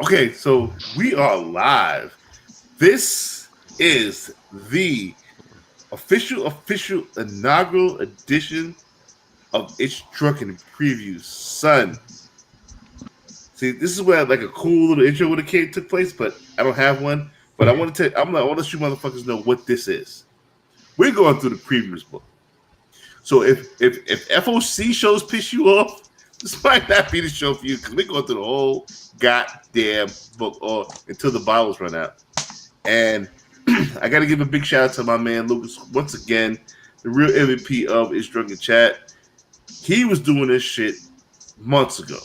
Okay, so we are live. This is the official inaugural edition of It's Drunken Preview. Son, see, this is where like a cool little intro with a kid took place, but I don't have one. But I want to tell, I want to let you motherfuckers know what this is. We're going through the previews book. So if FOC shows piss you off, this might not be the show for you because we're going through the whole goddamn book or until the bottles run out. And I got to give a big shout out to my man Lucas once again, the real MVP of It's Drunken Chat. He was doing this shit months ago.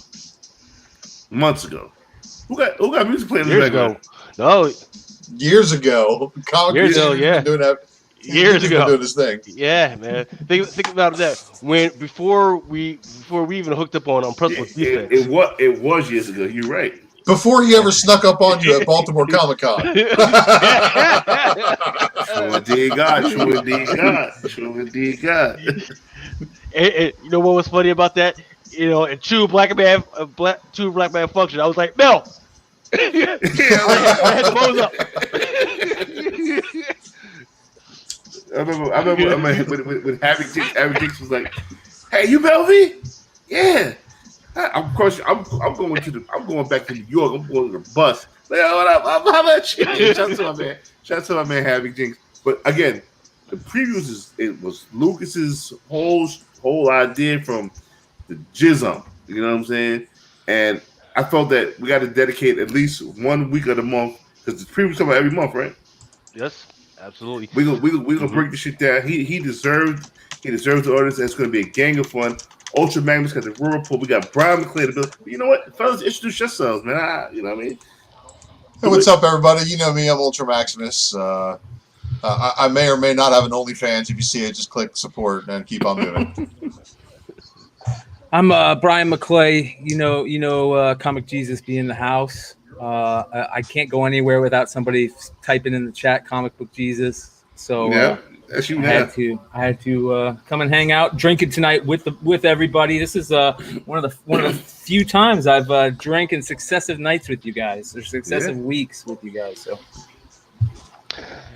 Who got music playing in the background? No, years ago. Years ago, yeah. Doing that. Years ago, doing this thing. Yeah, man. Think about that. Before we even hooked up on Principal Defense. It was years ago. You're right. Before he ever snuck up on you at Baltimore Comic Con. True indeed, God. And you know what was funny about that? You know, in true black man function, I was like, Mel. I had the mows up. I remember when Harry Dix was like, "Hey, you Melvin? Yeah." I'm going back to New York. I'm going to the bus. Like, oh, what up? I'm having a chicken. Shout out to my man Harry Jinx. But again, the previews it was Lucas's whole idea from the jism. You know what I'm saying? And I felt that we got to dedicate at least 1 week of the month because the previews come out every month, right? Yes, absolutely. We gonna break the shit down. He deserved the audience. And it's gonna be a gang of fun. Ultra Magnus got the Royal Report. We got Brian McClay. You know what, fellas, introduce yourselves, man. You know what I mean? Hey, what's up, everybody? You know me. I'm Ultra Maximus. I may or may not have an OnlyFans. If you see it, just click support and keep on moving. I'm Brian McClay. You know, Comic Jesus be in the house. I can't go anywhere without somebody typing in the chat Comic Book Jesus. So yeah, I had to come and hang out, drinking tonight with everybody. This is one of the few times I've drank in successive nights with you guys, or successive weeks with you guys. So,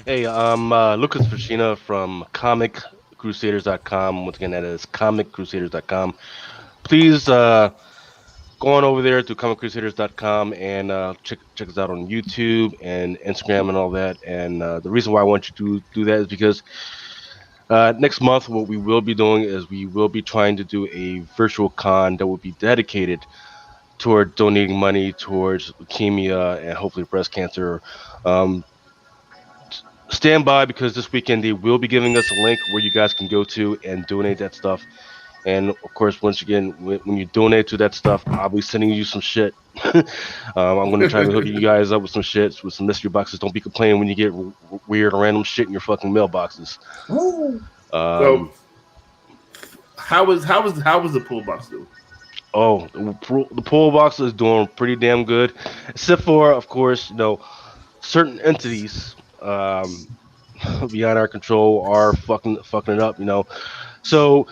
hey, I'm Lucas Ficina from ComicCrusaders.com. Once again, that is ComicCrusaders.com. Please go on over there to ComicCrusaders.com and check us out on YouTube and Instagram and all that. And the reason why I want you to do that is because next month what we will be doing is we will be trying to do a virtual con that will be dedicated toward donating money towards leukemia and hopefully breast cancer. Stand by because this weekend they will be giving us a link where you guys can go to and donate that stuff. And of course, once again, when you donate to that stuff, I'll be sending you some shit. I'm going to try to hook you guys up with some shit, with some mystery boxes. Don't be complaining when you get weird or random shit in your fucking mailboxes. So, how was the pool box doing? Oh, the pool box is doing pretty damn good, except for, of course, certain entities beyond our control are fucking it up. So.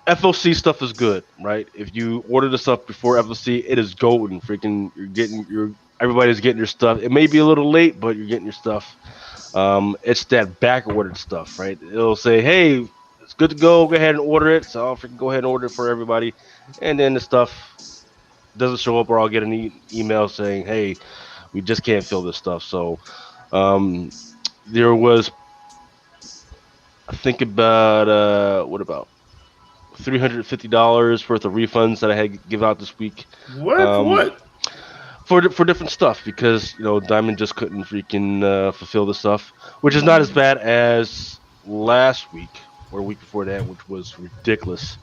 FOC stuff is good, right? If you order the stuff before FOC, it is golden. Freaking, everybody's getting your stuff. It may be a little late, but you're getting your stuff. It's that back ordered stuff, right? It'll say, "Hey, it's good to go. Go ahead and order it." So I'll freaking go ahead and order it for everybody, and then the stuff doesn't show up, or I'll get an email saying, "Hey, we just can't fill this stuff." So there was, I think about what about $350 worth of refunds that I had to give out this week. What? For different stuff because Diamond just couldn't freaking fulfill the stuff, which is not as bad as last week or a week before that, which was ridiculous.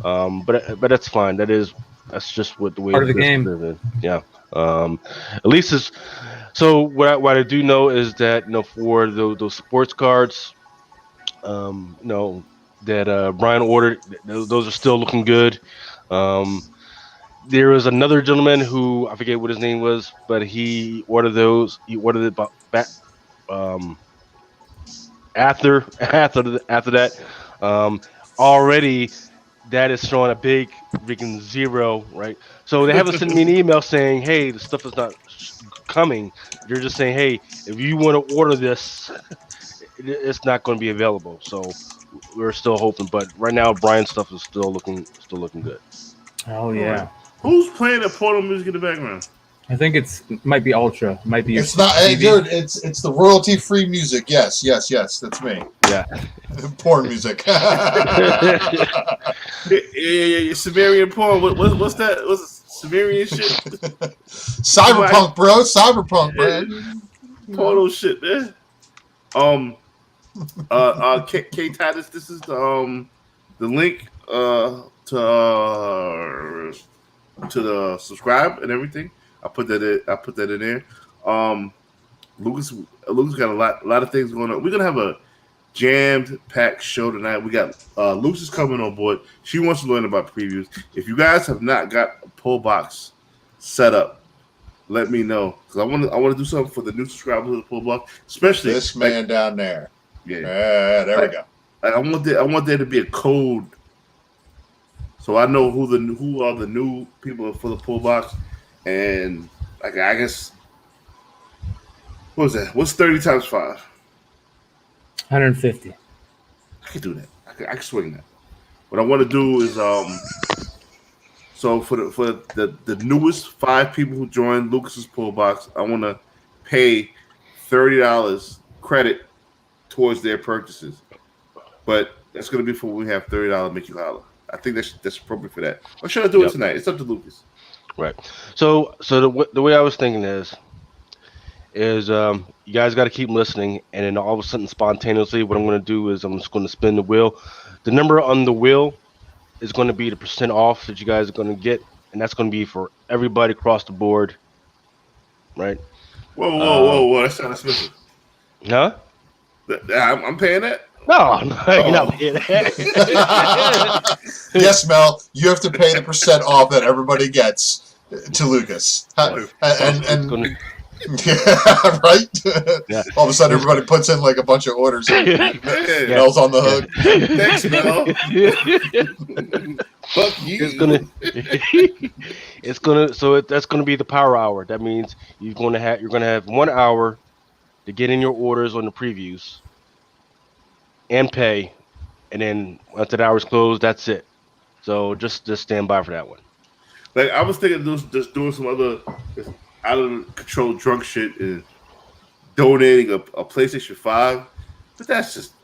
But that's fine. That's just what the way part of the game. Yeah. At least it's so. What I do know is that for those sports cards, that Brian ordered, those are still looking good. There was another gentleman who I forget what his name was, but he ordered those. He ordered it back after that. Already that is showing a big freaking 0, right? So they haven't sent me an email saying, "Hey, the stuff is not coming." They're just saying, "Hey, if you want to order this, it's not going to be available." So we're still hoping, but right now Brian's stuff is still looking good. Oh yeah. Who's playing that Portal music in the background? I think it might be Ultra. It might be your It's not, hey, TV. dude. It's the royalty free music. Yes. That's me. Yeah. Porn music. Yeah, Sumerian porn. What's that? What's Sumerian shit? Cyberpunk, bro. Cyberpunk, man. Portal shit, man. K Titus, this is the link to the subscribe and everything. I put that in there. Lucas got a lot of things going on. We're gonna have a jammed packed show tonight. We got Luce is coming on board. She wants to learn about previews. If you guys have not got a pull box set up, let me know, because I want to do something for the new subscribers of the pull box, especially This man down there. Yeah, there we go. I want there to be a code, so I know who are the new people for the pull box, and like I guess what was that? What's 30 times 5? 150. I can do that. I can swing that. What I want to do is so for the newest 5 people who joined Lucas's pull box, I want to pay $30 credit towards their purchases. But that's going to be for when we have $30 make you holler. I think that's appropriate for that. Or should I do it tonight? It's up to Lucas. Right. So the way I was thinking is you guys got to keep listening, and then all of a sudden, spontaneously, what I'm going to do is I'm just going to spin the wheel. The number on the wheel is going to be the % off that you guys are going to get, and that's going to be for everybody across the board, right? Whoa! That's not expensive. Huh? I'm paying that. No, you're not paying that. Yes, Mel, you have to pay the % off that everybody gets to Lucas. And yeah, right? Yeah. All of a sudden, everybody puts in like a bunch of orders. And Mel's on the hook. Thanks, Mel. Fuck you. That's gonna be the power hour. That means you're gonna have 1 hour to get in your orders on the previews and pay, and then after the hour's closed, that's it. So just stand by for that one. Like I was thinking, just doing some other out of control drunk shit and donating a PlayStation 5, but that's just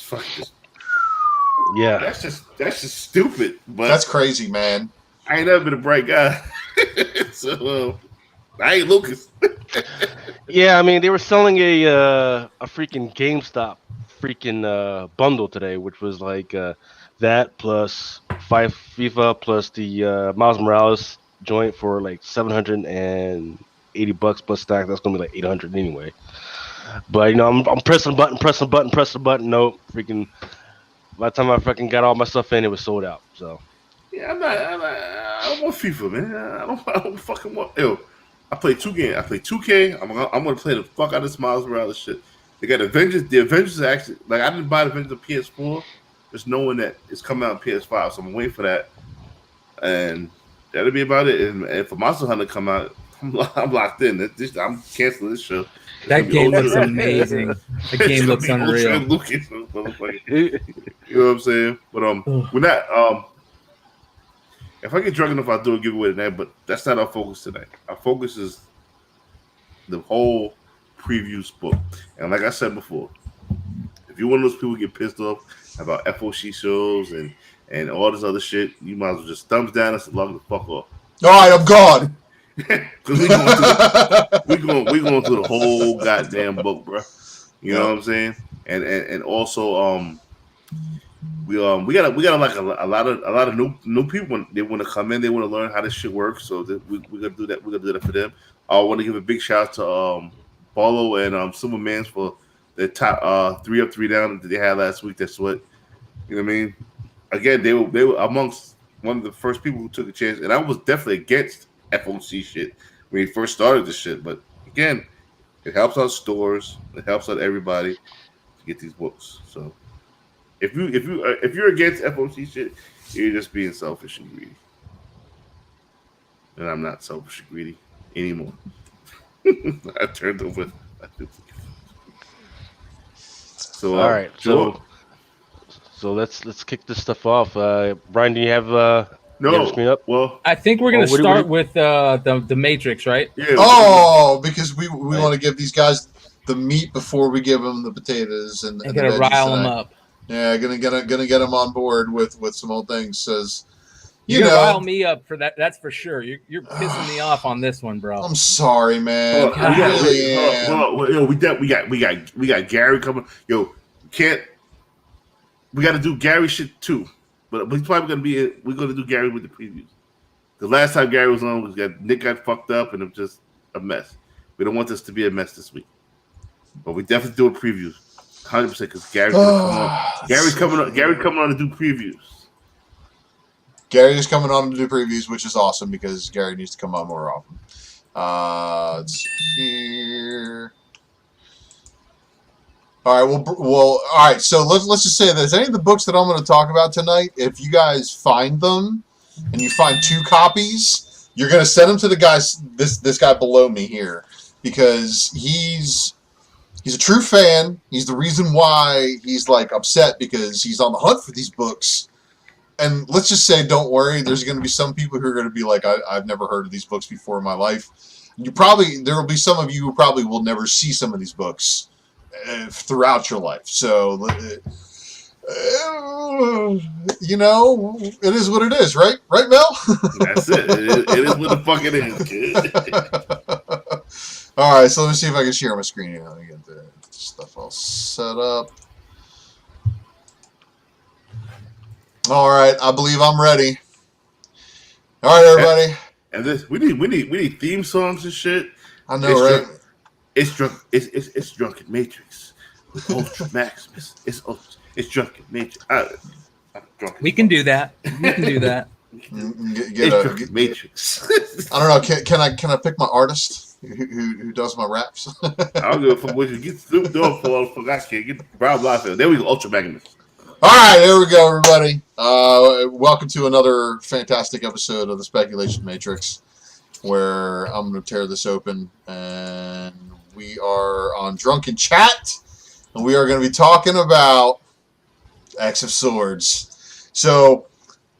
fucking Yeah, that's just stupid. But That's crazy, man. I ain't never been a bright guy, so I ain't Lucas. yeah. I mean, they were selling a freaking GameStop freaking bundle today, which was like that plus 5 FIFA plus the Miles Morales joint for like $780 plus tax. That's gonna be like 800 anyway. But I'm pressing the button. Nope, freaking. By the time I fucking got all my stuff in, it was sold out. So Yeah, I don't want FIFA, man. I don't fucking want. Yo, I play 2 games. I play 2K. I'm gonna play the fuck out of this Miles Morales shit. They got Avengers. The Avengers are actually like I didn't buy the Avengers on PS4, just knowing that it's coming out on PS5. So I'm waiting for that, and that'll be about it. And for Monster Hunter to come out, I'm locked in. I'm canceling this show. That game looks amazing. The game looks unreal. Lucas, you know what I'm saying? But we're not. If I get drunk enough, I'll do a giveaway tonight. But that's not our focus tonight. Our focus is the whole previews book. And like I said before, if you're one of those people who get pissed off about FOC shows and all this other shit, you might as well just thumbs down and log the fuck off. All right, I'm gone. Because we going through the whole goddamn book, bro. You know what I'm saying? And also we got like a lot of new people. They want to come in. They want to learn how this shit works. So we're gonna do that. We're gonna do that for them. I want to give a big shout out to Paulo and Superman's for the top 3 up 3 down that they had last week. That's what you know what I mean. Again, they were amongst one of the first people who took a chance, and I was definitely against FOC shit when he first started this shit. But again, it helps out stores. It helps out everybody to get these books. So if you're against FOC shit, You're just being selfish and greedy. And I'm not selfish and greedy anymore. I turned over. So, All right, Joel, so let's kick this stuff off. Brian, do you have the screen up? Well, I think we're gonna what do you- start with the Matrix, right? yeah. Oh, because we Right. want to give these guys the meat before we give them the potatoes and And the gonna veggies rile them tonight. up. Yeah, gonna get them on board with some old things. Says, You're gonna rile me up for that. That's for sure. You're pissing me off on this one, bro. I'm sorry, man. Hold on, I really am. hold on. Yo, we got Gary coming. Yo, we got to do Gary shit too. But we're gonna do Gary with the previews. The last time Gary was on, Nick got fucked up and it was just a mess. We don't want this to be a mess this week. But we definitely do a preview, 100%, because Gary's gonna come on. Gary's coming on to do previews. Gary is coming on to do previews, which is awesome because Gary needs to come on more often. Let's see here. All right, all right. So let's just say this: any of the books that I'm going to talk about tonight, if you guys find them and you find 2 copies, you're going to send them to the guys. This guy below me here, because he's a true fan. He's the reason why he's like upset, because he's on the hunt for these books. And let's just say, don't worry. There's going to be some people who are going to be like, I've never heard of these books before in my life. There will be some of you who probably will never see some of these books throughout your life. So, you know, it is what it is, right? Right, Mel? That's it. It is what the fuck it is, kid. All right, so let me see if I can share my screen here. Let me get the stuff all set up. All right, I believe I'm ready. All right, everybody. And this we need theme songs and shit. I know, right? It's Drunken Matrix with Ultra Maximus. It's Drunken Matrix. I'm drunk. We can do that. We can do that. Drunken Matrix. I don't know. Can I pick my artist who does my raps? I don't give a fuck what you get Snoop Dogg for. I can't get Brown Liefeld. There we go. Ultra Maximus. All right, here we go, everybody. Welcome to another fantastic episode of the Speculation Matrix, where I'm going to tear this open, and we are on Drunken Chat, and we are going to be talking about X of Swords. So,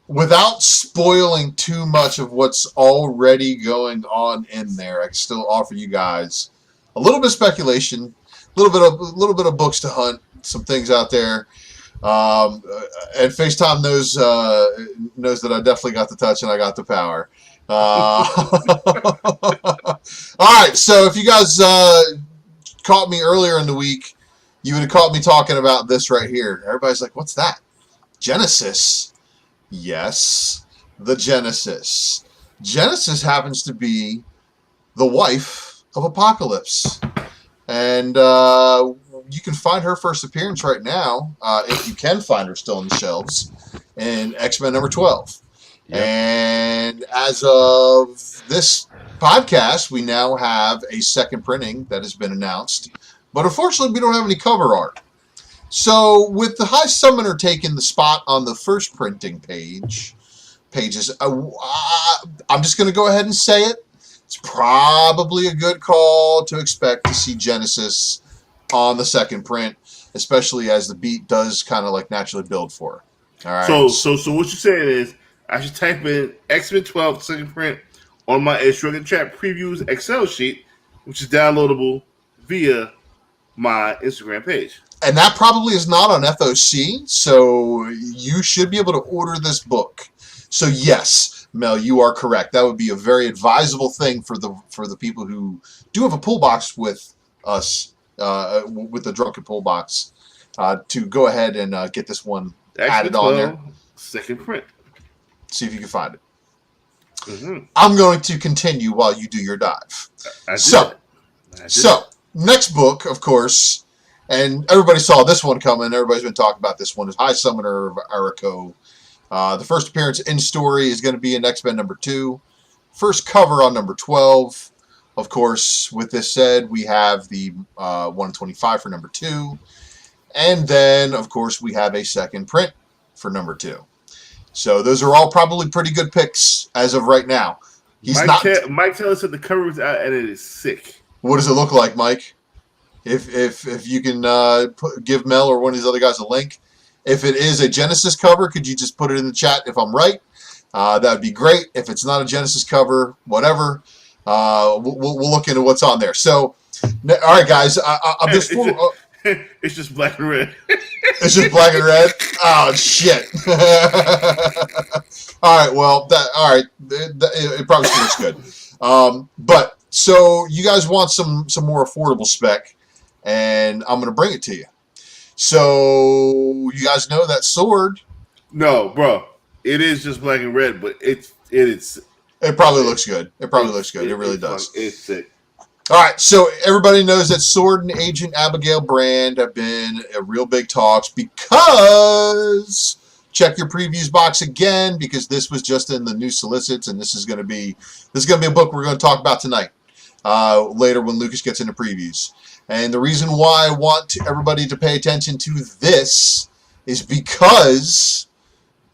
without spoiling too much of what's already going on in there, I can still offer you guys a little bit of speculation, a little bit of books to hunt, some things out there. And FaceTime knows that I definitely got the touch and I got the power. All right, so if you guys caught me earlier in the week, you would have caught me talking about this right here. Everybody's like, what's that? Genesis. Yes, the Genesis. Genesis happens to be the wife of Apocalypse. And you can find her first appearance right now, if you can find her still on the shelves, in X-Men number 12. Yep. And as of this podcast, we now have a second printing that has been announced. But unfortunately, we don't have any cover art. So with the High Summoner taking the spot on the first printing pages, I'm just going to go ahead and say it. It's probably a good call to expect to see Genesis on the second print, especially as the beat does kind of like naturally build for her. All right. So what you're saying is I should type in X-Men 12 second print on my Drunken Chat previews Excel sheet, which is downloadable via my Instagram page. And that probably is not on FOC, so you should be able to order this book. So yes, Mel, you are correct. That would be a very advisable thing for the people who do have a pull box with us, with the Drunken pull box, to go ahead and get this one added on there. Second print. See if you can find it. Mm-hmm. I'm going to continue while you do your dive. So, next book, of course, and everybody saw this one coming. Everybody's been talking about this one. Is High Summoner of Arako. The first appearance in story is going to be in X-Men number 2. First cover on number 12. Of course, with this said, we have the 125 for number 2. And then, of course, we have a second print for number 2. So those are all probably pretty good picks as of right now. Mike Taylor said the cover was out and it is sick. What does it look like, Mike? If you can give Mel or one of these other guys a link. If it is a Genesis cover, could you just put it in the chat if I'm right? That would be great. If it's not a Genesis cover, whatever, we'll look into what's on there. So, all right, guys, I'm just... It's just black and red. It's just black and red? Oh, shit. All right, well, it probably still looks good. But, so, you guys want some more affordable spec, and I'm going to bring it to you. So, you guys know that sword? No, bro. It is just black and red, but it probably looks good. It really does. It's sick. All right, so everybody knows that Sword and Agent Abigail Brand have been a real big talks because check your previews box again because this was just in the new solicits, and this is going to be a book we're going to talk about tonight. Later when Lucas gets into previews. And the reason why I want everybody to pay attention to this is because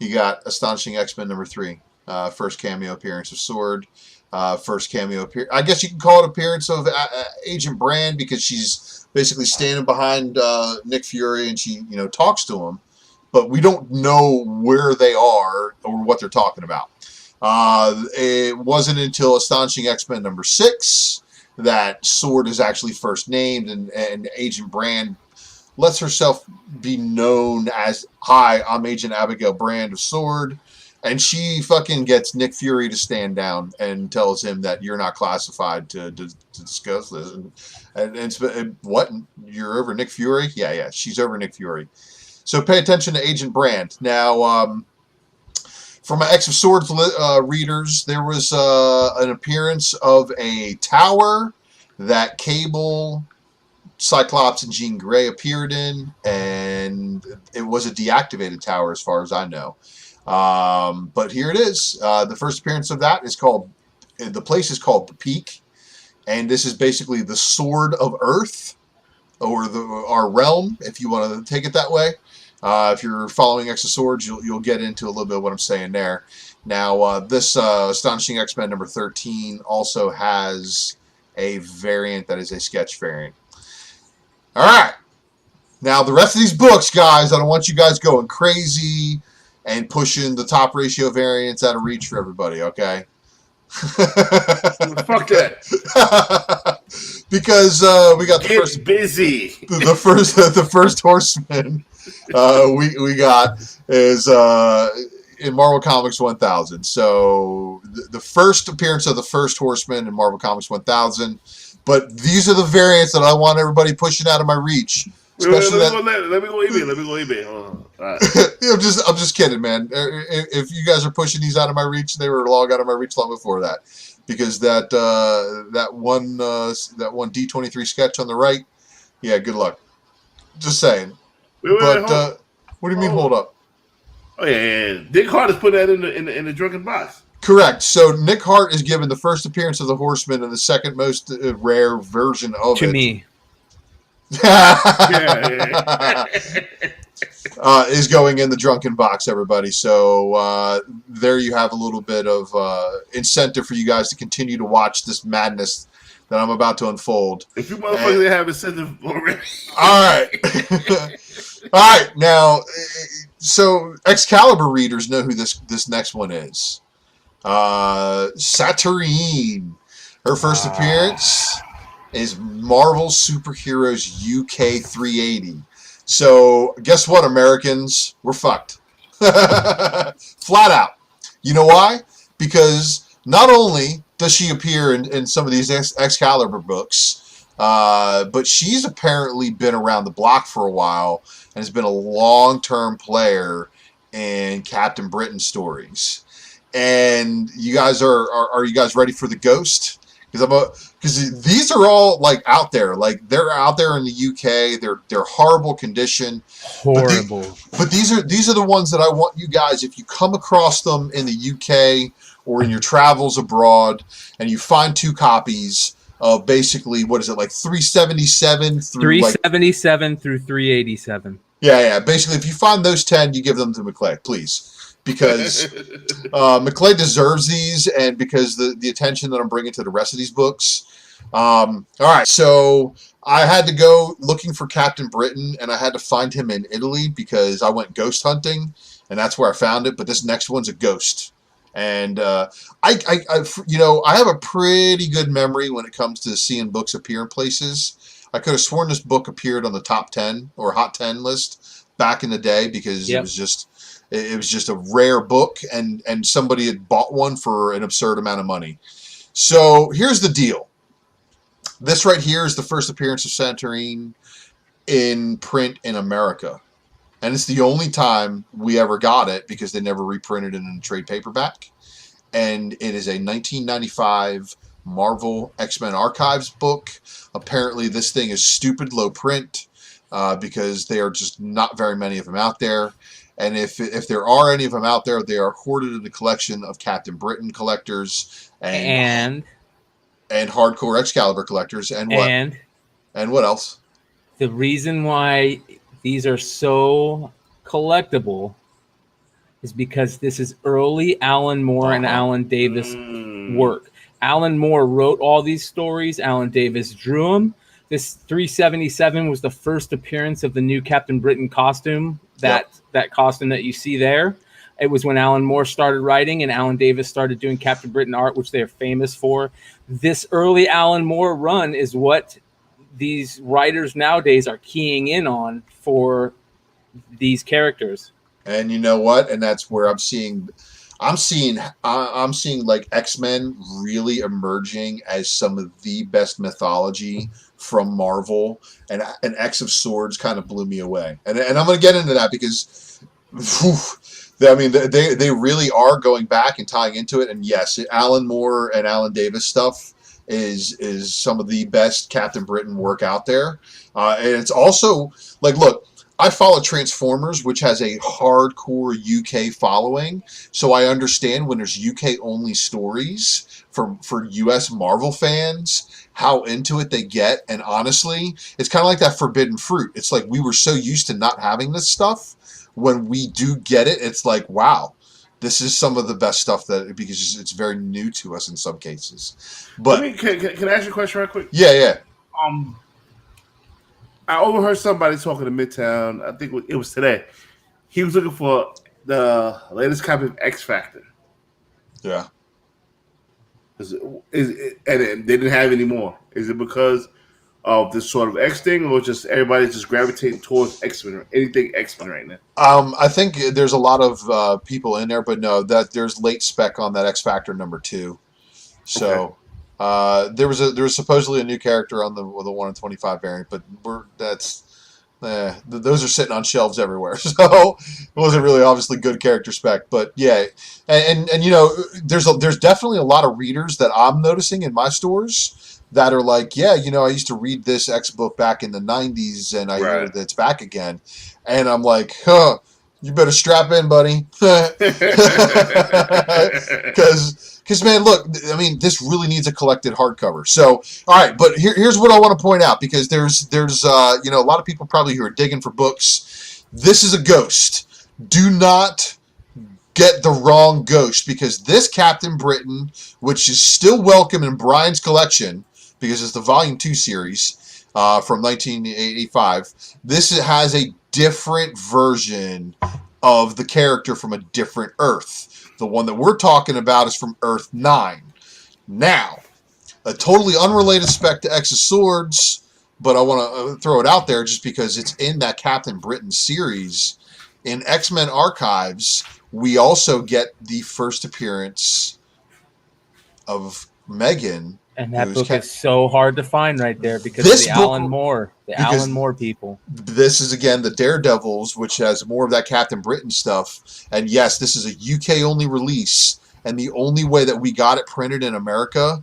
you got Astonishing X-Men #3, first cameo appearance of Sword, first cameo appearance. I guess you can call it appearance of Agent Brand because she's basically standing behind Nick Fury and she, talks to him, but we don't know where they are or what they're talking about. It wasn't until Astonishing X-Men #6 that Sword is actually first named, and Agent Brand lets herself be known as, "Hi, I'm Agent Abigail Brand of Sword," and she fucking gets Nick Fury to stand down and tells him that you're not classified to discuss this. And what? You're over Nick Fury? Yeah, she's over Nick Fury. So pay attention to Agent Brand. Now, for my X of Swords readers, there was an appearance of a tower that Cable, Cyclops, and Jean Grey appeared in, and it was a deactivated tower as far as I know. But here it is. The first appearance of that is called, the place is called The Peak, and this is basically the Sword of Earth, or our realm, if you want to take it that way. If you're following X of Swords, you'll get into a little bit of what I'm saying there. Now, this Astonishing X-Men #13 also has a variant that is a sketch variant. All right. Now, the rest of these books, guys, I don't want you guys going crazy and pushing the top ratio variants out of reach for everybody, okay? Fuck that. Because we got the first busy. The first Horseman we got is in Marvel Comics 1000. So the first appearance of the first Horseman in Marvel Comics 1000. But these are the variants that I want everybody pushing out of my reach. Especially let me go eBay. Hold on. All right. I'm just kidding, man. If you guys are pushing these out of my reach, they were long out of my reach long before that, because that one D23 sketch on the right, yeah, good luck. Just saying. Wait, what do you mean? Hold up. Oh yeah. Nick Hart has put that in the Drunken box. Correct. So Nick Hart is given the first appearance of the Horseman and the second most rare version of it. To me. Is going in the Drunken box, everybody. So there you have a little bit of incentive for you guys to continue to watch this madness that I'm about to unfold. If you motherfuckers have incentive already. All right. All right. Now, so Excalibur readers know who this next one is. Saturnyne. Her first appearance is Marvel Superheroes UK 380. So, guess what, Americans? We're fucked. Flat out. You know why? Because not only does she appear in some of these Excalibur books, but she's apparently been around the block for a while and has been a long-term player in Captain Britain stories. And you guys are you guys ready for the Ghost? Because these are all like out there, like they're out there in the UK. They're horrible condition. Horrible. But these are the ones that I want you guys, if you come across them in the UK or in your travels abroad, and you find 2 copies of basically, what is it, like 377 through 377 through 387. Yeah. Basically, if you find those 10, you give them to McClay, please. because McClay deserves these, and because the attention that I'm bringing to the rest of these books. All right, so I had to go looking for Captain Britain, and I had to find him in Italy because I went ghost hunting, and that's where I found it. But this next one's a ghost, and I have a pretty good memory when it comes to seeing books appear in places. I could have sworn this book appeared on the top 10 or hot 10 list back in the day because it was just a rare book, and somebody had bought one for an absurd amount of money. So here's the deal. This right here is the first appearance of Saturnyne in print in America. And it's the only time we ever got it because they never reprinted it in a trade paperback. And it is a 1995 Marvel X-Men Archives book. Apparently this thing is stupid low print because there are just not very many of them out there. And if there are any of them out there, they are hoarded in the collection of Captain Britain collectors and hardcore Excalibur collectors, and what else? The reason why these are so collectible is because this is early Alan Moore and Alan Davis work. Alan Moore wrote all these stories. Alan Davis drew them. This 377 was the first appearance of the new Captain Britain costume. That costume that you see there. It was when Alan Moore started writing and Alan Davis started doing Captain Britain art, which they're famous for. This early Alan Moore run is what these writers nowadays are keying in on for these characters. And you know what? And that's where I'm seeing like X-Men really emerging as some of the best mythology from Marvel, and X of Swords kind of blew me away. And I'm going to get into that because, they really are going back and tying into it. And yes, Alan Moore and Alan Davis stuff is some of the best Captain Britain work out there. And it's also like, look, I follow Transformers, which has a hardcore UK following, so I understand when there's UK only stories for US Marvel fans, how into it they get. And honestly, it's kind of like that forbidden fruit. It's like we were so used to not having this stuff. When we do get it, it's like, wow, this is some of the best stuff because it's very new to us in some cases. But can I ask you a question right quick? Yeah. I overheard somebody talking to Midtown. I think it was today. He was looking for the latest copy of X Factor. Yeah. And they didn't have any more. Is it because of this sort of X thing, or just everybody's just gravitating towards X-Men or anything X-Men right now? I think there's a lot of people in there, but no, that there's late spec on that X Factor #2. So there was supposedly a new character on the 1 in 25 variant, but those are sitting on shelves everywhere. So it wasn't really obviously good character spec, but yeah, and there's definitely a lot of readers that I'm noticing in my stores that are like, I used to read this X book back in the 90s, and I hear that it's back again, and I'm like, you better strap in, buddy, because man, look, I mean, this really needs a collected hardcover. So, all right, but here's what I want to point out, because there's a lot of people probably who are digging for books. This is a ghost. Do not get the wrong ghost, because this Captain Britain, which is still welcome in Brian's collection, because it's the Volume 2 series from 1985, this has a different version of the character from a different Earth. The one that we're talking about is from Earth 9. Now, a totally unrelated spec to X of Swords, but I want to throw it out there just because it's in that Captain Britain series. In X-Men Archives, we also get the first appearance of Megan. And that book is so hard to find right there because of the Alan Moore people. This is, again, the Daredevils, which has more of that Captain Britain stuff. And yes, this is a UK-only release. And the only way that we got it printed in America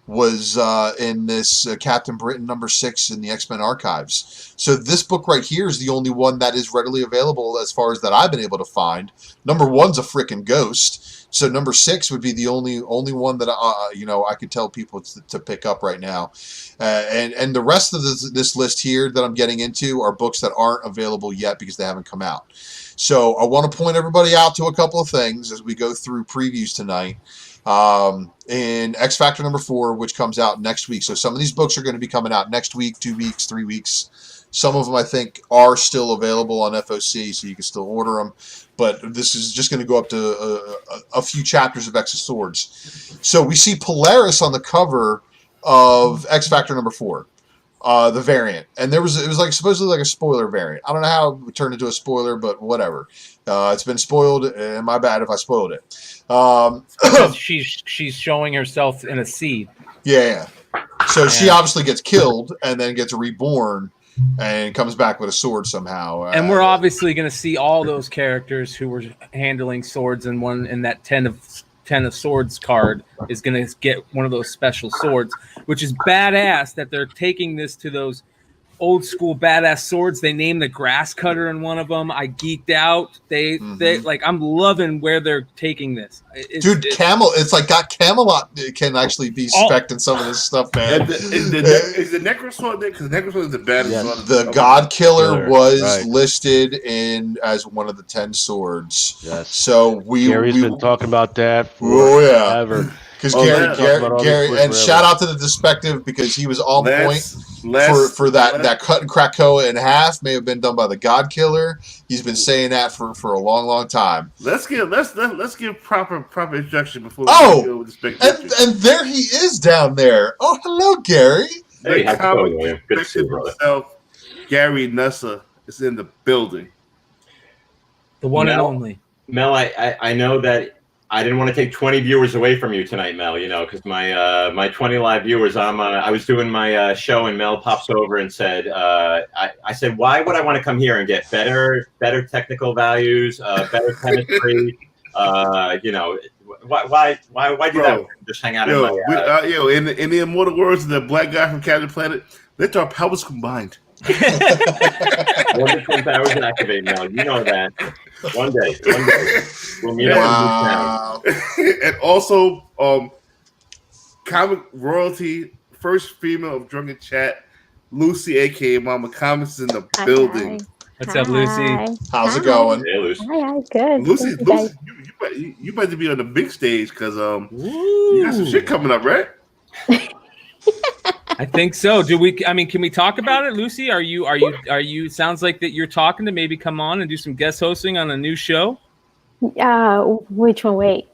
was in this Captain Britain #6 in the X-Men Archives. So this book right here is the only one that is readily available as far as that I've been able to find. #1's a freaking ghost. So number 6 would be the only one that I could tell people to pick up right now, and the rest of this list here that I'm getting into are books that aren't available yet because they haven't come out. So I want to point everybody out to a couple of things as we go through previews tonight. In X Factor number 4, which comes out next week. So some of these books are going to be coming out next week, 2 weeks, 3 weeks. Some of them I think are still available on FOC, so you can still order them. But this is just going to go up to a few chapters of X of Swords. So we see Polaris on the cover of X Factor number 4. The variant, and it was like supposedly like a spoiler variant. I don't know how it turned into a spoiler, but whatever. It's been spoiled, and my bad if I spoiled it. She's showing herself in a seed. Yeah. So she obviously gets killed and then gets reborn and comes back with a sword somehow. And we're obviously going to see all those characters who were handling swords in that 10 of Swords card is going to get one of those special swords, which is badass that they're taking this to those old school badass swords. They named the grass cutter in one of them. I geeked out. They like, I'm loving where they're taking this. It's like got Camelot. It can actually be spec'd in some of this stuff, man. Is the Necro Sword there? Because the Necro Sword is the baddest one. The God Killer was listed in as one of the 10 swords. Yes. So Gary's been talking about that forever. Because Gary, and shout out to the Despective because he was on point for that cut and Krakoa in half. May have been done by the God Killer. He's been saying that for a long time. Let's give proper introduction before we go with the Spectator. And there he is down there. Oh, hello, Gary. Hey, how's it going, William? Good to see you, brother. Gary Nussa is in the building. The one and only. Mel, I know that I didn't want to take 20 viewers away from you tonight, Mel, because my 20 live viewers, I was doing my show and Mel pops over and said, I said, why would I want to come here and get better technical values, better chemistry, why do that? Just hang out in the immortal words of the black guy from Captain Planet, let our powers combined. Wonderful powers activate, Mel. You know that. One day we'll meet up in Newtown. And also, comic royalty, first female of Drunken Chat, Lucy, aka Mama Comics, in the building. What's up, Lucy? How's it going? Hey, Lucy. Hi, good. Lucy, you better be on the big stage because you got some shit coming up, right? I think so. Can we talk about it, Lucy? Are you sounds like that you're talking to maybe come on and do some guest hosting on a new show? Which one? Wait.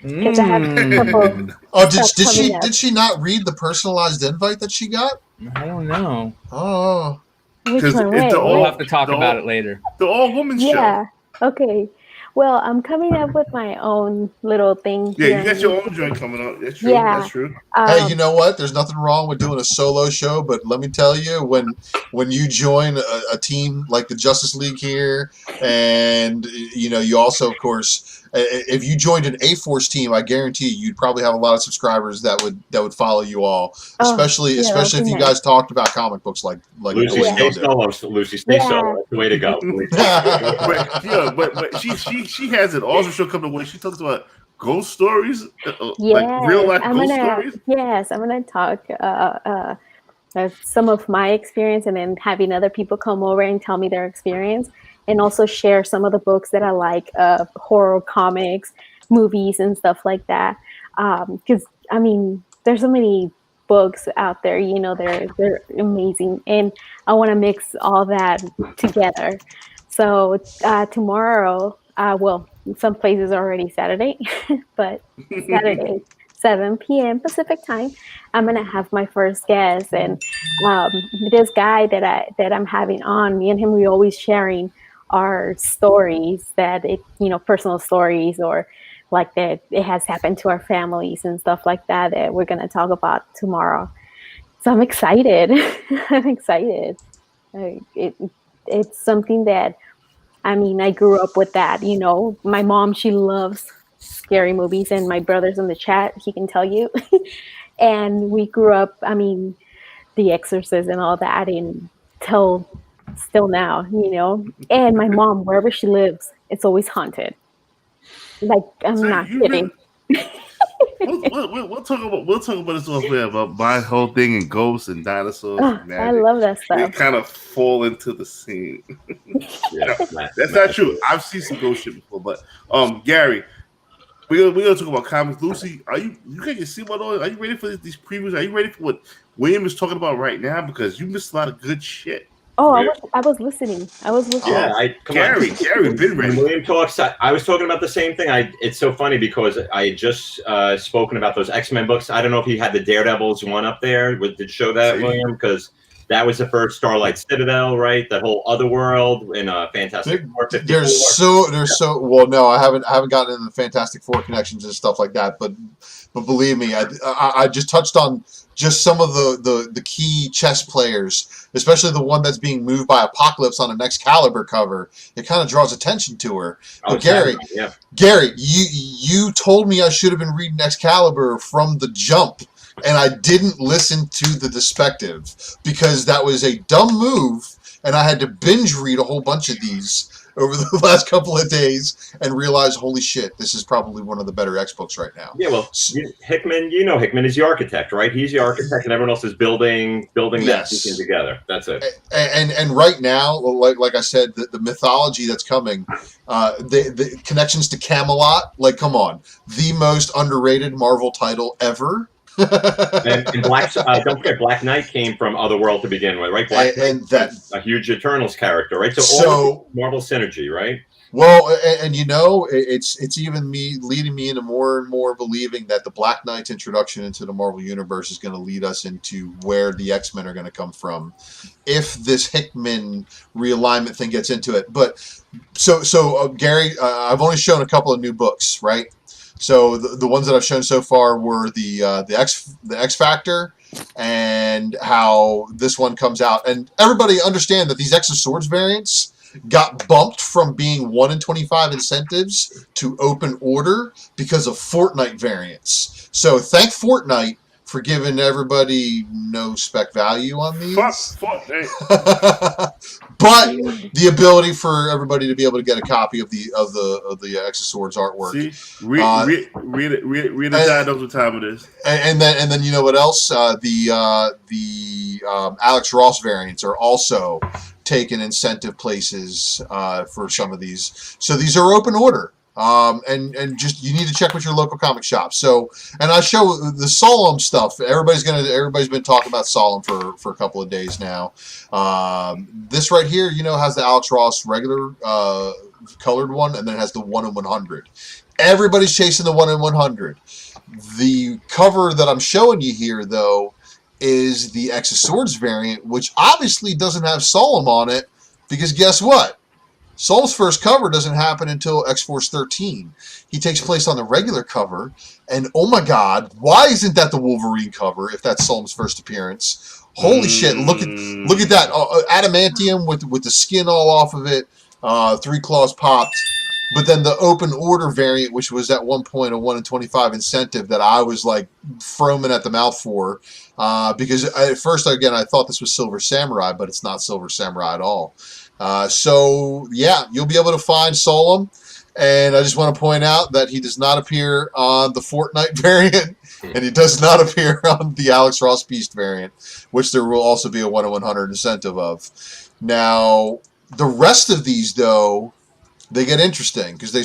Because I have a couple. Oh, did she not read the personalized invite that she got? I don't know. Oh. Which one? We'll have to talk about it later. The all-woman show. Yeah. Okay. Well, I'm coming up with my own little thing. Yeah, you got your own joint coming up. That's true. Yeah. That's true. Hey, you know what? There's nothing wrong with doing a solo show, but let me tell you, when you join a team like the Justice League here, and you also, of course, if you joined an A-Force team, I guarantee you'd probably have a lot of subscribers that would follow you all, especially if you guys talked about comic books like Lucy. Stay solo. Lucy, stay solo. That's the way to go. but she has an awesome show coming away. She talks about ghost stories, like real life ghost stories. Yes, I'm gonna talk some of my experience, and then having other people come over and tell me their experience, and also share some of the books that I like, horror comics, movies, and stuff like that. Because there's so many books out there. They're amazing, and I want to mix all that together. So tomorrow, some places are already Saturday, but Saturday, 7 p.m. Pacific time, I'm gonna have my first guest, and this guy that I'm having on, me and him, we always sharing our stories personal stories, or like that it has happened to our families and stuff like that we're gonna talk about tomorrow. So I'm excited. I'm excited. It's something that, I grew up with that, my mom, she loves scary movies, and my brother's in the chat, he can tell you. And we grew up, The Exorcist and all that, and still now, and my mom, wherever she lives, it's always haunted. Like, I'm So not you kidding. we'll talk about this off air about my whole thing and ghosts and dinosaurs Oh, and I magic. love that They stuff. kind of fall into the scene. Yeah, That's not true. I've seen some ghost shit before, but Gary, we're gonna talk about comics. Lucy, you can't see what all? Are you ready for these previews? Are you ready for what William is talking about right now? Because you missed a lot of good shit. Oh, I was listening. Yeah, Gary been When ready. William talks, I was talking about the same thing. It's so funny because I had just spoken about those X-Men books. I don't know if he had the Daredevils one up there. Did show that, See? William? Because that was the first Starlight Citadel, right? The whole other world in Fantastic Four 54. There's so well. No, I haven't gotten into the Fantastic Four connections and stuff like that. But believe me, I just touched on just some of the key chess players, especially the one that's being moved by Apocalypse on an Excalibur cover. It kind of draws attention to her. But Gary, Saturnyne, yeah. Gary, you told me I should have been reading Excalibur from the jump. And I didn't listen to the Despective because that was a dumb move, and I had to binge read a whole bunch of these over the last couple of days and realize, holy shit, this is probably one of the better X books right now. Yeah, well, Hickman, Hickman is the architect, right? He's the architect, and everyone else is building that thing together. That's it. And right now, like I said, the mythology that's coming, the connections to Camelot, like, come on, the most underrated Marvel title ever. and Black, don't forget, Black Knight came from Otherworld to begin with, right? Black Knight, that's a huge Eternals character, right? So all Marvel synergy, right? Well, and it's even leading me into more and more believing that the Black Knight's introduction into the Marvel Universe is going to lead us into where the X-Men are going to come from, if this Hickman realignment thing gets into it. But so Gary, I've only shown a couple of new books, right? So the ones that I've shown so far were the X Factor and how this one comes out. And everybody understand that these X of Swords variants got bumped from being 1 in 25 incentives to open order because of Fortnite variants. So thank Fortnite for giving everybody no spec value on these. But the ability for everybody to be able to get a copy of the X of Swords artwork. See, read it down. Knows what time it is. And then you know what else? The Alex Ross variants are also taking incentive places for some of these. So these are open order. And just you need to check with your local comic shop. So, and I show the Solemn stuff. Everybody's been talking about Solemn for a couple of days now. This right here, has the Alex Ross regular colored one, and then it has the 1 in 100. Everybody's chasing the 1 in 100. The cover that I'm showing you here, though, is the X of Swords variant, which obviously doesn't have Solemn on it, because guess what? Solemn's first cover doesn't happen until X-Force 13. He takes place on the regular cover, and oh my god, why isn't that the Wolverine cover if that's Solemn's first appearance? Holy shit, look at that. Adamantium with the skin all off of it, 3 claws popped. But then the open order variant, which was at one point a 1 in 25 incentive that I was like foaming at the mouth for, because at first, again, I thought this was Silver Samurai, but it's not Silver Samurai at all. So yeah, you'll be able to find Solemn, and I just want to point out that he does not appear on the Fortnite variant, and he does not appear on the Alex Ross Beast variant, which there will also be a 1 in 100 incentive of. Now, the rest of these, though, they get interesting because they,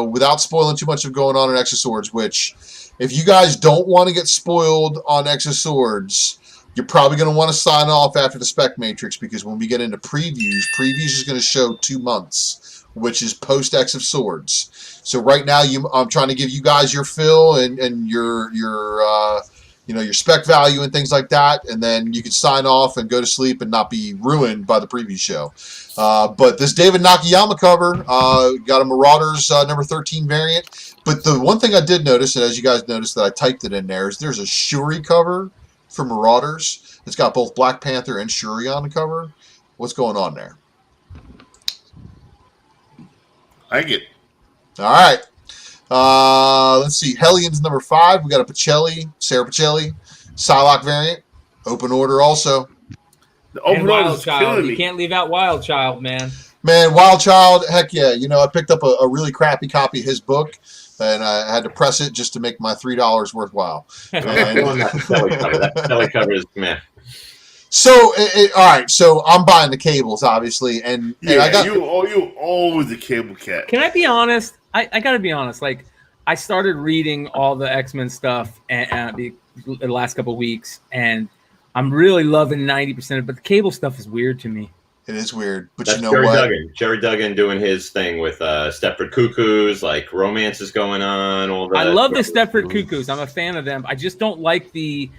without spoiling too much of going on in X of Swords, which, if you guys don't want to get spoiled on X of Swords, you're probably going to want to sign off after the Spec Matrix, because when we get into previews is going to show 2 months, which is post X of Swords. So right now, I'm trying to give you guys your fill and your spec value and things like that, and then you can sign off and go to sleep and not be ruined by the preview show. But this David Nakayama cover got a Marauders number 13 variant. But the one thing I did notice, and as you guys noticed that I typed it in there, is there's a Shuri cover for Marauders. It's got both Black Panther and Shuri on the cover. What's going on there? I get. All right. Let's see. Hellions number 5. We got a Sarah Pacelli, Psylocke variant. Open order also. The And overall Wild is Child. killing You me. can't leave out Wild Child, man. Man, Wild Child, heck yeah. You know, I picked up a really crappy copy of his book, and I had to press it just to make my $3 worthwhile. I'm not feeling that Pacelli cover. That Pacelli cover is meh. So, all right. So I'm buying the cables, obviously, and I got you always a cable cat. Can I be honest? I got to be honest. Like, I started reading all the X-Men stuff the last couple of weeks, and I'm really loving 90% of it, but the cable stuff is weird to me. It is weird, but That's you know Jerry what? Duggan. Jerry Duggan doing his thing with Stepford Cuckoos, like romance is going on. All that. I love the Stepford Cuckoos. I'm a fan of them. I just don't like the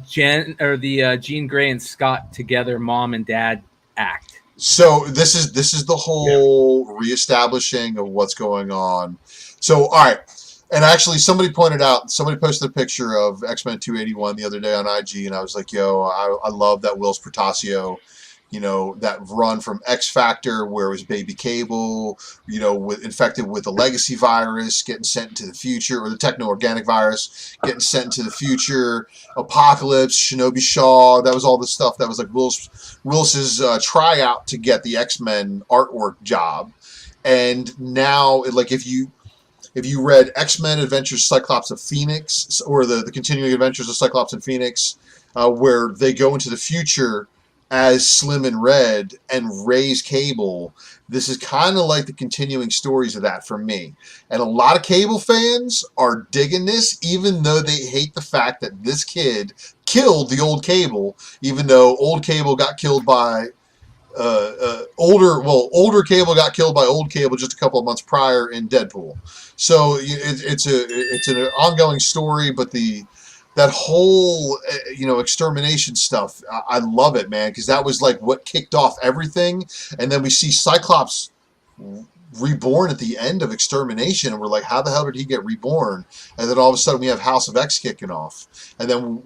Jean Grey and Scott together, mom and dad act. So this is the whole reestablishing of what's going on. So all right, and actually somebody posted a picture of X-Men 281 the other day on IG, and I was like, yo, I love that Whilce Portacio. You know, that run from X Factor where it was Baby Cable, you know, infected with the legacy virus, getting sent into the future, or the techno-organic virus, getting sent into the future, Apocalypse, Shinobi Shaw, that was all the stuff that was like Whilce's tryout to get the X-Men artwork job. And now, like, if you read X-Men Adventures Cyclops of Phoenix, or the continuing adventures of Cyclops and Phoenix, where they go into the future as Slim and Red and raise Cable, this is kind of like the continuing stories of that for me. And a lot of Cable fans are digging this, even though they hate the fact that this kid killed the old Cable, even though old Cable got killed by older Cable got killed by old Cable just a couple of months prior in Deadpool. So it's an ongoing story, but that whole extermination stuff, I love it, man, because that was like what kicked off everything. And then we see Cyclops reborn at the end of Extermination, and we're like, how the hell did he get reborn? And then all of a sudden we have House of X kicking off, and then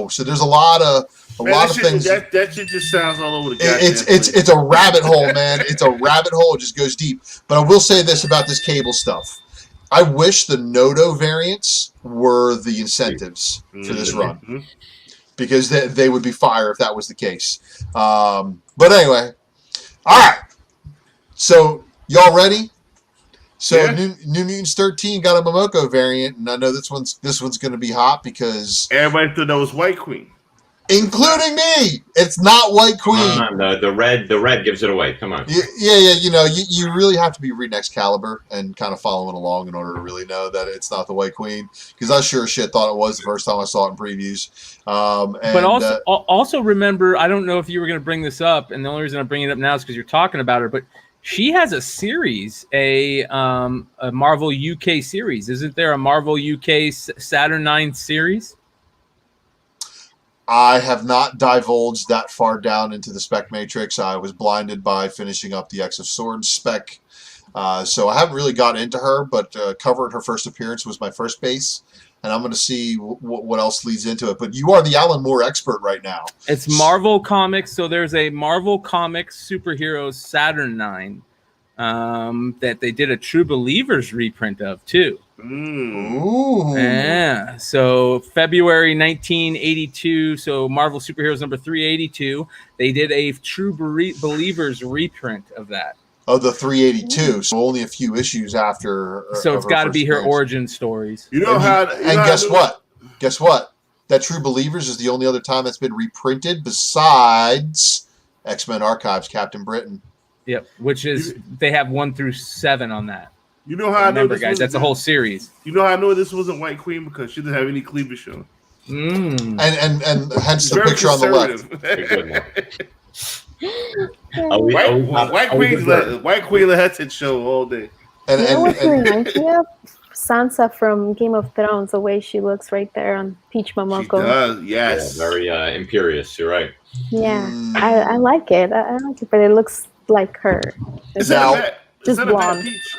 so there's a lot of things. That shit just sounds all over the goddamn It's a rabbit hole, man. It's a rabbit hole. It just goes deep. But I will say this about this Cable stuff. I wish the Nodo variants were the incentives for this run, because they would be fire if that was the case. But anyway, all right. So y'all ready? So Yeah. New Mutants 13 got a Momoko variant, and I know this one's going to be hot because everybody thought that was White Queen. including me. It's not White Queen. Come on, the red gives it away. Come on. Yeah. You really have to be reading Excalibur and kind of following along in order to really know that it's not the White Queen. Because I sure as shit thought it was the first time I saw it in previews. But also remember, I don't know if you were going to bring this up, and the only reason I'm bringing it up now is because you're talking about her. But she has a series, a Marvel UK series. Isn't there a Marvel UK Saturnyne series? I have not divulged that far down into the spec matrix. I was blinded by finishing up the X of Swords spec. So I haven't really got into her, but covering her first appearance was my first base. And I'm going to see what else leads into it. But you are the Alan Moore expert right now. It's Marvel Comics. So there's a Marvel Comics superheroes Saturnyne that they did a True Believers reprint of, too. Ooh. Yeah. So February 1982. So Marvel Superheroes number 382. They did a True Believers reprint of that. Of the 382, so only a few issues after. So it's got to be her origin stories. Guess what? Guess what? That True Believers is the only other time that's been reprinted besides X-Men Archives Captain Britain. Yep, which is they have 1 through 7 on that. You know how remember, I know this guys, that's a whole series. You know how I know this wasn't White Queen? Because she didn't have any cleavage shown. And hence the picture on the left. White Queen let her show all day. You know what she reminds me of? Sansa from Game of Thrones, the way she looks right there on Peach Momoko. She does, yes. Yeah, very imperious, you're right. Yeah, I like it. I like it, but it looks like her. Is just that blonde. Peach?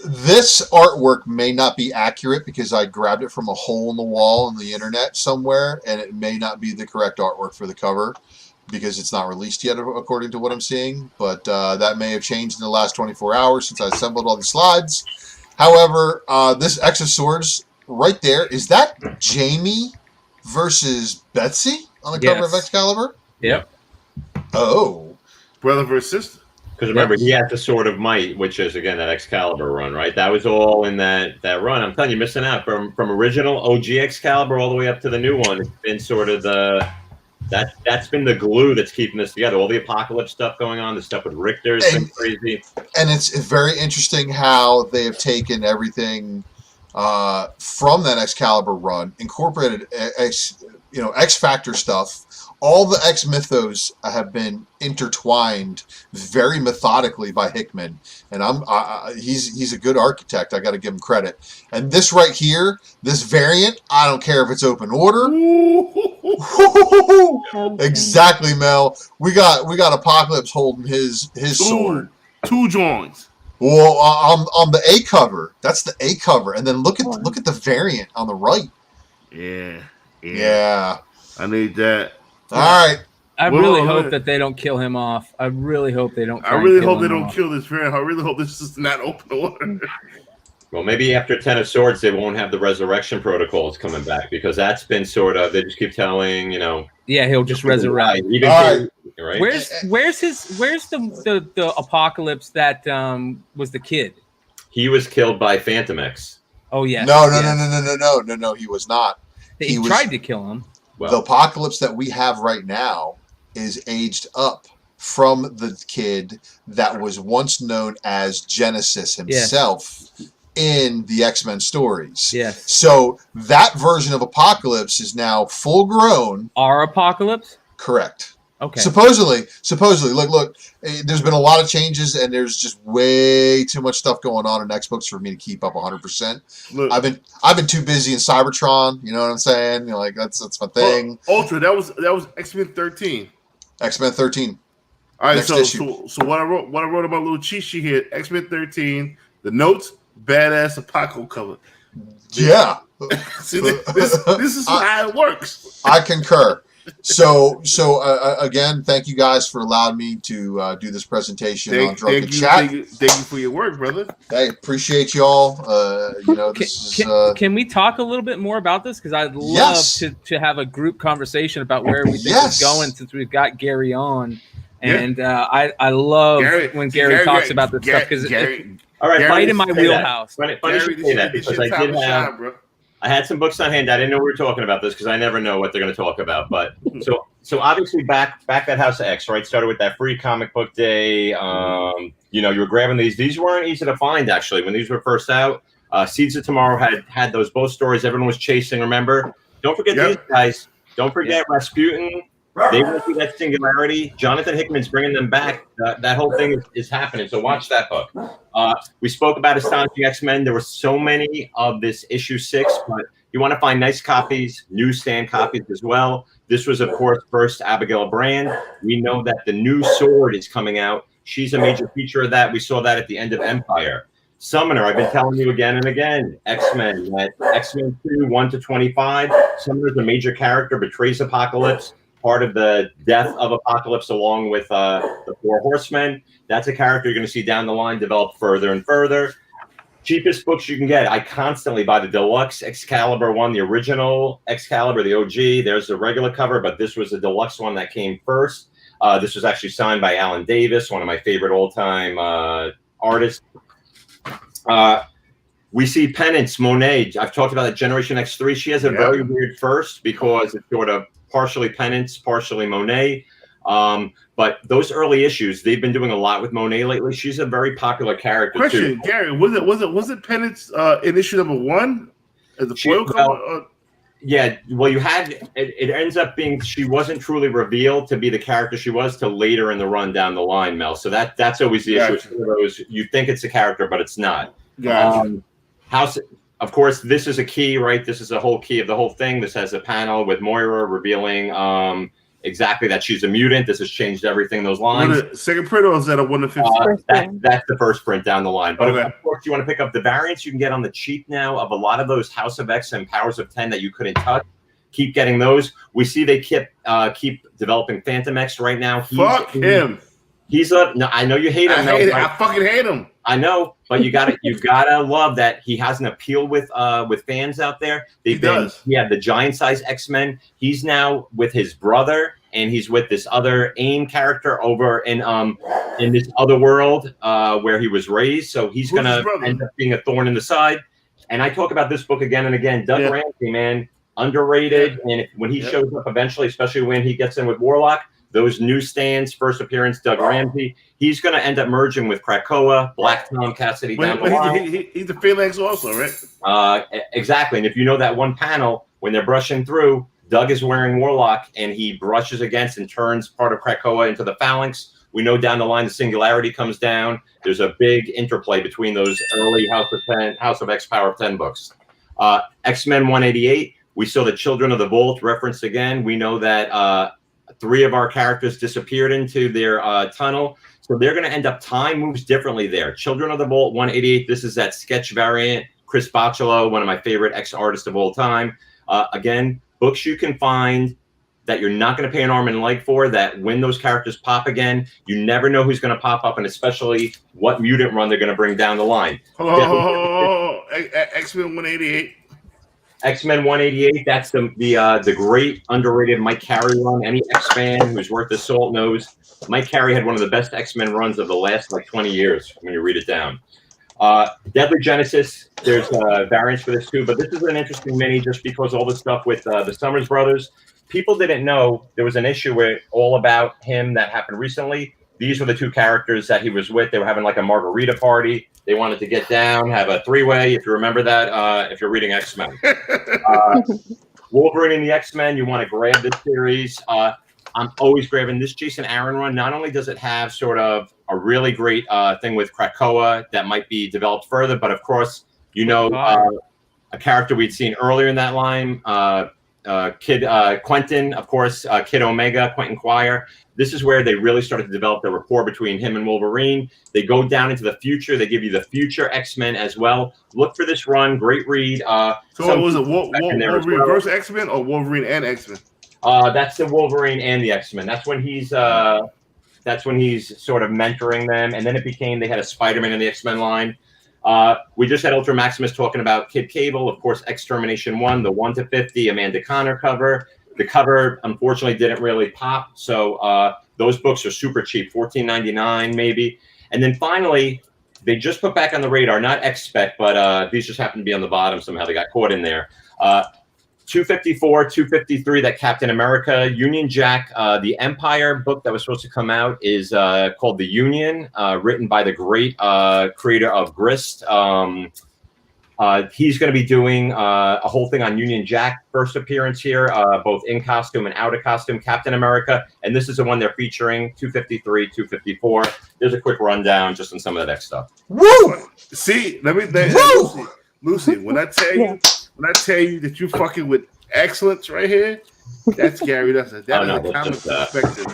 This artwork may not be accurate because I grabbed it from a hole in the wall on the internet somewhere, and it may not be the correct artwork for the cover because it's not released yet, according to what I'm seeing. But that may have changed in the last 24 hours since I assembled all these slides. However, this X of Swords right there, is that Jamie versus Betsy on the cover of Excalibur? Yep. Oh. Brother versus sister. Because remember, he had the Sword of Might, which is again that Excalibur run, right? That was all in that run. I'm telling you, missing out from original OG Excalibur all the way up to the new one. It's been sort of that's been the glue that's keeping this together. All the Apocalypse stuff going on, the stuff with Richter's been crazy. And it's very interesting how they have taken everything from that Excalibur run, incorporated X Factor stuff. All the X mythos have been intertwined very methodically by Hickman, and he's a good architect. I got to give him credit. And this right here, this variant, I don't care if it's open order. Exactly, Mel. We got Apocalypse holding his sword. 2 joints. Well, on the A cover, that's the A cover, and then look at the variant on the right. Yeah. I need that. All right. I really hope that they don't kill him off. I really hope they don't. I really hope they don't kill this variant. I really hope this is not open order. Well, maybe after 10 of Swords, they won't have the resurrection protocols coming back, because that's been sort of, they just keep telling, Yeah, he'll just resurrect. Right. Where's the Apocalypse that was the kid? He was killed by Phantom X. Oh yeah. No, he was not. He tried to kill him. Well, the Apocalypse that we have right now is aged up from the kid that was once known as Genesis himself in the X-Men stories. Yes. So that version of Apocalypse is now full grown. Our Apocalypse? Correct. Okay. Supposedly, look, there's been a lot of changes, and there's just way too much stuff going on in X-Books for me to keep up 100%. Look, I've been too busy in Cybertron. You know what I'm saying? That's my thing. Ultra. That was X-Men 13. X-Men 13. All right. Next So issue. so what I wrote on my little cheat sheet here: X-Men 13. The notes: badass Apocalypse cover. Yeah. See, this is how it works. I concur. So again, thank you guys for allowing me to do this presentation on Drunken Chat. Thank you for your work, brother. I appreciate y'all. Can we talk a little bit more about this? Because I'd love to have a group conversation about where we think it's going, since we've got Gary on. And I love when Gary talks about this stuff, because all right, right in my wheelhouse. Funny you say that, because I had some books on hand. I didn't know we were talking about this, because I never know what they're going to talk about. But so obviously back at House of X, right? Started with that free comic book day. You were grabbing these. These weren't easy to find, actually, when these were first out. Seeds of Tomorrow had those both stories everyone was chasing. Remember? Don't forget these guys. Don't forget Rasputin. They went through that singularity. Jonathan Hickman's bringing them back. That whole thing is happening. So watch that book. We spoke about Astonishing X-Men. There were so many of this issue 6, but you want to find nice copies, newsstand copies as well. This was, of course, first Abigail Brand. We know that the new Sword is coming out. She's a major feature of that. We saw that at the end of Empire. Summoner, I've been telling you again and again. X-Men 2, 1 to 25. Summoner's a major character, betrays Apocalypse. Part of the death of Apocalypse, along with the 4 Horsemen. That's a character you're going to see down the line develop further and further. Cheapest books you can get. I constantly buy the deluxe Excalibur one, the original Excalibur, the OG. There's the regular cover, but this was the deluxe one that came first. This was actually signed by Alan Davis, one of my favorite all-time artists. We see Penance, Monet. I've talked about that Generation X3. She has a very weird first, because it's sort of partially Penance, partially Monet. But those early issues, they've been doing a lot with Monet lately. She's a very popular character too. Gary, was it Penance in issue number 1 as a foil cover? Yeah, well, you had it ends up being, she wasn't truly revealed to be the character she was till later in the run down the line, Mel. So that's always the issue. It's one of those, you think it's a character, but it's not. House. Of course, this is a key, right? This is a whole key of the whole thing. This has a panel with Moira revealing exactly that she's a mutant. This has changed everything, those lines. Second print, or is that a 1 to 50? That's the first print down the line. But of course, you want to pick up the variants you can get on the cheap now of a lot of those House of X and Powers of 10 that you couldn't touch. Keep getting those. We see they keep developing Phantom X right now. Fuck him. He's a no. I know you hate him. I fucking hate him. I know, but you gotta love that he has an appeal with fans out there. He had the giant size X-Men. He's now with his brother and he's with this other AIM character over in this other world where he was raised. So he's going to end up being a thorn in the side. And I talk about this book again and again. Doug Ramsey, man, underrated. And when he shows up eventually, especially when he gets in with Warlock, those newsstands, first appearance, Doug Ramsey, he's going to end up merging with Krakoa, Black Tom Cassidy down the line. He's a phalanx also, right? Exactly. And if you know that one panel, when they're brushing through, Doug is wearing Warlock, and he brushes against and turns part of Krakoa into the phalanx. We know down the line the Singularity comes down. There's a big interplay between those early House of X Power of 10 books. X-Men 188, we saw the Children of the Vault referenced again. We know that 3 of our characters disappeared into their tunnel. So they're going to end up, time moves differently there. Children of the Vault 188, this is that sketch variant. Chris Bocciolo, one of my favorite X-artists of all time. Again, books you can find that you're not going to pay an arm and a leg for, that when those characters pop again, you never know who's going to pop up, and especially what mutant run they're going to bring down the line. X-Men 188. X-Men 188, that's the great underrated Mike Carey run. Any X-fan who's worth his salt knows Mike Carey had one of the best X-Men runs of the last 20 years when you read it down. Deadly Genesis, there's variants for this too, but this is an interesting mini just because all the stuff with the Summers brothers. People didn't know there was an issue where all about him that happened recently. These were the 2 characters that he was with. They were having like a margarita party. They wanted to get down, have a 3-way, if you remember that, if you're reading X-Men. Wolverine and the X-Men, you want to grab this series. I'm always grabbing this Jason Aaron run. Not only does it have sort of a really great thing with Krakoa that might be developed further, but of course, a character we'd seen earlier in that line, Kid Quentin, of course, Kid Omega, Quentin Quire. This is where they really started to develop the rapport between him and Wolverine. They go down into the future. They give you the future X-Men as well. Look for this run. Great read. So was it Wolverine versus X-Men or Wolverine and X-Men? That's the Wolverine and the X-Men. That's when he's sort of mentoring them. And then it became, they had a Spider-Man in the X-Men line. We just had Ultra Maximus talking about Kid Cable, of course, Extermination 1, the 1-50 Amanda Conner cover. The cover, unfortunately, didn't really pop. So those books are super cheap, $14.99 maybe. And then finally, they just put back on the radar, not X-Spec, but these just happen to be on the bottom somehow. They got caught in there. 254, 253, that Captain America, Union Jack, the Empire book that was supposed to come out is called The Union, written by the great creator of Grist. He's going to be doing a whole thing on Union Jack, first appearance here, both in costume and out of costume, Captain America. And this is the one they're featuring, 253, 254. There's a quick rundown just on some of that stuff. Woo! See, let me tell you, Lucy, when I tell you that you're fucking with excellence right here, that's Gary. That's a common perspective.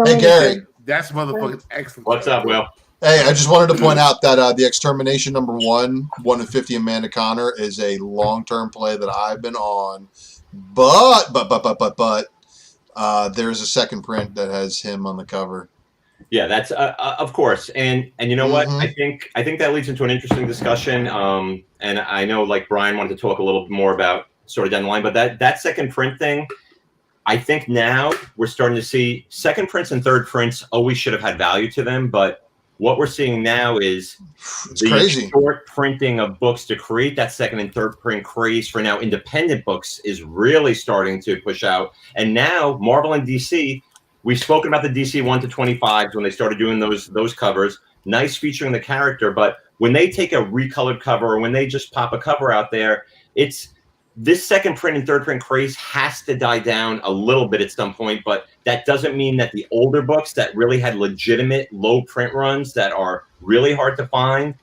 Hey, Gary. That's motherfucking excellent. What's up, Will? Hey, I just wanted to point out that the Extermination number 1-50 Amanda Conner is a long-term play that I've been on, but there's a second print that has him on the cover. Yeah, that's of course, and you know what? I think that leads into an interesting discussion. And I know, like, Brian wanted to talk a little bit more about sort of down the line, but that second print thing, I think now we're starting to see second prints and third prints always should have had value to them, but what we're seeing now is crazy. Short printing of books to create that second and third print craze for now independent books is really starting to push out. And now Marvel and DC, we've spoken about the DC 1-25s when they started doing those covers, nice featuring the character. But when they take a recolored cover or when they just pop a cover out there, it's this second print and third print craze has to die down a little bit at some point, but that doesn't mean that the older books that really had legitimate low print runs that are really hard to find,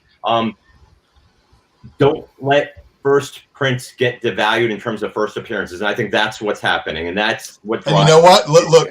don't let first prints get devalued in terms of first appearances. And I think that's what's happening. And that's what. And you know what? Look,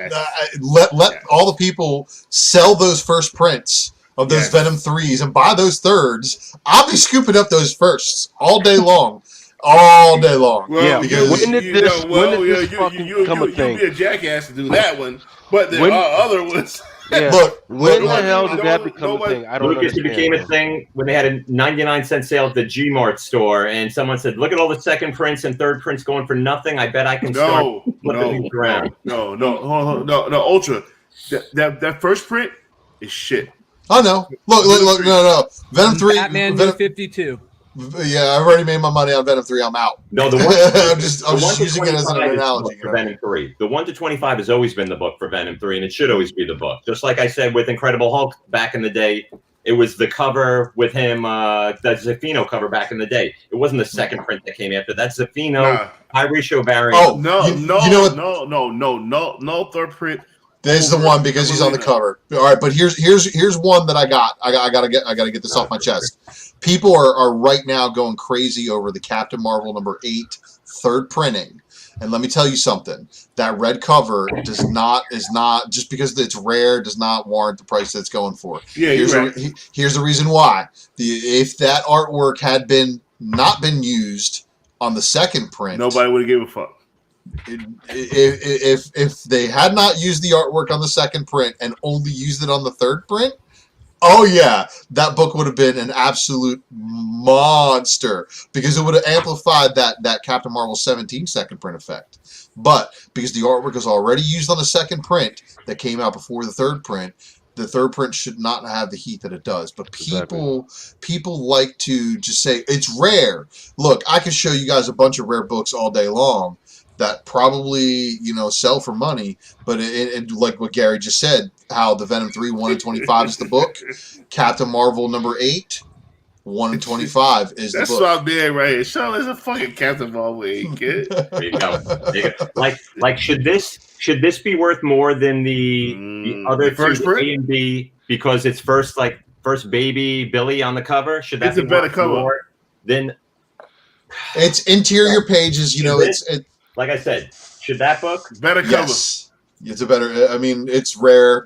let all the people sell those first prints of those Venom 3s and buy those thirds. I'll be scooping up those firsts all day long. All day long. Well, because when did this become a thing? You'd be a jackass to do that one, but there are other ones. Yeah. Look, when the hell did that become a thing? I don't Lucas, understand. it became a thing when they had a 99-cent sale at the G-Mart store, and someone said, "Look at all the second prints and third prints going for nothing. I bet I can start flip the page around. No, Ultra. That first print is shit. Oh no! Look! No! Venom 3. Batman Venom, 52. yeah, I've already made my money on Venom 3. I'm out. No, the one I'm just using it as an 25 is the analogy. book for Venom 3. The 1 to 25 has always been the book for Venom 3, and it should always be the book. Just like I said with Incredible Hulk back in the day, it was the cover with him, that Zafino cover back in the day. It wasn't the second print that came after that. Zafino, high ratio variant. Oh, No, you know what? No third print. There's the one because he's on the cover. All right, but here's one that I got. I gotta get this off my chest. People are right now going crazy over the Captain Marvel #8 third printing, and let me tell you something. That red cover is not just because it's rare does not warrant the price that it's going for. Yeah, here's the reason why. If that artwork had not been used on the second print, nobody would have given a fuck. If they had not used the artwork on the second print and only used it on the third print, oh yeah, that book would have been an absolute monster because it would have amplified that Captain Marvel 17 second print effect. But because the artwork was already used on the second print that came out before the third print should not have the heat that it does. But people like to just say it's rare. Look, I can show you guys a bunch of rare books all day long that probably, sell for money, but it like what Gary just said, how the Venom 3 1 in 25 is the book, Captain Marvel #8 1 in 25 is the book. That's what I'm being right here. Sean is a fucking Captain Marvel 8, kid. There you go. Like should this be worth more than the other first two, print? A and B, because it's first baby Billy on the cover? Should that It's be a better worth cover. more than It's interior pages, like I said, should that book? Better cover. Yes. It's a better, I mean, it's rare.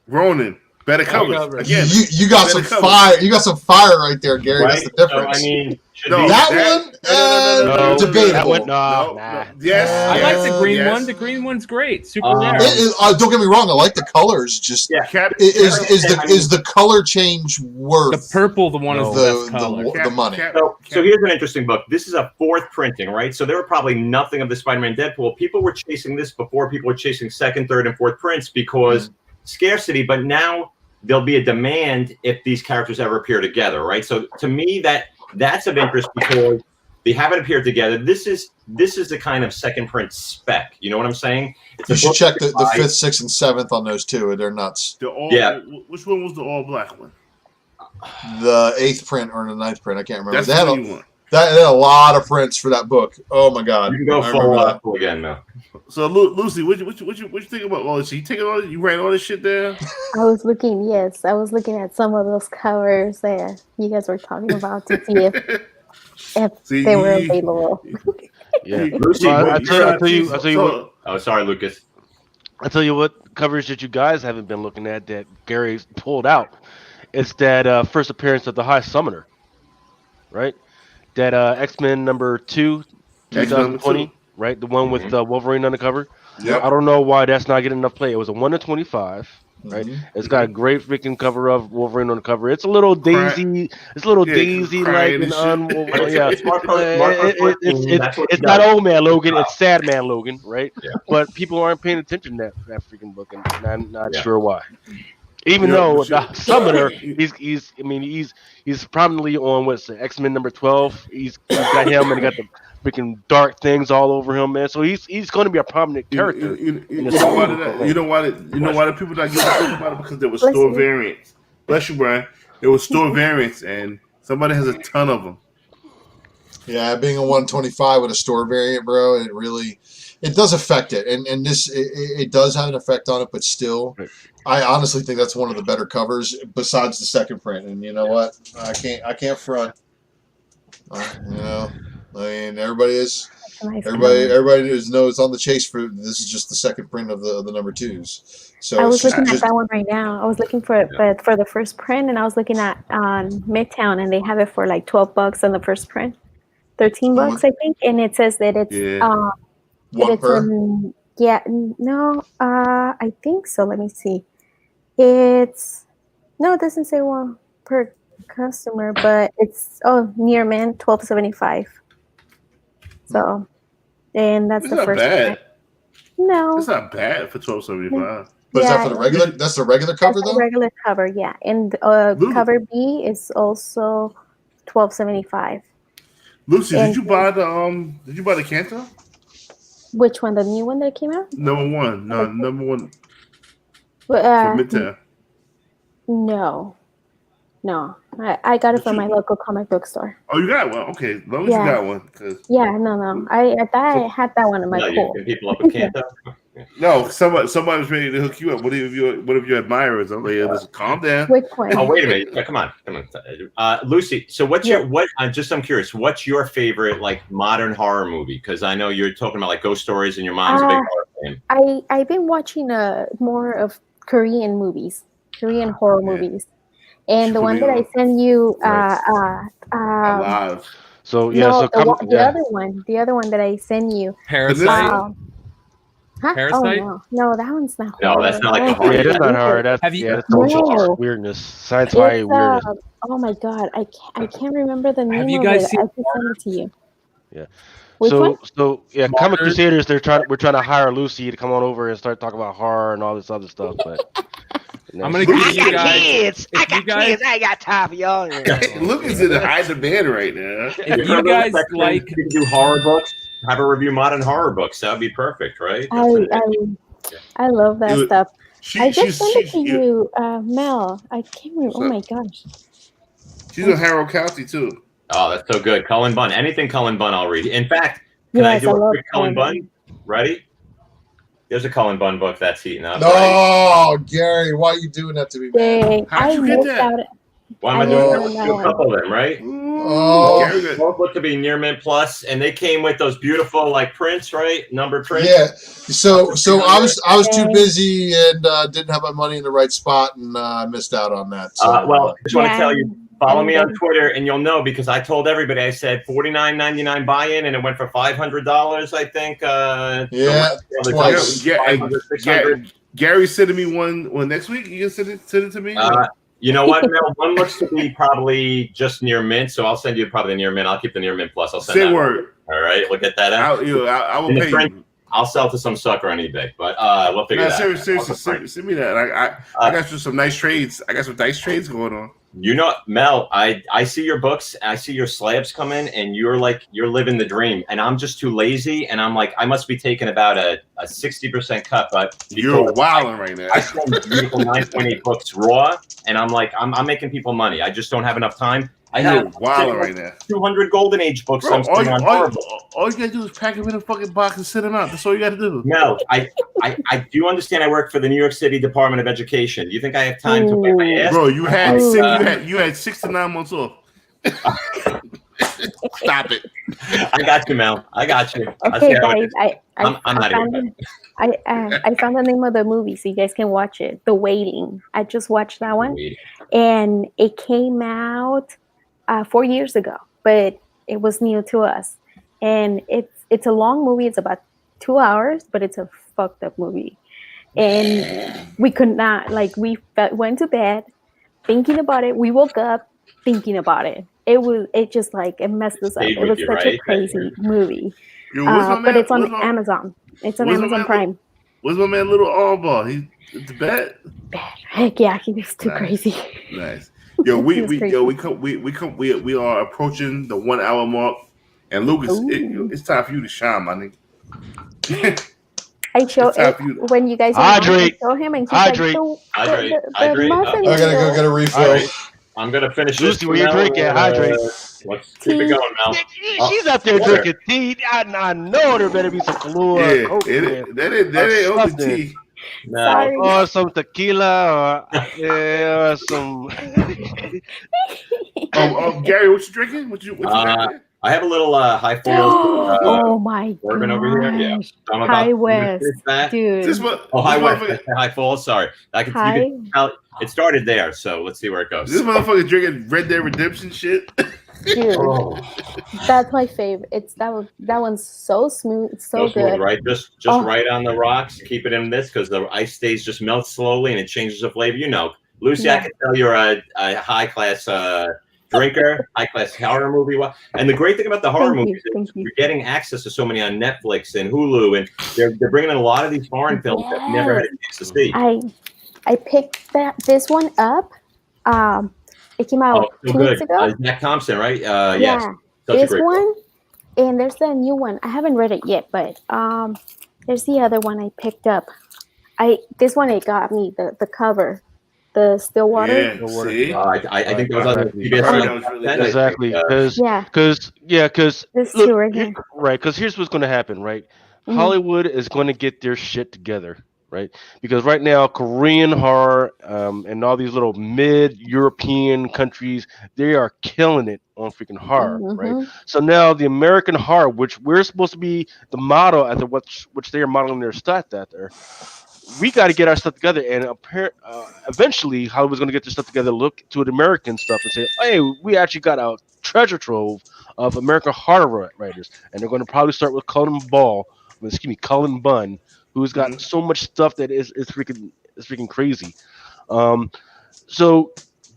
Ronin. Better covers. cover. Again, You got better some covers. fire. You got some fire right there, Gary. Right? That's the difference. So, I mean, should No, these- that one, debatable. That one, No. Yes. I like the green yes. one. The green one's great. Super rare. Don't get me wrong. I like the colors. Just Yeah. is the color change worth The purple, the one is the best color. the money? So here's an interesting book. This is a fourth printing, right? So there were probably nothing of the Spider-Man Deadpool. People were chasing this before people were chasing second, third, and fourth prints because scarcity. But now there'll be a demand if these characters ever appear together, right? So to me, that's of interest because they haven't appeared together. This is the kind of second print spec. You know what I'm saying? You should check the 5th, 6th, and 7th on those two. They're nuts. Which one was the all black one? The 8th print or the 9th print. I can't remember. That's They had the one. they had a lot of prints for that book. Oh my god! You can go I remember that. full again now. So Lucy, what you think about all this? You taking all you ran all this shit there? I was looking at some of those covers that you guys were talking about to see if they were available. Yeah. Lucy, I tell you what. Oh, sorry, Lucas. I tell you what covers that you guys haven't been looking at that Gary pulled out. It's that first appearance of the High Summoner, right? That X-Men #2, 2020, right? The one with Wolverine on the cover. Yep. I don't know why that's not getting enough play. It was a 1 to 25, right? It's got a great freaking cover of Wolverine on the cover. It's a little daisy. It's a little daisy like an It's not Old Man Logan. It's Sad Man Logan, right? Yeah. But people aren't paying attention to that freaking book, and I'm not sure why. Even though the Summoner, he's prominently on what's the X-Men #12. He's got him and he got the freaking dark things all over him, man. So he's going to be a prominent character. You know why the people not getting about it because there were store variants. Bless you, Brian. There were store variants, and somebody has a ton of them. Yeah, being a 125 with a store variant, bro, it does affect it, and this it does have an effect on it, but still, I honestly think that's one of the better covers besides the second print. And you know what? I can't front. Everybody knows on the chase for this is just the second print of the #2s. So I was looking at that one right now. I was looking for it, but for the first print, and I was looking at Midtown, and they have it for like $12 on the first print, $13, I think, and it says that it's one per. I think so. Let me see. It doesn't say one per customer, but it's near man $12.75. So and that's It's the not first. bad. No, It's not bad for $12.75. But is that Yeah, for the regular? That's the regular cover that's a though. regular cover, yeah, and Lucy, cover B is also $12.75. Lucy, And did you buy the Kanto? which one? The new one that came out? Number one. No, number one Well, from Midtown. No, I got it Did from you- my local comic book store. Oh, you got one. Okay, as long as Yeah. you got one. 'Cause- Yeah, no. I thought I had that one in my No, you pool. can people up with Kanto. No, somebody was ready to hook you up. One of your admirers. I'm like, listen, calm down. Which one? Oh, wait a minute. Yeah, come on. Lucy, so what's I'm curious, what's your favorite like modern horror movie? Because I know you're talking about like ghost stories and your mom's a big horror fan. I've been watching more of Korean movies, Korean horror movies, and the one that I sent you, Alive. So yeah, no, so the other one that I sent you, Parasite. huh? Parasite? Oh no, that one's not. No, that's not like a horror. horror. yeah, that's not hard. That's Have you- that's social No. weirdness, sci-fi It's, weirdness. oh my god, I can't remember the name you of guys it. seen I can send it to you. Yeah. Which one? So yeah, Comic Martyrs? Crusaders. We're trying to hire Lucy to come on over and start talking about horror and all this other stuff. But I'm gonna give you guys. kids. if you guys, I ain't got time for y'all. Lucas in the high demand right now. if you guys like, you can do horror books, have a review modern horror books. That would be perfect, right? I love that Dude, stuff. I She's just sent it to you, Mel. I can't remember. Oh my gosh. She's in Harrow County too. Oh, that's so good. Cullen Bunn. Anything Cullen Bunn, I'll read. In fact, can I Yes, do I a love quick Cullen Cullen Bunn? Ready? There's a Cullen Bunn book that's heating up. No, Right? Gary, why are you doing that to me, man? Dang, How'd I you get missed that? out. Why am I I doing know that? Let's that do a one. couple of them, right? Oh. Gary got- Both look to be near mint plus, and they came with those beautiful like prints, right? Numbered prints. Yeah. So I was too busy and didn't have my money in the right spot, and I missed out on that. So, Well, I just want to Yeah. tell you, follow me on And- Twitter, and you'll know because I told everybody I said $49.99 buy-in, and it went for $500. I think. Yeah, twice. Yeah, 500, 600. Gary's sending me one next week. You can send it to me. You know what, Mel? One looks to be probably just near mint, so I'll send you probably the near mint. I'll keep the near mint plus. I'll send Say that. word. All right, we'll get that out. I will In the pay print- you. I'll sell to some sucker on eBay, but we'll figure No, that out. seriously, send me that. I got you some nice trades. I got some dice trades going on. You know, Mel, I see your books, I see your slabs come in, and you're living the dream, and I'm just too lazy, and I'm like, I must be taking about a 60% cut, but You're wilding right now. I sell beautiful 9.8 books raw, and I'm like, I'm making people money. I just don't have enough time. I You're have wilding right now. 200 Golden Age books. Bro, I'm sitting on horror books. all you gotta do is pack them in a fucking box and send them out. That's all you gotta do. Mel, I do understand I work for the New York City Department of Education. Do you think I have time to wipe my ass? Bro, you had Ooh. you had 6 to 9 months off. Stop it. I got you, Mel. I got you. I see Okay, how it guys, is. I I'm not found even. I found the name of the movie, so you guys can watch it. The Waiting. I just watched that one, and it came out 4 years ago, but it was new to us. And it's a long movie. It's about 2 hours, but it's a fucked up movie. And we could not went to bed thinking about it. We woke up thinking about it. It just it messed us up. Stayed It with was you, such right? a crazy movie. Yo, what's my But man- it's on what's my- Amazon. It's on what's my Amazon man- Prime. What's my man Little Armbar? He's the bat. Heck yeah, he was too Nice. crazy. Nice. Yo, we He was crazy. we are approaching the 1 hour mark. And Lucas, Ooh. it's time for you to shine, my nigga. I show It's time it for you. when you guys Hydrate. show him, and he's Hydrate. like, the Hydrate. muffin. I gotta go get a refill. All right. I'm gonna finish Lucy, this. what you Mel, drinking? Hydrate. Let's keep it going, Mel. She's out there water. drinking tea. I know there better be some fluid. Yeah, Coke in there. that ain't only Something. tea. No. Sorry. Or some tequila, or some. Gary, what you drinking? What you drinking? I have a little high foil. Oh my bourbon over here. Yeah. gosh. So I'm High 2 West, minutes back. dude. High this West. motherfucker- High fall. Sorry. You can tell it started there. So let's see where it goes. This motherfucker drinking Red Dead Redemption shit. Dude, Oh, that's my favorite. It's that one's so smooth, so so smooth, good. right? Just Oh. right on the rocks. Keep it in this because the ice stays just melts slowly and it changes the flavor. You know, Lucy, I Yeah. can tell you're a high class drinker, high class horror movie. And the great thing about the horror movies Thank is you. you're getting access to so many on Netflix and Hulu, and they're bringing in a lot of these foreign films that you never had a chance to see. I picked this one up. It came out so 2 good. weeks ago. Jack Thompson, right? Yeah, Yes. Such a this great one, and there's the new one. I haven't read it yet, but there's the other one I picked up. This one it got me the cover, the Stillwater. Yeah, see? I think that was on the I heard that CBS. was really good. Exactly, Yeah. because There's two right here. right, because here's what's going to happen, right? Mhm. Hollywood is going to get their shit together, right? Because right now, Korean horror and all these little mid-European countries, they are killing it on freaking horror, right? Mhm. So now the American horror, which we're supposed to be the model after which they are modeling their stuff after, we got to get our stuff together, and eventually Hollywood's going to get their stuff together, look to the American stuff, and say, "Hey, we actually got a treasure trove of American horror writers," and they're going to probably start with Cullen Bunn, who's got so much stuff that is freaking crazy. So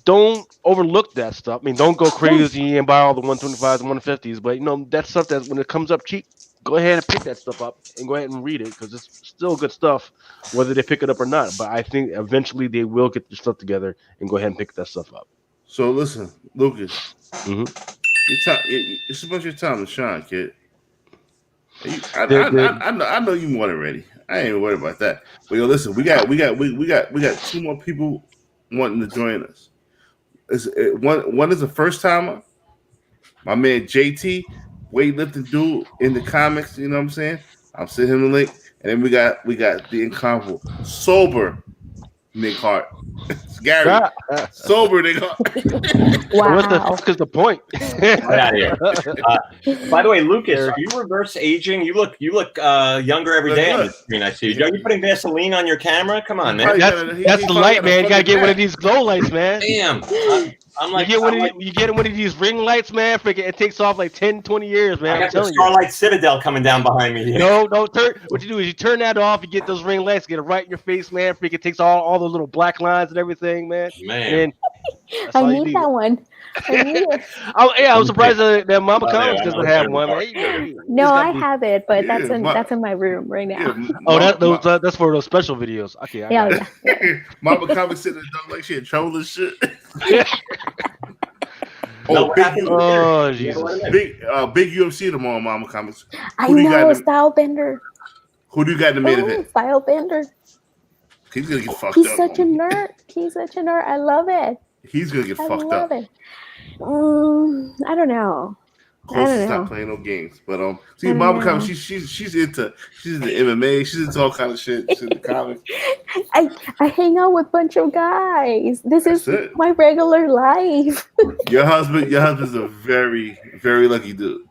don't overlook that stuff. I mean, don't go crazy and buy all the 125s and 150s, but that's stuff that when it comes up cheap, go ahead and pick that stuff up and go ahead and read it because it's still good stuff, whether they pick it up or not. But I think eventually they will get their stuff together and go ahead and pick that stuff up. So listen, Lucas, Mhm. it's about your time to shine, kid. I know you won already. I ain't even worried about that. But yo, listen, we got 2 more people wanting to join us. One is a first timer. My man JT, weightlifting dude in the comics. You know what I'm saying? I'll send him the link. And then we got the incomparable sober Nick Hart. Gary, sober Nick Hart. Wow. What the fuck is the point? Get out of here. By the way, Lucas, are you reverse aging? You look younger every day on the screen. I see you. Are you putting Vaseline on your camera? Come on, man. That's the light, man. You gotta get one of these glow lights, man. Damn. I'm like, you get one of these ring lights, man. Freaking, it takes off like 10, 20 years, man. I got the Starlight Citadel coming down behind me. No, turn. What you do is you turn that off. You get those ring lights, get it right in your face, man. Freaking takes all the little black lines and everything, man. Man, I need that one. I need it. I was surprised that Mama Comics doesn't have one. Man. No, I have it, but that's in my room right now. That's for those special videos. Okay, Yeah. Mama Comics sitting there like she in trouble and shit. Yeah. Oh, Jesus! Big UFC tomorrow, Mama Comics. I know, Stylebender. Who do you got in the main event? Stylebender. He's gonna get fucked He's up. such a nerd. He's such a nerd. I love it. He's gonna get fucked up. I love it. I don't know. Close not playing no games, but see, Mama Comics, she's into MMA, she's into all kind of shit. She's into comics. I hang out with a bunch of guys. This is my regular life. Your husband's a very, very lucky dude.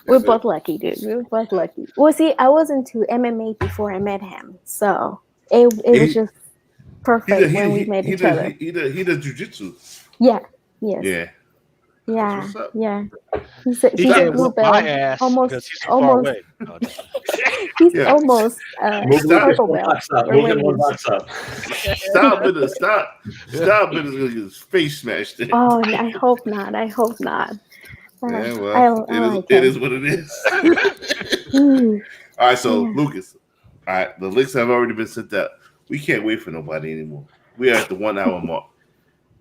We're both lucky, dude. We're both lucky. Well, see, I was into MMA before I met him, so it was just perfect when we met each other. He does jujitsu. Yeah. Yes. Yeah. Yeah. Yeah. He's almost away. He's almost purple belt. Stop is gonna get his face smashed in. Oh, I hope not. Yeah, well, it is what it is. All right, so Lucas. All right, the links have already been sent out. We can't wait for nobody anymore. We are at the 1 hour mark.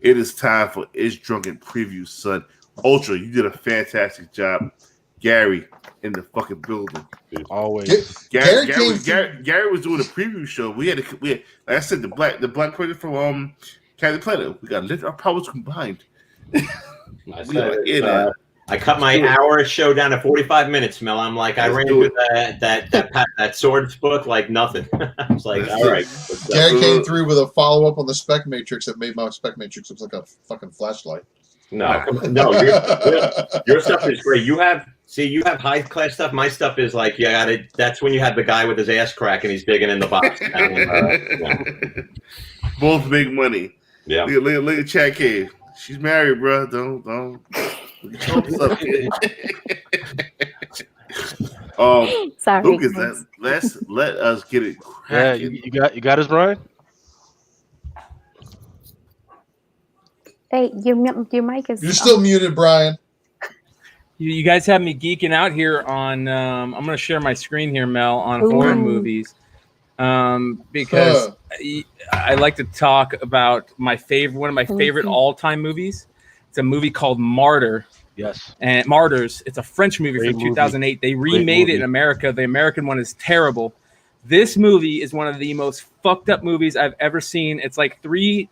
It is time for It's Drunken Preview, son. Ultra, you did a fantastic job. Gary in the fucking building. Always. Gary was doing a preview show. We had like I said, the black project from Captain Planet. We got to lift our powers combined. I cut my hour show down to 45 minutes, Mel. I'm like, I ran with that Swords book like nothing. I was like, all right. Gary came through with a follow up on the Spec Matrix that made my Spec Matrix look like a fucking flashlight. No, your stuff is great. You have high class stuff. My stuff is like, that's when you have the guy with his ass crack and he's digging in the box. Both big money. Yeah. Look at Chad Cave. She's married, bro. Don't. Sorry, Lucas, let us get it cracking. Yeah, you got us, Brian. Hey, your mic is. You're still muted, Brian. You guys have me geeking out here on. I'm going to share my screen here, Mel, on Ooh. horror movies, because I like to talk about one of my favorite all-time movies. It's a movie called Martyr. Yes. And Martyrs. It's a French movie Great from 2008. They remade it movie. in America. The American one is terrible. This movie is one of the most fucked up movies I've ever seen. It's like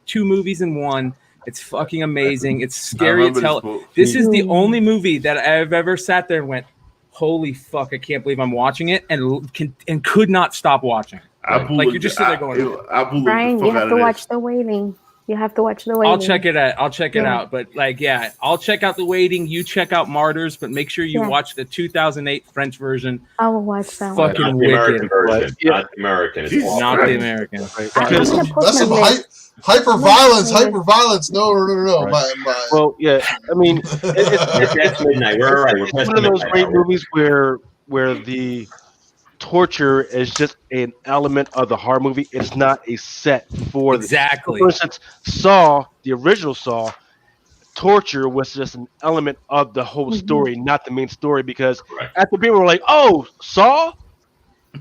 two movies in one. It's fucking amazing. It's scary as hell. This is the only movie that I've ever sat there and went, holy fuck, I can't believe I'm watching it, and could not stop watching. Like you're just sitting there going, Brian, you have to watch The Waiting. You have to watch The Waiting. I'll check it out. But like, yeah, I'll check out The Waiting. You check out Martyrs, but make sure you watch the 2008 French version. I will watch that one. Fucking Not the wicked. American version. Not the American. It's Not the American. That's some hyper violence. No. Right. Well, yeah. I mean, It's past midnight. We're all right. We're past one of those midnight great hour. movies where the torture is just an element of the horror movie. It's not a set for Exactly. For instance, Saw, the original Saw, torture was just an element of the whole story, not the main story. Because after people were like, "Oh, Saw,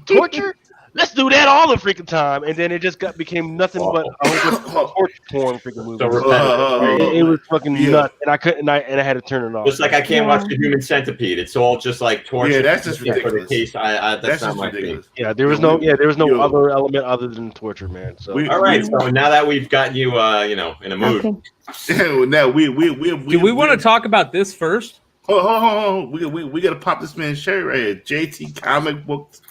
torture." Let's do that all the freaking time, and then it just became nothing but a torture porn freaking movie. So repetitive. It was fucking nuts, and I had to turn it off. Just like I can't watch the Human Centipede. It's all just like torture. Yeah, that's just for the ridiculous. case. That's not just my thing. ridiculous. Yeah, there was no other element other than torture, man. So All right, so now that we've got you, in a mood. Okay. Now we Do we want to talk about this first? Hold on. We gotta pop this man's cherry right here. JT Comic Books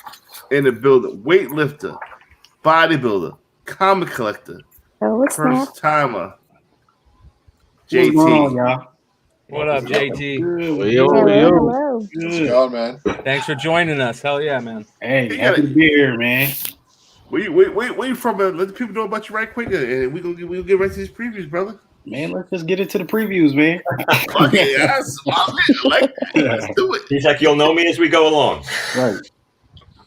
in the building. Weightlifter, bodybuilder, comic collector, Oh, it's not. first timer. What's going on, JT. y'all? What up, JT? Hello. What's going on, man? Thanks for joining us. Hell yeah, man. Hey, happy to be here, man. Where you from? Let the people know about you right quick, and we'll get right to these previews, brother. Man, let's just get into the previews, man. Okay, that's let's do it. He's like, you'll know me as we go along. Right.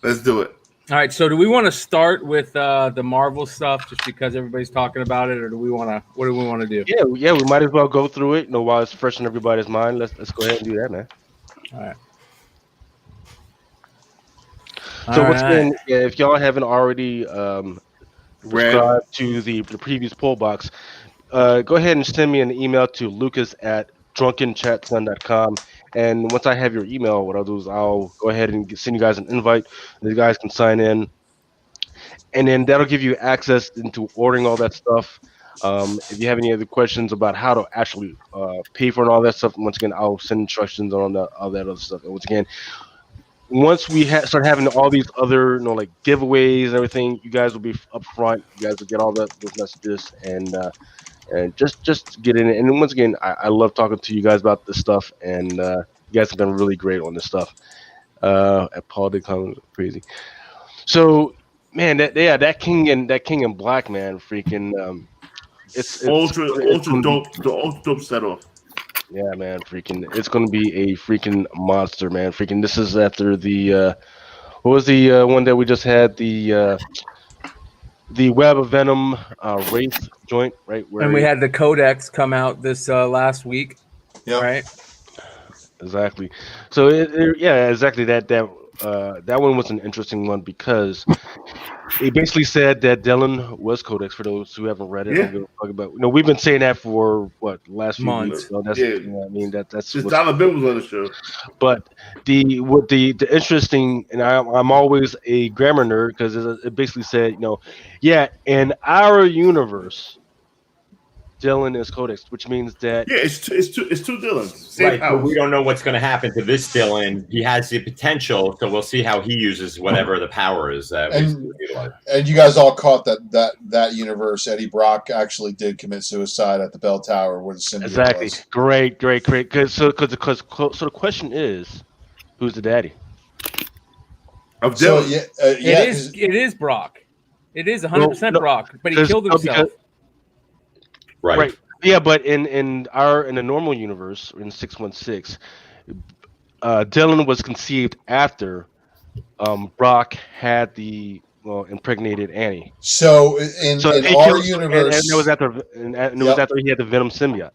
Let's do it. All right, so do we want to start with the Marvel stuff just because everybody's talking about it, or do we want to? What do we want to do? yeah, we might as well go through it. While it's fresh in everybody's mind, let's go ahead and do that, man. All right. So once again, if y'all haven't already subscribed to the previous poll box, go ahead and send me an email to lucas@drunkenchatson.com. And once I have your email, what I'll do is I'll go ahead and send you guys an invite. And you guys can sign in, and then that'll give you access into ordering all that stuff. If you have any other questions about how to actually pay for and all that stuff, once again, I'll send instructions on all that other stuff. And once again, once we start having all these other, like giveaways and everything, you guys will be up front. You guys will get all those messages and just get in it. And once again, I love talking to you guys about this stuff, and you guys have been really great on this stuff. At Paul did come crazy. So, man, that King in Black, man, freaking, it's ultra dope. The ultra dope set off. Yeah, man, freaking, it's gonna be a freaking monster, man. Freaking, this is after the what was the one that we just had, the Web of Venom Wraith joint, right? Where And we had the Codex come out this last week, right? Exactly. So exactly that one was an interesting one because it basically said that Dylan was Codex. For those who haven't read it, Yeah. I'm gonna talk about. We've been saying that for the last few Months. weeks. So that's, Yeah. you know what I mean, that's Just what's- Dollar Bill was on the show. But the interesting, and I'm always a grammar nerd because it basically said, in our universe, Dylan is Codex, which means that it's two Dylans. Same Right, but house. we don't know what's going to happen to this Dylan. He has the potential, so we'll see how he uses whatever the power is that we utilize. And you guys all caught that universe. Eddie Brock actually did commit suicide at the Bell Tower where the symbiote exactly was. great. Because the question is, who's the daddy? Of So Dylan. It is Brock. It is 100% Brock, but he killed himself. Right. Yeah, but in the normal universe, in 616, Dylan was conceived after Brock had impregnated Annie. So in he our killed- universe, and it was after he had the Venom symbiote.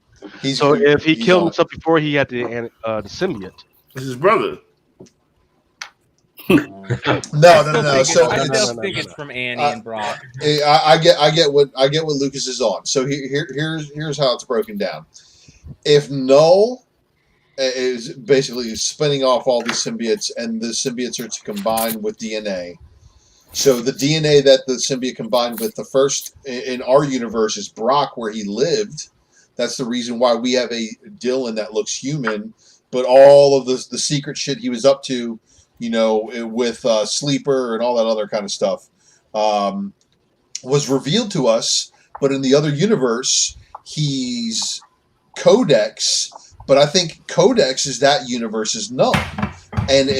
So if he he's killed on. himself before he had the symbiote. It's his brother. No. I So still no, think no, it's no. from Annie and Brock. I get what Lucas is on. So here's how it's broken down. If Null is basically spinning off all these symbiotes, and the symbiotes are to combine with DNA. So the DNA that the symbiote combined with the first in our universe is Brock, where he lived. That's the reason why we have a Dylan that looks human, but all of the secret shit he was up to, with Sleeper and all that other kind of stuff, was revealed to us. But in the other universe, he's Codex. But I think Codex is that universe's Null, and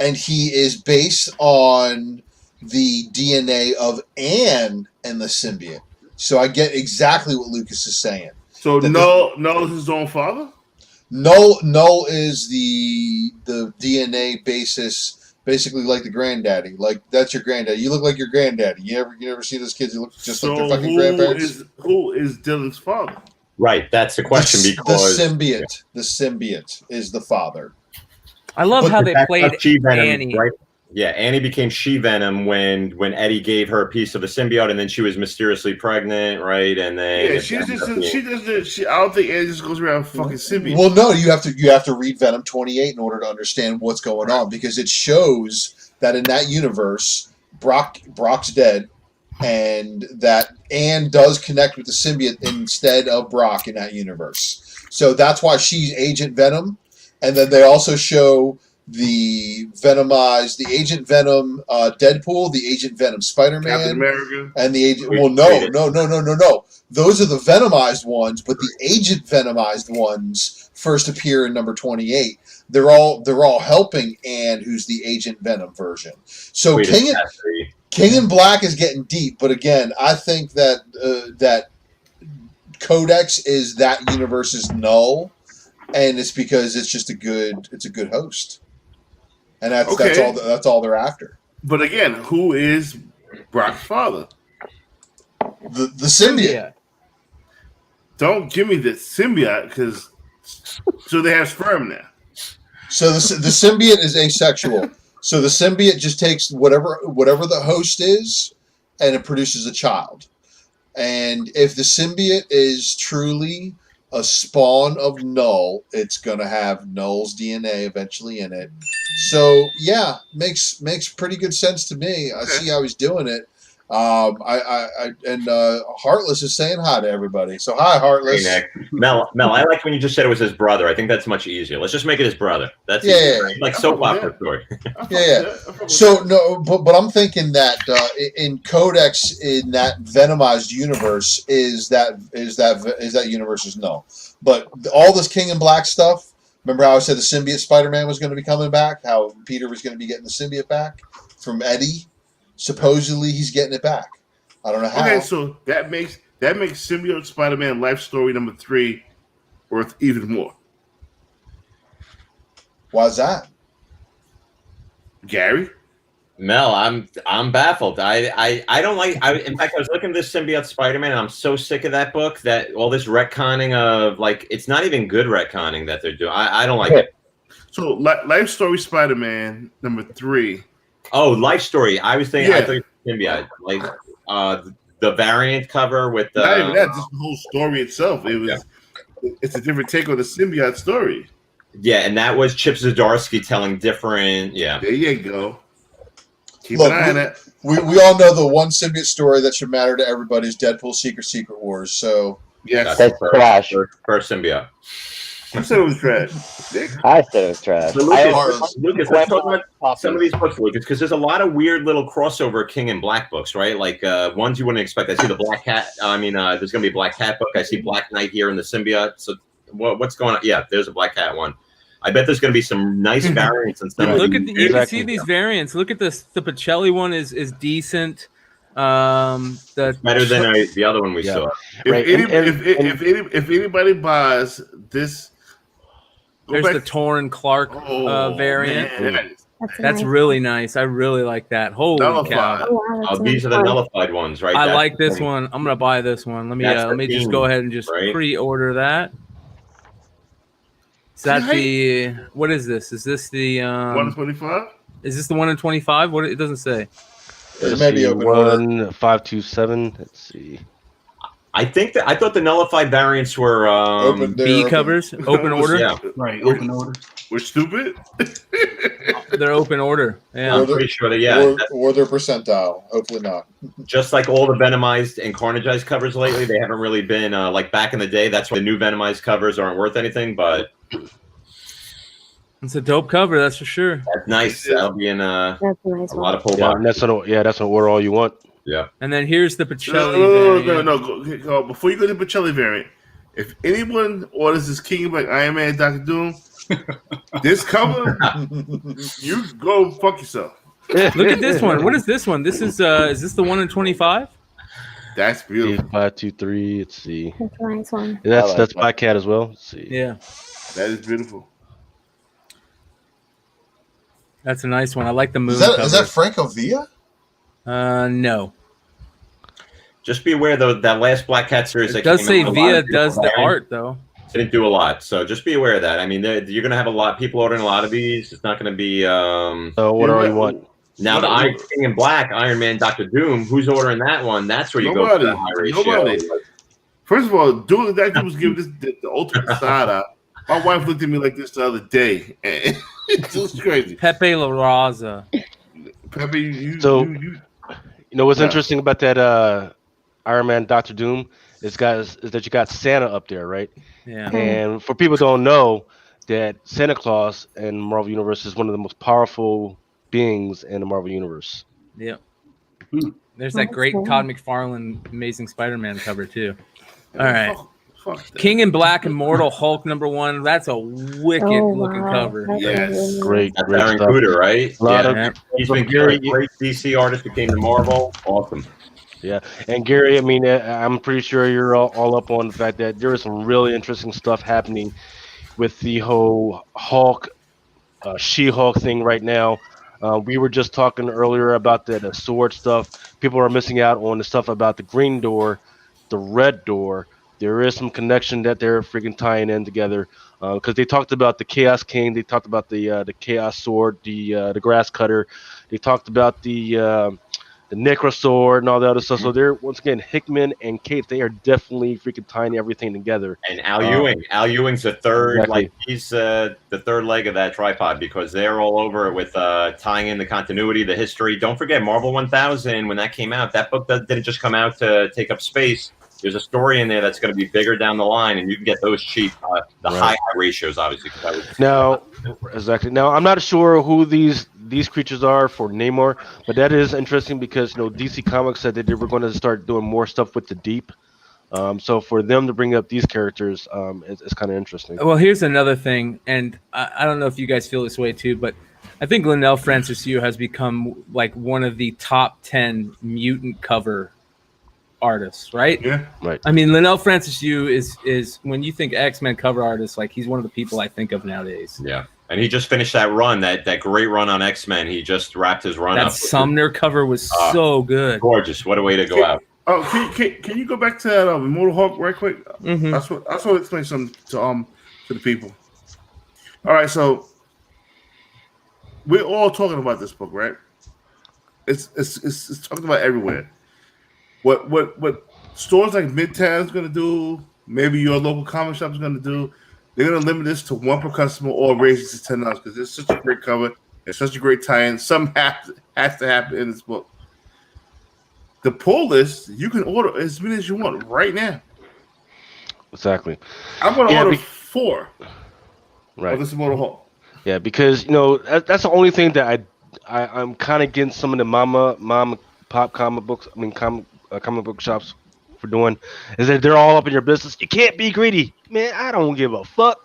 and he is based on the DNA of Anne and the symbiote. So I get exactly what Lucas is saying. So Null is his own father? Null is the DNA basis, basically like the granddaddy. Like, that's your granddaddy. You look like your granddaddy. You ever see those kids who look just like their fucking grandparents? Who is Dylan's father? Right, that's the question because the symbiote is the father. I love how they played Annie. Right? Yeah, Annie became She-Venom when Eddie gave her a piece of the symbiote, and then she was mysteriously pregnant, right? And then I don't think Annie just goes around fucking symbiote. Well, no, you have to read Venom 28 in order to understand what's going on, because it shows that in that universe, Brock's dead, and that Anne does connect with the symbiote instead of Brock in that universe. So that's why she's Agent Venom. And then they also show the Agent Venom Deadpool, the Agent Venom Spider-Man, Captain America, and the Agent. Well, no. Those are the Venomized ones, but the Agent Venomized ones first appear in number 28. They're all helping Anne, who's the Agent Venom version. So King in Black is getting deep, but again, I think that that Codex is that universe's Null, and it's because it's just a good host, and that's all they're after. But again, who is Brock's father? The symbiote. Yeah. Don't give me the symbiote, because so they have sperm now. So the symbiote is asexual. So the symbiote just takes whatever the host is, and it produces a child. And if the symbiote is truly a spawn of Null, it's gonna have Null's DNA eventually in it. So yeah, makes pretty good sense to me. I see how he's doing it. Heartless is saying hi to everybody. So hi, Heartless. Hey, Nick. Mel, I like when you just said it was his brother. I think that's much easier. Let's just make it his brother. That's like soap opera story. Yeah. So no, but I'm thinking that in Codex, in that Venomized universe, is that universe's Null. But all this King in Black stuff. Remember how I said the symbiote Spider-Man was going to be coming back? How Peter was going to be getting the symbiote back from Eddie? Supposedly he's getting it back. I don't know how. Okay, so that makes Symbiote Spider-Man Life Story number 3 worth even more. Why's that? Gary? Mel, I'm baffled. I don't like. In fact, I was looking at this Symbiote Spider-Man, and I'm so sick of that book, that all this retconning of, like, it's not even good retconning that they're doing. I don't like it. So Life Story Spider-Man number 3. Oh, Life Story. I was thinking. Yeah. I thought Symbiote, like the variant cover with the. Not even that, just the whole story itself. It's a different take on the symbiote story. Yeah, and that was Chip Zdarsky telling different. Yeah. There you go. Keep an eye on that. We all know the one symbiote story that should matter to everybody is Deadpool Secret Wars. So yes, that's trash. First symbiote. I said it was trash. Dick? I said it was trash. So Lucas, let's talk about some of these books, Lucas, because there's a lot of weird little crossover King and Black books, right? Like ones you wouldn't expect. I see the Black Cat. There's going to be a Black Cat book. I see Black Knight here in the symbiote. So what's going on? Yeah, there's a Black Cat one. I bet there's going to be some nice variants and stuff. You can see these variants. Look at this. The Pacelli one is decent. Better than the other one we saw. If anybody buys this, there's the Torrin Clark variant. Man. That's That's nice. really nice. I really like that. Holy cow! Oh, wow. that's These are the fun. nullified ones, right? I That's like the this thing. one. I'm gonna buy this one. Let That's the me just theme, go ahead and just right? pre-order that. Is that the what is this? Is this the 125. is this the 1 in 25? What it doesn't say. It Let's may be see, open order. 1527. Let's see. I thought the nullified variants were Open. They're B open. covers, open order. yeah. Right, open order. We're stupid. They're open order. Yeah. I'm pretty sure that Or their percentile. Hopefully not. just like all the Venomized and Carnageized covers lately, they haven't really been like back in the day. That's why the new Venomized covers aren't worth anything, but It's a dope cover, that's for sure. that's nice. That'll be in That's a nice a one. lot of pull Yeah, box. and that's an order all you want. Yeah. And then here's the Pacelli. No. variant. Go. Before you go to the Pacelli variant, if anyone orders this King of Black Iron Man Doctor Doom, this cover, you go fuck yourself. Look at this one. What is this one? This is this the 1 in 25? That's beautiful. 5, 2, 3. Let's see. That's a nice one. And that's like that's that. Black Cat as well. Let's see. Yeah. That is beautiful. That's a nice one. I like the moon Is that cover. Franco Villa? No. Just be aware though that last Black Cat series It that does came say out, a lot Via of people does the buying, art though. didn't do a lot. So just be aware of that. I mean, you're going to have a lot of people ordering a lot of these. It's not going to be So order all you want. now the Iron King in Black, Iron Man, Doctor Doom. Who's ordering that one? That's where you go for the high ratio. Nobody. First of all, doing that was giving this the ultimate side out. My wife looked at me like this the other day, and it's just crazy. Pepe La Raza. Pepe, you You know what's Yeah. interesting about that Iron Man Doctor Doom is that you got Santa up there, right? Yeah. And for people who don't know that Santa Claus in Marvel Universe is one of the most powerful beings in the Marvel Universe. Yep. Hmm. There's that great Okay. Todd McFarlane Amazing Spider-Man cover too. All right. Fuck that. King in Black Immortal Hulk #1. That's a wicked looking cover. That's Yes. really nice. Great, That's great Aaron stuff. Cooter, right? A lot Yeah. of- Yeah. He's been Gary- a great DC artist who came to Marvel. Awesome. And Gary, I mean, I'm pretty sure you're all up on the fact that there is some really interesting stuff happening with the whole Hulk, She-Hulk thing right now. We were just talking earlier about the sword stuff. People are missing out on the stuff about the green door, the red door. There is some connection that they're freaking tying in together because they talked about the Chaos King, they talked about the Chaos Sword, the Grass Cutter, they talked about the Necro Sword and all the other stuff. So they're once again Hickman and Kate. They are definitely freaking tying everything together. And Al Ewing. Al Ewing's the third, Exactly. like he's the third leg of that tripod because they're all over it with tying in the continuity, the history. Don't forget Marvel 1000 when that came out. That book didn't just come out to take up space. There's a story in there that's going to be bigger down the line, and you can get those cheap. The high ratios, obviously. 'Cause I was- Now, exactly. Now, I'm not sure who these creatures are for Namor, but that is interesting because DC Comics said that they were going to start doing more stuff with the Deep. So for them to bring up these characters, it's kind of interesting. Well, here's another thing, and I don't know if you guys feel this way too, but I think Linnell Francis Yu has become like one of the top 10 mutant cover artists, right? Yeah. Right. I mean, Linnell Francis Yu is when you think X-Men cover artist, like he's one of the people I think of nowadays. Yeah. And he just finished that run, that great run on X-Men. He just wrapped his run That up. Sumner cover was so good. Gorgeous. What a way to go out. Oh, can you go back to that Immortal Hulk right quick? Mhm. I just want to explain something to the people. All right, so we're all talking about this book, right? It's talked about everywhere. What stores like Midtown is going to do, maybe your local comic shop is going to do, they're going to limit this to one per customer or raise it to $10 because it's such a great cover. It's such a great tie-in. Something has to happen in this book. The pull list, you can order as many as you want right now. Exactly. I'm going to Yeah, order 4 Right. of this Immortal Hulk. Yeah, because that's the only thing that I'm kind of getting some of the mom pop comic books. I mean, comic book shops for doing is that they're all up in your business. You can't be greedy, man. I don't give a fuck.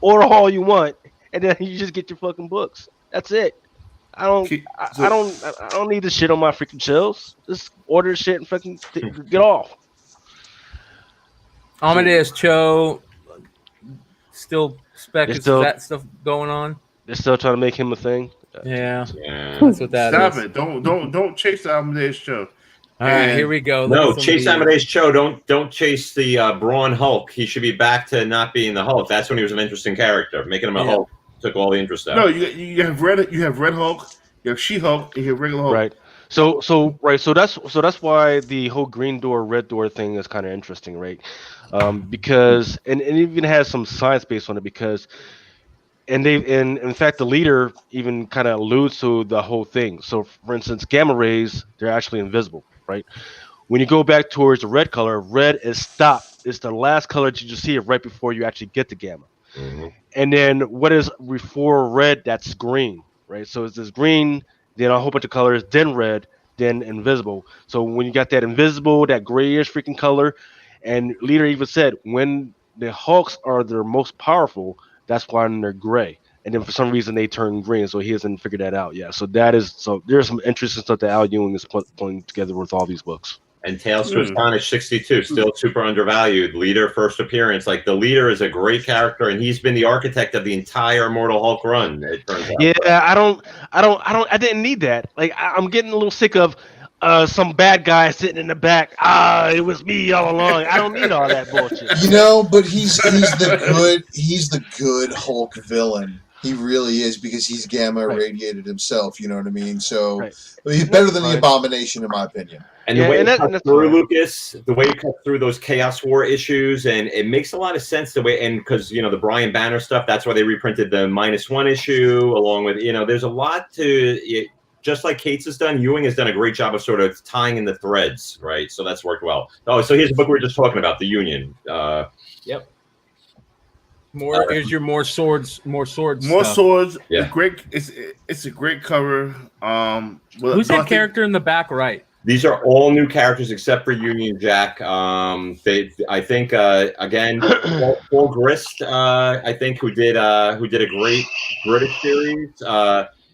Order all you want, and then you just get your fucking books. That's it. I don't need this shit on my freaking shelves. Just order shit and fucking get off. Amadeus Cho still spec It's is still- that stuff going on? They're still trying to make him a thing. Yeah, Yeah. that's what that Stop is. it! Don't chase the Amadeus show. All right, And- here we go. Look No, at some chase of the- Amadeus Cho. Don't chase the Braun Hulk. He should be back to not being the Hulk. That's when he was an interesting character. Making him a Yeah. Hulk took all the interest out. No, you have Red Hulk, you have She Hulk, and you have regular Hulk. Right. So that's why the whole green door, red door thing is kind of interesting, right? Because and it even has some science based on it because and in fact the leader even kind of alludes to the whole thing. So for instance, gamma rays, they're actually invisible, right? When you go back towards the red color, red is stop. It's the last color that you just see it right before you actually get to gamma. Mhm. And then what is before red? That's green, right? So it's this green, then a whole bunch of colors, then red, then invisible. So when you got that invisible, that grayish freaking color, and leader even said when the Hulks are their most powerful, that's why they're gray. And then for some reason they turn green, so he hasn't figured that out yet. So there's some interesting stuff that Al Ewing is putting together with all these books. And Tales to Astonish 62, still super undervalued. Leader first appearance. Like the leader is a great character, and he's been the architect of the entire Immortal Hulk run. It turns out. Yeah, I didn't need that. Like I'm getting a little sick of some bad guy sitting in the back. It was me all along. I don't need all that bullshit. You know, but he's the good Hulk villain. He really is because he's gamma irradiated himself. You know what I mean? So Right. he's better than the Right. Abomination, in my opinion. And Yeah, the way and it that's cuts through fine. Lucas, the way it cuts through those Chaos War issues, and it makes a lot of sense the way, and because the Brian Banner stuff, that's why they reprinted the -1 issue, along with there's a lot to it. Just like Cates has done, Ewing has done a great job of sort of tying in the threads, right? So that's worked well. Oh, so here's the book we were just talking about, The Union. Yep. Here's your more swords. More stuff. swords. Yeah. It's a great cover. Who's that character in the back right? These are all new characters except for Union Jack. I think again, Paul Grist, I think who did a great British series.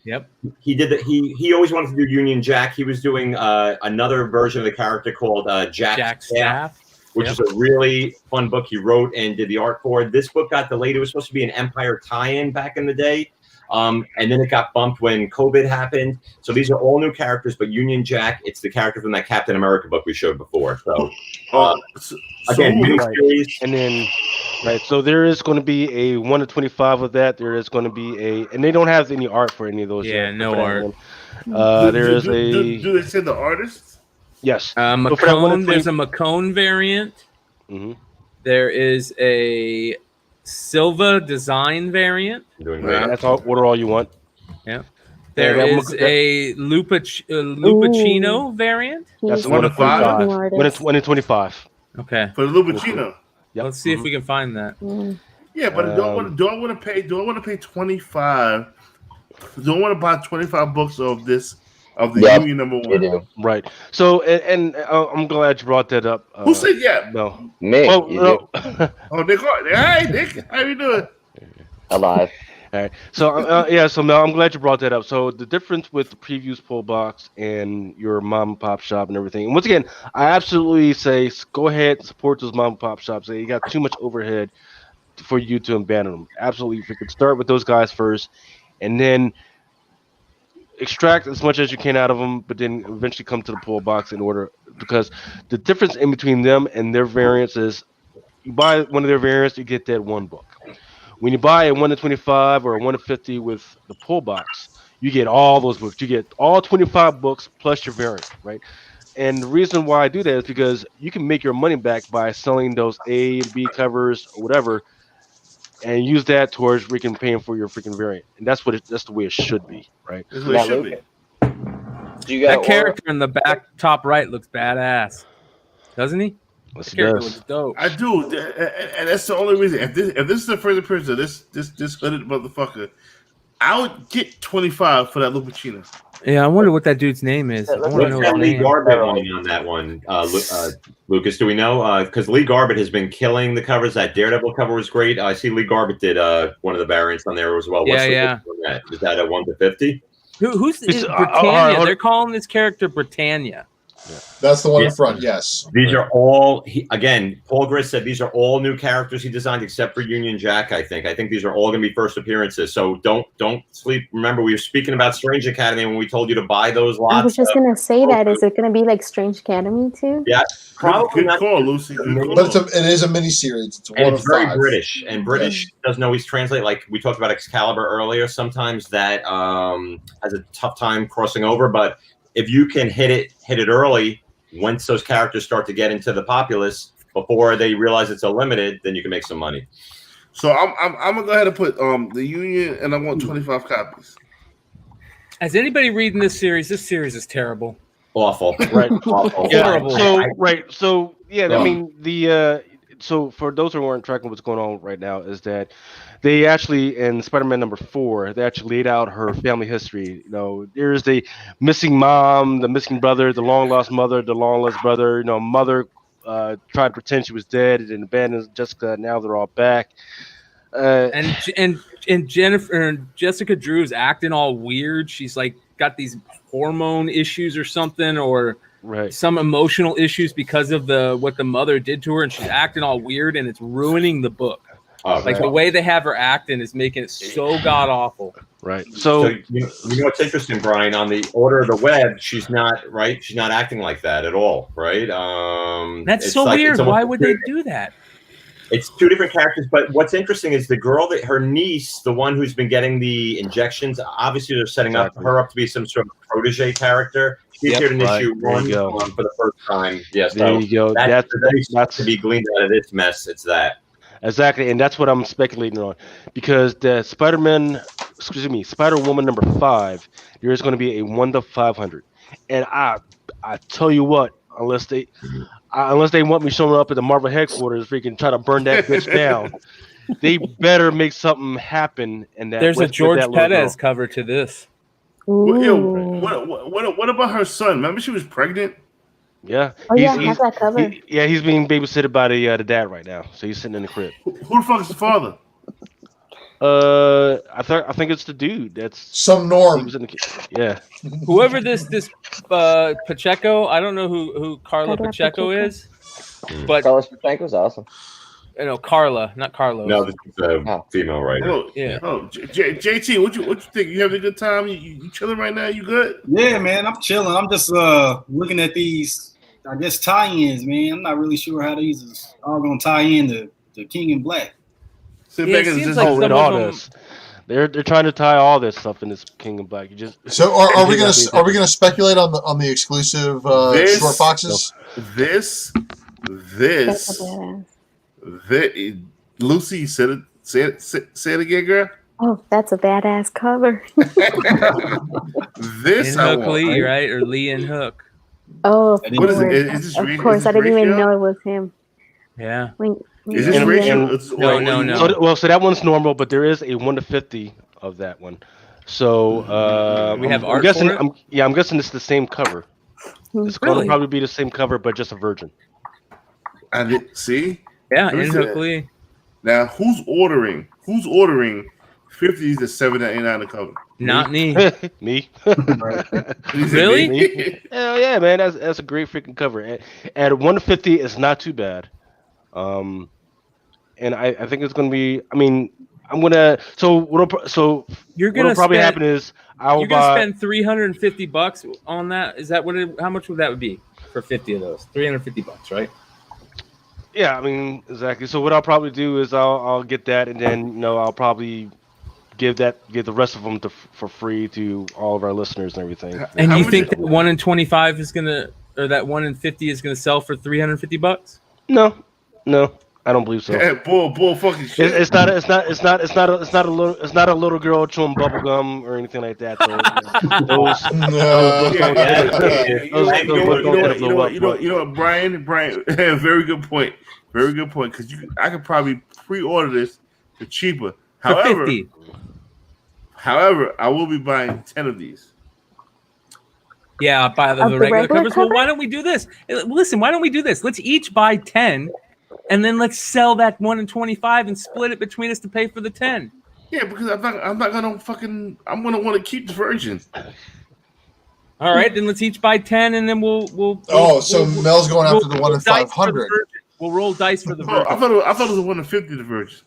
Yep. He did he always wanted to do Union Jack. He was doing another version of the character called Jack Staff, which is a really fun book he wrote and did the art for. This book got delayed. It was supposed to be an Empire tie-in back in the day. And then it got bumped when COVID happened. So these are all new characters, but Union Jack, it's the character from that Captain America book we showed before. So again, new series. And then so there is going to be a 1 to 25 of that. There is going to be and they don't have any art for any of those. Yeah, yet. no art. There is Do they say the artists? yes. Macone, there's a Macone variant. Mm-hmm. There is a Silva design variant. Doing great. That's all. Order all you want. Yeah. There is a Lupacino variant. That's He's the 1 to a cartoon 25. artist. 1 to 25. Okay. For the Lupacino. Yep. Let's see if we can find that. Yeah, but do I want to pay 25? Do I want to buy 25 books of the Yes, Union number You 1? do. Right. So, and I'm glad you brought that up. Who said yeah? No. Me. Well, You no. do. Oh, Nick. Hey, Nick. How you doing? Alive. All right. So, so Mel, I'm glad you brought that up. So the difference with the previews pull box and your mom and pop shop and everything. And once again, I absolutely say go ahead and support those mom and pop shops. You got too much overhead for you to abandon them. Absolutely. If you could start with those guys first and then extract as much as you can out of them, but then eventually come to the pull box in order, because the difference in between them and their variants is you buy one of their variants, you get that one book. When you buy a 1 to 25 or a 1 to 50 with the pull box, you get all those books. You get all 25 books plus your variant, right? And the reason why I do that is because you can make your money back by selling those A and B covers or whatever, and use that towards freaking paying for your freaking variant. And that's the way it should be, right? That's what it should be. Do you got That character in the back top right looks badass, doesn't he? Yes, That it character does. looks dope. I do, and that's the only reason. If this is the first appearance of this hooded motherfucker, I would get 25 for that Lupacino. Yeah, I wonder what that dude's name is. I want to What's know that his Lee name. Garbett one on that one, Lucas? Do we know? Because Lee Garbett has been killing the covers. That Daredevil cover was great. I see Lee Garbett did one of the variants on there as well. What's the Yeah. book on that? Is that a 1 to 50? Who's It's- Britannia? hold- They're calling this character Britannia. That's the one in Yeah. front. Yes. These are all, again, Paul Grist said these are all new characters he designed except for Union Jack, I think. I think these are all going to be first appearances. So don't sleep. Remember, we were speaking about Strange Academy when we told you to buy those lots. I was just gonna say that. Is it gonna be like Strange Academy too? Yeah, probably Good not. call, Lucy. Good call. But it is a mini series. It's one And of it's very 5. British, and British doesn't always translate. Like we talked about Excalibur earlier, sometimes that has a tough time crossing over. But if you can hit it early, once those characters start to get into the populace before they realize it's a limited, then you can make some money. So I'm gonna go ahead and put the Union, and I want 25 copies. Has anybody reading this series? This series is terrible. Awful, Right. awful. Yeah. Horrible. So yeah, Oh. I mean the so for those who aren't tracking what's going on right now is that they actually in Spider-Man number 4 they actually laid out her family history. You know, there's the missing mom, the missing brother, the long lost mother, the long lost brother. You know, mother tried to pretend she was dead and abandoned Jessica. Now they're all back. And Jennifer and Jessica Drew's acting all weird. She's like got these hormone issues or something, or Right. some emotional issues because of what the mother did to her, and she's acting all weird, and it's ruining the book. Oh, Like the way they have her acting is making it so god awful. Right. So So you know what's interesting, Brian? On the Order of the Web, she's not right. She's not acting like that at all, right? That's it's so like- weird. it's almost Why would they do that? It's two different characters, but what's interesting is the girl that her niece, the one who's been getting the injections. Obviously, they're setting her up to be some sort of protege character. She appeared in right. issue There you 1 go. for the first time. Yes, there you go. that's to be gleaned out of this mess. It's that. Exactly, and that's what I'm speculating on, because the Spider-Woman number 5, there is going to be a 1 to 500, and I tell you what, unless they want me showing up at the Marvel headquarters, freaking try to burn that bitch down, they better make something happen. And that There's a with George that little Perez girl. cover to this. What, yo, Ooh. what about her son? Remember she was pregnant? Yeah. Oh yeah, I have that cover. He's being babysitted by the dad right now, so he's sitting in the crib. Who the fuck is the father? I think it's the dude that's Some he norm. was in the yeah. Whoever this Pacheco, I don't know who Carla Carla Pacheco Pacheco. is, but Carlos Pacheco's awesome. Carla, not Carlos. No, this is a female writer. Oh, Yeah. Oh, JT, what you think? You having a good time? You chilling right now? You good? Yeah, man, I'm chilling. I'm just looking at these, I guess, tie-ins, man. I'm not really sure how these is all gonna tie in to King in Black. Sit Yeah, back it and seems just like Oh, some and of all them- this. They're trying to tie all this stuff in this King of Black. You just So are we gonna speculate on the exclusive This- short boxes? this. That's a badass. Lucy, say it again, girl. Oh, that's a badass cover. This In I Hook want. Lee, right? Or Lee and Hook. Oh, of What is it? course. Is this Of ra- course, is I this didn't even ratio? know it was him. Yeah. Is this And- racial? and- It's- No, or- no, or you no. want- so that one's normal, but there is a 1 to 50 of that one. So We have I'm art guessing. for it? I'm guessing it's the same cover. It's going Really? to probably be the same cover, but just a virgin. See Yeah, Let me in see Hook that. Lee. now, who's ordering 50s to $7.99 a cover? Not me. Me. Really? Me? Hell yeah, man! That's a great freaking cover. At 1 to 50, it's not too bad. And I think it's going to be. I mean, I'm gonna. So You're gonna what'll probably spend- happen is I will You're gonna buy. spend $350 on that. Is that what? How much would that be for 50 of those? $350, right? Yeah, I mean exactly. So what I'll probably do is I'll get that, and then I'll probably give the rest of them for free to all of our listeners and everything. And How you much think is- that 1 in 25 is gonna, or that 1 in 50 is gonna sell for $350? No, I don't believe so. Bull fucking shit. It's not a little girl chewing bubble gum or anything like that. Those You know what, Brian, very good point. Very good point. Because I could probably pre-order this for cheaper. For However, 50. I will be buying 10 of these. Yeah, buy the Of the regular regular covers. Well, cover? why don't we do this? Listen, why don't we do this? Let's each buy 10, and then let's sell that 1 in 25 and split it between us to pay for the 10. Yeah, because I'm not gonna fucking. I'm gonna want to keep the virgin. All right, then let's each buy 10, and then we'll. So Mel's going after the one in 500. We'll roll dice for the Oh, virgin. I thought it was the 1 in 50 the virgin.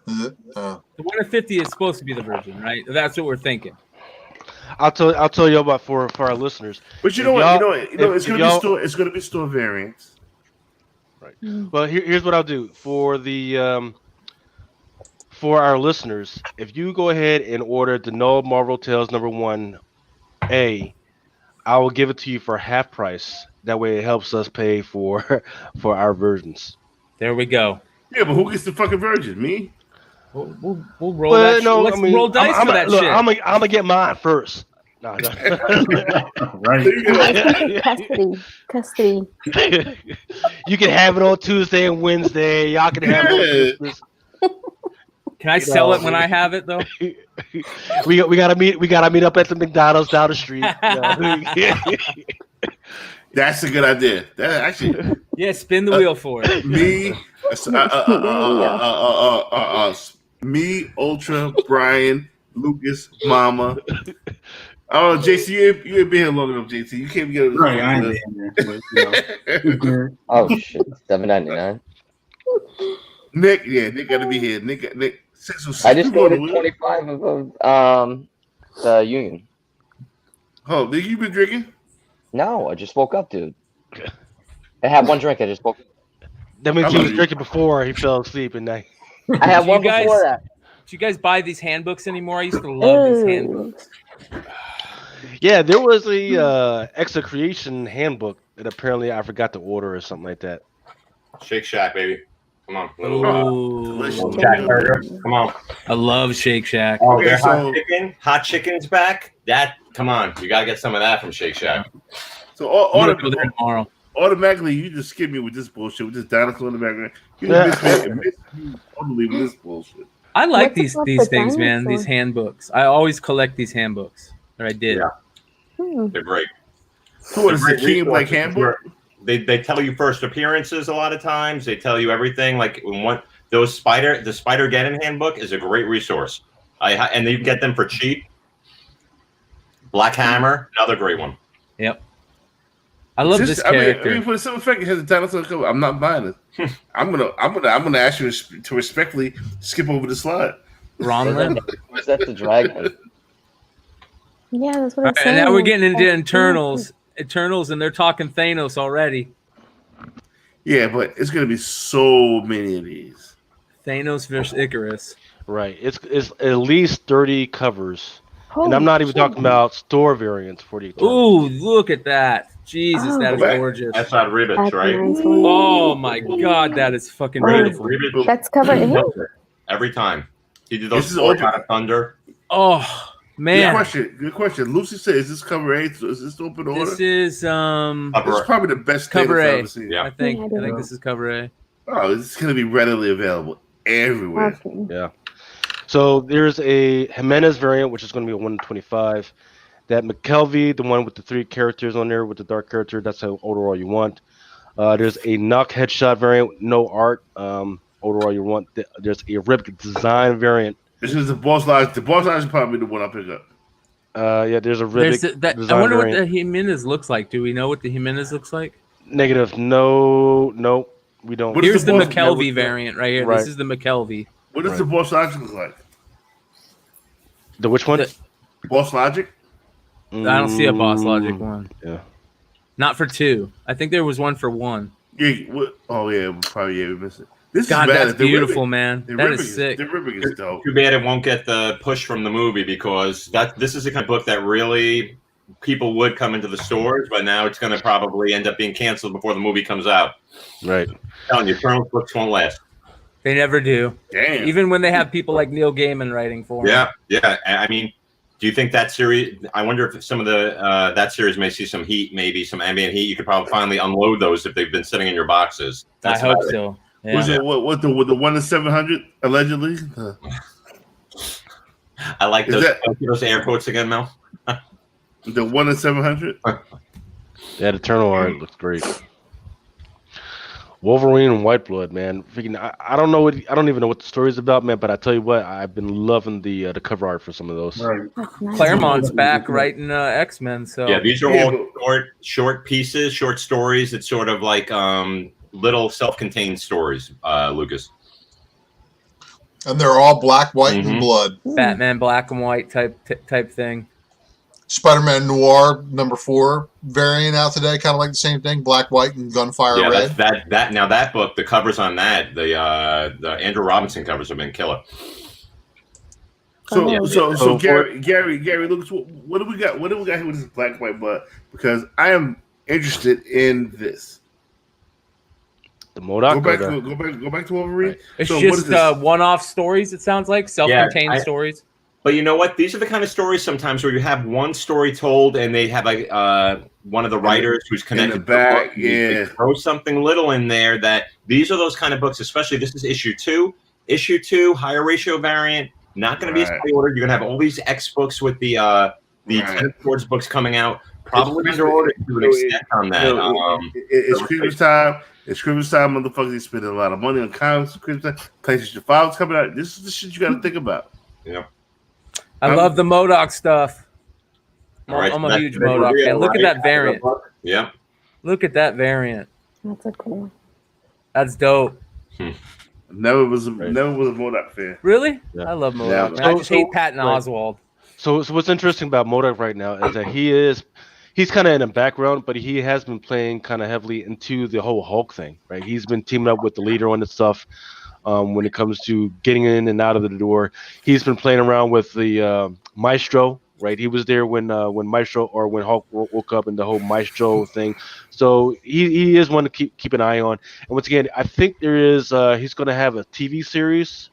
Is it? The 1 in 50 is supposed to be the virgin, right? That's what we're thinking. I'll tell you about for our listeners. But you If know what? y'all- It's if gonna y'all- be store. It's gonna be store variants. Right. Well, here's what I'll do for the for our listeners. If you go ahead and order the No Marvel Tales #1A, I will give it to you for half price. That way, it helps us pay for our versions. There we go. Yeah, but who gets the fucking virgin? Me? We'll roll that. Let's roll dice for that shit. I'm gonna get mine first. No. Right. Custody. You can have it on Tuesday and Wednesday. Y'all can have it on Christmas. Can I sell it when I have it though? We gotta meet up at the McDonald's down the street. That's a good idea. That actually. Yeah, spin the wheel for it. Me, Ultra, Brian, Lucas, Mama. Oh, JC, you ain't been here long enough, JC. You can't get it. Right, I ain't been here, but, you know. Oh shit, $7.99. Nick got to be here. Nick. I just ordered 25 of the Union. Oh, did you been drinking? No, I just woke up, dude. I had one drink. I just woke up. That means he was drinking before he fell asleep at night. I had one before that. Do you guys buy these handbooks anymore? I used to love these handbooks. Yeah, there was a Extra Creation handbook that apparently I forgot to order or something like that. Shake Shack, baby. Come on. Ooh. Shack burger. Come on. I love Shake Shack. Oh, their hot chicken's back. Come on. You got to get some of that from Shake Shack. So I'm gonna go there tomorrow. Automatically, you just skip me with this bullshit, with this dinosaur in the background. You miss me totally with this bullshit. I like What's up these with things, man. dinosaurs? These handbooks. I always collect these handbooks. Or I did. Yeah. They're great. So what is the King Black handbook? They tell you first appearances a lot of times. They tell you everything. Like the Spider-Geddon handbook is a great resource. And you get them for cheap. Black Hammer, another great one. Yep. I love this character. I mean, for the simple fact it has a dinosaur cover, I'm not buying it. I'm gonna ask you to respectfully skip over the slide. Ronlin. Was that the dragon? Yeah, that's what I'm saying. And now we're getting into Eternals, and they're talking Thanos already. Yeah, but it's gonna be so many of these. Thanos versus Icarus. Right. It's at least 30 covers. Holy and I'm not even shit. talking about store variants for the Eternals. Ooh, look at that. Jesus, that is Oh. gorgeous. That's not Ribbits, That's right? a nice one. Oh my god, that is fucking beautiful. Ribbits. That's cover eight. Every time. He did This those is four ultra- out of Thunder. Oh Good man. question. Lucy said, "Is this cover 8? So is this the open order?" This is This is probably the best cover Thanos I've A. ever seen. Yeah. I think Yeah, I this is cover A. Oh, it's gonna be readily available everywhere. Okay. Yeah. So there's a Jimenez variant, which is going to be a 125. That McKelvey, the one with the 3 characters on there with the dark character, that's how overall you want. There's a Knock headshot variant, no art. Overall you want. There's a Rip design variant. This is the boss lodge. The boss lodge is probably the one I pick up. Yeah, there's a Rip I design wonder what the variant. Jimenez looks like. Do we know what the Jimenez looks like? Negative. No, we don't. What is Here's the boss- McKelvey variant right here. Right. This is the McKelvey. What does the boss logic look like? The which one? Boss logic? I don't see a Boss Logic one. Yeah. Not for 2. I think there was one for 1. Yeah. Oh yeah, we missed it. This God, is bad. that's beautiful, man. That is sick. The ribbing is dope. Too bad it won't get the push from the movie because this is the kind of book that really people would come into the stores, but now it's going to probably end up being canceled before the movie comes out. Right. I'm telling you, Eternals books won't last. They never do. Damn. Even when they have people like Neil Gaiman writing for them. Yeah. I mean, do you think that series? I wonder if some of the that series may see some heat, maybe some ambient heat. You could probably finally unload those if they've been sitting in your boxes. I That's hope about it. so. Yeah. Was it what the 1 in 700 allegedly? I like Is those air quotes again, Mel. The 1 in 700. That Eternal art looks great. Wolverine and White Blood, man. Freaking, I don't know I don't even know what the story is about, man. But I tell you what, I've been loving the cover art for some of those. Right. That's nice. Claremont's back writing X-Men, so Yeah, these are Yeah, all short pieces, short stories. It's sort of like little self-contained stories, Lucas. And they're all black, white, and Mhm. blood. Batman Black and White type thing. Spider-Man Noir #4 variant out today, kind of like the same thing, black, white, and gunfire Yeah, red. that now that book, the covers on that, the Andrew Robinson covers have been killer. So, Oh. so Gary, Lucas, what do we got? What do we got here with this black white blood? Because I am interested in this. The MODOK. Go back to Wolverine. Right. It's So what is just this? one-off stories. It sounds like self-contained I- stories. But you know what? These are the kind of stories sometimes where you have one story told, and they have like one of the writers who's connected to the back, book, and they throw something little in there. That these are those kind of books. Especially this is issue 2. Issue 2, higher ratio variant. Not going to be Right. as ordered. You're going to have all these X books with the Right. Tennis Swords books coming out. Probably under order to an extent on that. It's Christmas time. It's Christmas time, motherfuckers. They spending a lot of money on comics. Christmas time. PlayStation 5's coming out. This is the shit you got to think about. Yeah. I love the MODOK stuff. All right, I'm so a that's huge the big MODOK reveal, fan. Look at right? that variant. Yeah. Look at that variant. That's a cool one. That's dope. Never was a MODOK fan. Really? Yeah. I love MODOK. Yeah. man. I just So- hate Patton right. Oswald. So what's interesting about MODOK right now is that he's kind of in the background, but he has been playing kind of heavily into the whole Hulk thing, right? He's been teaming up with the leader on this stuff. When it comes to getting in and out of the door, he's been playing around with the Maestro, right? He was there when Maestro or when Hulk woke up in the whole Maestro thing. So he is one to keep an eye on. And once again, I think there is he's going to have a TV series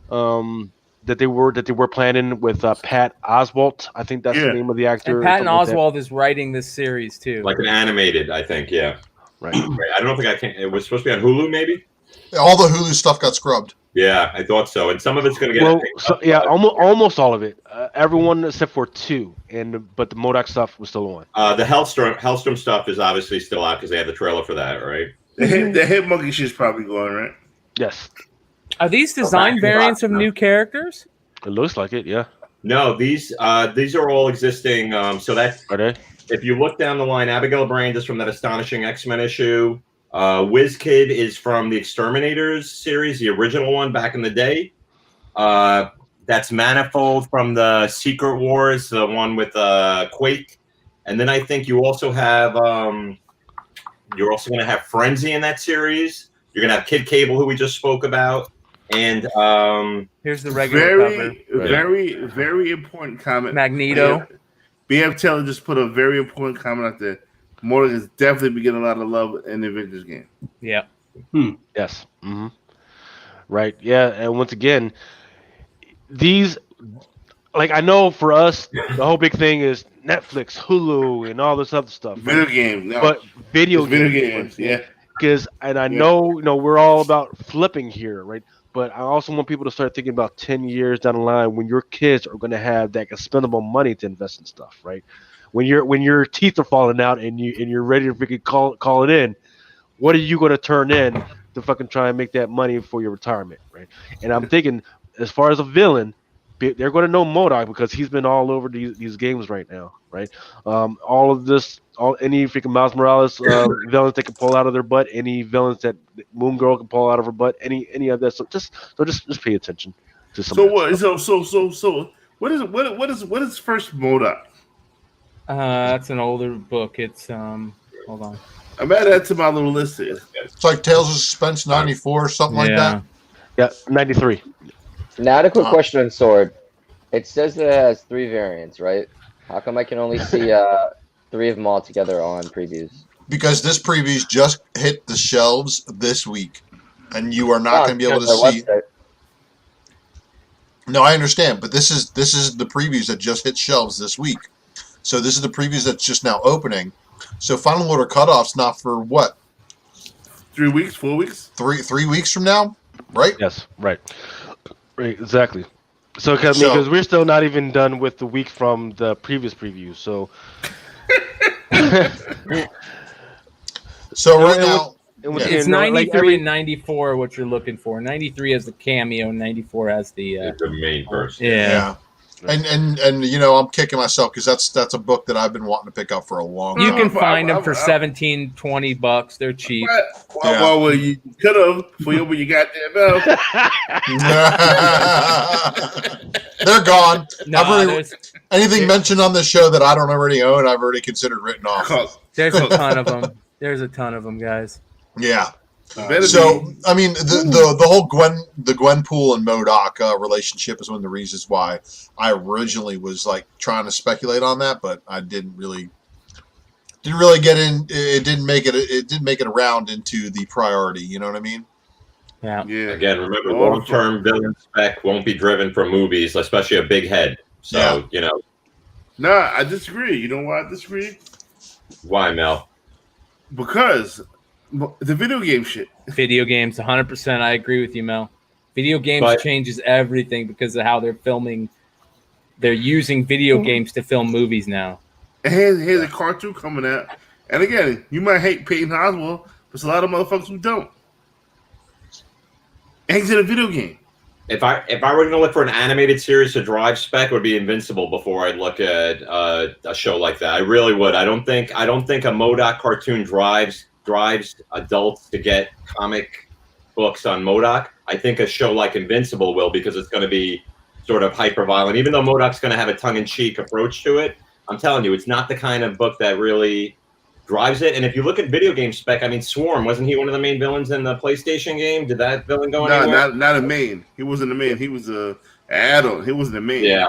that they were planning with Pat Oswalt. I think that's the name of the actor. And Patton something like that. Oswald is writing this series too. Like an animated, I think. Yeah. Right. Right. I don't think I can. It was supposed to be on Hulu, maybe. All the Hulu stuff got scrubbed. Yeah, I thought so. And some of it's going to get. Well, almost all of it. Everyone except for 2, but the MODOK stuff was still on. The Hellstrom stuff is obviously still out because they have the trailer for that, right? The hit monkey shit's probably going, right? Yes, Are these design variants of new characters? it looks like it. Yeah, No, these are all existing. So that are they? if you look down the line, Abigail Brand is from that astonishing X-Men issue. WizKid is from the Exterminators series, the original one back in the day. That's Manifold from the Secret Wars, the one with Quake. And then I think you also have you're also going to have Frenzy in that series. You're going to have Kid Cable, who we just spoke about, and Here's the regular cover. Very important comment. Magneto. BF Taylor just put a very important comment out there. Morgan is definitely been getting a lot of love in the Avengers game. Yeah. Yes. Mm-hmm. Right. Yeah. And once again, these, like, I know for us, the whole big thing is Netflix, Hulu, and all this other stuff. Video game, no. But video games, yeah. Because, and I know, we're all about flipping here, right? But I also want people to start thinking about 10 years down the line when your kids are going to have that expendable money to invest in stuff, right? When your teeth are falling out and you're ready to freaking call it in, what are you going to turn in to fucking try and make that money for your retirement, right? And I'm thinking, as far as a villain, they're going to know MODOK because he's been all over these games right now, right? Any freaking Miles Morales villains they can pull out of their butt, any villains that Moon Girl can pull out of her butt, any of that. So just pay attention to some. So what? So what is first MODOK? That's an older book. It's hold on. I'm adding that to my little list here. It's like Tales of Suspense 94, something like that. Yeah, 93. Now, I had a quick question on Sword. It says that it has 3 variants, right? How come I can only see 3 of them all together on previews? Because this preview's just hit the shelves this week, and you are not going to be able to see. Website. No, I understand, but this is the previews that just hit shelves this week. So this is the previews that's just now opening. So Final Order cutoff's not for what? 3 weeks, 4 weeks? 3 weeks from now, right? Yes, right, exactly. So because we're still not even done with the week from the previous preview, so. So right now, once Yeah. again, It's you know, 93 and 94 what you're looking for. 93 has the cameo, 94 has the The main person. yeah. And you know, I'm kicking myself because that's a book that I've been wanting to pick up for a long You time. can find them for $17-$20. They're cheap. Well, you could have before you open your goddamn mouth. They're gone. No, I've already, anything mentioned on this show that I don't already own, I've already considered written off. There's a ton of them. There's a ton of them, guys. Yeah. Better So be. I mean, the whole Gwenpool and MODOK relationship is one of the reasons why I originally was like trying to speculate on that, but I didn't really get in. It didn't make it around into the priority. You know what I mean? Yeah. Again, remember, long-term villain spec won't be driven from movies, especially a big head. So you know. Nah, I disagree. You know why I disagree? Why, Mel? Because the video game shit. Video games, 100%. I agree with you, Mel. Video games changes everything because of how they're filming. They're using video games to film movies now. And here's a cartoon coming out. And again, you might hate Peyton Oswalt, but there's a lot of motherfuckers who don't. And he's in a video game. If I were going to look for an animated series to drive spec, it would be Invincible before I'd look at a show like that. I really would. I don't think a MODOK cartoon drives adults to get comic books on MODOK. I think a show like Invincible will, because it's going to be sort of hyper violent. Even though MODOK's going to have a tongue-in-cheek approach to it, I'm telling you, it's not the kind of book that really drives it. And if you look at video game spec, I mean, Swarm, wasn't he one of the main villains in the PlayStation game? Did that villain go anywhere? Not a main. He wasn't the main. He was a add-on. He wasn't the main. Yeah.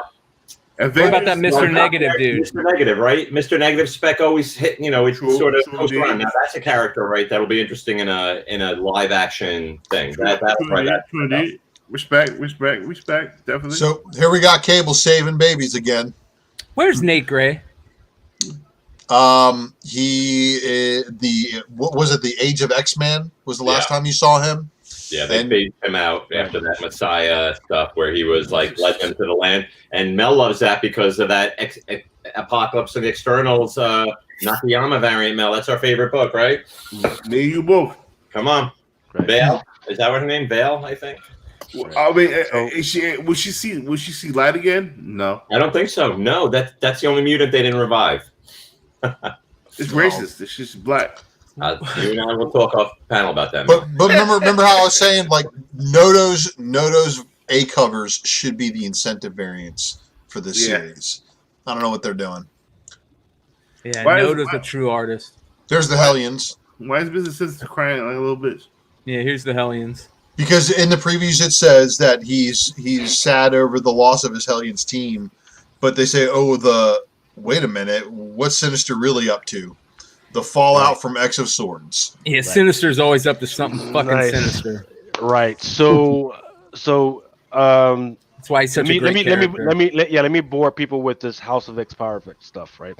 What about that Mr. Negative dude? Mr. Negative, right? Mr. Negative spec always hit, you know, it sort of goes around. Now that's a character, right? That'll be interesting in a live action thing. Respect, definitely. So here we got Cable saving babies again. Where's Nate Gray? What was it? The Age of X-Men was the last time you saw him. Yeah, they phased him out after that Messiah stuff where he was like led them to the land. And Mel loves that because of that Apocalypse of the Externals Nakayama variant. Mel, that's our favorite book, right? Me and you both. Come on, right. Vale. Is that what her name? Vale, I think. I mean, will she see light again? No, I don't think so. No, that's the only mutant they didn't revive. It's racist. It's just black. You and I will talk off panel about that. But remember how I was saying, like, Noto's A covers should be the incentive variants for this series. I don't know what they're doing. Yeah, Noto's a true artist. There's the Hellions. Why is Business Sister crying like a little bitch? Yeah, here's the Hellions. Because in the previews it says that he's sad over the loss of his Hellions team, but they say, wait a minute, what's Sinister really up to? The fallout from X of Swords. Yeah, Sinister's always up to something fucking sinister. Right. So that's why he's such a great character. Let me bore people with this House of X Power stuff, right?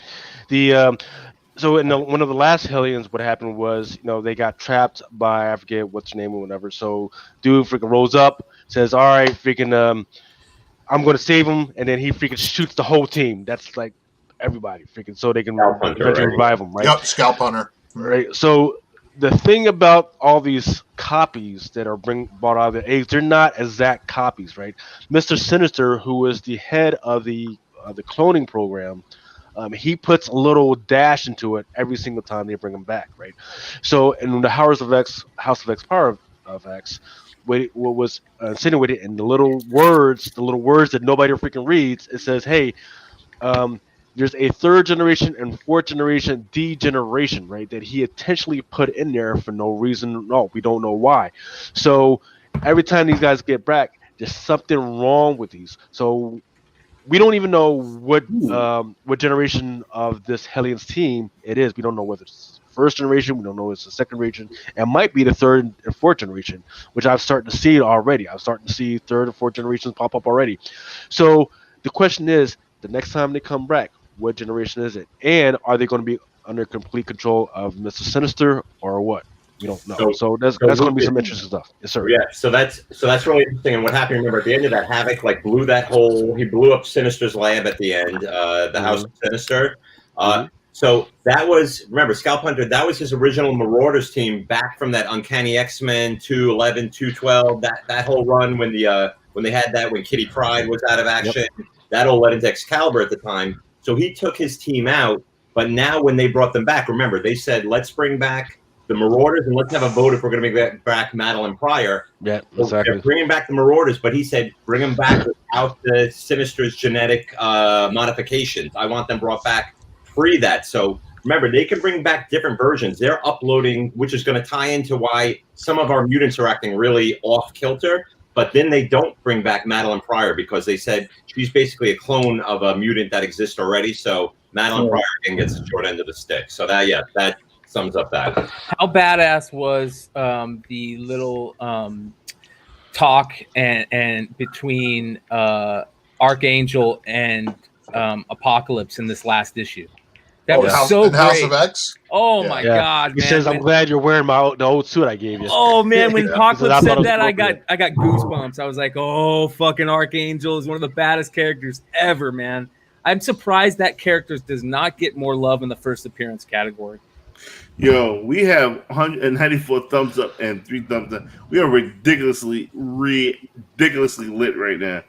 So in one of the last Hellions, what happened was, they got trapped by, I forget what's your name or whatever. So dude freaking rolls up, says, "All right, freaking, I'm gonna save him," and then he freaking shoots the whole team. That's like everybody freaking, so they can eventually revive him, right? Yep, Scalp Hunter. Right. So the thing about all these copies that are brought out of the age, they're not exact copies, right? Mr. Sinister, who is the head of the cloning program, he puts a little dash into it every single time they bring him back, right? So in the House of X Power of X, what was insinuated in the little words that nobody freaking reads, it says, hey, there's a third generation and fourth generation degeneration, right? That he intentionally put in there for no reason. No, we don't know why. So every time these guys get back, there's something wrong with these. So we don't even know what generation of this Hellions team it is. We don't know whether it's first generation. We don't know if it's the second generation. It might be the third and fourth generation, which I've started to see already. I'm starting to see third and fourth generations pop up already. So the question is, the next time they come back, what generation is it? And are they going to be under complete control of Mr. Sinister or what? We don't know. So that's going to be some interesting stuff. Yes, sir. Yeah. So that's really interesting. And what happened? Remember, at the end of that, Havoc blew up Sinister's lab at the end. The House of Sinister. So that was, remember, Scalp Hunter, that was his original Marauders team back from that Uncanny X-Men 211, 212, that whole run when they had that, when Kitty Pryde was out of action. That all led into Excalibur at the time. So he took his team out, but now when they brought them back, remember, they said, let's bring back the Marauders and let's have a vote if we're going to bring back Madeline Pryor. Yeah, So exactly. they're bringing back the Marauders, but he said, bring them back without the Sinister's genetic modifications. I want them brought back free that. So remember, they can bring back different versions. They're uploading, which is going to tie into why some of our mutants are acting really off kilter. But then they don't bring back Madeline Pryor because they said she's basically a clone of a mutant that exists already. So Madeline Pryor again gets the short end of the stick. So that sums up that. How badass was the little talk and between Archangel and Apocalypse in this last issue? That was so great. House of X? Oh my God, He man! says, "I'm glad you're wearing the old suit I gave you." Oh man, when Apocalypse I thought said it was that, I appropriate. got goosebumps. I was like, oh, fucking Archangel is one of the baddest characters ever, man. I'm surprised that character does not get more love in the first appearance category. Yo, we have 194 thumbs up and 3 thumbs down. We are ridiculously lit right now.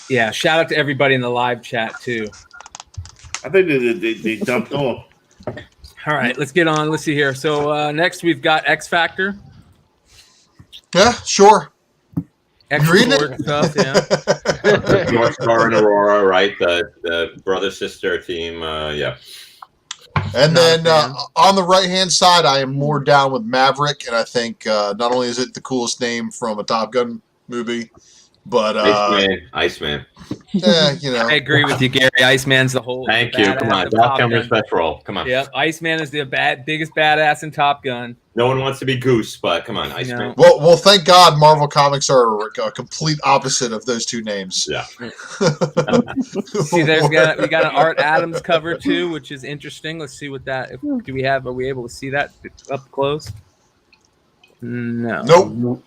Yeah, shout out to everybody in the live chat too. I think they dumped off. All right, let's get on. Let's see here. So next we've got X Factor. Yeah, sure. X You reading Factor it? stuff, yeah. North Star and Aurora, right? The brother-sister team, yeah. And Not a then fan. on the right-hand side, I am more down with Maverick, and I think not only is it the coolest name from a Top Gun movie, but Iceman. you know, I agree with you, Gary. Iceman's the whole. Thank you. Come on, Val Kilmer's best role. Come on. Yep, Iceman is the biggest badass in Top Gun. No one wants to be Goose, but come on, Iceman. well, thank God Marvel Comics are a complete opposite of those two names. Yeah. See, we got an Art Adams cover too, which is interesting. Let's see what that. Are we able to see that up close? No. Nope.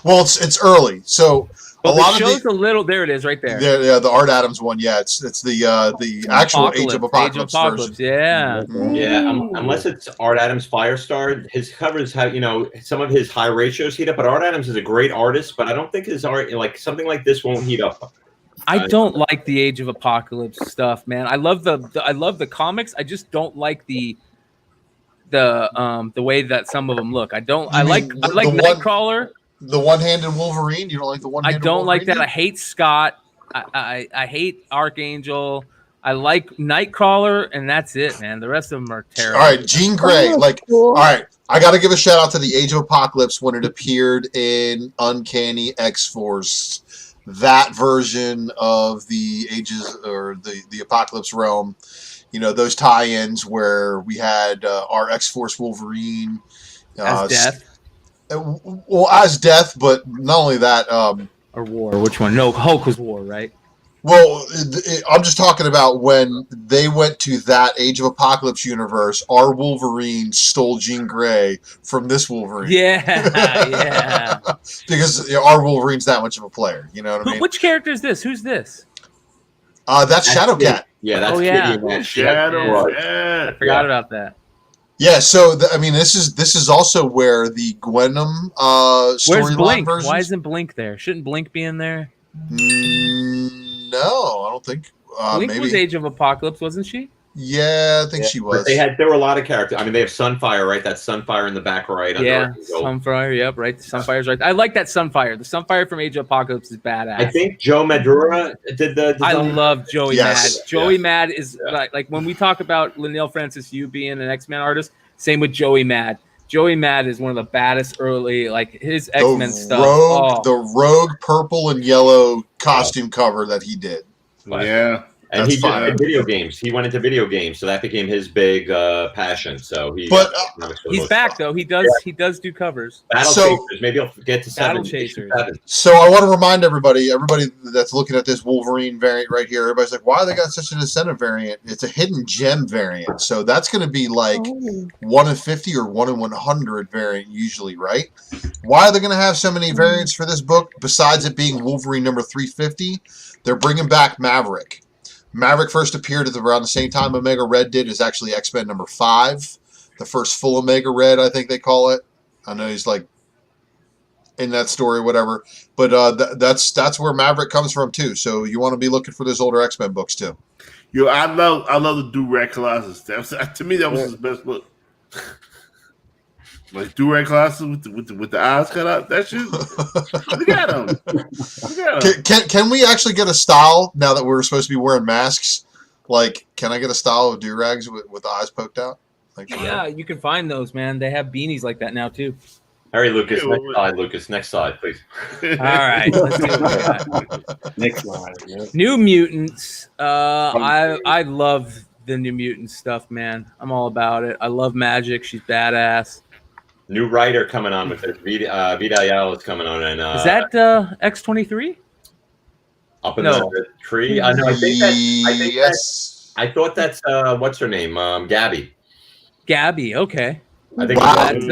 Well, it's early, so Well, a lot the of show's a little. There it is, right there. yeah, the Art Adams one. Yeah, it's the actual Age of Apocalypse version. Yeah. Yeah, unless it's Art Adams Firestar, his covers have, some of his high ratios heat up, but Art Adams is a great artist, but I don't think his art, like something like this won't heat up. I don't like the Age of Apocalypse stuff, man. I love the comics. I just don't like the way that some of them look. I like Nightcrawler. The one-handed Wolverine. You don't like the I one-handed don't like Wolverine? that. I hate Scott. I hate Archangel. I like Nightcrawler, and that's it, man. The rest of them are terrible. All right, Jean Grey. Oh, Like, cool. all right, I got to give a shout out to the Age of Apocalypse when it appeared in Uncanny X-Force. That version of the Ages or the Apocalypse realm, those tie-ins where we had our X-Force Wolverine As Death well, as Death, but not only that. or War? Which one? No, Hulk was War, right? Well, I'm just talking about when they went to that Age of Apocalypse universe, our Wolverine stole Jean Grey from this Wolverine. Yeah. Because our Wolverine's that much of a player. You know what I mean? Which character is this? Who's this? That's Shadowcat. Yeah, that's Oh, yeah. Kitty, man. Shadow. I forgot about that. Yeah, so this is also where the Gwenom Where's storyline Blink? version. Why isn't Blink there? Shouldn't Blink be in there? No, I don't think. Blink Maybe. was Age of Apocalypse, wasn't she? Yeah, I think she was. But there were a lot of characters. I mean, they have Sunfire, right? That Sunfire in the back right. under Yeah, Archangel. Sunfire. Yep, right. Sunfire's right. I like that Sunfire. The Sunfire from Age of Apocalypse is badass. I think Joe Madura did the I design. love Joey Yes. Mad. Joey Mad is like when we talk about Linnell Francis Yu being an X-Men artist, same with Joey Mad. Joey Mad is one of the baddest early, like his X-Men stuff. The rogue purple and yellow costume cover that he did. Yeah. And That's he fine. did video games. He went into video games, so that became his big passion. So he. But, He's back though. He does do covers. Battle So- Chasers. Maybe I'll get to Battle 7. Chasers. 7. So I want to remind everybody that's looking at this Wolverine variant right here, everybody's like, why they got such an incentive variant? It's a hidden gem variant. So that's going to be like Oh. 1 in 50 or 1 in 100 variant usually, right? Why are they going to have so many variants for this book besides it being Wolverine number 350? They're bringing back Maverick. Maverick first appeared at around the same time Omega Red did. Is actually X-Men number 5, the first full Omega Red, I think they call it. I know he's like in that story, whatever. But that's where Maverick comes from too. So you want to be looking for those older X-Men books too. Yo, I love the do-rag Colossus. To me, that was his best look. Like do-rag Colossus with the eyes cut out. That shit. Look at him. Look at him. Can we actually get a style now that we're supposed to be wearing masks? Like, can I get a style of do-rags with the eyes poked out? Like, Yeah, you can find those, man. They have beanies like that now too. Harry Lucas, next slide, Lucas. Next slide, please. All right, let's see what we got. Next slide. Yeah. New Mutants. I love the New Mutants stuff, man. I'm all about it. I love Magic. She's badass. New writer coming on with it. Vida Ayala is coming on, and Is that X-23? up in No. the tree? No, I think yes. I thought that's what's her name? Gabby. Gabby. Okay. I think Wow. That's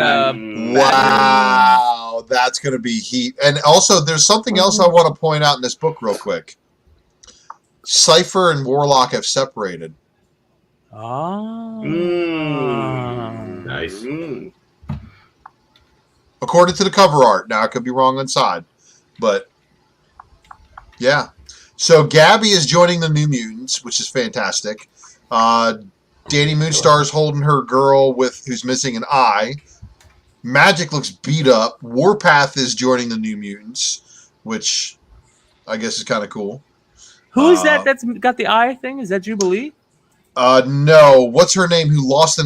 Wow, that's going to be heat. And also, there's something else I want to point out in this book real quick. Cypher and Warlock have separated. Oh. nice. According to the cover art. Now, I could be wrong inside. But, yeah. So, Gabby is joining the New Mutants, which is fantastic. Danny Moonstar is holding her girl who's missing an eye. Magic looks beat up. Warpath is joining the New Mutants, which I guess is kind of cool. Who is that? That's got the eye thing. Is that Jubilee? No. What's her name? Who lost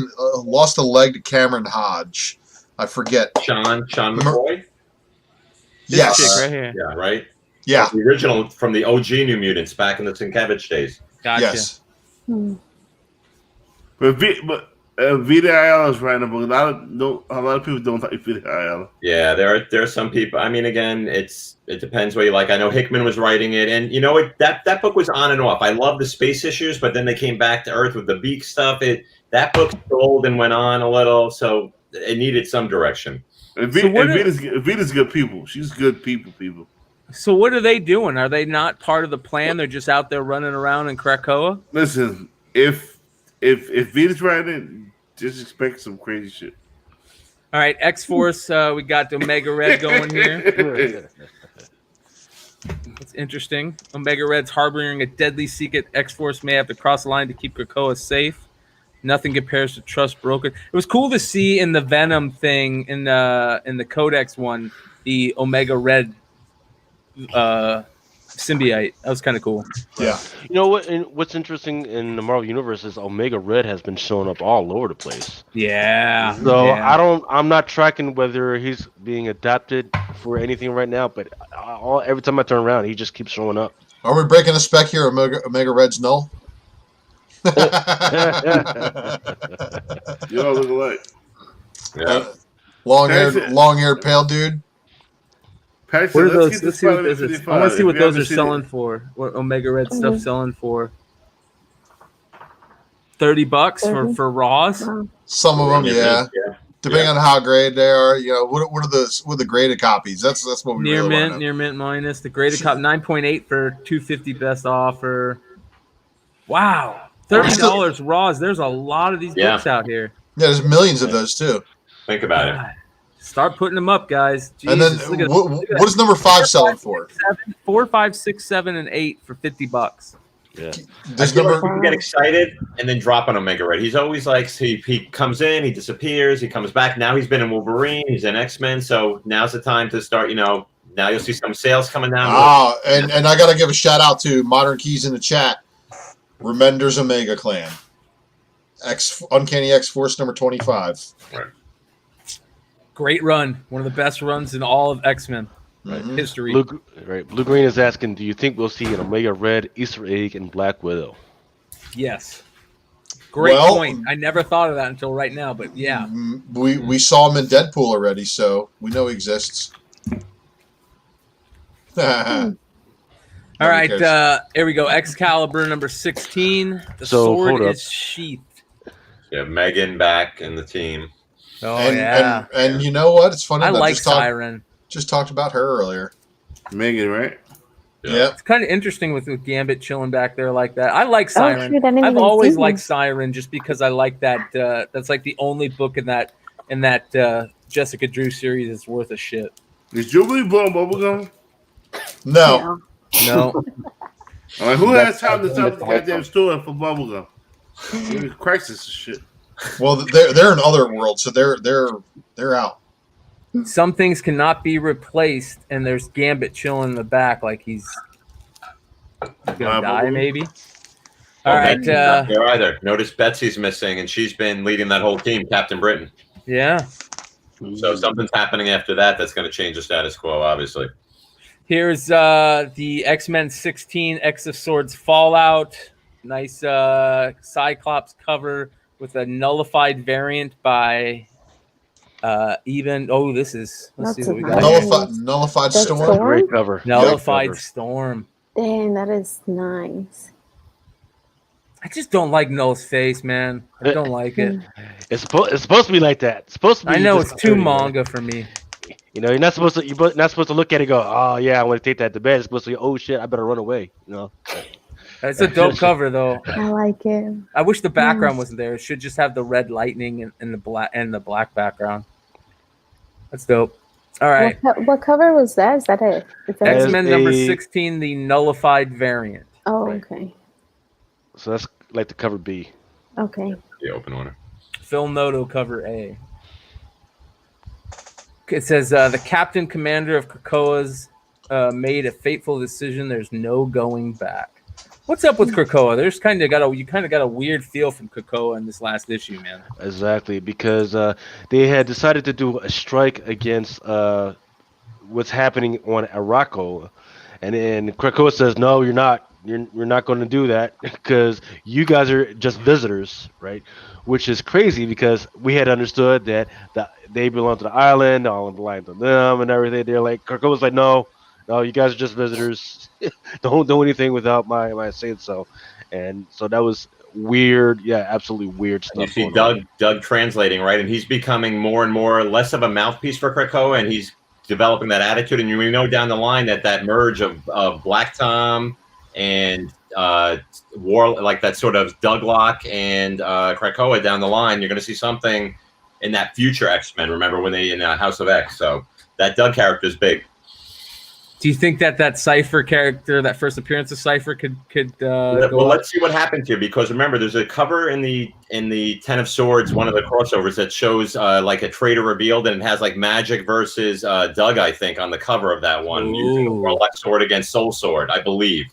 a leg to Cameron Hodge? I forget. Sean McCoy? This Yes. chick right here. Yeah, right? Yeah. The original from the OG New Mutants back in the Sienkiewicz days. Gotcha. Yes. But Vida Ayala is writing a book. A lot of people don't like Vida Ayala. Yeah, there are some people. I mean, again, it depends what you like. I know Hickman was writing it, and you know that book was on and off. I love the space issues, but then they came back to Earth with the Beak stuff. That book sold and went on a little, so it needed some direction. And So what Vida's good people. She's good people. So what are they doing? Are they not part of the plan? They're just out there running around in Krakoa? Listen, if Vida's writing, just expect some crazy shit. All right, X-Force, we got the Omega Red going here. It's interesting. Omega Red's harboring a deadly secret. X-Force may have to cross the line to keep Krakoa safe. Nothing compares to trust broken. It was cool to see in the Venom thing in the Codex one, the Omega Red symbiote. That was kind of cool. Yeah. You know what? And what's interesting in the Marvel universe is Omega Red has been showing up all over the place. Yeah. So yeah. I'm not tracking whether he's being adapted for anything right now. But every time I turn around, he just keeps showing up. Are we breaking a spec here? Omega Red's null? You all look alike. Yeah. Long-haired, pale dude. Patrick, What are let's those? get Let's this see what Spider-Man this is. 55. I want to see what If you those haven't are seen selling it. for. What Omega Red stuff selling for? $30 for Raws. Wow. Some of them, yeah. Depending on how great they are, you know, what are the graded copies? That's what we Near really mint, want to know. near mint minus the graded cop 9.8 for 250 best offer. Wow, $30 Raws. There's a lot of these books out here. Yeah, there's millions of those too. Think about it. God. Start putting them up, guys. And then Jesus, look at what is number 5 selling for? 4, 5, 6, 7, and 8 for $50. Yeah. I feel like people get excited and then drop on Omega Red. He's always like he comes in, he disappears, he comes back. Now he's been in Wolverine, he's in X-Men, so now's the time to start. You know, now you'll see some sales coming down. And I gotta give a shout out to Modern Keys in the chat. Remender's Omega Clan. Uncanny X-Force number 25. Right. Great run. One of the best runs in all of X-Men history. Blue Green is asking, do you think we'll see an Omega Red Easter egg in Black Widow? Yes. Great point. I never thought of that until right now, but yeah. We saw him in Deadpool already, so we know he exists. All right, here we go. Excalibur number 16. The So, sword hold up. is sheathed. Yeah, Megan back in the team. Oh, and you know what? It's funny. I like Siren. Just talked about her earlier. Megan, right? Yeah. It's kind of interesting with Gambit chilling back there like that. I like Siren. shoot, I didn't I've even always see liked him. Siren just because I like that. That's like the only book in that Jessica Drew series that's worth a shit. Is Jubilee blowing bubblegum? No. No. I'm like, who has That's- time to stop at the that's- goddamn store for bubblegum? It's crisis and shit. Well, they're in other worlds, so they're out. Some things cannot be replaced, and there's Gambit chilling in the back like he's gonna die, maybe. All right. Betsy's not there either. Notice Betsy's missing, and she's been leading that whole team, Captain Britain. Yeah. So something's happening after that that's going to change the status quo, obviously. Here's the X-Men 16 X of Swords Fallout. Nice Cyclops cover with a nullified variant by even. Oh, this is. Let's see what we got. Nullified That's Storm. Great cover. Nullified Great cover. Storm. Dang, that is nice. I just don't like Null's face, man. I don't like it. It's supposed to be like that. It's supposed to be. I know just it's too dirty, man. manga for me. You know, you're not supposed to look at it and go, oh yeah, I want to take that to bed. It's supposed to be, oh shit, I better run away. You know. It's a dope cover though. I like it. I wish the background wasn't there. It should just have the red lightning and the black background. That's dope. All right. What cover was that? Is that it? X-Men number 16, the nullified variant. Oh, okay. So that's like the cover B. Okay. The open order. Phil Noto cover A. It says the captain commander of Krakoa's made a fateful decision. There's no going back. What's up with Krakoa? You kind of got a weird feel from Krakoa in this last issue, man. Exactly, because they had decided to do a strike against what's happening on Araco, and then Krakoa says, "No, you're not. We're not going to do that because you guys are just visitors, right?" Which is crazy because we had understood that they belong to the island, all belong to them, and everything. They're like, Krakoa's like, "No, you guys are just visitors. Don't do anything without my saying so." And so that was weird. Yeah, absolutely weird stuff. You see Doug translating, right? And he's becoming more and more less of a mouthpiece for Krakoa, and he's developing that attitude. And we know down the line that merge of Black Tom and War, like that sort of Douglock and Krakoa down the line, you're going to see something in that future X-Men. Remember when they in House of X? So that Doug character is big. Do you think that Cypher character, that first appearance of Cypher, could go Well, up? let's see what happens here, because remember, there's a cover in the Ten of Swords, one of the crossovers that shows like a traitor revealed, and it has like Magic versus Doug, I think, on the cover of that one, using Warlock Sword against Soul Sword, I believe.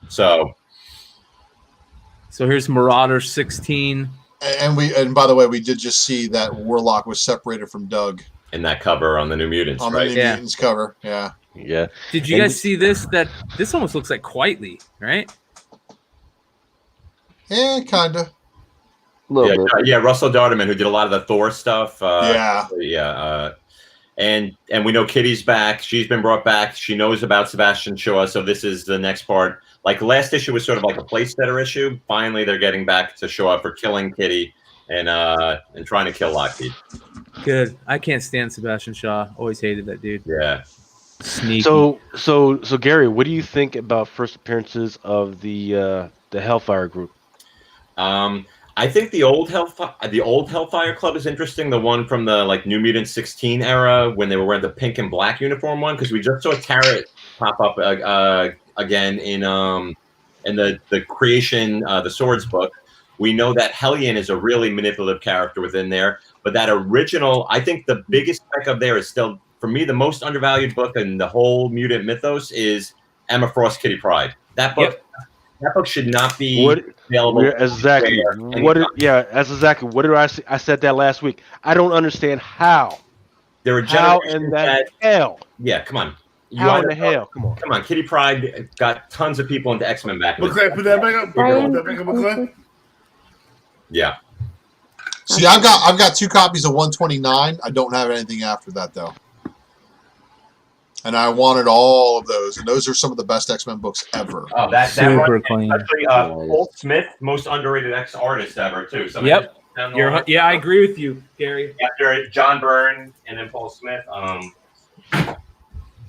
So here's Marauder 16, and by the way, we did just see that Warlock was separated from Doug in that cover on the New Mutants, on right? the New Mutants cover. Yeah. Yeah. Did you guys see this? That this almost looks like Quietly, right? Yeah, kinda. Yeah, Russell Darderman, who did a lot of the Thor stuff. And we know Kitty's back. She's been brought back. She knows about Sebastian Shaw, so this is the next part. Like last issue was sort of like a place setter issue. Finally, they're getting back to Shaw for killing Kitty and trying to kill Lockheed. Good. I can't stand Sebastian Shaw. Always hated that dude. Yeah. Sneaky. So Gary, what do you think about first appearances of the Hellfire group? I think the old Hellfire Club is interesting. The one from the like New Mutant 16 era when they were wearing the pink and black uniform one, because we just saw Tarot pop up again in the Creation the Swords book. We know that Hellion is a really manipulative character within there, but that original, I think the biggest spec up there is still, for me, the most undervalued book in the whole mutant mythos is Emma Frost Kitty Pryde. That book, that book should not be available. Exactly. That's exactly what did I say? I said that last week. I don't understand how. There are how generations in that hell. Yeah, come on. How in the hell? Come on. Come on. Kitty Pryde got tons of people into X-Men back. Put that back up. Put that back up, McClay. Yeah. See, I've got 2 copies of 129. I don't have anything after that though. And I wanted all of those, and those are some of the best X-Men books ever. Oh, that Super run, clean. actually, Paul Smith, most underrated X artist ever too. So Yep. I agree with you, Gary. After John Byrne and then Paul Smith.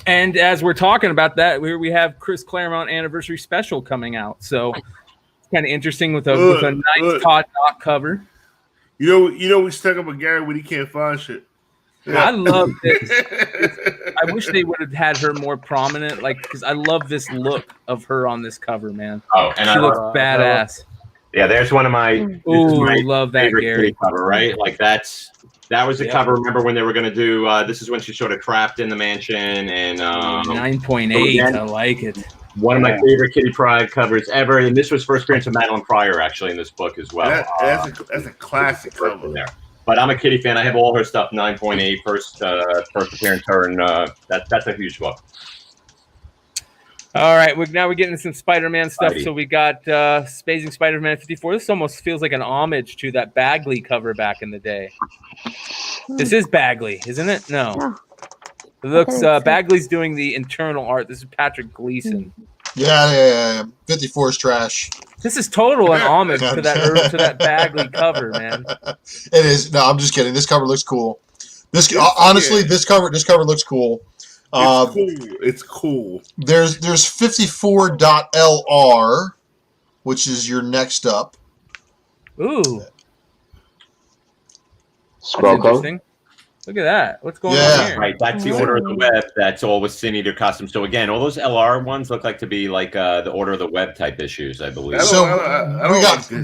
And as we're talking about that, we have Chris Claremont anniversary special coming out. So it's kind of interesting with a nice Todd Dock cover. You know, we stuck up with Gary when he can't find shit. Yeah. I love this. I wish they would have had her more prominent, like, because I love this look of her on this cover, man. Oh, and she looks badass. Yeah, there's one of my. Love that, Gary cover, right? Like that was the cover. Remember when they were going to do? This is when she's sort of trapped in the mansion, and 9.8. I like it. One of my favorite Kitty Pryde covers ever, and this was first appearance of Madeline Pryor actually in this book as well. That's a classic cover there. But I'm a Kitty fan. I have all her stuff. 9.8 first appearance her, and that's a huge book. All right, now we're getting some Spider-Man stuff. So we got Spacing Spider-Man 54. This almost feels like an homage to that Bagley cover back in the day. This is Bagley, isn't it? No. It looks Bagley's doing the internal art. This is Patrick Gleason. Yeah. 54 is trash. This is total an homage to that Bagley cover, man. It is. No, I'm just kidding. This cover looks cool. This honestly, this cover looks cool. It's cool. There's 54.LR, which is your next up. Ooh. Scroll code. Look at that. What's going on here? Right, that's the Order of the Web. That's all with Sin Eater costumes. So again, all those LR ones look like to be like the Order of the Web type issues, I believe.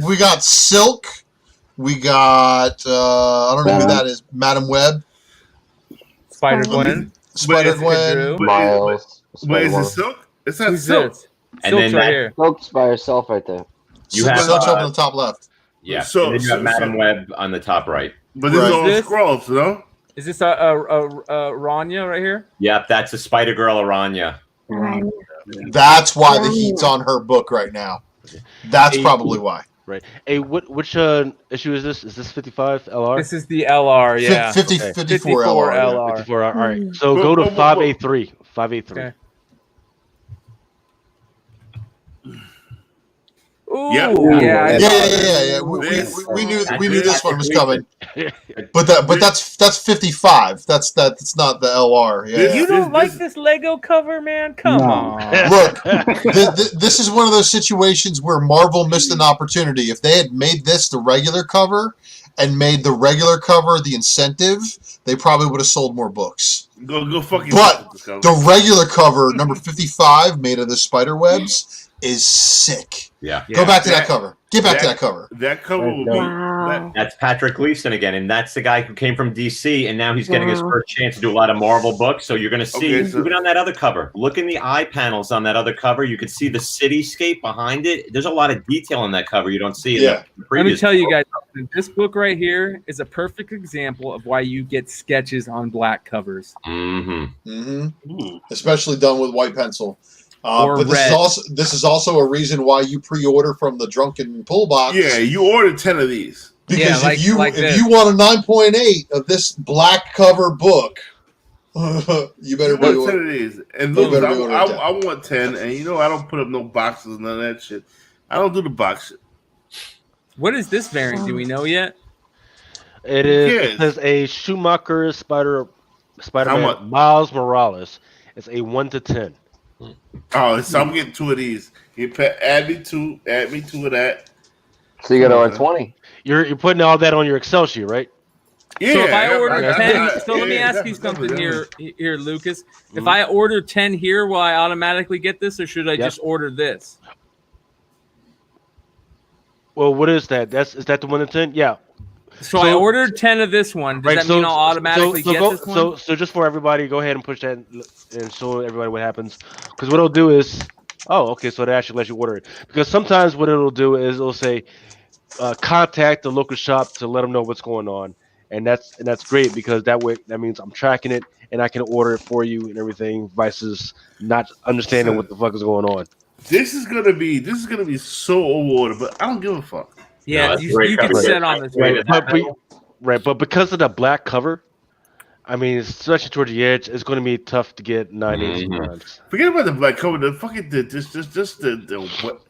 We got Silk. We got I don't know who that is. Madam Web. Spider-Gwen. Miles. Wait, is it Silk? It's not Silk. And then right here. Silk's by herself right there. You have Silk's up on the top left. Yeah. And then you have Madam Web on the top right. But this is all scrolls, no? Is this Rania right here? Yep, that's a Spider-Girl Aranya. That's why the heat's on her book right now. That's probably why. Right. Hey, which issue is this? Is this 55 LR? This is the LR, yeah. 54 LR. 54 all right. So go to 583. 583. Okay. Ooh, yeah. We knew this one was coming. But that's 55. That's not the LR. Yeah. You don't like this Lego cover, man? Come on. Look, this is one of those situations where Marvel missed an opportunity. If they had made this the regular cover and made the regular cover the incentive, they probably would have sold more books. Go fucking. But the regular cover, number 55, made of the spider webs, is sick. Yeah. Go back to that cover. Get back to that cover. That cover will be. That's Patrick Gleason again, and that's the guy who came from DC, and now he's getting his first chance to do a lot of Marvel books. So you're going to see, even on that other cover, look in the eye panels on that other cover. You can see the cityscape behind it. There's a lot of detail in that cover you don't see. Yeah. Let me tell you guys, this book right here is a perfect example of why you get sketches on black covers. Especially done with white pencil. But red. this is also a reason why you pre-order from the Drunken pull box. Yeah, you ordered 10 of these. Because if you want a 9.8 of this black cover book, you better be ordering 10 of these. And look, I want 10, and you know I don't put up no boxes, none of that shit. I don't do the box shit. What is this variant? Do we know yet? It is. It says a Schumacher Spider-Man Miles Morales. It's a 1 to 10. Oh, so I'm getting 2 of these. You add me two of that. So you got to order 20. You're putting all that on your Excel sheet, right? Yeah. So if I order 10, let me ask you something here, Lucas. If I order 10 here, will I automatically get this, or should I just order this? Well, what is that? Is that the 1 to 10? Yeah. So I ordered 10 of this one. Does that mean I'll automatically get this one? So just for everybody, go ahead and push that and show everybody what happens. Because what it'll do is, so it actually lets you order it. Because sometimes what it'll do is it'll say, contact the local shop to let them know what's going on, and that's great because that means I'm tracking it and I can order it for you and everything, versus not understanding what the fuck is going on. This is gonna be so overordered, but I don't give a fuck. Yeah, you can set on this. But because of the black cover, I mean, especially towards the edge, it's going to be tough to get 9.8. Forget about the black cover. The fucking what?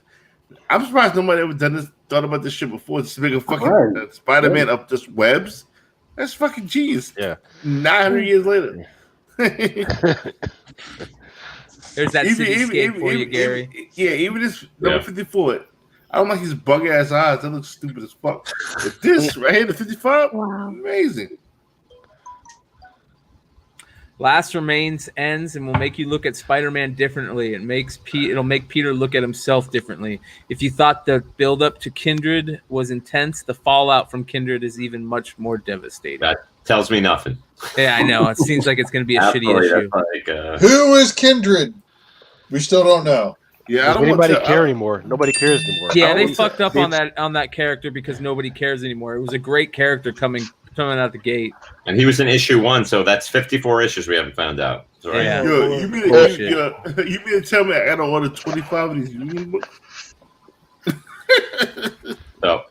I'm surprised nobody ever thought about this shit before. Just make a fucking Spider-Man up just webs. That's fucking genius. Yeah. 900 years later. There's that cityscape for you, Gary. Even this number 54. I don't like his bug ass eyes. That looks stupid as fuck. But this right here, the 55, amazing. Last Remains ends and will make you look at Spider-Man differently. It'll make Peter look at himself differently. If you thought the build-up to Kindred was intense, the fallout from Kindred is even much more devastating. That tells me nothing. Yeah, I know. It seems like it's going to be a shitty issue. Like, Who is Kindred? We still don't know. Yeah, Does anybody care anymore? Nobody cares anymore. Yeah, they fucked up on that character because nobody cares anymore. It was a great character coming out the gate. And he was in issue 1, so that's 54 issues we haven't found out. So, right? Yeah. Yo, you mean to tell me I gotta order 25 of these Union books? So,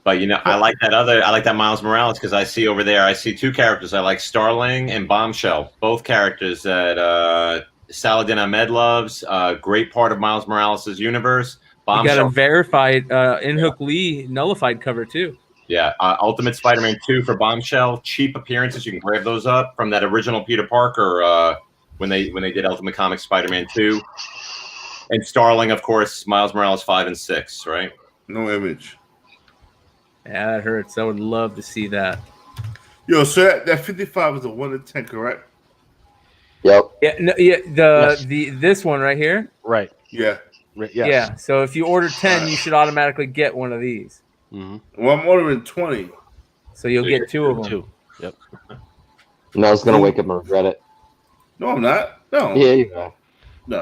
but I like that Miles Morales because I see 2 characters. I like Starling and Bombshell, both characters that Saladin Ahmed loves. Great part of Miles Morales' universe. Bombshell. You got a verified In-Hook Lee nullified cover too. Yeah, Ultimate Spider-Man 2 for Bombshell. Cheap appearances. You can grab those up from that original Peter Parker when they did Ultimate Comics Spider-Man 2. And Starling, of course, Miles Morales 5 and 6, right? No image. Yeah, that hurts. I would love to see that. Yo, so that 55 is a 1 in 10, correct? Yep. Yeah, this one right here. Right. Yeah. Yes. Yeah. So if you order 10, you should automatically get one of these. Mm-hmm. Well, I'm ordering 20. So you'll get 2 of them. 2. Yep. Mel's gonna wake up and regret it. No, I'm not. No. Yeah, you are. No.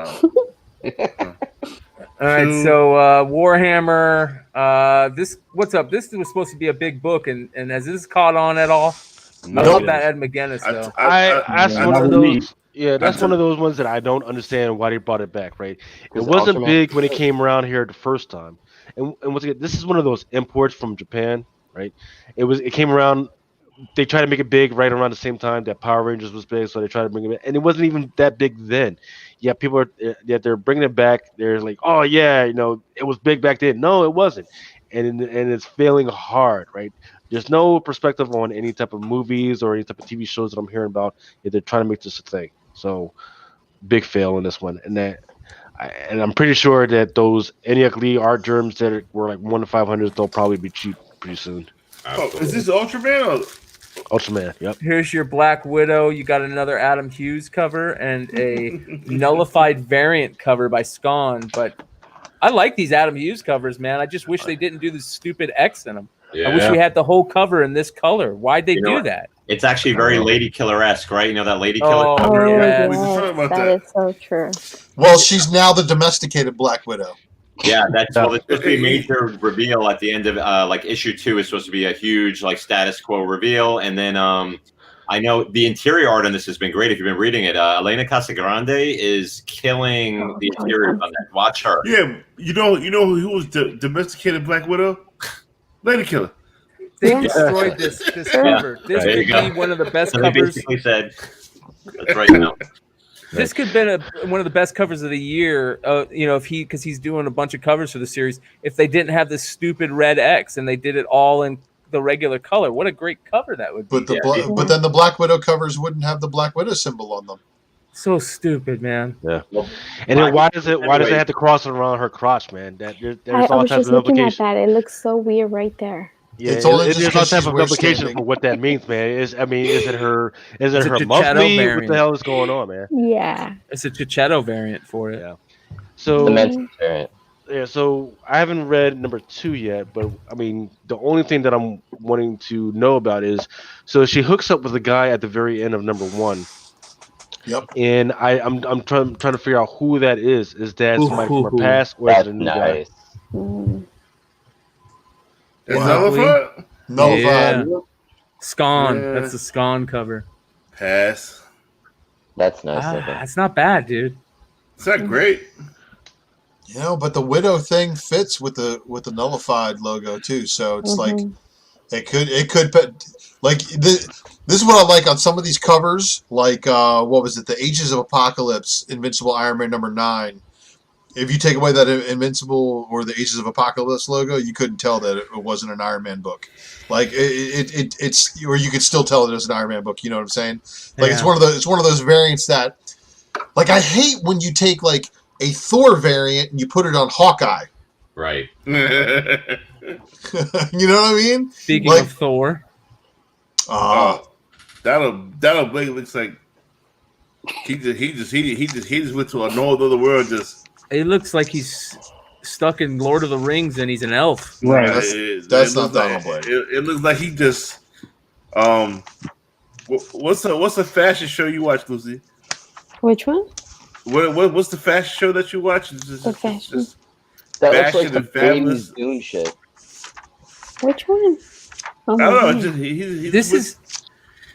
All right, so Warhammer. What's up? This was supposed to be a big book, and has this caught on at all? I love that Ed McGuinness though. That's one of those. Yeah, that's one of those ones that I don't understand why they brought it back. Right? It wasn't big when it came around here the first time, and once again, this is one of those imports from Japan. Right? It came around. They tried to make it big right around the same time that Power Rangers was big, so they tried to bring it back, and it wasn't even that big then. Yeah, they're bringing it back. They're like, oh yeah, it was big back then. No, it wasn't, and it's failing hard. Right? There's no perspective on any type of movies or any type of TV shows that I'm hearing about. They're trying to make this a thing. So big fail in this one, and I'm pretty sure that those ENIAC Lee art germs that were like 1 to 500, they'll probably be cheap pretty soon. Oh, is this Ultraman? Ultraman, yep. Here's your Black Widow. You got another Adam Hughes cover and a nullified variant cover by Scon. But I like these Adam Hughes covers, man. I just wish they didn't do this stupid X in them. Yeah. I wish we had the whole cover in this color. Why'd they do that? It's actually very Lady Killer-esque, right? That Lady Killer. Oh, cover. yeah. We just talking about That is so true. Well, she's now the domesticated Black Widow. Yeah, that's there's supposed to be a major reveal at the end of issue 2 is supposed to be a huge status quo reveal, and then I know the interior art on this has been great. If you've been reading it, Elena Casagrande is killing the interior on that. Watch her. Yeah, you know who was the domesticated Black Widow? Lady Killer. They destroyed this cover. This could be one of the best Somebody covers. basically said, that's right now. This could have been one of the best covers of the year. Because he's doing a bunch of covers for the series. If they didn't have this stupid red X and they did it all in the regular color, what a great cover that would be. But then the Black Widow covers wouldn't have the Black Widow symbol on them. So stupid, man. Yeah. And then why does it have to cross around her crotch, man? There's I all was types just of looking at implications. that. It looks so weird right there. Yeah, It's only just there's all 'cause type she's of implications standing. for what that means, man. Is it her It's a her Chichetto monthly? What variant. the hell is going on, man? Yeah. It's a Chichetto variant for it. Yeah. So The men's variant. yeah, so I haven't read number 2 yet, but I mean, the only thing that I'm wanting to know about is, so she hooks up with a guy at the very end of number 1, Yep. and I'm trying to figure out who that is. Is that somebody from her past, or is That's it a new guy? nice. Mm. Is Wow. Nullified? Nullified. Yeah. Scon. Yeah. That's the Scon cover. Pass. That's nice of it. It's not bad, dude. It's not great. But the Widow thing fits with the Nullified logo too. So it's like it could like this is what I like on some of these covers. Like what was it? The Ages of Apocalypse, Invincible Iron Man number 9. If you take away that Invincible or the Ages of Apocalypse logo, you couldn't tell that it wasn't an Iron Man book. Like it's, or you could still tell that it's an Iron Man book. You know what I'm saying? Like it's one of those variants that Like, I hate when you take, like, a Thor variant and you put it on Hawkeye. Right. You know what I mean? Speaking Like- of Thor, That'll Blake looks like he just went to a no other world. Just it looks like he's stuck in Lord of the Rings and he's an elf. Right. That's not looks like, Donald Blake. It looks like he just what's the fashion show you watch, Lucy? Which one? What's the fashion show that you watch? The fashion. That looks Fashion like and the 80s fabulous. Dune shit. Which one? Oh I my don't know. God. Just, he's This is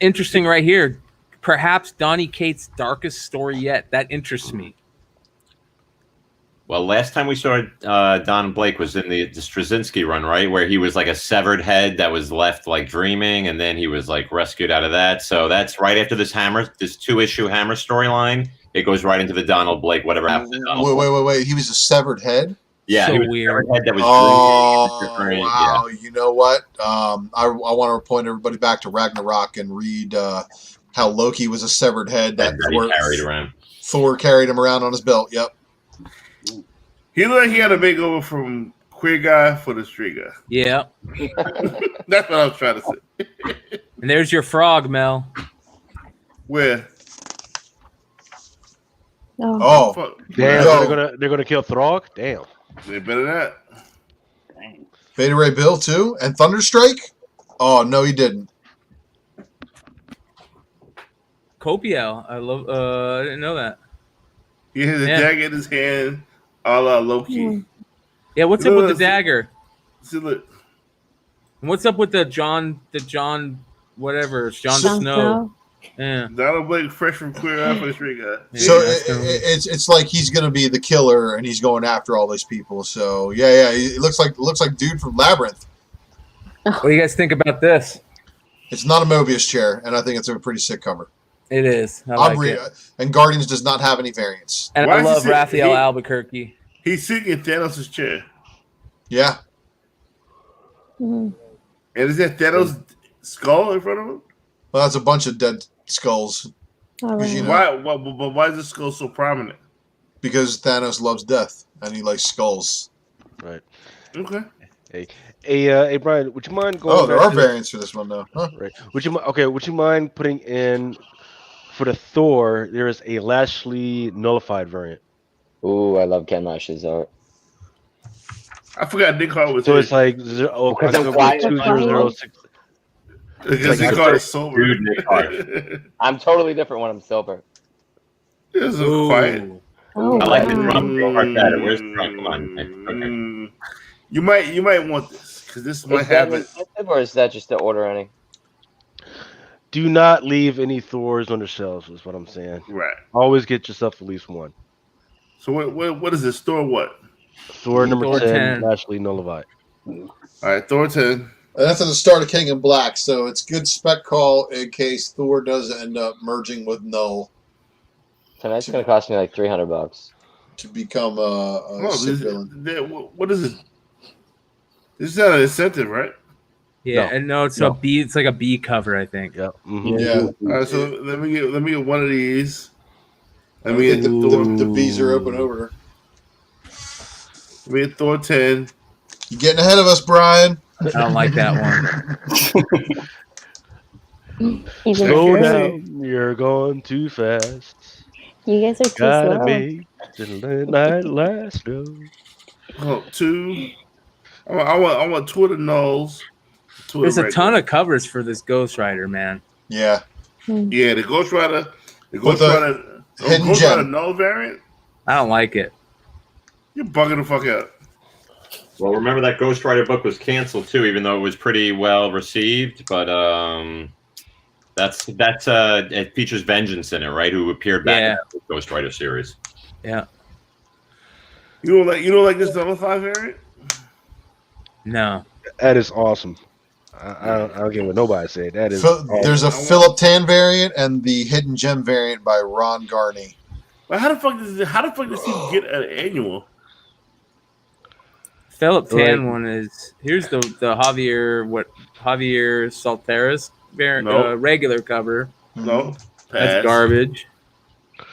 interesting right here. Perhaps Donny Cates' darkest story yet. That interests me. Well, last time we saw Don Blake was in the Straczynski run, right, where he was like a severed head that was left like dreaming, and then he was like rescued out of that. So that's right after this 2-issue Hammer storyline. It goes right into the Donald Blake, whatever happened to Donald Blake. Wait. He was a severed head? Yeah, So he was weird. a severed head that was dreaming. Wow. You know what? I want to point everybody back to Ragnarok and read how Loki was a severed head that he carried around. Thor carried him around on his belt. Yep. he looked like he had a makeover from queer guy for the street guy. Yeah. That's what I was trying to say. And there's your frog, Mel. Where? Oh. Fuck. Damn, Yo. they're gonna kill Throg. Damn. They better not. Beta Ray Bill too, and Thunderstrike. Oh no, he didn't. Copiel. I love. I didn't know that. He has a Yeah. dagger in his hand, a la Loki. Yeah. What's up with the dagger? See, look. And what's up with the John? Whatever. It's Jon Jon Snow. Yeah. Donald Blake, fresh from queer eye for the street guy. So that's kinda weird. it's like he's gonna be the killer, and he's going after all these people. So yeah, it looks like dude from Labyrinth. What do you guys think about this? It's not a Mobius chair, and I think it's a pretty sick cover. It is. I like it. And Guardians does not have any variants. And Why I is he love sitting- Raphael he- Albuquerque. He's sitting in Thanos' chair. Yeah, Mhm. And is that Thanos' skull in front of him? well, that's a bunch of dead skulls All right. you know- Why is the skull so prominent? because Thanos loves death and he likes skulls. Right. Okay. Hey, Brian, would you mind going? Oh, there back are to the- variants for this one though. Huh? Right. Would you mind putting in for the Thor? There is a Lashley nullified variant. Ooh, I love Ken Lash's art. I forgot Nick Hart was So here. it's like Because I'm quiet. 2006. Because like Nick Hart is sober. Dude, Nick Hart. I'm totally different when I'm sober. This is quiet. Oh, I like the wow. drum so hard better. Where's the drum? Come on. Okay. You might want this because this might Is that have it. expensive, or is that just to order any? Do not leave any Thors on the shelves. Is what I'm saying. Right. Always get yourself at least one. So what is this store? What? Thor number Thor 10, 10. Lashley nullified. All right, Thor 10. And that's at the start of King in Black, so it's good spec call in case Thor does end up merging with Null Tonight's gonna cost me like $300. to become a Oh, sick this, villain. what is it? This is not an incentive, right? Yeah, No. and no, it's No. a B. It's like a B cover, I think. Yeah. Mhm. Yeah. All right, so let me get one of these. Let I me think get the Thor. bees are open over. Let me get Thor 10. You're getting ahead of us, Brian. I don't like that one. Even Slow slower. down, you're going too fast. You guys are too Gotta slow. make the night last. No. Oh, 2. I want 2 of the nulls. 2 of There's the a ton regular. of covers for this Ghost Rider, man. Yeah. Yeah, the Ghost Rider. The With Ghost the Rider. hidden Ghost gem. Rider null variant. I don't like it. You're bugging the fuck out. Well, remember that Ghost Rider book was canceled too, even though it was pretty well received. But it features Vengeance in it, right? Who appeared back in the Ghost Rider series. Yeah. You don't like this nullified variant? No. That is awesome. I don't care what nobody said. That is. awesome. There's a Philip Tan variant and the Hidden Gem variant by Ron Garney. But how the fuck does he get an annual? Philip Tan Right. one is here's the Javier Salteras No. regular cover. No, That's pass. garbage.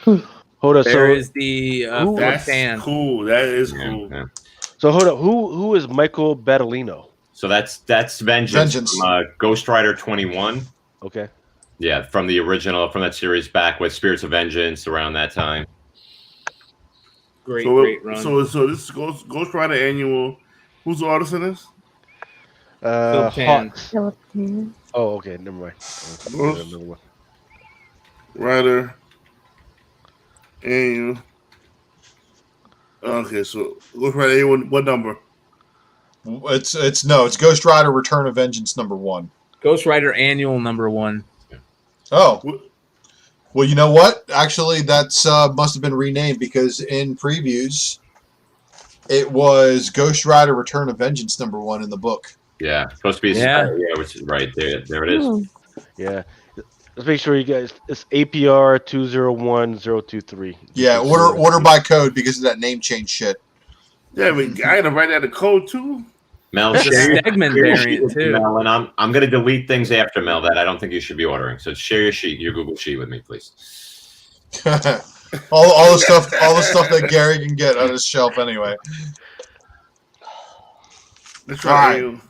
Hold Hold up. There So is the who- That's Tan. cool. That is Yeah, cool. yeah. so hold up. Who is Michael Battolino? So that's Vengeance, Vengeance. from Ghost Rider 21. Okay. Yeah, from the original, from that series back with Spirits of Vengeance around that time. Great run. So this is Ghost Rider Annual. Who's the artist in this? Phil Tan. Hawks. Philippines. Oh, okay. Never mind. Ghost Rider Annual. Okay, so Ghost Rider Annual. What number? It's Ghost Rider Return of Vengeance #1. Ghost Rider Annual #1. Oh. What? Well, you know what? Actually, that's must have been renamed because in previews, it was Ghost Rider Return of Vengeance #1 in the book. Yeah, supposed to be Yeah. which is right there. There it is. Hmm. Yeah. Let's make sure you guys. It's APR 201023. Yeah, order by code because of that name change shit. Yeah, I mean, I gotta write down the code too. Mel, It's a share Stegman your variant, sheet with me, too. Mel, and I'm going to delete things after Mel that I don't think you should be ordering. So share your Google sheet with me, please. all the stuff that Gary can get on his shelf anyway. Let's try. All right.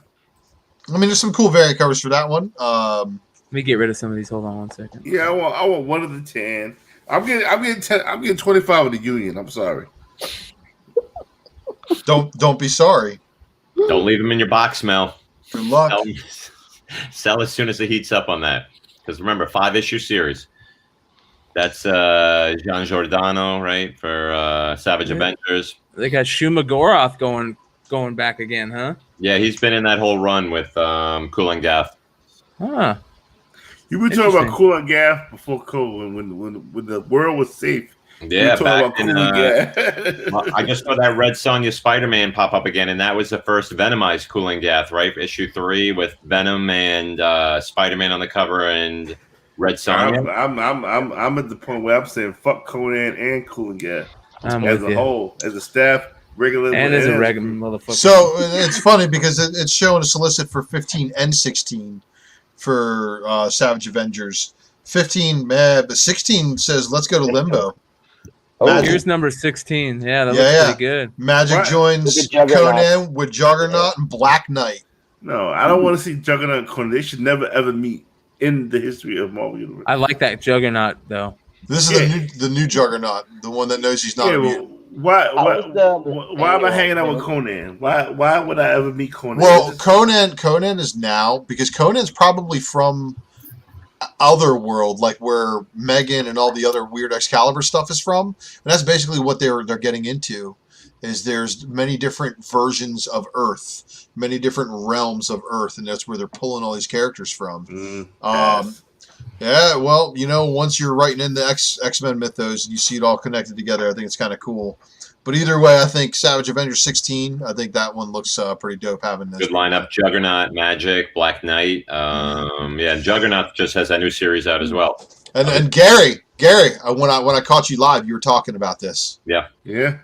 I mean, there's some cool variant covers for that one. Let me get rid of some of these. Hold on one second. Yeah, I want one of the 10. I'm getting 25 of the Union. I'm sorry. Don't be sorry. Don't leave them in your box, Mel. Good luck. Sell as soon as it heats up on that. Because remember, 5-issue series. That's Gian Giordano, right, for Savage Avengers. They got Shuma Goroth going back again, huh? Yeah, he's been in that whole run with Kulan Gath. Huh. You been talking about Cool and Gaff before COVID when the world was safe. Yeah, back in, Gaff. I just saw that Red Sonja Spider-Man pop up again, and that was the first Venomized Kulan Gath, right? Issue 3 with Venom and Spider-Man on the cover and Red Sonja. I'm at the point where I'm saying fuck Conan and Cool and Gaff I'm as with a you. whole, as a staff, regular And as a regular motherfucker. So it's funny because it's showing a solicit for 15 and 16 for Savage Avengers. 15, but 16 says let's go to Limbo. Oh, Here's number 16. Yeah, that Yeah, looks yeah. pretty good. Magic Right. joins Look at Juggernaut. Conan with Juggernaut and Black Knight. No, I don't want to see Juggernaut and Conan. They should never ever meet in the history of Marvel Universe. I like that Juggernaut though. This is the new Juggernaut, the one that knows he's not Yeah, a well, mutant. why am I hanging out with Conan? Why would I ever meet Conan? Well, Conan is now because Conan's probably from other world, like where Megan and all the other weird Excalibur stuff is from, and that's basically what they're getting into. Is there's many different versions of Earth, many different realms of Earth, and that's where they're pulling all these characters from. Yeah, well, once you're writing in the X-Men mythos and you see it all connected together, I think it's kind of cool. But either way, I think Savage Avengers 16, I think that one looks pretty dope having this. Good lineup. Juggernaut, Magic, Black Knight. Yeah, Juggernaut just has that new series out as well. And Gary, when I caught you live, you were talking about this. Yeah. Yeah.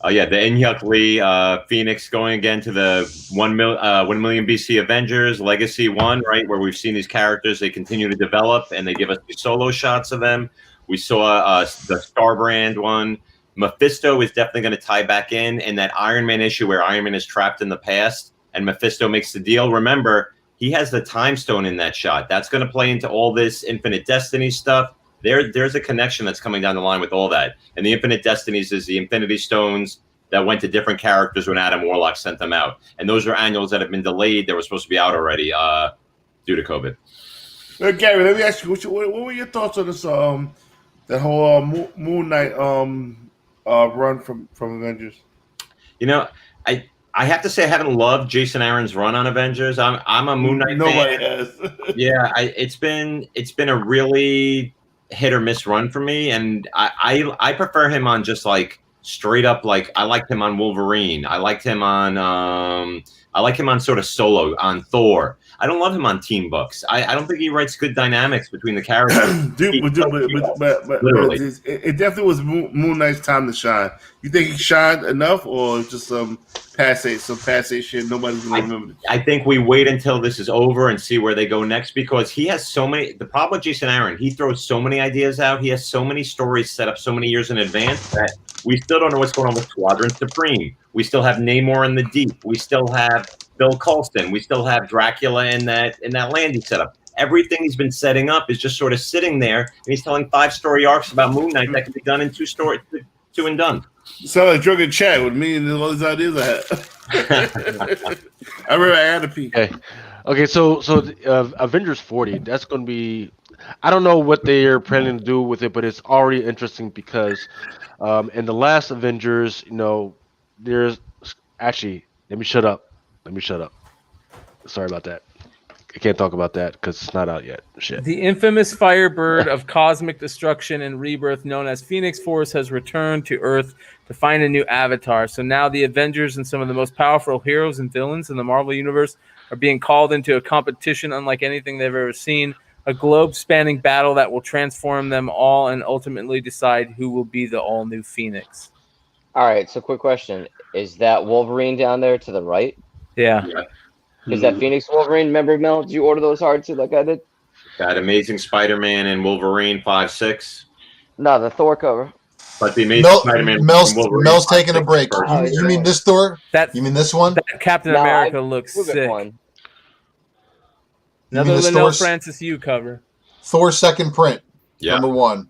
Yeah, the Inyuk Lee Phoenix going again to the 1 million BC Avengers Legacy 1, right, where we've seen these characters. They continue to develop, and they give us these solo shots of them. We saw the Starbrand one. Mephisto is definitely going to tie back in that Iron Man issue where Iron Man is trapped in the past, and Mephisto makes the deal. Remember, he has the Time Stone in that shot. That's going to play into all this Infinite Destiny stuff. There's a connection that's coming down the line with all that. And the Infinite Destinies is the Infinity Stones that went to different characters when Adam Warlock sent them out. And those are annuals that have been delayed. They were supposed to be out already due to COVID. Gary, let me ask you, what were your thoughts on this that whole Moon Knight run from Avengers? I have to say I haven't loved Jason Aaron's run on Avengers. I'm a Moon Knight Nobody fan. has. Yeah, it's been a really hit or miss run for me, and I prefer him on just like straight up like I liked him on Wolverine. I liked him on sort of solo on Thor. I don't love him on team books. I don't think he writes good dynamics between the characters. But Literally. it definitely was Moon Knight's time to shine. You think he shined enough, or just some passe shit nobody's gonna remember? I think we wait until this is over and see where they go next, because he has so many. The problem with Jason Aaron, he throws so many ideas out. He has so many stories set up so many years in advance that we still don't know what's going on with Squadron Supreme. We still have Namor in the Deep. We still have Bill Colston. We still have Dracula in that landing setup. Everything he's been setting up is just sort of sitting there, and he's telling 5-story arcs about Moon Knight that can be done in 2 stories, 2 and done. Sound like Drunken chat with me and all these ideas I had. I remember I had a peek. Okay. So Avengers 40. That's going to be. I don't know what they are planning to do with it, but it's already interesting because, in the last Avengers, there's actually. Let me shut up. Sorry about that. I can't talk about that because it's not out yet. Shit. The infamous Firebird of cosmic destruction and rebirth, known as Phoenix Force, has returned to Earth to find a new avatar. So now the Avengers and some of the most powerful heroes and villains in the Marvel Universe are being called into a competition unlike anything they've ever seen. A globe-spanning battle that will transform them all and ultimately decide who will be the all-new Phoenix. All right, so quick question. Is that Wolverine down there to the right? Yeah. Is that Phoenix Wolverine? Remember, Mel? Did you order those hard too, like I did? Got Amazing Spider-Man and Wolverine 5-6. No, the Thor cover. But the Amazing Spider-Man. Mel's taking a break. You mean this Thor? You mean this one? That Captain America looks sick. One. Another Lionel Francis Yu cover. Thor's second print. Yeah. Number 1.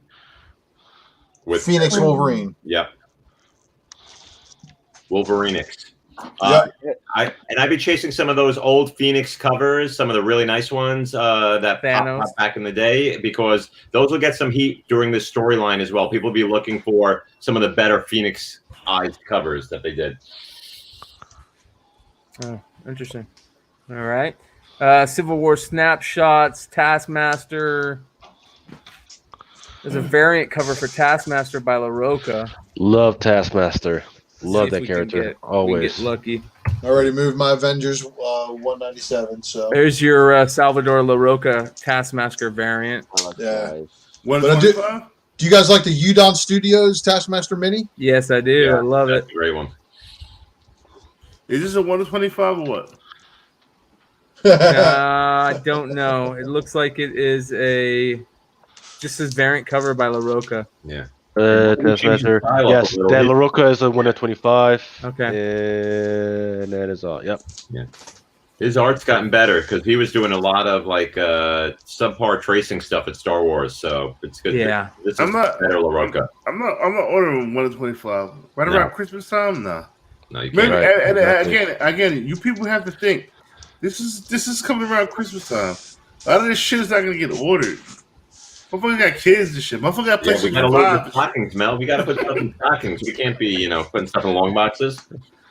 With Phoenix Wolverine. Yep. Wolverinix. Yep. I've been chasing some of those old Phoenix covers, some of the really nice ones that popped up back in the day, because those will get some heat during this storyline as well. People will be looking for some of the better Phoenix Eyes covers that they did. Oh, interesting. All right. Civil War snapshots, Taskmaster. There's a variant cover for Taskmaster by La Roca. Love Taskmaster. Love that character. Always. Get lucky. I already moved my Avengers 197. So there's your Salvador La Roca Taskmaster variant. Yeah. But do you guys like the Udon Studios Taskmaster Mini? Yes, I do. Yeah, I love it. A great one. Is this a 125 or what? I don't know. It looks like it is just a variant cover by La Roca. Yeah. Taskmaster. Yes, that La Roca is a 125. Okay. And that is all. Yep. Yeah. His art's gotten better because he was doing a lot of like subpar tracing stuff at Star Wars, so it's good. Yeah. This is better La Roca. I'm not ordering 125. Right around Christmas time? No, you can't. And again, you people have to think. This is coming around Christmas time. A lot of this shit is not gonna get ordered. Motherfucker got kids and shit. Motherfucker got PlayStation 5. We gotta load the stockings, Mel. We gotta put stuff in stockings. We can't be, putting stuff in long boxes.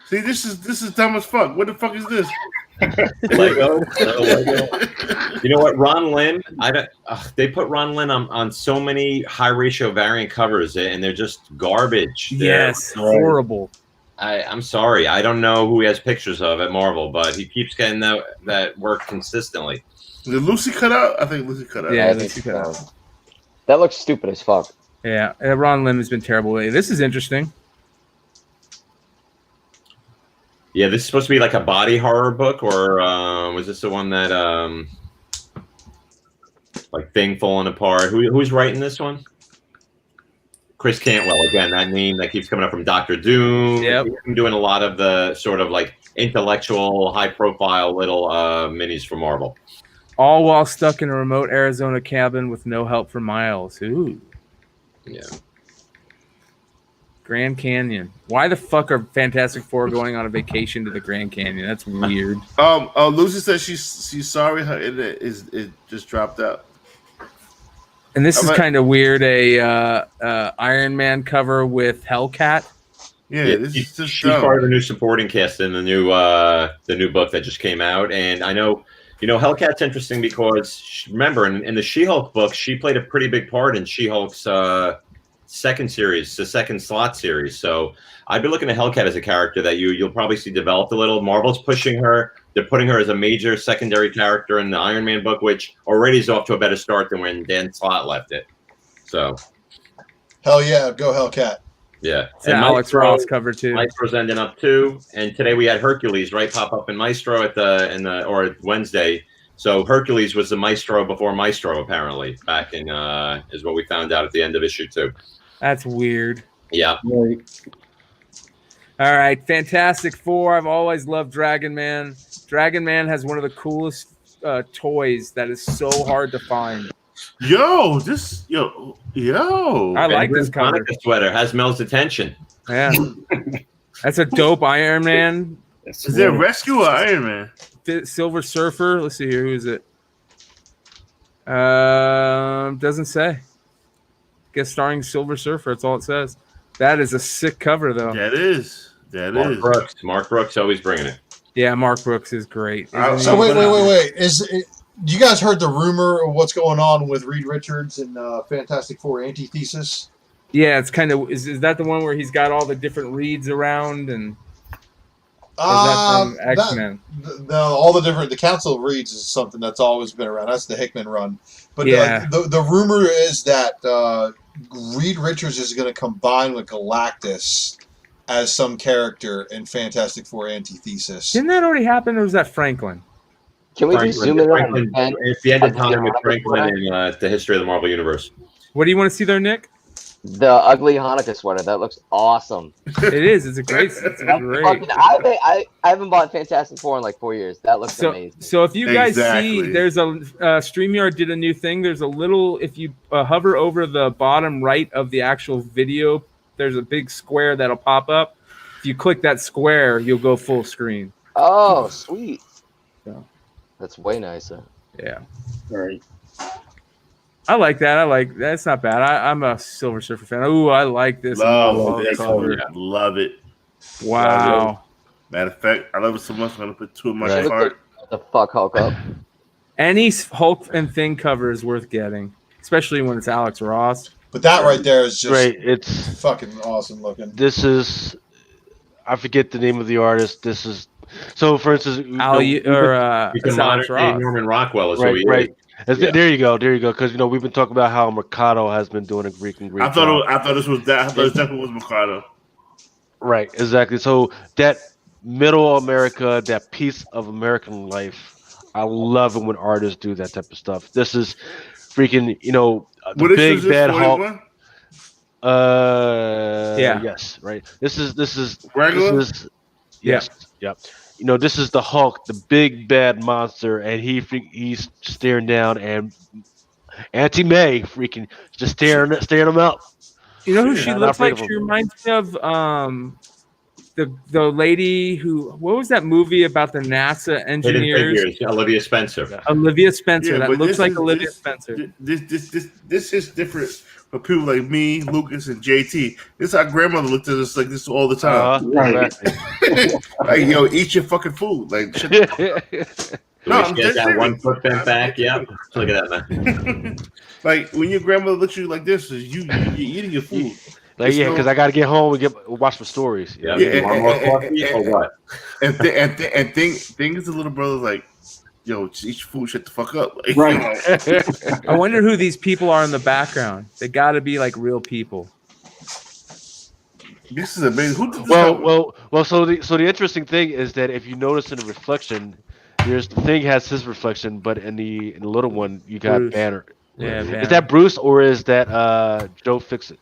See, this is dumb as fuck. What the fuck is this? Lego. You know what? Ron Lim. They put Ron Lim on so many high ratio variant covers, and they're just garbage. Yes, horrible. I'm sorry. I don't know who he has pictures of at Marvel, but he keeps getting that work consistently. Did Lucy cut out? I think Lucy cut out. Yeah, Lucy cut out. That looks stupid as fuck. Yeah, Ron Lim has been terrible. This is interesting. Yeah, this is supposed to be like a body horror book, or was this the one that like Thing falling apart? Who's writing this one? Chris Cantwell, again, that name that keeps coming up from Dr. Doom. Yep. He's been doing a lot of the sort of like intellectual, high-profile little minis for Marvel. All while stuck in a remote Arizona cabin with no help from Miles. Ooh. Yeah. Grand Canyon. Why the fuck are Fantastic Four going on a vacation to the Grand Canyon? That's weird. Lucy says she's sorry her internet it just dropped out. And this is kind of weird. Iron Man cover with Hellcat. Yeah, this is just she's part of the new supporting cast in the new book that just came out, and I know. Hellcat's interesting because remember in the She-Hulk book, she played a pretty big part in She-Hulk's second series, the second slot series. So I'd be looking at Hellcat as a character that you'll probably see developed a little. Marvel's pushing her. They're putting her as a major secondary character in the Iron Man book, which already is off to a better start than when Dan Slott left it. So, Hell yeah, go Hellcat. yeah. It's an Alex Ross cover too. Maestro's ending up too. And today we had Hercules, right, pop up in Maestro or Wednesday. So Hercules was the Maestro before Maestro, apparently, back in is what we found out at the end of issue 2. That's weird. Yeah. All right, Fantastic Four. I've always loved Dragon Man. Dragon Man has one of the coolest toys that is so hard to find. Yo. I like this cover. Hanukkah sweater has Mel's attention. Yeah, that's a dope Iron Man. Is there Rescue or Iron Man? Silver Surfer. Let's see here. Who is it? Doesn't say. Guess starring Silver Surfer. That's all it says. That is a sick cover, though. That is. Mark Brooks always bringing it. Yeah, Mark Brooks is great. So wait. You guys heard the rumor of what's going on with Reed Richards and Fantastic Four Antithesis? Yeah, it's kind of is that the one where he's got all the different reeds around and X-Men? No, all the Council of Reeds is something that's always been around. That's the Hickman run. But yeah. The rumor is that Reed Richards is going to combine with Galactus as some character in Fantastic Four Antithesis. Didn't that already happen, or was that Franklin? Can we just zoom in on It's the end of time with Franklin in the history of the Marvel Universe. What do you want to see there, Nick? The ugly Hanukkah sweater. That looks awesome. It is. It's great. I haven't bought Fantastic Four in like 4 years. That looks amazing. So if you guys see, there's a StreamYard did a new thing. There's a little, if you hover over the bottom right of the actual video, there's a big square that'll pop up. If you click that square, you'll go full screen. Oh, sweet. So. That's way nicer. Yeah. All right. I like that. That's not bad. I'm a Silver Surfer fan. Ooh, I like this. Love it. Wow. Love it. Matter of fact, I love it so much. I'm gonna put 2 in my cart. The fuck Hulk up. Any Hulk and Thing cover is worth getting, especially when it's Alex Ross. But that right there is just great. It's fucking awesome looking. This is, I forget the name of the artist. This is, so for instance, Norman Rockwell is right. Yeah. There you go. Because we've been talking about how Mercado has been doing a great job. I thought this was that. I thought this definitely was Mercado. Right, exactly. So that middle America, that piece of American life, I love it when artists do that type of stuff. This is freaking, the big bad Hulk. Yes, right. This is regular. Yes, yep. This is the Hulk, the big bad monster, and he's staring down, and Auntie May freaking just staring him out. You know who she looks like? She reminds me of the lady who. What was that movie about the NASA engineers? Olivia Spencer. Yeah. Olivia Spencer. That looks like Olivia Spencer. This is different for people like me, Lucas, and JT. This our grandmother looked at us like this all the time. Like, eat your fucking food. Like, no, I'm just that 1 foot bent back. Yeah, look at that, man. Like when your grandmother looks at you like this, you're eating your food. Like, because I got to get home and watch the stories. Yeah, more coffee or what? And thing is, the little brother's like, yo, just eat your food, shut the fuck up. Like, right. I wonder who these people are in the background. They got to be like real people. This is amazing. Who did this well. So the interesting thing is that if you notice in the reflection, the Thing has his reflection, but in the little one you got Bruce. Banner. Yeah, Banner. Is that Bruce or is that Joe Fixit?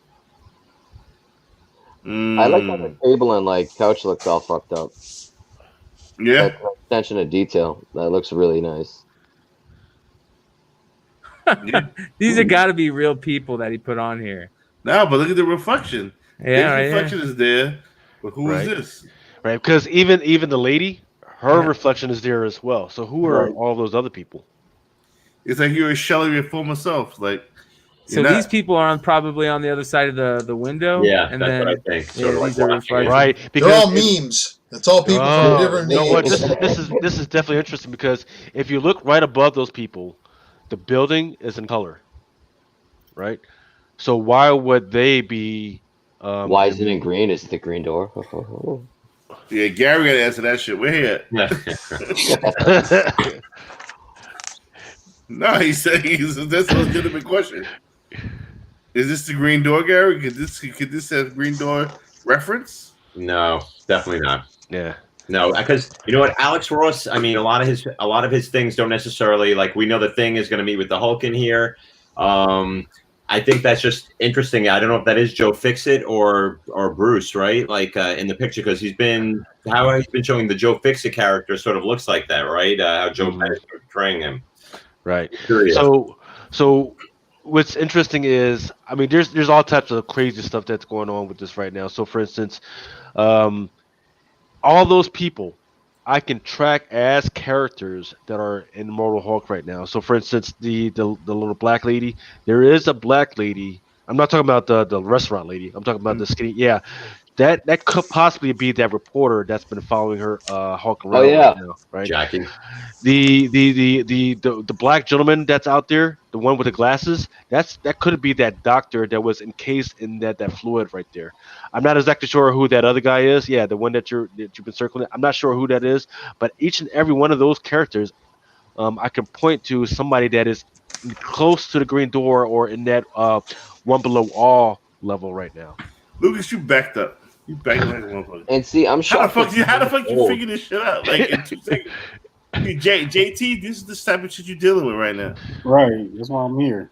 I like how the table and couch looks all fucked up. Yeah. Attention to detail. That looks really nice. These have got to be real people that he put on here. No, but look at the reflection. Yeah, his reflection is there. But who is this? Right, because even the lady, her reflection is there as well. So who are all those other people? It's like you're a shell of your former self. So these people are probably on the other side of the window. Yeah, and that's then what I think. these are reflections. Right, because they're all memes. It's all people from different names. This is definitely interesting because if you look right above those people, the building is in color, right? So why would they be? Why isn't it green? Is it the green door? Yeah, Gary got to answer that shit. We're here. No, he said that's a legitimate question. Is this the green door, Gary? Could this have green door reference? No, definitely not. Yeah. No, because you know what, Alex Ross. I mean, a lot of his things don't necessarily like. We know the Thing is going to meet with the Hulk in here. I think that's just interesting. I don't know if that is Joe Fixit or Bruce, right? Like in the picture, because he's been showing the Joe Fixit character sort of looks like that, right? How Joe Bennett is portraying him. Right. Curious. So what's interesting is, I mean, there's all types of crazy stuff that's going on with this right now. So for instance, all those people I can track as characters that are in Immortal Hulk right now. So for instance, the little black lady, there is a black lady. I'm not talking about the restaurant lady. I'm talking about the skinny. Yeah, that could possibly be that reporter that's been following her Hulk around right now, right? Jackie. The black gentleman that's out there, the one with the glasses, that could be that doctor that was encased in that fluid right there. I'm not exactly sure who that other guy is. Yeah, the one that you've been circling. I'm not sure who that is, but each and every one of those characters, I can point to somebody that is close to the green door or in that one below all level right now. Lucas, you backed up. You backed like a motherfucker. And see, I'm How the shocked. fuck you figure this shit out? Like in 2 seconds. Hey, JT, this is the type of shit you're dealing with right now. Right. That's why I'm here.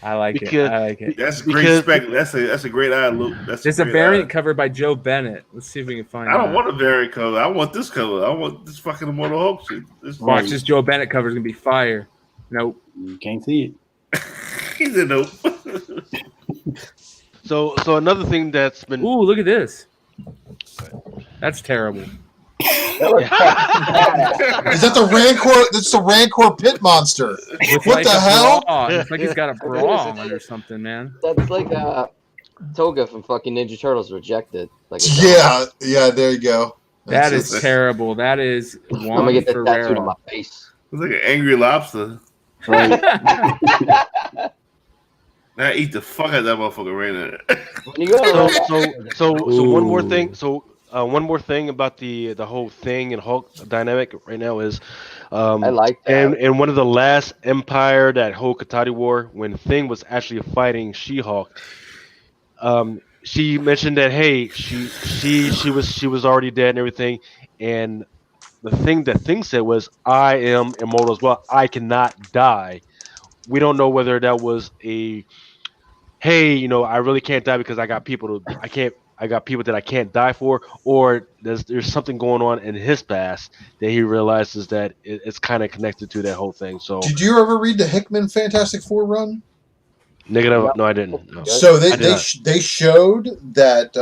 I like it. That's great spec. That's a great eye, Luke. There's a variant cover by Joe Bennett. Let's see if we can find. I don't want a variant cover. I want this cover. I want this fucking Immortal Hulk shit. Watch this Joe Bennett cover is gonna be fire. Nope, you can't see it. He's a nope. So another thing that's been. Ooh, look at this. That's terrible. Is that the Rancor? That's the Rancor pit monster. What the hell? It's like he's got a bra on or something, man. That's like Toga from fucking Ninja Turtles Rejected. Like yeah, there you go. That is terrible. That is one. I'm gonna get that tattooed on my face. It's like an angry lobster. Right. I eat the fuck out of that motherfucker right now. So one more thing. So one more thing about the whole Thing and Hulk dynamic right now is, I like that. And one of the last Empire, that whole Katati War, when Thing was actually fighting She-Hulk, she mentioned that hey, she was already dead and everything, and the thing that Thing said was, I am immortal as well. I cannot die. We don't know whether that was a, hey, I really can't die because I got people that I can't die for, or there's something going on in his past that he realizes that it's kind of connected to that whole thing. So, did you ever read the Hickman Fantastic Four run? Negative. No, I didn't. No. So they showed that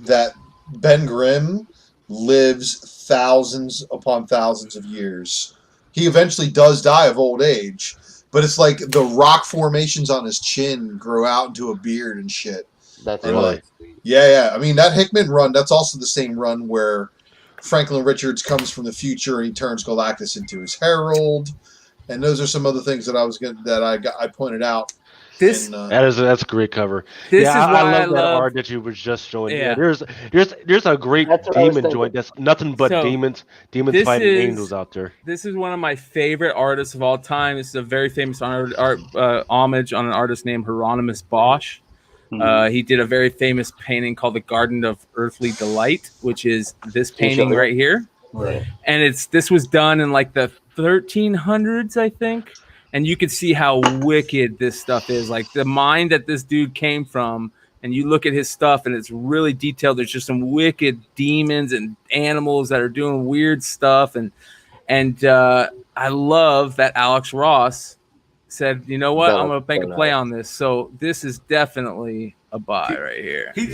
that Ben Grimm lives thousands upon thousands of years. He eventually does die of old age, but it's like the rock formations on his chin grow out into a beard and shit. That's right. Yeah. I mean, that Hickman run, that's also the same run where Franklin Richards comes from the future and he turns Galactus into his herald. And those are some other things that I pointed out. That's a great cover. I love that art that you were just showing. Yeah, there's a great demon joint that's nothing but demons fighting angels out there. This is one of my favorite artists of all time. This is a very famous homage on an artist named Hieronymus Bosch. He did a very famous painting called The Garden of Earthly Delight, which is this painting right here. Right. And this was done in like the 1300s, I think. And you can see how wicked this stuff is. Like the mind that this dude came from, and you look at his stuff and it's really detailed. There's just some wicked demons and animals that are doing weird stuff. And I love that Alex Ross said, you know what? I'm going to make a play on this. So this is definitely a buy right here. He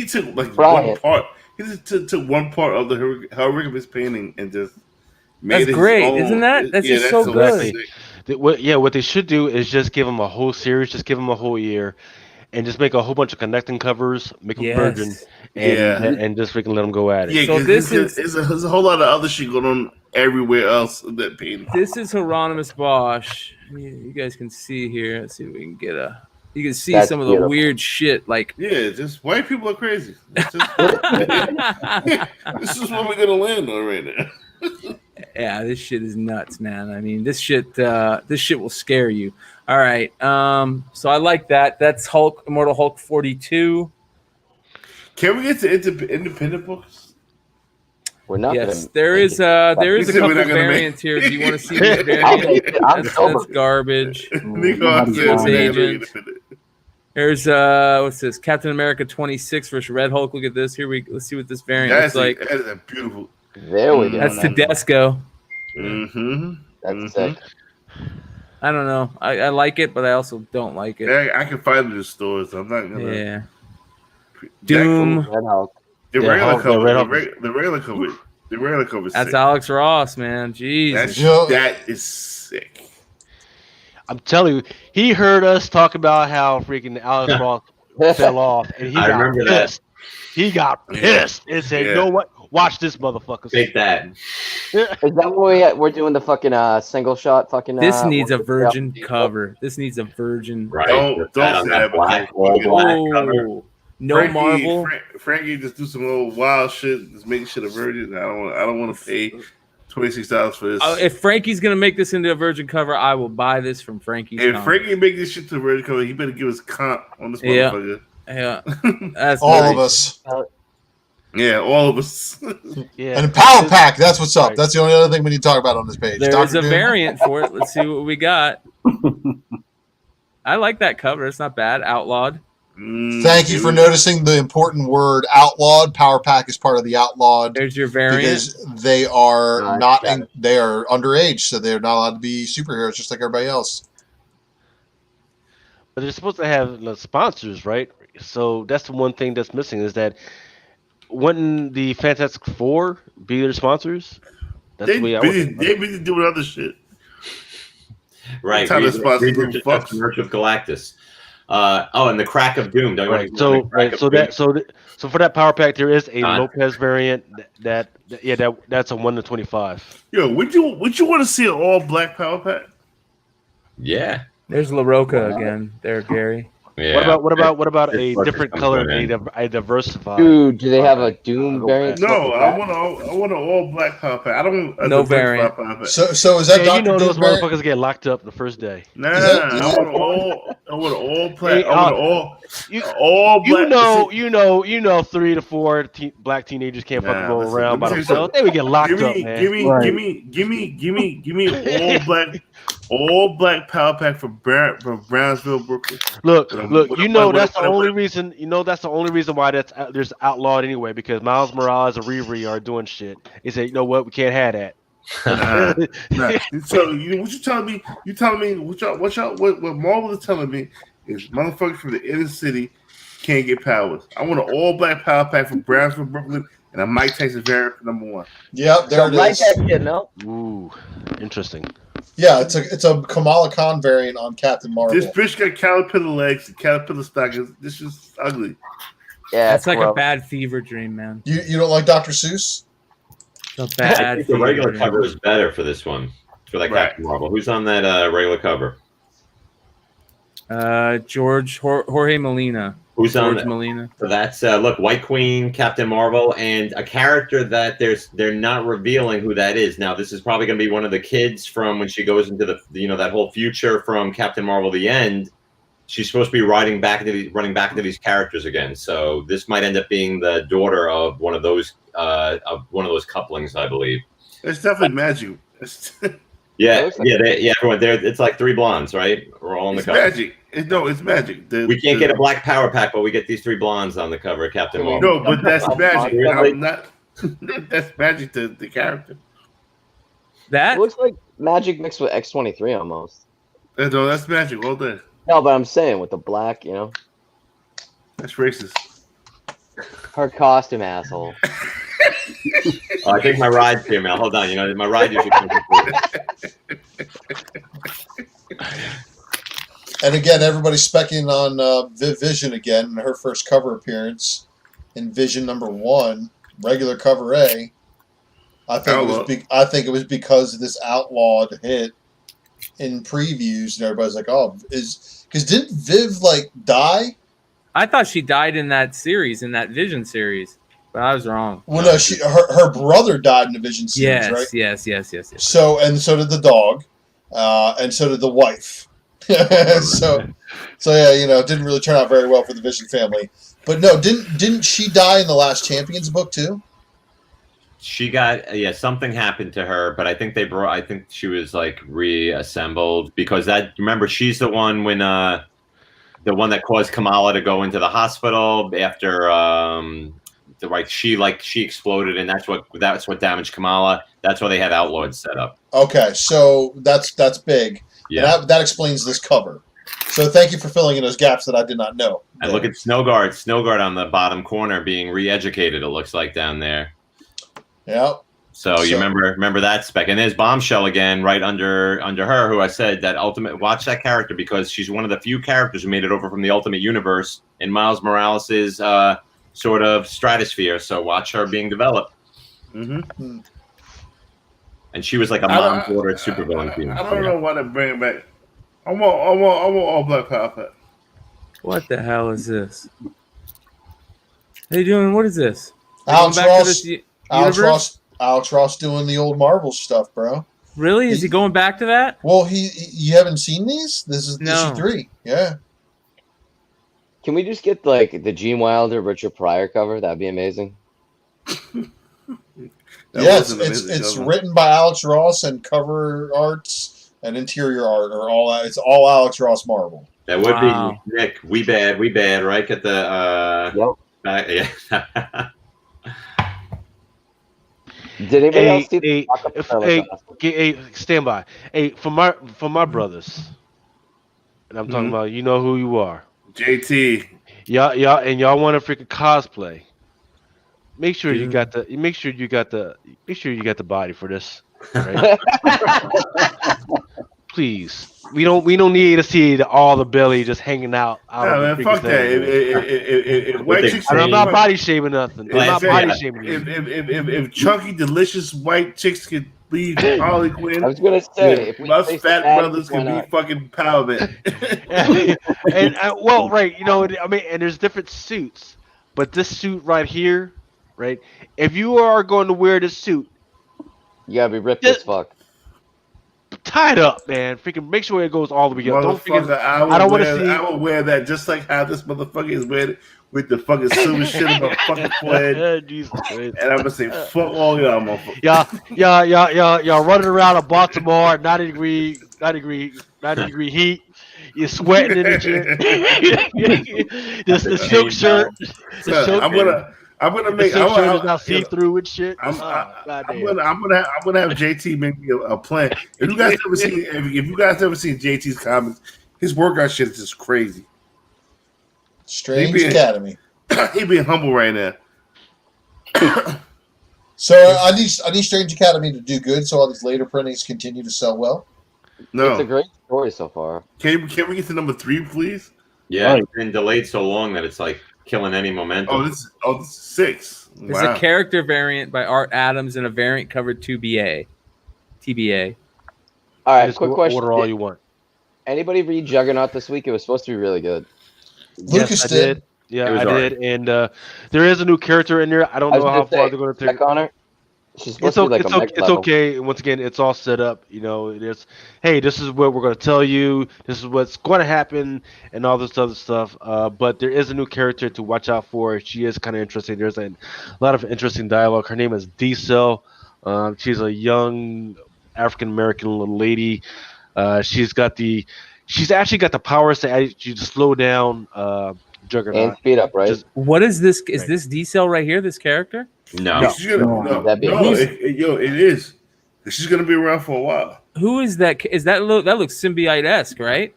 took like one part. He just took one part of the Hieronymus painting and just made That's great, isn't that? That's just so good. What they should do is just give him a whole series, just give him a whole year, and just make a whole bunch of connecting covers, make them virgin, Yeah. and just freaking let them go at it. Yeah, So 'cause this there's a whole lot of other shit going on everywhere else in that painting. This is Hieronymus Bosch. You guys can see here. Let's see if we can get a. You can see That's some of the beautiful. weird shit. Like, Yeah, just white people are crazy. It's just- this is what we're gonna land on right now. yeah, this shit is nuts, man. I mean, this shit will scare you. All right. So I like that. That's Hulk, Immortal Hulk 42. Can we get to independent books? We're not. Yes, gonna there make is it. there is You a said we're couple not gonna make- variants here. Do you want to see this I'll variant? make it. I'm That's sober. garbage. Nico nobody's said we're not gonna agent. be independent. There's what's this? Captain America 26 versus Red Hulk. Look at this. Let's see what this variant That's looks like. that is a beautiful. There we go. That's Tedesco. Mm-hmm. That's sick. I don't know. I like it, but I also don't like it. Yeah, I can find it in stores. I'm not gonna. Yeah. That Doom. Red Hulk. The Yeah, regular Hulk- cover. the Red The Hulk regular cover. The regular cover. is That's sick. Alex Ross, man. Jesus. That is sick. I'm telling you, he heard us talk about how freaking Alex Ross fell off, and he I got remember that. pissed. He got pissed and said, "You know what? Watch this, motherfucker." Take that. Is that what we're doing the fucking single shot fucking? This needs a one- virgin yeah. cover. This needs a virgin. Right. Don't Put that on say that that, but black, fucking- all black cover. Oh, no Frankie, Marvel. Frankie just do some old wild shit, just make shit a virgin. I don't want to pay $26 for this. If Frankie's gonna make this into a virgin cover, I will buy this from Frankie's. If Comics. Frankie make this shit to a virgin cover, he better give us comp on this Yeah. motherfucker. Yeah, that's All nice. of us. Yeah, all of us. Yeah. And Power Pack, that's what's up. Right. That's the only other thing we need to talk about on this page. There is Dr. a Doom. variant for it. Let's see what we got. I like that cover. It's not bad. Outlawed. Thank you for noticing the important word outlawed. Power Pack is part of the outlawed There's your variant. because they are Nice, not got it. they are underage, so they're not allowed to be superheroes just like everybody else. But they're supposed to have sponsors, right? So that's the one thing that's missing is that wouldn't the Fantastic Four be their sponsors? That's They the way I would busy, think about they it. busy doing other shit. Right. Time to Read sponsor the Doom, fucks. merch of Galactus. And the Crack of Doom. Don't you want Right. to So the Crack right. of So Doom? so for that power pack, there is a Done. Lopez variant that's a 1-25. Yo, would you want to see an all black power pack? Yeah. There's La Roca again. There, Gary. Yeah. What about This a fucker's different coming color, to an end. a diversified? Dude, do they have a Okay. Doom Go variant? back. No, I want an all black power pack. I don't want a No diversified variant. power pack. So is that Yeah, Dr. you know Doom those variant? motherfuckers get locked up the first day. Nah, Is that- I want all black. Hey, I want all You, all black. you know, 3 to 4 black teenagers can't Nah, fucking go listen, around let me by tell you themselves. They would get locked Give up, me, man. give me, Right. give me all black power pack from Brownsville, Brooklyn. Look, What- you know what- that's the what- only reason. You know that's the only reason why there's outlawed anyway. Because Miles Morales and Riri are doing shit. They say, you know what, we can't have that. Nah. So what you telling me? You telling me what Marvel is telling me is motherfuckers from the inner city can't get powers. I want an all black power pack from Brownsville, Brooklyn, and a Mike Tyson variant for #1. Yep, there it like is. that shit, no? Ooh, interesting. Yeah, it's a Kamala Khan variant on Captain Marvel. This bitch got caterpillar legs and caterpillar stockings. This is ugly. Yeah, That's like a gross. bad fever dream, man. You don't like Dr. Seuss? It's a I bad think the fever regular dream. cover is better for this one. For that Right. Captain Marvel. Who's on that regular cover? Jorge Molina. Who's on George that? Molina. So that's look, White Queen, Captain Marvel, and a character that they're not revealing who that is. Now, this is probably going to be one of the kids from when she goes into the that whole future from Captain Marvel: The End. She's supposed to be running back into these characters again. So this might end up being the daughter of one of those couplings, I believe. It's definitely magic. It's Yeah, everyone there. It's like 3 blondes, right? We're all on the cover. magic. It's magic. We can't get a black power pack, but we get these 3 blondes on the cover of Captain Marvel. No, but that's magic. Really? I'm not. That's magic to the character. That It looks like magic mixed with X-23 almost. No, that's magic all day. No, but I'm saying with the black, That's racist. her costume asshole. Oh, I think my ride's here, Mel. Hold on. My ride usually comes before. And again, everybody's specking on Vision again in her first cover appearance in Vision #1, regular cover A. I think it was because this Outlawed hit in previews, and everybody's like, "Oh, because didn't Viv die?" I thought she died in that series, in that Vision series, but I was wrong. Well, no, her brother died in the Vision series, right? Yes. So did the dog, and so did the wife. so yeah, it didn't really turn out very well for the Vision family. But no, didn't she die in the Last Champions book too? She got something happened to her, but I think she was reassembled because remember she's the one when the one that caused Kamala to go into the hospital after she exploded, and that's what damaged Kamala. That's why they had Outlawed set up. Okay, so that's big. Yeah, that explains this cover. So thank you for filling in those gaps that I did not know. And look at Snowguard on the bottom corner being re-educated. It looks like down there. Yeah. So you remember that spec, and there's Bombshell again, right under her, who I said that watch that character because she's one of the few characters who made it over from the Ultimate Universe in Miles Morales' sort of stratosphere. So watch her being developed. Mm-hmm. And she was like a mom's daughter supervillain. I don't know why they bring it back. I want all Black Panther. What the hell is this? How you doing? What is this? Alex Ross doing the old Marvel stuff, bro. Really? Is he going back to that? Well, you haven't seen these? This is issue 3. Yeah. Can we just get the Gene Wilder, Richard Pryor cover? That'd be amazing. Yes, it's written by Alex Ross, and cover arts and interior art are all Alex Ross Marvel. That would be Nick. We bad, right? Get the yeah. Did anybody else see stand by. Hey, for my brothers, and I'm talking about who you are. JT. Y'all want to freaking cosplay. Make sure you got the body for this. Right? Please. We don't need to see all the belly just hanging out. Man, fuck that. I'm not body shaming nothing. I'm not body shaming you. If chunky, delicious white chicks could be Harley Quinn, I was gonna say, us fat brothers could be fucking Power Man. And right, and there's different suits, but this suit right here, right? If you are going to wear this suit, you gotta be ripped as fuck. Tie it up, man. Freaking make sure it goes all the way up. Don't forget. I don't want to see. I will wear that just like how this motherfucker is wearing it with the fucking silver shit in my fucking forehead. Jesus Christ. And I'm gonna say, fuck all y'all, motherfuckers. Y'all running around in Baltimore, 90 degree heat. You're sweating in the shit. the silk shirt. I'm gonna make. I'll see through and shit. I'm gonna have JT make me a plan. If you guys ever seen JT's comics, his workout shit is just crazy. Strange Academy. He being humble right now. So I need Strange Academy to do good, so all these later printings continue to sell well. No, it's a great story so far. Can we get to number 3, please? Yeah, it's been delayed so long that it's killing any momentum. This is 6. There's a character variant by Art Adams and a variant covered TBA. All right, quick question. Order all you want. Anybody read Juggernaut this week? It was supposed to be really good. Lucas did. Yeah, I did. And there is a new character in there. I don't know how far they're going to take on her. She's supposed to be it's okay. And once again, it's all set up. It's hey, this is what we're going to tell you. This is what's going to happen, and all this other stuff. But there is a new character to watch out for. She is kind of interesting. There's a lot of interesting dialogue. Her name is D-Cell. She's a young African American little lady. She's actually got the powers to actually slow down Juggernaut and speed up. Right? What is this? Is this D-Cell right here? This character? No. It is. She's gonna be around for a while. Who is that? That looks symbiote-esque, right?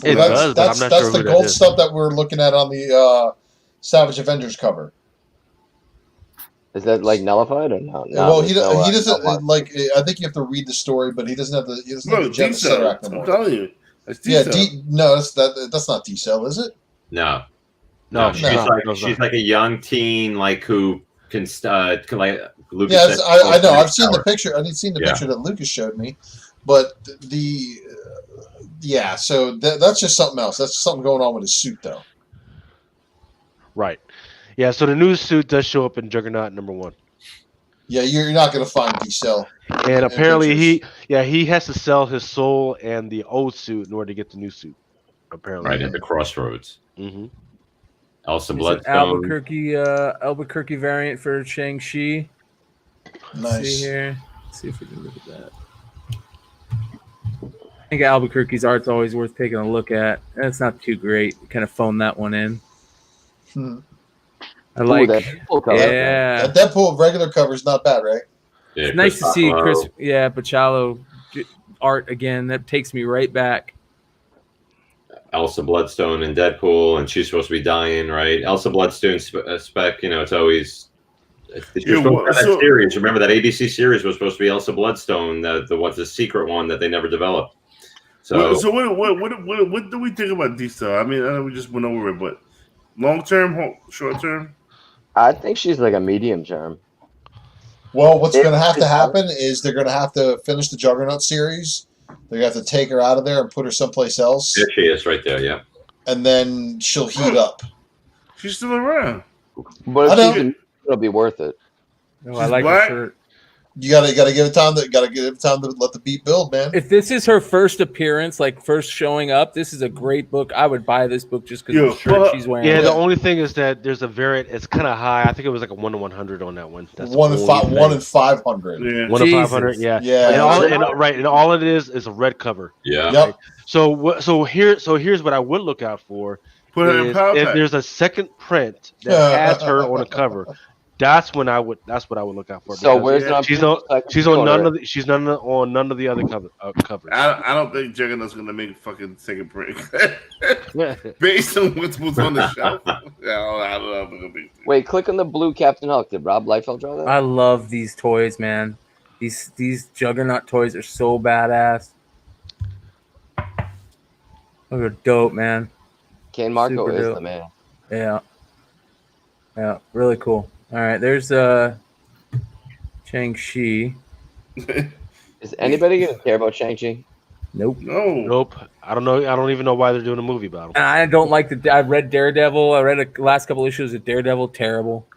Well, does, but I'm not sure that's the gold stuff that we're looking at on the Savage Avengers cover. Is that nullified or no? Well, he doesn't I think you have to read the story, but he doesn't have the. He doesn't have the Genesis Interact no more. I'm telling you, It's Yeah, D-Cell. no, that's not D-Cell, is it? No, No, she's no, like she's like a young teen, like who can like Lucas. Yeah, said, I know. I've seen power. the picture. I didn't see the Yeah. picture that Lucas showed me, but yeah. So that's just something else. That's something going on with his suit, though. Right. Yeah. So the new suit does show up in Juggernaut #1. Yeah, you're not going to find D-Cell. And apparently pictures. he has to sell his soul and the old suit in order to get the new suit. Apparently. Right at the crossroads. Mm-hmm. Elsa It's an Bloodstone. Albuquerque variant for Shang-Chi. Nice. See here. Let's see if we can look at that. I think Albuquerque's art's always worth taking a look at. It's not too great. Kind of phoned that one in. I like. that Deadpool cover. Yeah, That Deadpool regular cover is not bad, right? Yeah, it's nice to see Buffalo. Chris. Yeah, Pachalo art again. That takes me right back. Elsa Bloodstone and Deadpool, and she's supposed to be dying, right? Elsa Bloodstone spec, it's always. That series. Remember that ABC series was supposed to be Elsa Bloodstone, the secret one that they never developed. So what do we think about D-Cell? I mean, I know we just went over it, but long term, short term. I think she's like a medium term. Well, what's going to have to happen is they're going to have to finish the Juggernaut series. They're going to have to take her out of there and put her someplace else. There she is, right there. Yeah. And then she'll heat up. She's still around. But if she's it'll be worth it. Oh, I like her shirt. You gotta give it time. Gotta give it time to let the beat build, man. If this is her first appearance, like first showing up, this is a great book. I would buy this book just because of the shirt she's wearing. Yeah, the only thing is that there's a variant. It's kind of high. I think it was like a 1 to 100 on that one. That's 1 in 500. Yeah. 1 in 500. Yeah. Yeah. And all it is a red cover. Yeah. Yep. So here's what I would look out for. Put her in Power if Pack. there's a second print that has her on the cover. That's what I would look out for. So where's she's on none of the other covers. I don't think Juggernaut's gonna make a fucking second print based on what's on the shelf. I don't know. Wait, click on the blue Captain Hulk. Did Rob Liefeld draw that? I love these toys, man. These Juggernaut toys are so badass. They're dope, man. Kane Marco Super is dope. the man. Yeah, really cool. All right, there's Shang-Chi. Is anybody gonna care about Shang-Chi? Nope. Nope. I don't know. I don't even know why they're doing a movie about him. And I don't like I read Daredevil. I read the last couple issues of Daredevil. Terrible.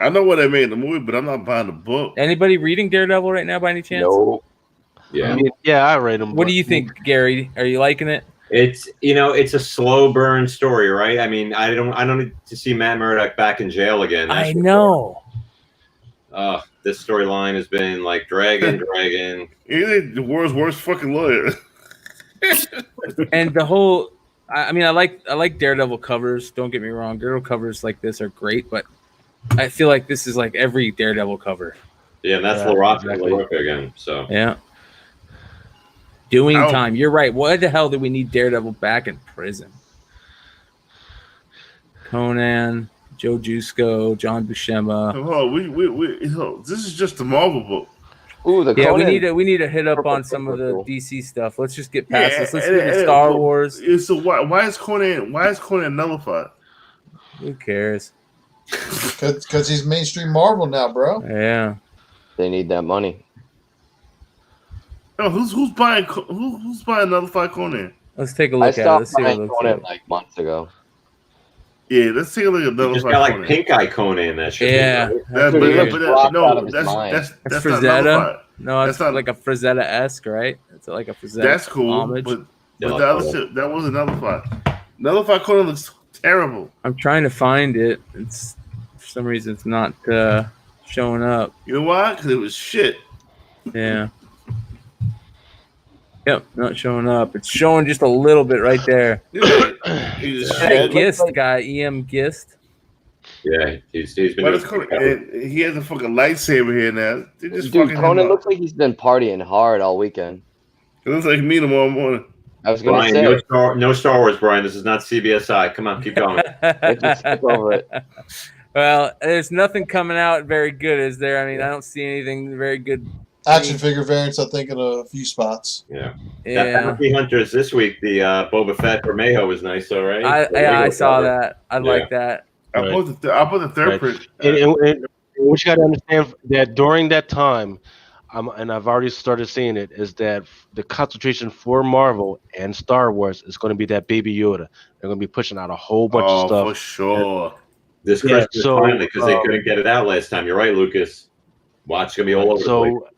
I know what they made in the movie, but I'm not buying the book. Anybody reading Daredevil right now by any chance? No. Yeah. I read them. What do you think, Gary? Are you liking it? It's it's a slow burn story, right? I mean, I don't need to see Matt Murdock back in jail again. I know. This storyline has been like dragging. He's the world's worst fucking lawyer. And the whole, I mean, I like Daredevil covers. Don't get me wrong, Daredevil covers like this are great, but I feel like this is like every Daredevil cover. Yeah, and that's LaRocca again. So yeah. Doing time. You're right. Why the hell did we need Daredevil back in prison? Conan, Joe Jusko, John Buscema. This is just the Marvel book. Ooh, the yeah, Conan. we need to hit up on some of the DC stuff. Let's just get past this. Let's get into Star Wars. So why is Conan nullified? Who cares? Because he's mainstream Marvel now, bro. Yeah. They need that money. Oh, who's buying nullified Conan? Let's take a look at it. Let's see what it looks Conan like. like months ago. Yeah, let's take a look at you just nullified got Conan. like pink eye Conan. That shit. Yeah. That's He looks blocked out of his that's mind. not Frazetta. nullified. No, it's That's not- like a Frazetta-esque, right? It's like a Frazetta That's cool, homage. but the other shit, that wasn't nullified. Nullified Conan looks terrible. I'm trying to find it. It's for some reason it's not showing up. You know why? Because it was shit. Yeah. Yep, not showing up. It's showing just a little bit right there. He's That shit. Gist guy, EM Gist. Yeah, he's been. But it's cool. And he has a fucking lightsaber here now. They just Dude, fucking him Conan up. looks like he's been partying hard all weekend. It looks like me tomorrow morning. I was gonna Brian, say, no Star Wars, Brian. This is not CBSI. Come on, keep going. just skip over it. Well, there's nothing coming out very good, is there? I mean, I don't see anything very good. action figure variants, I think, in a few spots. Yeah. That Yeah, Bounty Hunters this week, the Boba Fett for Mayho was nice, all right. I saw that. I like that. I Right. put the third Right. print. And what you got to understand that during that time, and I've already started seeing it, is that the concentration for Marvel and Star Wars is going to be that Baby Yoda. They're going to be pushing out a whole bunch of stuff. For sure. This Yeah, Christmas so, finally, because they couldn't get it out last time. You're right, Lucas. Watch gonna be all over the place. So,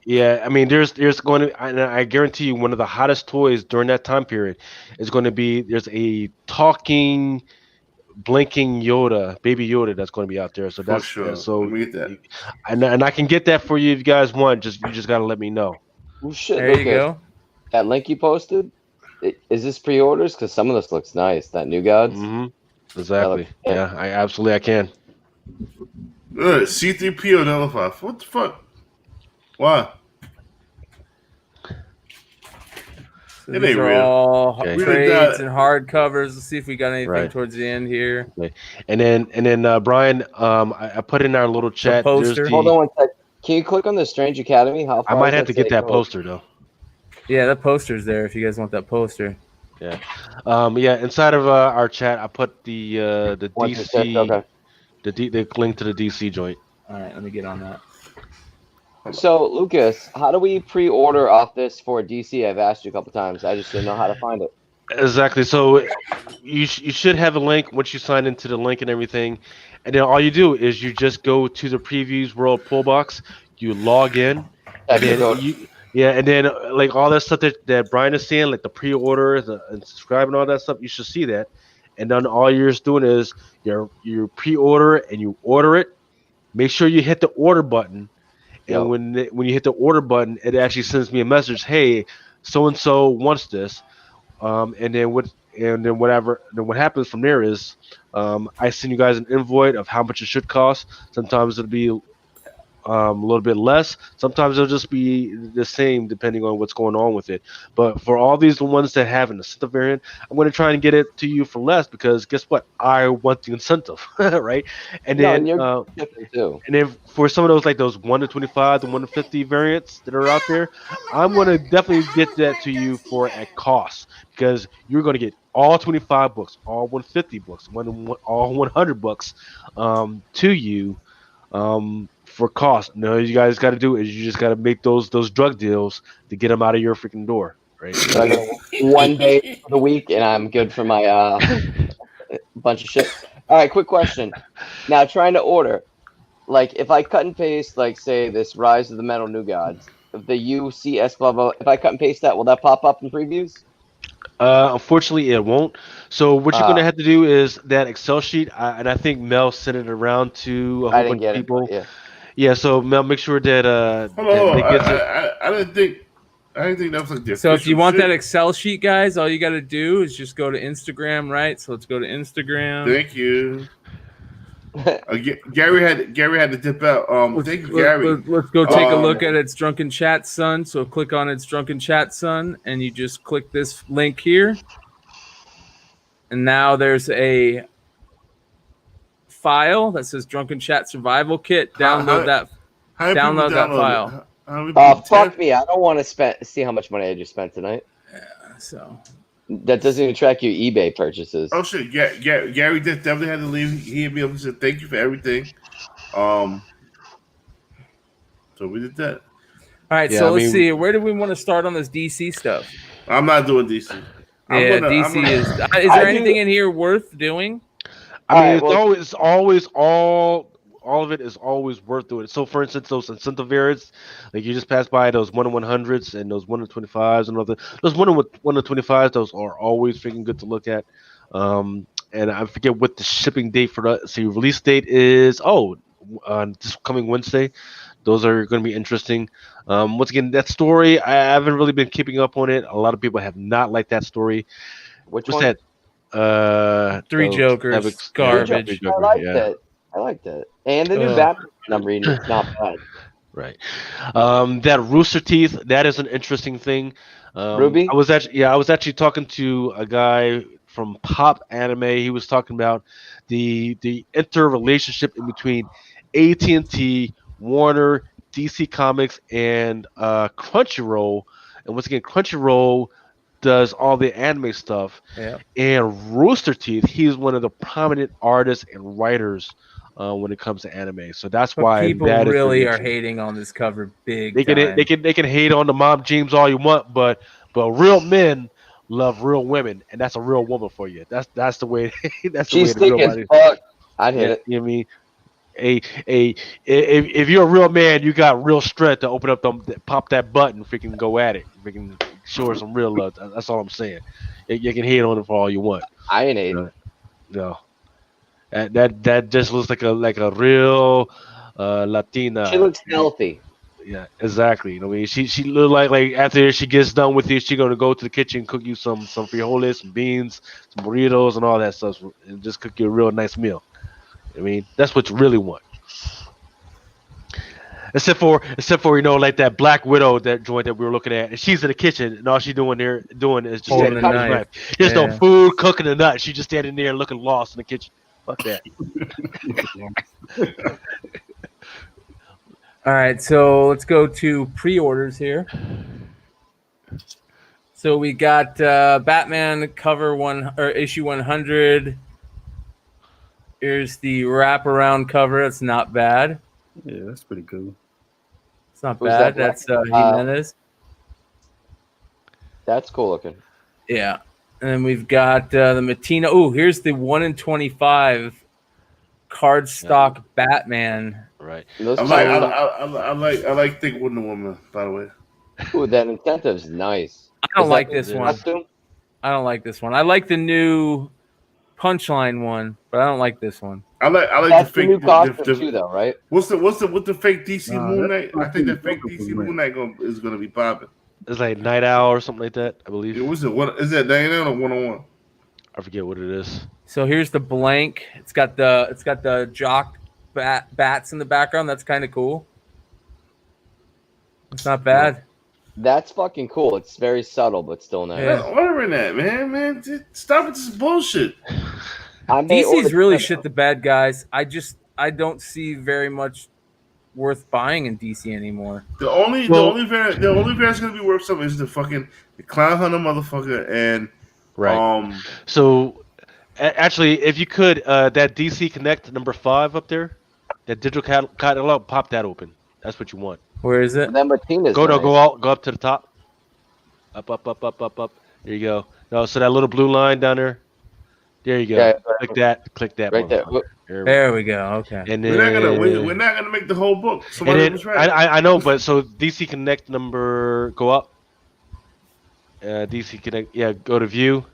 yeah, I mean, there's going to, and I guarantee you, one of the hottest toys during that time period is going to be there's a talking, blinking Yoda, Baby Yoda, that's going to be out there. So For that's sure. so, Let me get that. and I can get that for you if you guys want. You just got to let me know. Well, shit, There you Lucas, go. that link you posted, is this pre-orders? Because some of this looks nice. That New Gods. Exactly. Yeah. I can. C3PO nullified. What the fuck? Why? So It these ain't are real. all Okay. trades and hardcovers. Let's see if we got anything Right. towards the end here. And then Brian, I put in our little chat. There's poster. Hold on one sec. Can you click on the Strange Academy? How I far might does have to get say that go? poster though. Yeah, that poster's there if you guys want that poster. Yeah. Inside of our chat, I put the One to DC, six, okay. the link to the DC joint. All right, let me get on that. So, Lucas, how do we pre-order off this for DC? I've asked you a couple times. I just didn't know how to find it. Exactly. So you should have a link once you sign into the link and everything, and then all you do is you just go to the Previews World pull box. You log in, and then and then like all that stuff that Brian is saying, like the pre-order, and subscribe and all that stuff. You should see that, and then all you're just doing is you pre-order and you order it. Make sure you hit the order button. And when you hit the order button, it actually sends me a message. Hey, so and so wants this, and then what happens from there is I send you guys an invoice of how much it should cost. Sometimes it'll be a little bit less. Sometimes it'll just be the same depending on what's going on with it. But for all these ones that have an incentive variant, I'm going to try and get it to you for less because guess what? I want the incentive, right? And then too. And then for some of those like those 1 to 25 to 1 to 50 variants that are out there, I'm going to definitely get that to you for a cost because you're going to get all 25 books, all 150 books, all 100 books to you for cost. No, you guys got to do is you just got to make those drug deals to get them out of your freaking door, right? So I go 1 day of the week, and I'm good for my bunch of shit. All right, quick question. Now, trying to order, like if I cut and paste, like say this Rise of the Metal New Gods, the UCS blah blah. If I cut and paste that, will that pop up in previews? Unfortunately, it won't. So what you're going to have to do is that Excel sheet, and I think Mel sent it around to a whole bunch of people. Yeah. So Mel, make sure that I didn't think that was like the So if you want shit. that Excel sheet, guys, all you got to do is just go to Instagram, right? So let's go to Instagram. Thank you. Gary had to dip out. Thank you, Gary. Let's go take a look at its Drunken Chat Son. So click on its Drunken Chat Son, and you just click this link here. And now there's a file that says Drunken Chat Survival Kit. Download that file. Fuck me! I don't want to see how much money I just spent tonight. Yeah, so that doesn't even track your eBay purchases. Oh shit! Gary definitely had to leave. He hit me up and said thank you for everything. So we did that. All right, so let's see. Where do we want to start on this DC stuff? I'm not doing DC. DC is. Is there anything in here worth doing? I mean, it's always all of it is always worth doing. So, for instance, those incentive variants, like you just pass by those 1 to 100s and those 1 to 25s and those 1 to 25s, those are always freaking good to look at. And I forget what the shipping date for that. See, release date is this coming Wednesday. Those are going to be interesting. Once again, that story I haven't really been keeping up on it. A lot of people have not liked that story. What's one? That? Three Jokers, garbage. I liked it. And the new Batman I'm reading is not bad. Right. That Rooster Teeth, that is an interesting thing. Ruby? I was actually talking to a guy from Pop Anime. He was talking about the interrelationship in between AT&T, Warner, DC Comics and Crunchyroll, and once again, Crunchyroll does all the anime stuff. Yeah. And Rooster Teeth, he's one of the prominent artists and writers when it comes to anime. So that's But why people that is really are mentioned. hating on this cover big They time. can hate on the mom jeans all you want, but real men love real women, and that's a real woman for you. That's the way. That's the way She's the real thick as body. fuck. I'd hit Yeah, it. you know what I mean? If you're a real man, you got real strength to open up pop that button, freaking go at it, freaking show her some real love. That's all I'm saying. You can hate on it for all you want. I ain't hating. No, that just looks like a real Latina. She looks healthy. Yeah, exactly. You know what I mean? She look like after she gets done with you, she's gonna go to the kitchen, cook you some frijoles, some beans, some burritos, and all that stuff, and just cook you a real nice meal. I mean, that's what you really want. Except for like that Black Widow, that joint that we were looking at, and she's in the kitchen, and all she's doing is just Holding standing a there. knife. There's Yeah. no food, cooking a nut. She's just standing there looking lost in the kitchen. Fuck that. All right, so let's go to pre-orders here. So we got Batman cover issue 100. Here's the wraparound cover. It's not bad. Yeah, that's pretty cool. It's not Who's bad. that? That's Jimenez. That's cool looking. Yeah. And then we've got the Matina. Oh, here's the 1 in 25 cardstock Batman. Right. Those I like Think Wonder Woman, by the way. Ooh, that incentive's nice. I don't Is like that this the one. costume? I don't like this one. I like the new Punchline one, but I don't like this one. I like That's the the new fake. costume too, though, right? What's the fake DC Nah, Moon that's Knight? I think that fake fucking DC Moon Moon Knight is gonna be popping. It's like Night Owl or something like that, I believe. What's it? What is that? 99 or 101? I forget what it is. So here's the blank. It's got the jock bats in the background. That's kind of cool. It's not bad. That's fucking cool. It's very subtle, but still nice. Yeah. I'm ordering that, man. Stop with this bullshit. I may DC's order really that, shit the bad guys. I don't see very much worth buying in DC anymore. The only variant that's gonna be worth something is the Clown Hunter motherfucker and Right. So, actually, if you could, that DC Connect number 5 up there, that digital catalog, pop that open. That's what you want. Where is it? That Martinez. Go nice. go up to the top. Up. There you go. No, so that little blue line down there. There you go. Yeah, Click that. right there. motherfucker. There we go. There we go. Okay. And then, we're not gonna make the whole book. Somebody and was then, right. I know, but so DC Connect number, go up. DC Connect, yeah, go to view.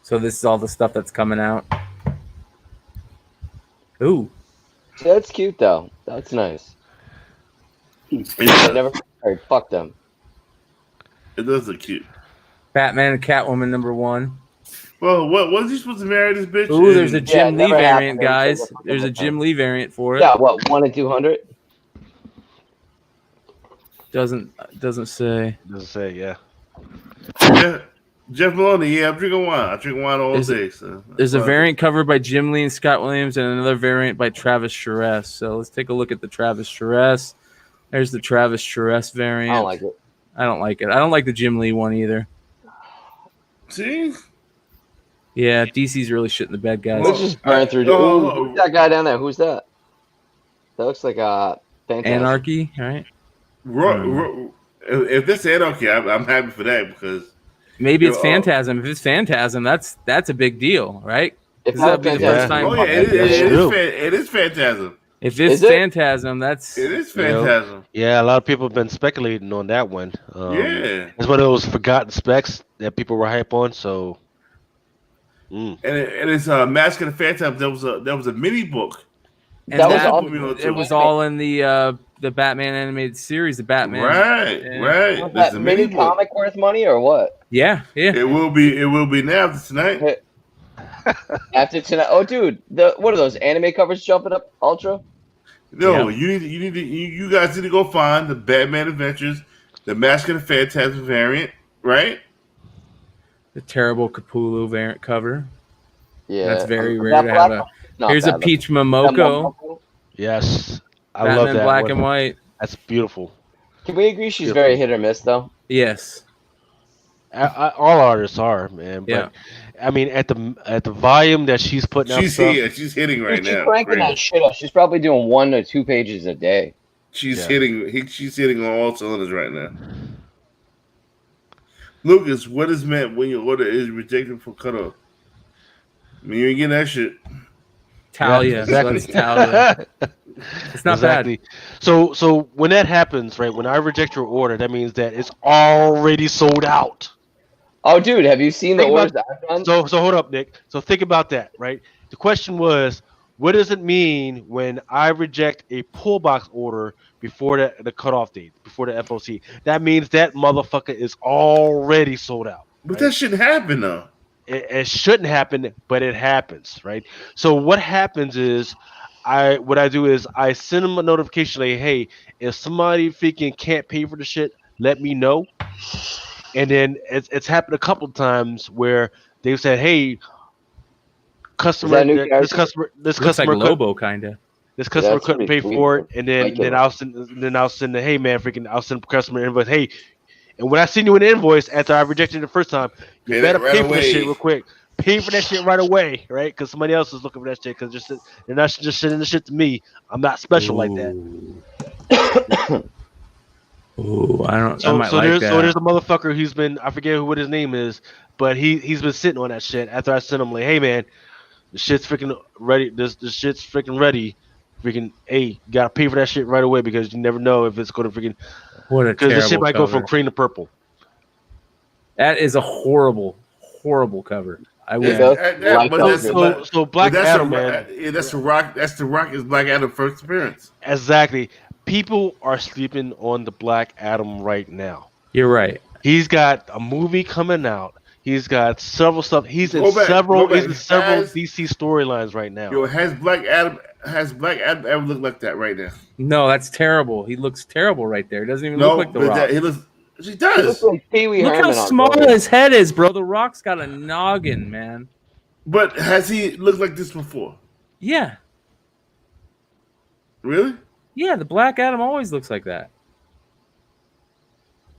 So this is all the stuff that's coming out. Ooh. That's cute though. That's nice. I never heard. Fuck them. It does look cute. Batman and Catwoman number 1. Well, what was he supposed to marry this bitch? Ooh, there's a And- Jim Lee never variant, happened. guys. There's a Jim Lee variant for it. Yeah, what, 1 in 200? Doesn't say. Doesn't say, yeah. Jeff Maloney. Yeah, I'm drinking wine. I drink wine all day. So There's a variant covered by Jim Lee and Scott Williams, and another variant by Travis Charest. So let's take a look at the Travis Charest. There's the Travis Charest variant. I don't like it. I don't like it. I don't like the Jim Lee one either. See, Yeah, DC's really shitting the bed, guys. Let's just burn through. Ooh, who's that guy down there? Who's that? That looks like a fantastic. Anarchy, right? if this Anarchy, I'm happy for that because Maybe it's Phantasm. If it's Phantasm, that's a big deal, right? If That'll be the first Phantasm- time. it is Phantasm. If it's Is it? Phantasm, that's It is Phantasm. Yeah, a lot of people have been speculating on that one. Yeah. It's one of those forgotten specs that people were hype on, so. And it's Mask of the Phantasm. There was a mini book. and That was that- awesome. it was all in the Batman animated series, the Batman. Right. Yeah. There's that a mini book. comic worth money or what? Yeah. It will be now after tonight. After tonight, oh dude, what are those anime covers jumping up? Ultra? No, Yeah. you guys need to go find the Batman Adventures, the Mask of the Phantasm variant, right? The terrible Capullo variant cover. Yeah, That's very That rare to have black a. one? Not Here's a bad. Peach That Momoko. Momoko? Yes. I love Batman that Black one. and White. That's beautiful. Can we agree she's very hit or miss though? Yes. All artists are, man. Yeah. But I mean, at the volume that she's putting out She's stuff, here. She's hitting right She's now. cranking that Crazy. shit up. She's probably doing 1 to 2 pages a day. She's Yeah. hitting. She's hitting on all cylinders right now. Lucas, what is meant when your order is rejected for cutoff? I mean, you ain't getting that shit. Talia. Yeah, exactly. So that's Talia. It's not exactly. So when that happens, right? When I reject your order, that means that it's already sold out. Oh, dude, have you seen the Think orders about- that I've done? So hold up, Nick. So think about that, right? The question was, what does it mean when I reject a pull box order before the cutoff date, before the FOC? That means that motherfucker is already sold out. But right? that shouldn't happen though. It shouldn't happen, but it happens, right? So what happens is, I send them a notification like, hey, if somebody freaking can't pay for the shit, let me know. And then it's happened a couple of times where they've said, hey, customer, new this character? customer, Looks like Lobo, kind of. this customer that's couldn't pretty pay sweet. for it, and Like then it. I'll send the, hey man, freaking, I'll send the customer invoice, hey, and when I send you an invoice after I rejected it the first time, you Pay better that right pay for that away. shit real quick. Pay for that shit right away, right? Because somebody else is looking for that shit. Because they're not just sending the shit to me. I'm not special like that. Ooh, I don't. I So, might so like there's that. so there's a motherfucker who's been, I forget what his name is, but he's been sitting on that shit after I sent him like, hey man, the shit's freaking ready. This shit's freaking ready. Freaking, hey, you gotta pay for that shit right away because you never know if it's gonna freaking, What a because terrible the shit might go from cover. cream to purple. That is a horrible, horrible cover. I would. Yeah. So Black Adam, man. Yeah, that's the Rock. That's the Rock is Black Adam's first appearance. Exactly. People are sleeping on the Black Adam right now. You're right. He's got a movie coming out. He's got several stuff. He's in Go back. several Has- DC storylines right now. Yo, has Black Adam ever looked like that right now? No, that's terrible. He looks terrible right there. He doesn't even No, look like the but Rock. he looks. He He does. looks like Pee Wee Look how Herman on small Logan. his head is, bro. The Rock's got a noggin, man. But has he looked like this before? Yeah. Really? Yeah, the Black Adam always looks like that.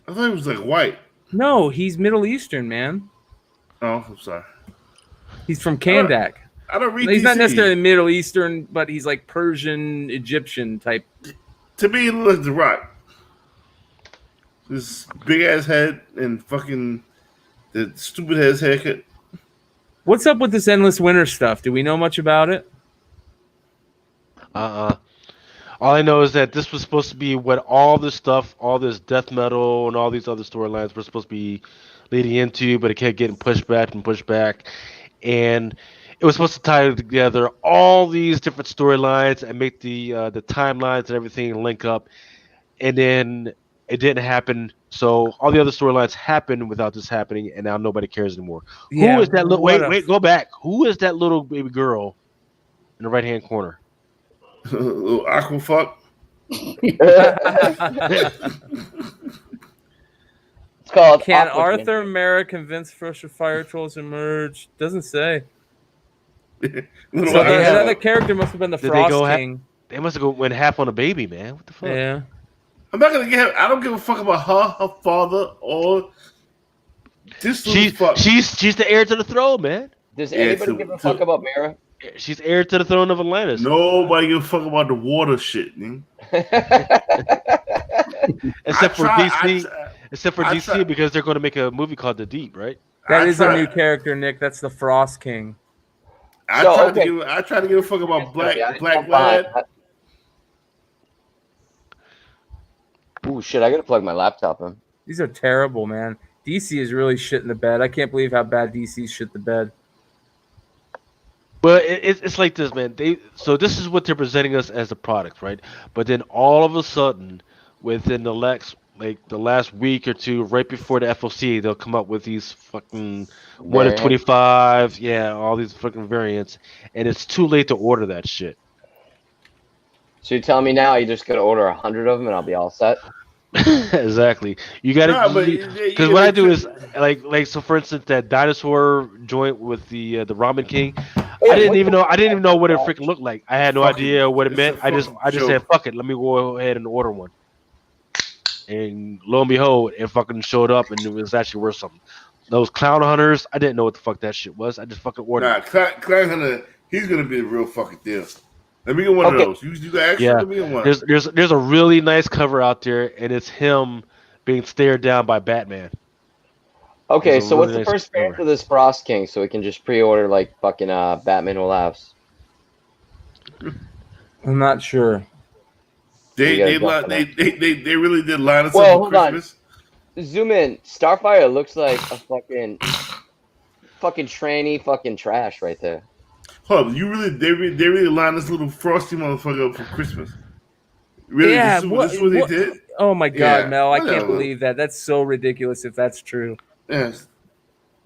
I thought he was like white. No, he's Middle Eastern, man. Oh, I'm sorry. He's from Kandak. I don't read. He's not DC. necessarily Middle Eastern, but he's like Persian, Egyptian type. To me, he looks like the Rock. This big ass head and fucking the stupid ass haircut. What's up with this Endless Winter stuff? Do we know much about it? All I know is that this was supposed to be what all this stuff, all this death metal and all these other storylines were supposed to be leading into, but it kept getting pushed back and pushed back. And it was supposed to tie together all these different storylines and make the timelines and everything link up. And then it didn't happen. So all the other storylines happened without this happening, and now nobody cares anymore. Yeah, Who is that little? what Wait, go back. Who is that little baby girl in the right hand corner? Little aqua fuck. It's called Can Aquaman. Arthur Merrick convince Fisher Fire Trolls to merge? Doesn't say. Little So aqua the fuck. other character must have been the Did they Frost go King. They must have went half on a baby, man. What the fuck? Yeah. I'm not gonna get. I don't give a fuck about her father, or this little fuck. She's the heir to the throne, man. Does Yeah, anybody so- give a so- fuck about Mara? She's heir to the throne of Atlantis. Nobody give a fuck about the water shit, man. Except for DC. Except for I DC try- because they're going to make a movie called The Deep, right? That I is try- a new character, Nick. That's the Frost King. I So, try okay. to give a fuck about Black Yeah, Black I'm Lad. fine. Ooh, shit! I gotta plug my laptop in. These are terrible, man. DC is really shit in the bed. I can't believe how bad DC shit the bed. But it's like this, man. So this is what they're presenting us as a product, right? But then all of a sudden, within the last week or two, right before the FOC, they'll come up with these fucking 1 to Variants. 25, yeah, all these fucking variants, and it's too late to order that shit. So you're telling me now you just gotta order 100 of them and I'll be all set? Exactly. You got Nah, but to, because what I do is like so. For instance, that dinosaur joint with the Ramen King, I didn't even know what it freaking looked like. I had no Fucking- idea what it it's meant. a I just fucking said, joke. fuck it, let me go ahead and order one. And lo and behold, it fucking showed up, and it was actually worth something. Those clown hunters, I didn't know what the fuck that shit was. I just fucking ordered. Nah, Clown Hunter, he's gonna be a real fucking deal. Let me get one Okay. of those. You got extra? Yeah. Let me get one. There's a really nice cover out there, and it's him being stared down by Batman. Okay, There's a so what's really the nice first appearance cover. of this Frost King so we can just pre-order like fucking Batman Whole House? I'm not sure. They We gotta they, jump they really did line us Well, up for hold on. Christmas. Zoom in. Starfire looks like a fucking tranny fucking trash right there. Hold up, they really lined this little frosty motherfucker up for Christmas. Really? Yeah, This is what they did? Oh my God, Yeah, Mel! I whatever. can't believe that. That's so ridiculous. If that's true. Yes.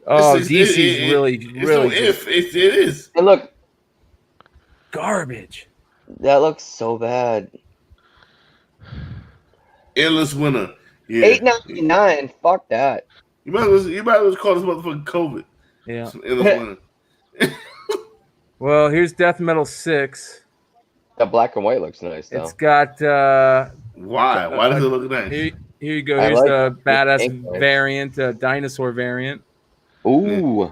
Oh, It's- DC's really it's really no just if it is. And look, garbage. that looks so bad. Endless winter. Yeah. $8.99. Fuck that. You might as well call this motherfucking COVID. Yeah. Some endless winter. Well, here's Death Metal 6. That black and white looks nice though. It's got Why? Why does it look nice? here you go. I Here's like the it. badass Pink, right? variant, dinosaur variant. Ooh,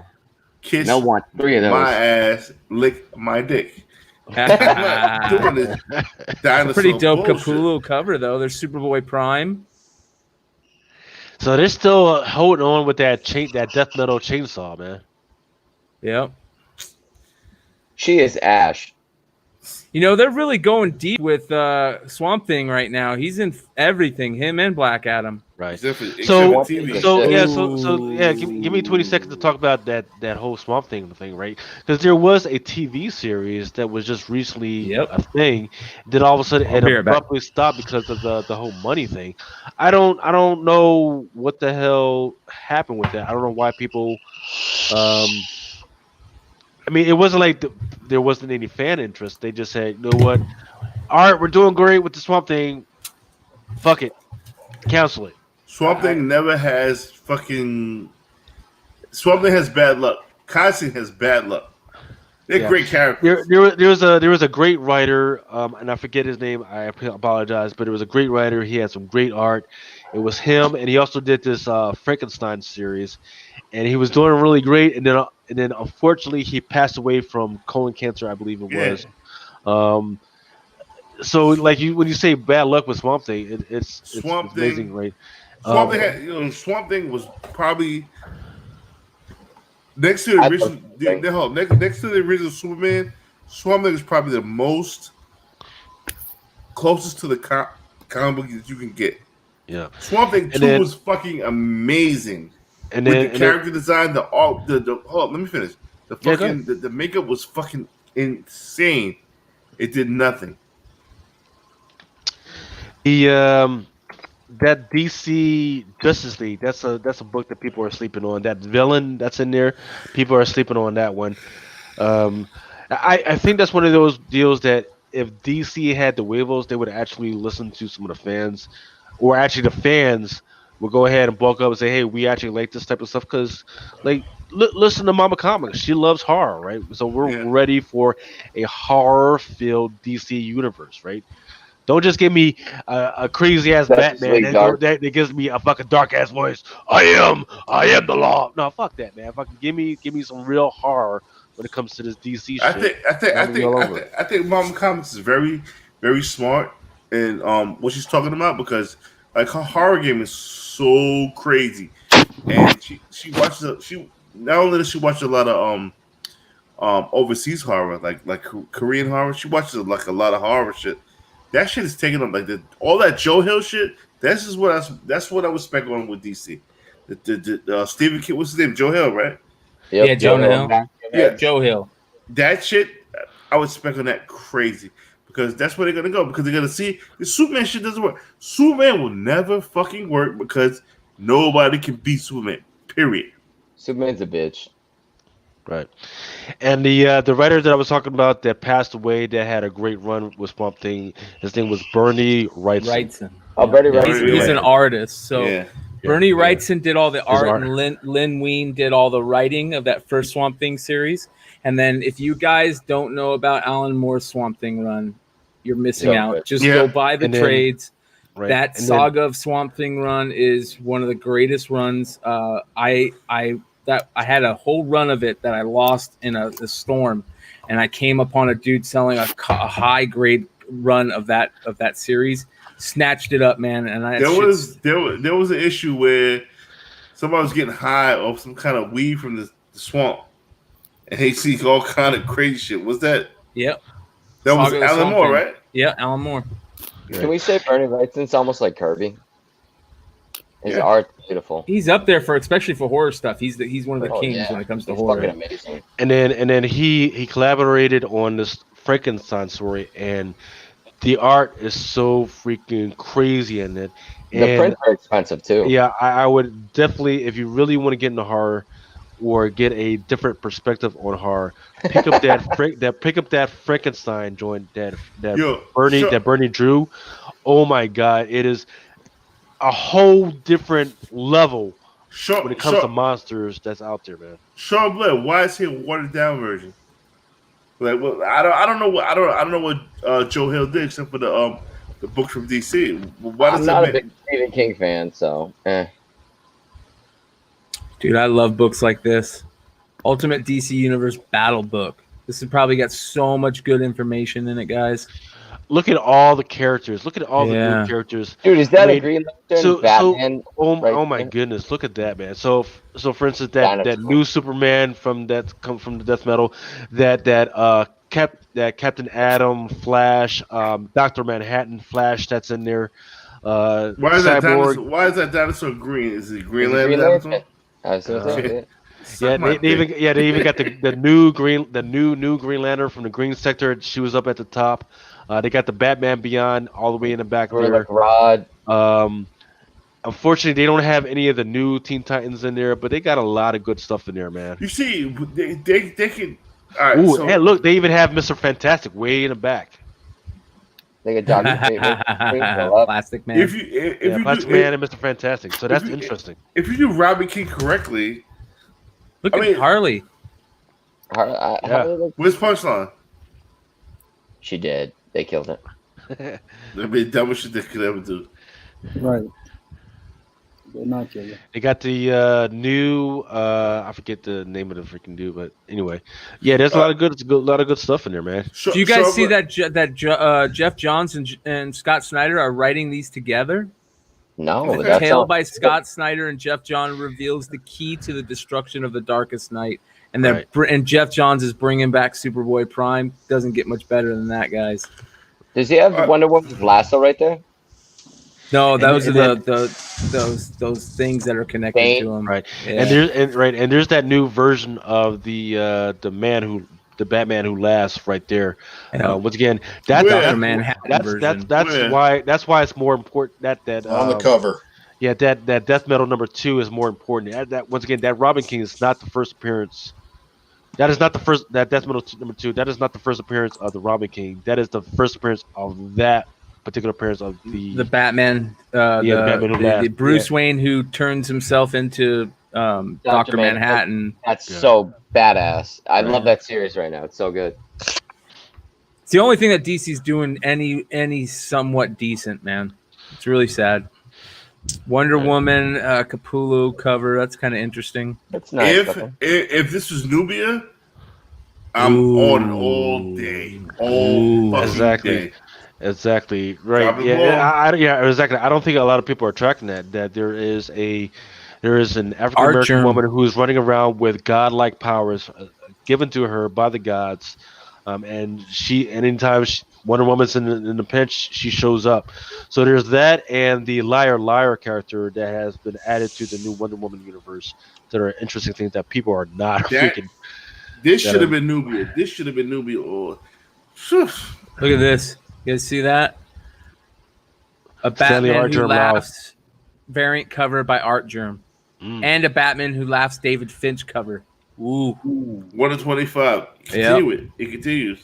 Kiss Mel wants 3 of those. my ass, lick my dick. I'm not doing this dinosaur Pretty dope bullshit. Capullo cover though. There's Superboy Prime. So they're still holding on with that death metal chainsaw, man. Yep. She is Ash. You know, they're really going deep with Swamp Thing right now. He's in everything, him and Black Adam. Right. Except for So TV. give me 20 seconds to talk about that whole Swamp Thing right? Because there was a TV series that was just recently a thing. Then all of a sudden it abruptly stopped because of the whole money thing. I don't know what the hell happened with that. I don't know why people. I mean, it wasn't like there wasn't any fan interest. They just said, you know what? All right, we're doing great with the Swamp Thing. Fuck it. Cancel it. Swamp Thing never has fucking. Swamp Thing has bad luck. Constantine has bad luck. They're great characters. There was a great writer, and I forget his name. I apologize, but it was a great writer. He had some great art. It was him, and he also did this Frankenstein series, and he was doing really great. And then unfortunately, he passed away from colon cancer, I believe it was. So like when you say bad luck with Swamp Thing, it's amazing, right? Swamp Thing was probably next to the original. Next to the original Superman, Swamp Thing is probably the most closest to the comic book that you can get. Yeah, Swamp Thing 2 was fucking amazing. And then the character design, the art, hold on, let me finish. The fucking the makeup was fucking insane. It did nothing. That DC Justice League, that's a book that people are sleeping on. That villain that's in there, people are sleeping on that one. I think that's one of those deals that if DC had the waivers, they would actually listen to some of the fans, or actually the fans will go ahead and bulk up and say, hey, we actually like this type of stuff because, like, listen to Mama Comics. She loves horror, right? So we're ready for a horror-filled DC universe, right? Don't just give me a crazy ass Batman that gives me a fucking dark ass voice. I am the law. No, fuck that, man. Fucking give me some real horror when it comes to this DC shit. I think Mama Comics is very, very smart in what she's talking about because like her horror game is so crazy, and she watches she not only does she watch a lot of overseas horror like Korean horror, she watches like a lot of horror shit. That shit is taking up like all that Joe Hill shit. That's what I was spec on with DC. The Stephen King, what's his name? Joe Hill, right? Yep, yeah, Joe Hill. Yeah, Joe Hill. That shit, I would spec on that crazy because that's where they're gonna go because they're gonna see the Superman shit doesn't work. Superman will never fucking work because nobody can beat Superman. Period. Superman's a bitch. Right. And the writer that I was talking about that passed away that had a great run with Swamp Thing, his name was Bernie Wrightson. Oh, Bernie Wrightson. He's an artist. So Bernie Wrightson did all the art, and Lynn Wein did all the writing of that first Swamp Thing series. And then if you guys don't know about Alan Moore's Swamp Thing run, you're missing So out. good. Just Yeah. go buy the And then- trades. Right. That And then- Saga of Swamp Thing run is one of the greatest runs. I had a whole run of it that I lost in a storm, and I came upon a dude selling a high grade run of that series. Snatched it up, man, and There was an issue where somebody was getting high off some kind of weed from the swamp, and he sees all kind of crazy shit. Was that? Yep. That was Saga of the Alan Swamp Moore, Thing. right? Yeah, Alan Moore. Can we say Bernie Wrightson's almost like Kirby? His Yeah. art's beautiful. He's up there especially for horror stuff. He's one of the Oh, kings yeah. when it comes to He's horror. fucking amazing. And then he collaborated on this Frankenstein story, and the art is so freaking crazy in it. The And prints are expensive too. yeah, I would definitely, if you really want to get into horror or get a different perspective on horror, pick up that Frankenstein joint that Yo, Bernie drew. Oh my god, it is a whole different level when it comes to monsters that's out there, man. Sean Blair, why is he a watered down version? Like, well, I don't know what Joe Hill did except for the books from DC. Why does I'm not a big Stephen King fan, so Dude, I love books like this. Ultimate DC Universe Battle Book. This has probably got so much good information in it, guys. Look at all the characters. Look at all the Yeah. new characters. dude, is that a Wait, Green Lantern Batman? Oh my there? goodness, look at that, man. So for instance, that Dinosaur. new Superman from the Death Metal, that Captain Atom, Flash, Dr. Manhattan, Flash that's in there. Why is that Cyborg. dinosaur? Why is that dinosaur green? Is it Green Is it Lantern? Green dinosaur? Lantern? I was gonna say, Yeah, my they even got the new Green Lantern from the Green Sector. She was up at the top. They got the Batman Beyond all the way in the back or there. like Rod. Unfortunately, they don't have any of the new Teen Titans in there, but they got a lot of good stuff in there, man. You see, they can. All right, Ooh, so and look, they even have Mr. Fantastic way in the back. They got Dr. Plastic Man. if you Plastic do, Man and Mr. Fantastic. So that's you- interesting. if you do Robin King correctly, Look I at mean- Harley. where's Punchline? She did. They killed it. That'd be the dumbest shit they could ever do. Right. They're not kidding. They got the new I forget the name of the freaking dude, but anyway, yeah, there's a lot of good stuff in there, man. Do you guys see that Jeff Johns and Scott Snyder are writing these together? No, Okay. that's Tale all. by Scott Snyder and Jeff Johns reveals the key to the destruction of the Darkest Night, and and Jeff Johns is bringing back Superboy Prime. Doesn't get much better than that, guys. Does he have Wonder Woman's lasso right there? No, those And are then- those things that are connected Bane. to him. Right. Yeah. And there's that new version of the Batman Who Laughs right there. Yeah. Once again, that's Where? Dr. Manhattan version. Where? that's why it's more important that On the cover. Yeah, that Death Metal #2 is more important. That once again, that Robin King is not the first appearance. That is not the first. That Death Metal #2. That is not the first appearance of the Robin King. That is the first appearance of that particular appearance of the Batman, the Batman Who the Laughs. Bruce Wayne who turns himself into Dr. Manhattan. That's so badass. I love that series right now. It's so good. It's the only thing that DC's doing any somewhat decent, man. It's really sad. Wonder Woman Capullo cover. That's kind of interesting. That's nice. If this was Nubia, I'm on it all day, all fucking Exactly. day. Exactly right. Drop the Yeah, ball. exactly. I don't think a lot of people are tracking that there is an African American Archer. woman who is running around with godlike powers given to her by the gods, and anytime Wonder Woman's in the pinch, she shows up. So there's that, and the liar character that has been added to the new Wonder Woman universe. That are interesting things that people are not freaking. This should have been Nubia. This should have been Nubia. Or Look at this. You guys see that? A Stanley Batman Art Who Germ Laughs variant cover by Art Germ. Mm. And a Batman Who Laughs David Finch cover. Ooh. 1 in 25. Continue it. It continues.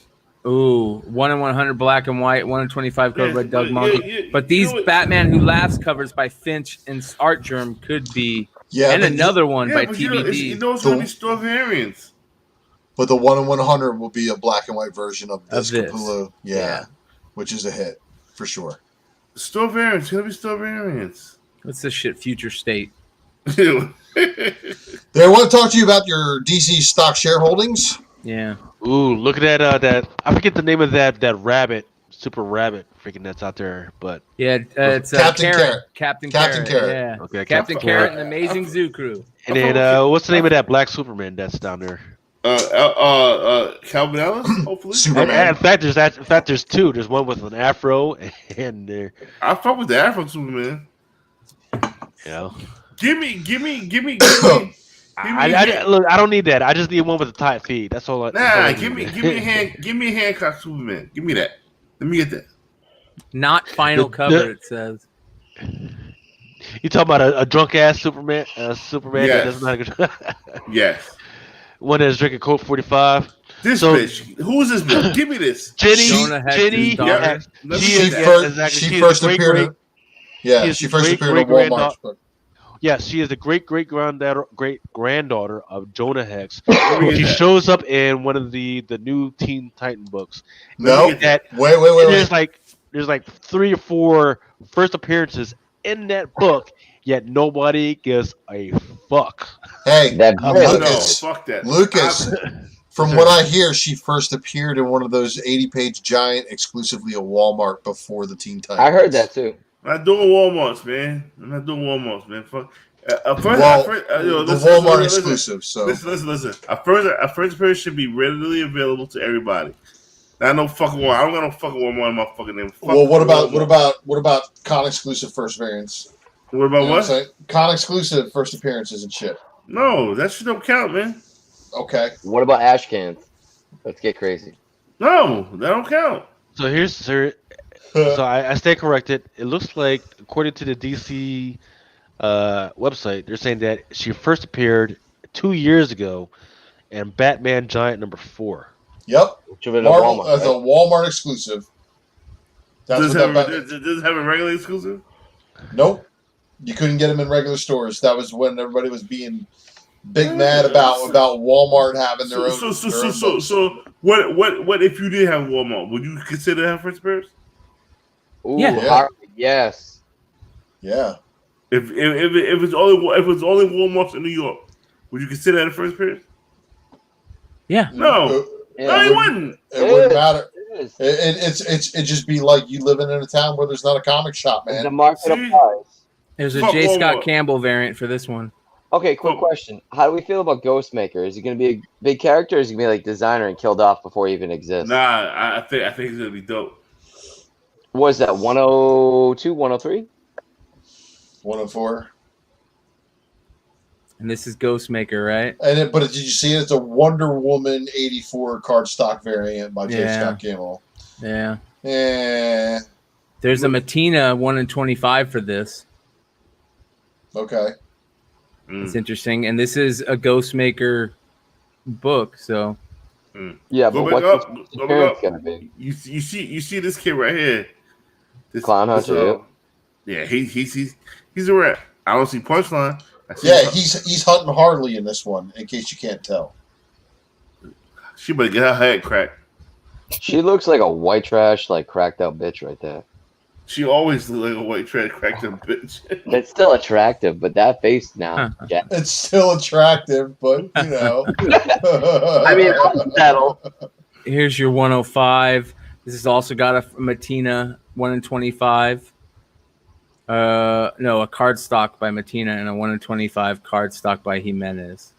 Ooh. 1 in 100 black and white. 1 in 25 cover by Doug Monkey. yeah, But these you know what? Batman Who Laughs covers by Finch and Art Germ could be. Yeah, And but another one by but you know, TBD. it's going to be store variants. But the 1 in 100 will be a black and white version of this this. Capullo. Yeah, which is a hit for sure. Store variants. Gonna be store variants. What's this shit? Future state. They want to talk to you about your DC stock shareholdings. Yeah. Ooh, look at that. I forget the name of that rabbit, super rabbit, freaking that's out there. But Yeah, it's Captain Carrot. Captain Captain Carrot. Carrot. Yeah. Okay, Captain Captain Carrot Carrot. and the Amazing Zoo Crew. and then what's the name of that black Superman that's down there? Calvin Ellis, hopefully. Superman. In fact, there's two. There's one with an afro, and there, I fuck with the Afro Superman. you know. Give me. Look, I don't need that. I just need one with a tight feed. That's all. That's all I Give need. me a Hancock Superman. Give me that. Let me get that. Not final cover, it says. You talking about a drunk ass Superman? Superman that Yes. doesn't know how to Yes. one that's drinking Colt 45. This So- bitch. Who is this bitch? Give me this. Jonah Hex's daughter. Yeah. Let me She get is that. exactly. She She is first the great, appeared. great, Yeah, is she the first great, appeared in great Walmart's book. yeah, she is the great granddaughter of Jonah Hex. She shows up in one of the new Teen Titan books. No, get that. wait. There's like 3 or 4 first appearances in that book, yet nobody gives a fuck. Hey, That No, Lucas. fuck that. Lucas, from what I hear, she first appeared in one of those 80-page giant exclusively at Walmart before the Teen Titans. I heard that too. I'm not doing Walmarts, man. Fuck. Well, Listen, the Walmart listen, exclusive. So Listen. A first appearance should be readily available to everybody. Not no fucking Walmart. I don't got no fucking Walmart in my fucking name. Fuck well, what about Walmart. con exclusive first variants? What about You know what? I'm saying? Con exclusive first appearances and shit. No, that shit don't count, man. Okay. What about ash cans? Let's get crazy. No, that don't count. So so I stand corrected. It looks like, according to the DC website, they're saying that she first appeared 2 years ago in Batman Giant number 4. Yep. Which would have been a Marvel Walmart. as a Right? Walmart exclusive. That's Does what it that have a regular exclusive? Nope. You couldn't get them in regular stores. That was when everybody was being big mad about Walmart having their own. So what if you did have Walmart? Would you consider that first appearance? Ooh, Yeah. yes. Yeah. If it's only Walmarts in New York, would you consider that a first appearance? Yeah. No, Yeah, no, you wouldn't. It wouldn't is. matter. It is. It'd just be like you living in a town where there's not a comic shop, The man. market See? applies. There's a Fuck J. Scott Walmart. Campbell variant for this one. Okay, quick Oh. question. How do we feel about Ghostmaker? Is he going to be a big character or is he going to be like designer and killed off before he even exists? Nah, I think it's gonna be dope. What is that, 102, 103? 104. And this is Ghostmaker, right? But did you see it? It's a Wonder Woman 84 cardstock variant by J. Yeah. Scott Campbell. Yeah. Eh. There's a Matina 1 in 25 for this. Okay. It's interesting. And this is a Ghostmaker book, so Yeah, Go but back what's up. his Go appearance back up. going to be? You see this kid right here. This, Clown Hunter, yeah, he's a rat. I don't see Punchline. I see Yeah, he's hunting Harley in this one, in case you can't tell. she better get her head cracked. She looks like a white trash, like cracked out bitch right there. She always look like a white trash cracked up bitch. It's still attractive, but that face now, yeah. It's still attractive, but you know. I mean, I'll settle. here's your 105. This has also got a Matina 1 in 25. No, a cardstock by Matina and a 1 in 25 cardstock by Jimenez.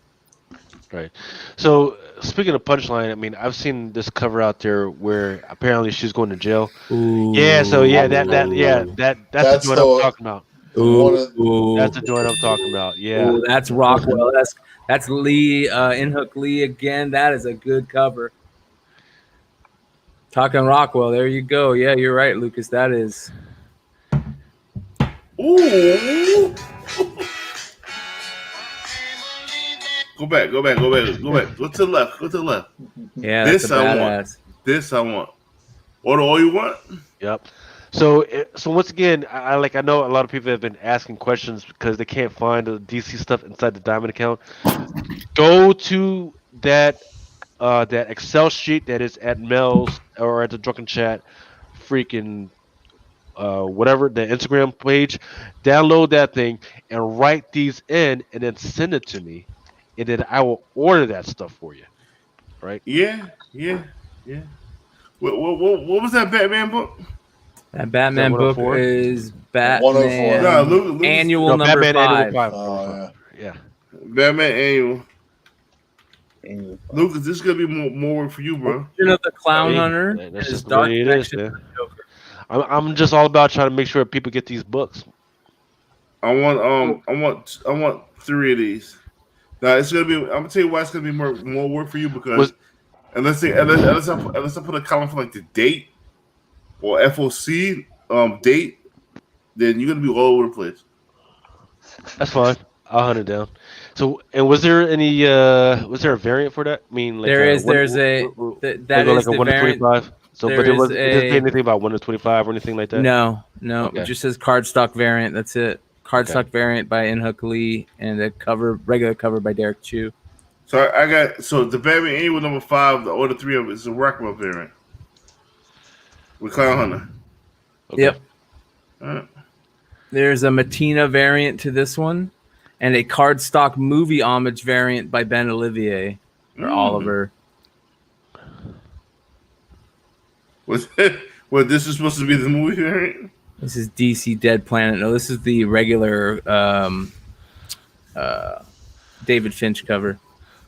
Right. So speaking of Punchline, I mean, I've seen this cover out there where apparently she's going to jail. Ooh. Yeah. So yeah, that's That's the joint the- I'm talking about. Ooh. That's the joint I'm talking about. Yeah. Ooh, that's Rockwell. That's Lee, Inhook Lee again. That is a good cover. Talking Rockwell, there you go. Yeah, you're right, Lucas. That is. Ooh. Go back. Go to the left. Yeah, that's This a I want. badass. This I want. Order all you want. Yep. So once again, I know a lot of people have been asking questions because they can't find the DC stuff inside the Diamond account. Go to that that Excel sheet that is at Mel's or at the Drunken Chat, freaking whatever the Instagram page, download that thing and write these in, and then send it to me, and then I will order that stuff for you. Right? Yeah. What was that Batman book? That Batman book 104? is 104. Batman No, Lucas, Annual No, number Batman Annual 5. 5. Oh, Yeah. Batman Annual. And Lucas, this is gonna be more work for you, bro. Version of the Clown Hey, Hunter. that's His just the Dark way it is, Connection. man. I'm just all about trying to make sure people get these books. I want 3 of these. Now it's gonna be. I'm gonna tell you why it's gonna be more work for you because unless I put a column for like the date or FOC date, then you're gonna be all over the place. That's fine. I'll hunt it down. So, and was there a variant for that? I mean, like There is. There's a that is like a the 1 to variant. 25. So, there but it is wasn't. It didn't say a- anything about 1 to 25 or anything like that. No. Okay. It just says cardstock variant. That's it. Cardstock Okay. variant by Inhook Lee and the regular cover by Derek Chu. So I got the Batman Annual number 5. The order 3 of it is a Rockwell variant with Clown Hunter. Okay. Yep. All right. There's a Matina variant to this one, and a cardstock movie homage variant by Ben Olivier or Oliver. Was this is supposed to be the movie variant? This is DC Dead Planet. No, this is the regular David Finch cover.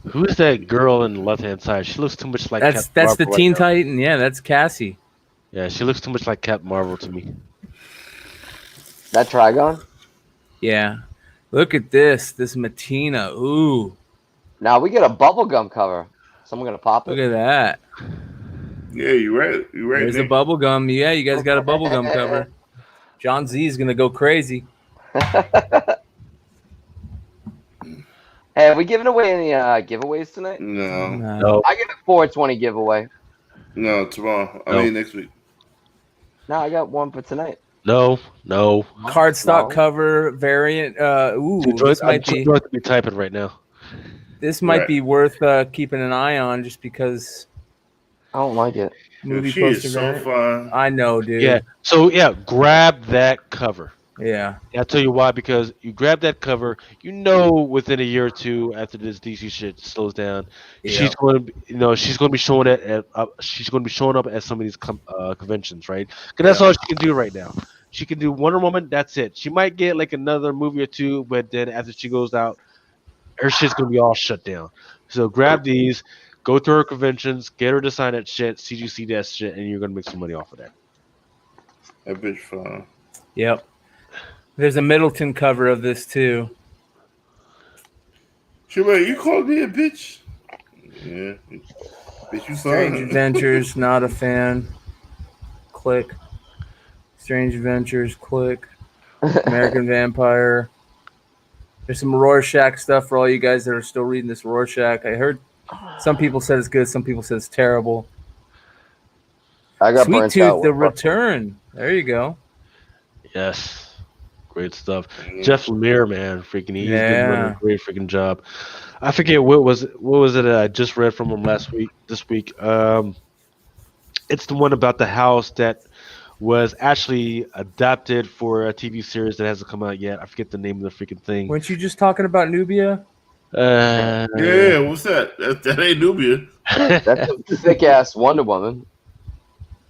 Who's that girl in the left hand side? She looks too much like That's Captain the Marvel Teen right now. Titan. Yeah, that's Cassie. Yeah, she looks too much like Captain Marvel to me. That Trigon? Yeah. Look at this Matina. Ooh, Now we get a bubblegum cover. Someone gonna pop look it? at that. Yeah, you're right. You're right. There's a Nick. bubblegum. Yeah, you guys got a bubblegum cover. John Z is gonna go crazy. Hey, are we giving away any giveaways tonight? No, No, I get a 420 giveaway. no, tomorrow. I No. mean next week. No, I got one for tonight. no. Cardstock No. cover variant. Ooh, I'm this might too be drunk to be typing right now. Right. worth keeping an eye on, just because I don't like it. movie She poster is so variant. fun. I know, dude. Yeah. So yeah, grab that cover. Yeah. I'll tell you why, because you grab that cover, within a year or two after this DC shit slows down, she's going to, she's going to be showing it she's going to be showing up at some of these conventions, right? Because that's all she can do right now. She can do Wonder Woman. That's it. She might get like another movie or two, but then after she goes out, her shit's going to be all shut down. So grab these, go to her conventions, get her to sign that shit, CGC that shit, and you're going to make some money off of that. That bitch fun. Yep. There's a Middleton cover of this too. Shimmer, you called me a bitch? Yeah. Bitch, you Strange fun. Adventures, not a fan. Click. Strange Adventures, click. American Vampire. There's some Rorschach stuff for all you guys that are still reading this Rorschach. I heard some people said it's good, some people said it's terrible. I got Sweet burnt Tooth, out. The Return. There you go. Yes. Great stuff. Jeff Lemire, man, freaking he's been doing a great freaking job. I forget what was it that I just read from him this week. It's the one about the house that was actually adapted for a TV series that hasn't come out yet. I forget the name of the freaking thing. Weren't you just talking about Nubia? Yeah, what's that? That ain't Nubia. That's a thick ass Wonder Woman.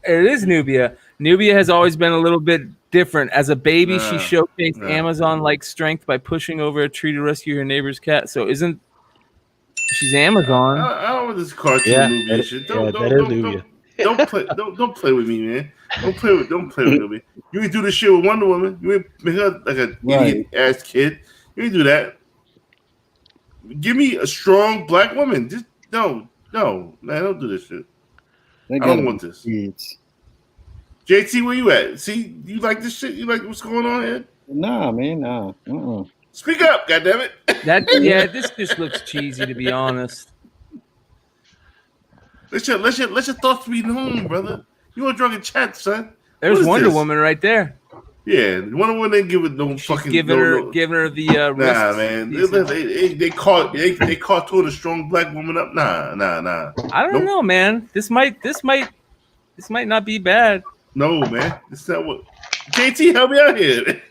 It is Nubia. Nubia has always been a little bit different. As a baby, she showcased Amazon-like strength by pushing over a tree to rescue her neighbor's cat. So she's Amazon? I don't want this cartoon Nubia shit. Don't play with me, man. Don't play with Nubia. You can do this shit with Wonder Woman. You ain't make her like an idiot ass kid. You can do that. Give me a strong black woman. Just no, man, don't do this shit. I don't want this. Kids. JT, where you at? See, you like this shit? You like what's going on here? Nah, man, nah. Speak up, goddammit. This just looks cheesy, to be honest. Let your thoughts be known, brother. You a drunken chat, son. There's What is Wonder this? Woman right there. Yeah, Wonder Woman didn't give it no She's fucking giving no. her the Nah, wrists. man. Decent. They cartoon a strong black woman up. Nah. I don't know, man. This might not be bad. No, man. It's not what. JT, help me out here.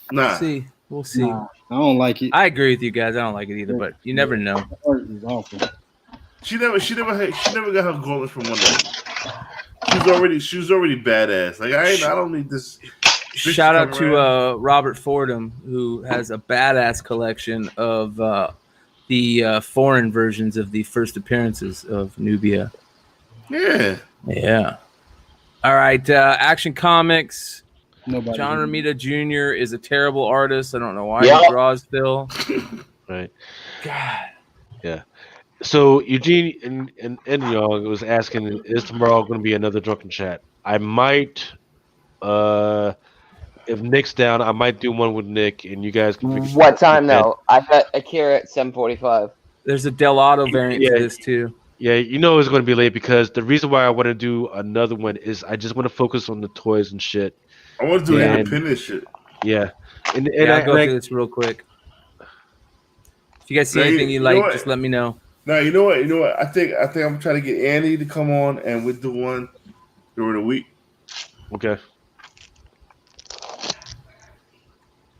Nah. We'll see. Nah, I don't like it. I agree with you guys. I don't like it either, but you never know. The art is awful. She never got her gauntlets from Wonder Woman. She was already badass. Like I don't need this. Shout out to Robert Fordham, who has a badass collection of the foreign versions of the first appearances of Nubia. Yeah. All right, Action Comics. Nobody. John Romita Jr. is a terrible artist. I don't know why Yep. he draws still. Right. God. Yeah. So Eugene and Young was asking, is tomorrow going to be another drunken chat? I might, if Nick's down, I might do one with Nick, and you guys can. What time though? I got Akira at 7:45. There's a Del Auto variant for this too. Yeah, you know it's going to be late because the reason why I want to do another one is I just want to focus on the toys and shit. I want to do independent shit. Yeah, and I'll go through this real quick. If you guys see anything you like, just let me know. No, you know what? I think I'm trying to get Andy to come on, and we'll do one during the week. Okay.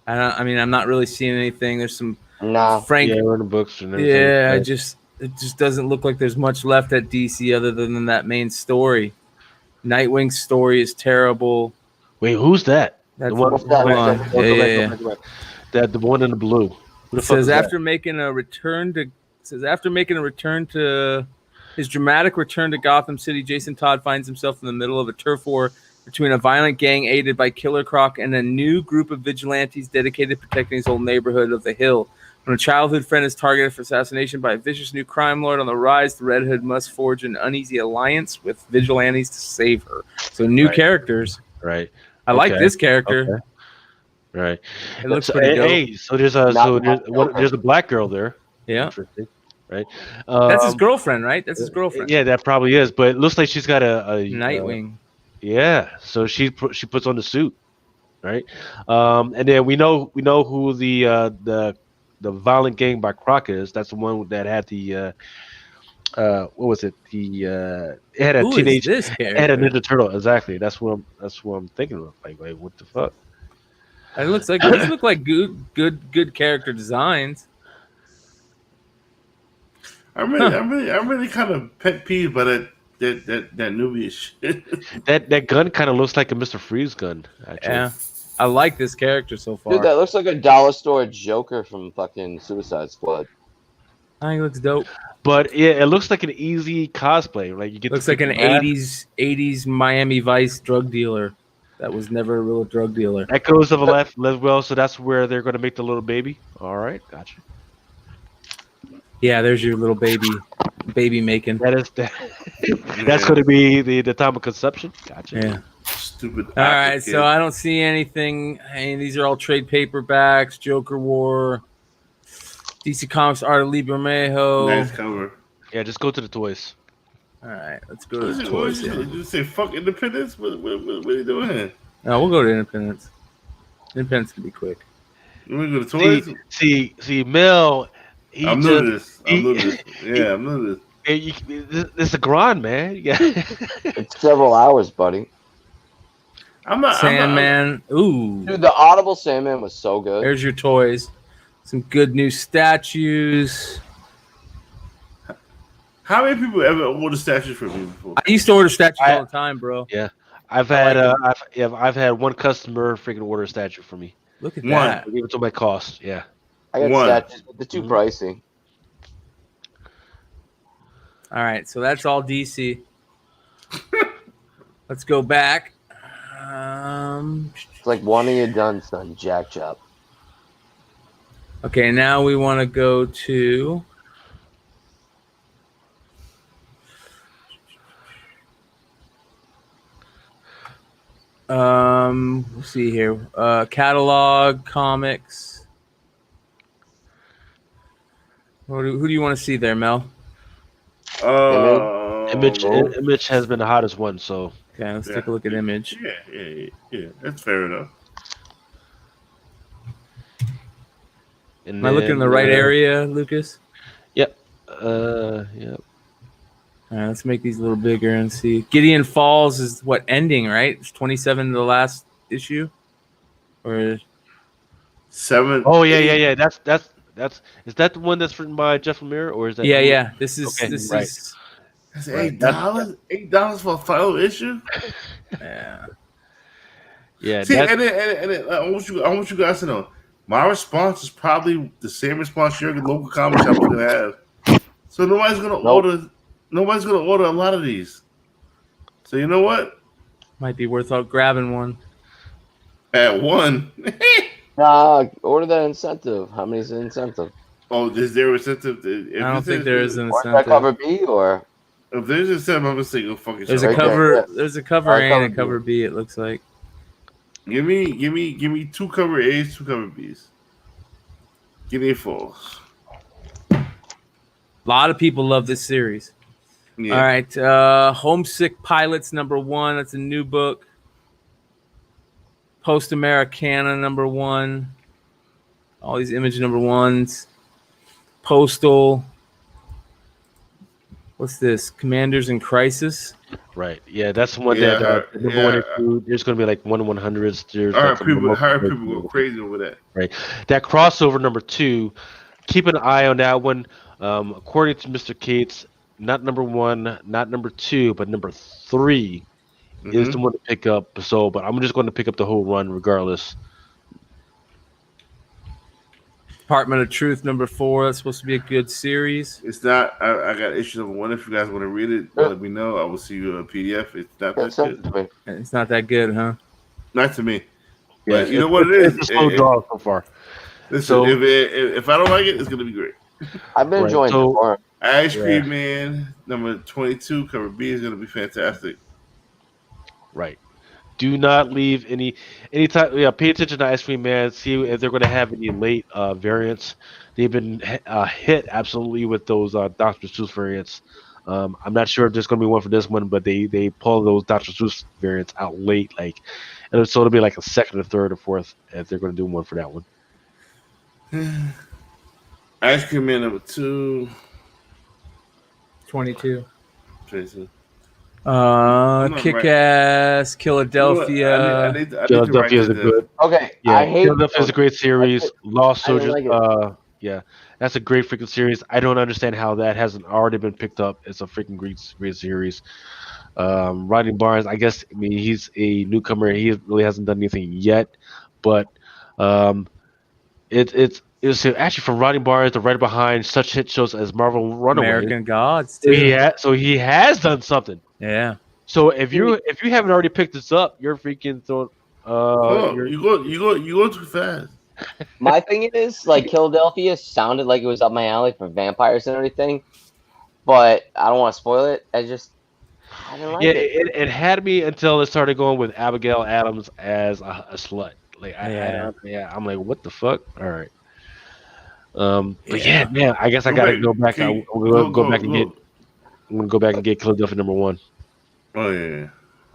I'm not really seeing anything. There's some Frank. Yeah, we're in the books and everything. Yeah, it just doesn't look like there's much left at DC other than that main story. Nightwing's story is terrible. Wait, who's that? That's the one. The one in the blue. It says after making a return to his dramatic return to Gotham City, Jason Todd finds himself in the middle of a turf war between a violent gang aided by Killer Croc and a new group of vigilantes dedicated to protecting his old neighborhood of the Hill. When a childhood friend is targeted for assassination by a vicious new crime lord on the rise, the Red Hood must forge an uneasy alliance with vigilantes to save her. So new characters. Right. I like this character. Okay. Right. It looks pretty dope. Hey, so there's a black girl there. Yeah. Interesting. Right. That's his girlfriend, right? That's his girlfriend. Yeah, that probably is. But it looks like she's got a Nightwing. Yeah. So she puts on the suit, right? And then we know who the violent gang by Croc is. That's the one that had the what was it? It had a teenage. This it had a Ninja Turtle. Exactly. That's what I'm thinking of. Like, what the fuck? It looks like these look like good character designs. I'm really kind of pet peeved by that Nubia shit. That gun kind of looks like a Mr. Freeze gun. Actually. Yeah, I like this character so far. Dude, that looks like a dollar store Joker from fucking Suicide Squad. I think it looks dope. But yeah, it looks like an easy cosplay. Like you get looks like an '80s Miami Vice drug dealer that was never a real drug dealer. Echoes of a left as well. So that's where they're going to make the little baby. All right, gotcha. Yeah, there's your little baby making. That's going to be the time of conception. Gotcha. Yeah. Stupid. All right, so I don't see anything. Hey, these are all trade paperbacks. Joker War, DC Comics Art of Lee Bermejo. Nice cover. Yeah, just go to the toys. All right, let's go to the toys. Did you say fuck Independence? What are you doing here? No, we'll go to Independence. Independence can be quick. You want to go to toys? See, Mel. I'm new to this. Yeah, I'm new to this. It's a grind, man. Yeah. It's several hours, buddy. Sandman. Ooh. Dude, the Audible Sandman was so good. There's your toys. Some good new statues. How many people ever ordered statues from me before? I used to order statues all the time, bro. Yeah. I've had one customer freaking order a statue for me. Look at that. Give it to my cost. Yeah. I got statues, but they're too pricey. All right, so that's all DC. Let's go back. It's like one of you done, son. Jack Chop. Okay, now we want to go to let's see here. Catalog comics. Who do you want to see there, Mel? Image has been the hottest one, so Okay, let's Yeah. take a look at Image. Yeah. That's fair enough. And Am I looking in the right area, Lucas? Yep. Yep. All right, let's make these a little bigger and see. Gideon Falls is what ending, right? It's 27 the last issue, or 7. Oh yeah, 8. yeah. That's is that the one that's written by Jeff Lemire, or is that? yeah. This is Okay, this right. is That's Right. $8. $8 for a final issue. yeah. Yeah. See, That's, and then I want you guys to know, my response is probably the same response your local comic shop is gonna have. So nobody's gonna order. Nobody's gonna order a lot of these. So you know what? Might be worth out grabbing one. At 1. Nah, order that incentive. How many is the incentive? Oh, is there incentive? I don't think there is an Or is that cover incentive. B or? If there's incentive, I'm gonna say go fuck yourself. There's a Right cover. there, yeah. There's a cover Alright, A and a cover cover B. It looks like. Give me 2 cover A's, 2 cover B's. Gideon Falls. A lot of people love this series. Yeah. All right, Homesick Pilots #1. That's a new book. Post Americana #1. All these Image #1s. Postal. What's this? Commanders in Crisis. right. Yeah, that's the one Yeah, that the number yeah. 1 and 2. There's going to be like 1/100s. There's I like heard some people remote- go crazy over that. That crossover number 2. Keep an eye on that one. According to Mr. Cates, not number 1, not number 2, but number 3 is the one to pick up. So, but I'm just going to pick up the whole run regardless. Department of Truth #4. That's supposed to be a good series. It's not. I got issue #1. If you guys want to read it, let me know. I will see you a PDF. It's not that Send it good. to me. It's not that good, huh? Not to me. Yeah, But you know what it is. It's a slow draw so far. Listen, So- if I don't like it, it's gonna be great. I've been Right, enjoying so- it more. Ice Yeah. Cream Man #22 cover B is gonna be fantastic. Right. Do not leave any time. Yeah, pay attention to Ice Cream Man. See if they're going to have any late variants. They've been hit absolutely with those Dr. Seuss variants. I'm not sure if there's going to be one for this one, but they pull those Dr. Seuss variants out late, like, and so it'll be like a second or third or fourth if they're going to do one for that one. Ice Cream Man #2. 22. Jason. not Kick-Ass, Philadelphia. I need to Philadelphia write is a this good. Okay, Yeah, I hate Philadelphia is a great series. Lost I don't Soldiers. like it. Yeah, that's a great freaking series. I don't understand how that hasn't already been picked up. It's a freaking great series. Rodney Barnes, I guess. I mean, he's a newcomer. He really hasn't done anything yet, but it's actually from Rodney Barnes, the writer behind such hit shows as Marvel Runaways. American Gods, too. So he has done something. Yeah. So if you haven't already picked this up, you're freaking throwing. you go too fast. My thing is, like, Philadelphia sounded like it was up my alley for vampires and everything, but I don't want to spoil it. I didn't like Yeah, it. it had me until it started going with Abigail Adams as a slut. Like, I'm like, what the fuck? All right. But yeah, man, I guess I gotta go back. I'm gonna go back and get Philadelphia #1. Oh yeah.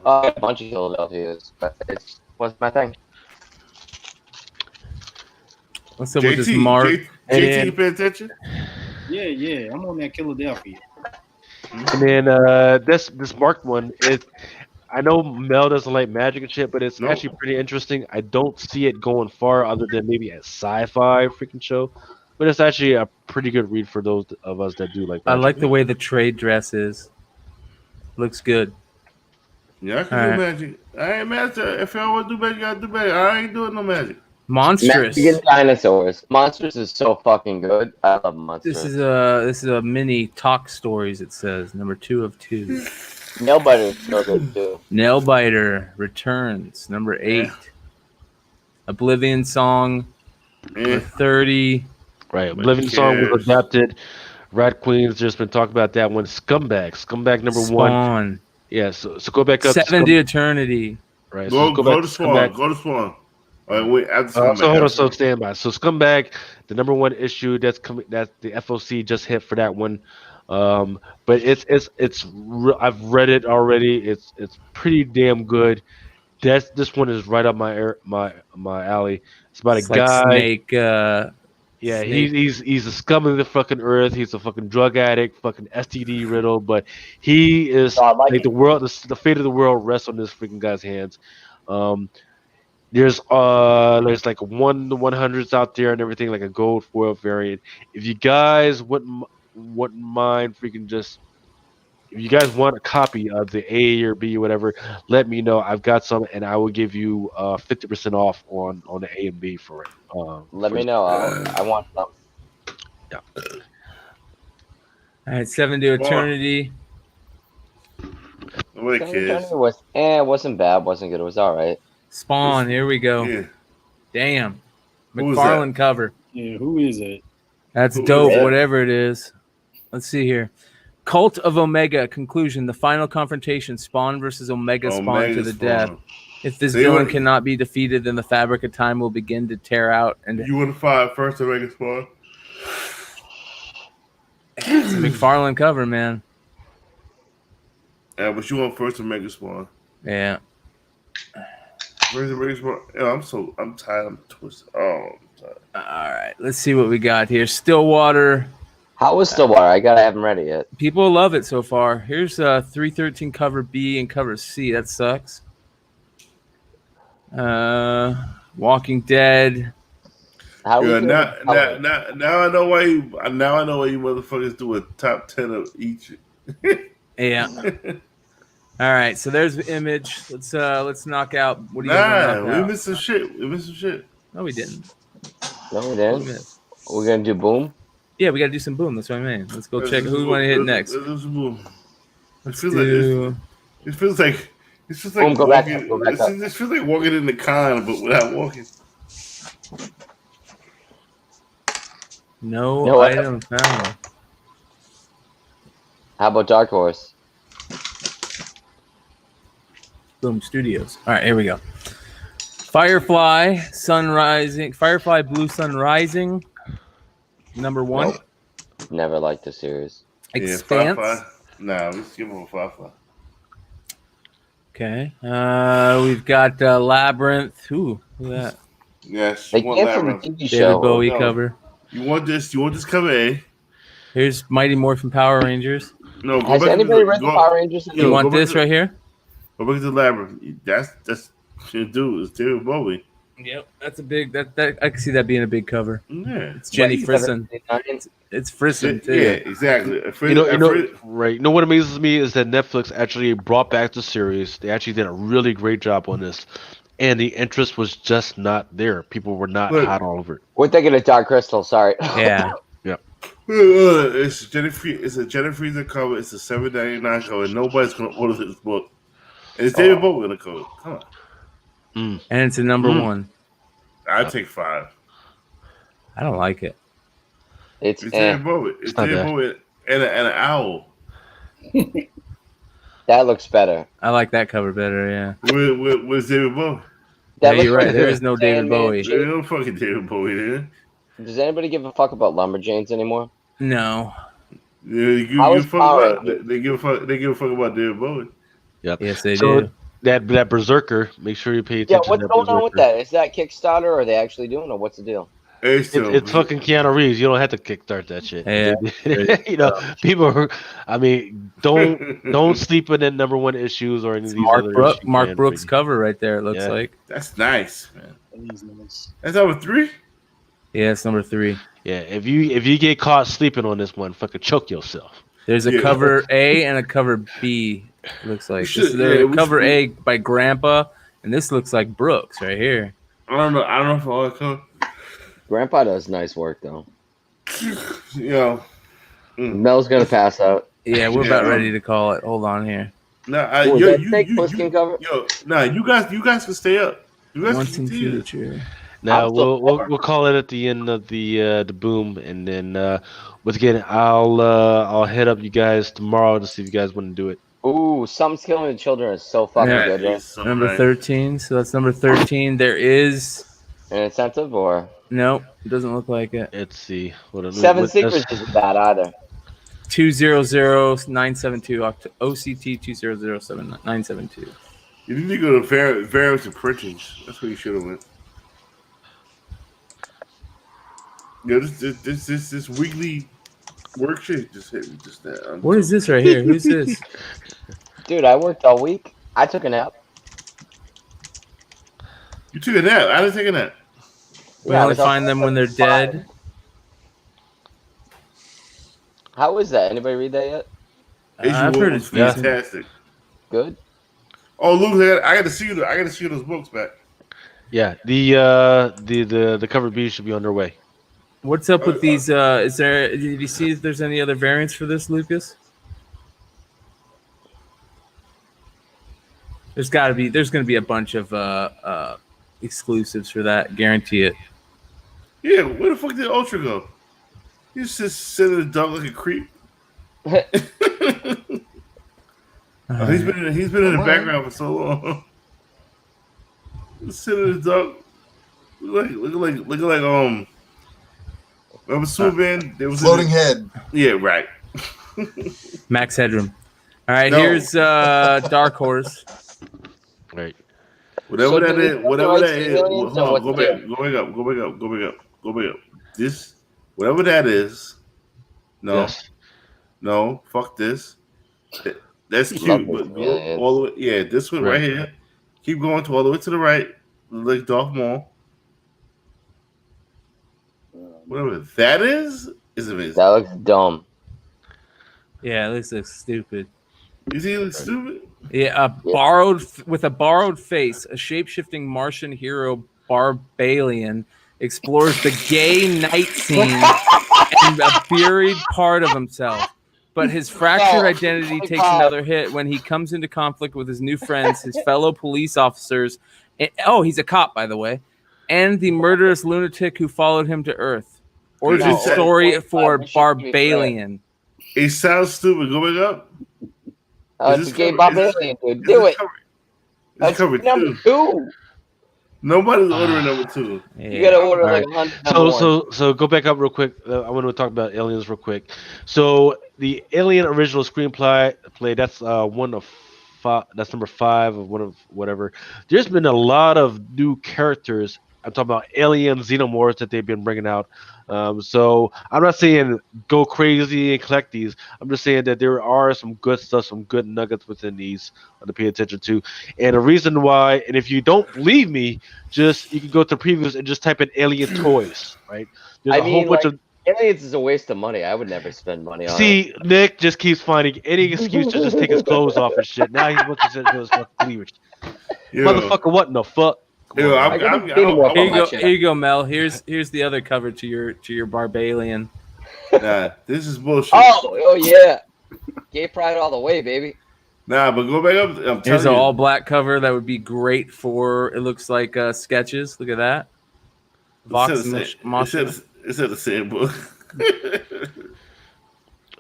A bunch of Philadelphia's, but it wasn't my thing. What's up with this Mark? JT, you pay attention? Yeah, I'm on that Philadelphia. And then this marked one is. I know Mel doesn't like magic and shit, but it's actually pretty interesting. I don't see it going far other than maybe a sci-fi freaking show, but it's actually a pretty good read for those of us that do like magic. I like the way the trade dress is. Looks good. Yeah, I can do magic. I ain't mad at if y'all want to do magic, you gotta do magic. I ain't doing no magic. Monstrous. Magic and dinosaurs. Monsters is so fucking good. I love Monsters. This is a mini talk stories. It says #2 of 2. Nailbiter is so good too. Nailbiter returns #8. Oblivion Song #30. Right, Oblivion Song was adapted. Rat Queen's just been talking about that one. Scumbag #1. Spawn. Yeah, so go back up. 7 to Eternity. Right, Go so back to Spawn. Go to Spawn. All right, wait. After so hold on, so stand by. So Scumbag, the #1 issue that's coming, that the FOC just hit for that one. But I've read it already. It's pretty damn good. This one is right up my alley. It's about It's a like guy. Snake. Yeah, Snake. he's a scum of the fucking earth. He's a fucking drug addict, fucking STD riddled. But he is Oh, I like like it. the world. The fate of the world rests on this freaking guy's hands. There's like 1/100s out there and everything, like a gold foil variant. If you guys wouldn't mind freaking just if you guys want a copy of the A or B or whatever, let me know. I've got some, and I will give you 50% off on the A and B for it. Let me know. I want some. Yeah. All right, 7 to Eternity. Wait, kids. It wasn't bad. Wasn't good. It was all right. Spawn. Here we go. Yeah. Damn. Who was McFarlane cover. Yeah, who is it? That's Who dope. is it? Whatever it is. Let's see here. Cult of Omega conclusion. The final confrontation. Spawn versus Omega Spawn Omega to the Spawn. death. If this They villain already- cannot be defeated, then the fabric of time will begin to tear out. And You want to fight first to make a spawn? it's a McFarlane cover, man. Yeah, but you want first to make a spawn. Yeah. First to make a spawn. Yeah, I'm tired. I'm twisted. Oh, I'm tired. All right. Let's see what we got here. Stillwater. How was Stillwater? I haven't read it yet. People love it so far. Here's 313 cover B and cover C. That sucks. Walking Dead. How Yeah, was now I know why you motherfuckers do a top 10 of each. Yeah. All right. So there's the image. Let's knock out. What do you guys Nah, knock we out? missed some shit. No, we didn't. No, we We didn't. missed. We're gonna do boom. Yeah, we got to do some boom. That's what I mean. Let's go check who we want to hit next. It Let's feels do. like Boom, go back walking. up, go back up. It feels like walking in the con, but without walking. No No, item found. How about Dark Horse? Boom Studios. All right, here we go. Firefly Blue Sun Rising. Number 1. Nope. Never liked the series. Expanse. Yeah, Nah, let's give him a Firefly. Okay. We've got Labyrinth. Who's that? Yes, They you want came from the Labyrinth. TV David show. Bowie no. cover. You want this cover A. Here's Mighty Morphin Power Rangers. No, go Has back anybody to read the Power Rangers? Yo, You go want back this to- right here? Go back to the Labyrinth. That's should do. It's David Bowie. Yep. That's a big. That I can see that being a big cover. Yeah. It's Jenny Frisson. It's Frisson too. Yeah, exactly. Right. You know what amazes me is that Netflix actually brought back the series. They actually did a really great job on this, and the interest was just not there. People were not Look. hot all over it. We're thinking of Dark Crystal. Sorry. Yeah. It's a Jenny Freezer cover. It's a $7.99 cover. Nobody's gonna order this book. And it's David Bowie in the cover. Come on. And it's a number 1. I'd take 5. I don't like it. It's It's David Bowie. It's not David bad. Bowie and an owl. that looks better. I like that cover better. Yeah. With David Bowie. That Yeah, you're looks right. There like is no David Sandman. Bowie. There's no fucking David Bowie there. Does anybody give a fuck about Lumberjanes anymore? No. How is Power They give a fuck about David Bowie. Yes, they So do. that Berserker, make sure you pay Yeah, attention. what's to going on with Berserker. that? Is that Kickstarter or are they actually doing it? Or what's the deal? It's fucking Keanu Reeves. You don't have to kickstart that shit. Yeah. You know, people are. I mean, don't sleep in that number 1 issues or any of these other issues, Mark man. Brooks cover right there. It looks Yeah. like. That's nice, man. That is nice. That's number 3. Yeah, it's number 3. Yeah, if you get caught sleeping on this one, fucking choke yourself. There's a Yeah. cover A and a cover B. It looks like Should- we cover should- A by Grandpa, and this looks like Brooks right here. I don't know if all that cover. Grandpa does nice work though. You know. Mel's gonna pass out. Yeah, we're Yeah. about ready to call it. Hold on here. Nah, Ooh, yo, that you, fake you, Pushkin you, cover? yo, nah, you guys can stay up. You guys Once can in continue. future. Now I'm still we'll call it at the end of the boom, and then once again I'll head up you guys tomorrow to see if you guys want to do it. Ooh, Something's Killing the Children is so fucking Yeah. good, right? It's so Number nice. 13. So that's number 13. There is An incentive or no. It doesn't look like it. Let's see. What 7 Secrets isn't bad either. 200972 OCT 2007-972. You need to go to variants and printings. That's where you should have went. Yeah, this weekly worksheet just hit me just now. What is this right here? Who's this? Dude, I worked all week. I took a nap. You took a nap. I didn't take a nap. We Yeah, I only was up find them when they're five. dead. How is that? Anybody read that yet? I've heard it's decent. fantastic. Good. Oh, Luke, I got to see you. I got to see those books back. Yeah, the cover B should be underway. What's up with these? Is there? Did you see if there's any other variants for this, Lucas? There's got to be. There's going to be a bunch of exclusives for that. Guarantee it. Yeah, where the fuck did Ultra go? He's just sitting in the dark like a creep. He's been in the background for so long. He's sitting in the dark, looking like remember Superman? There was Floating head. Yeah, right. Max Headroom. All right, No. here's Dark Horse. Right. Whatever So that do we is, put whatever the that rights is. to aliens Hold or on, go what's back up. This, whatever that is. No, Yes. no, fuck this. That's Love cute, but go aliens. all the way. Yeah, this one right Right. here. Keep going to all the way to the right, like Darth Maul. Whatever that is amazing. That looks dumb. Yeah, this looks stupid. You see, it looks stupid. Yeah, with a borrowed face, a shape-shifting Martian hero Barbalian explores the gay night scene and a buried part of himself. But his fractured identity takes another hit when he comes into conflict with his new friends, his fellow police officers. He's a cop, by the way, and the murderous lunatic who followed him to Earth. Origin No. story for We should be Barbalian. It sounds stupid. Go back up. Oh, Is it's a this gay cover- barbarian, dude. Do it. It's That's covered number too. 2. Nobody's ordering number 2. You gotta order All like right. 100. number one. So go back up real quick. I want to talk about Aliens real quick. So the Alien original screenplay that's one of 5. That's number 5 of one of whatever. There's been a lot of new characters. I'm talking about alien xenomorphs that they've been bringing out. So I'm not saying go crazy and collect these. I'm just saying that there are some good stuff, some good nuggets within these to pay attention to. And the reason why, and if you don't believe me, you can go to previews and just type in alien toys, right? There's a whole bunch of. Aliens is a waste of money. I would never spend money on it. See, Nick just keeps finding any excuse to just take his clothes off and shit. Now he wants to sit to his fucking cleavage. Yo, Motherfucker, what in the fuck? yo, I gotta get him up Here on you my go. shit. Here you go, Mel. Here's the other cover to your Barbalian. nah, this is bullshit. Oh yeah. Gay pride all the way, baby. Nah, but go back up. I'm Here's telling an you. all black cover that would be great for. It looks like sketches. Look at that. Vox It's at the same book.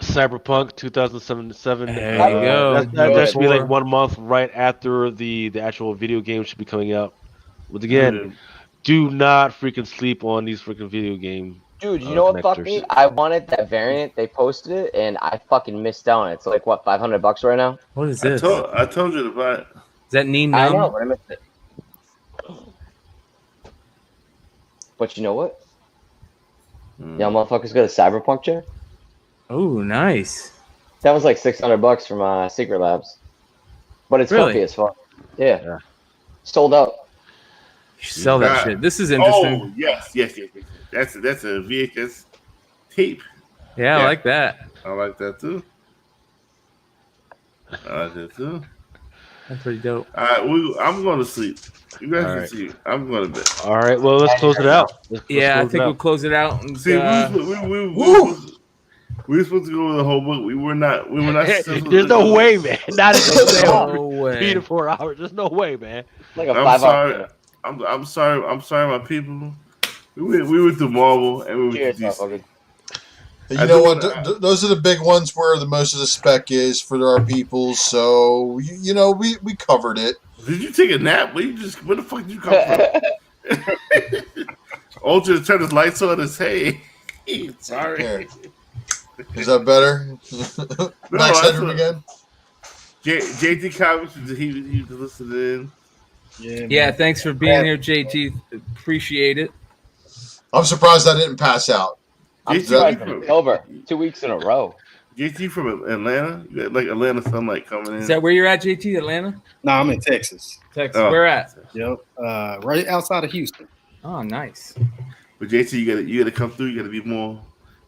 Cyberpunk 2077. There you go. That should be like Before- 1 month right after the actual video game should be coming out. But again, do not freaking sleep on these freaking video game. Dude, you know what fucked connectors. me? I wanted that variant. They posted it, and I fucking missed out on it. It's like, what, $500 right now? What is I this? told you to buy it. Is that Neen I Numb? know, but I missed it. But you know what? Y'all motherfuckers got a Cyberpunk chair? Oh, nice. That was like $600 from Secret Labs. But it's Really? comfy as fuck. Yeah. Yeah. Sold out. You should sell that Nah. shit. This is interesting. Oh yes. That's a VHS tape. Yeah, I yeah. like that. I like that too. That's pretty dope. All right, I'm going to sleep. You guys All can right. sleep. I'm going to bed. All right, well, let's close it out. Let's Yeah, I close it think out. we'll close it out. And, See, we were supposed to go with the whole book. We were not. There's no way, man. Not in no way. 3 to 4 hours. There's no way, man. Like a I'm 5 sorry. hour. I'm sorry, my people. We went through Marvel and we went Cheers, through DC. motherfucker. You I know do what? wanna- Those are the big ones where the most of the spec is for our people. So you know we covered it. Did you take a nap? Where the fuck did you come from? Ultra turned his lights on and say, hey, sorry. Here. Is that better? Max Headroom again? JT Comics, he was listening in. Yeah, thanks for being here, JT. Appreciate it. I'm surprised I didn't pass out. I'm surprised it's over 2 weeks in a row. JT from Atlanta? You got like Atlanta sunlight coming in. Is that where you're at, JT? Atlanta? No, I'm in Texas. Texas. Where at? Yep. Right outside of Houston. Oh, nice. But JT, you gotta come through. You gotta be more,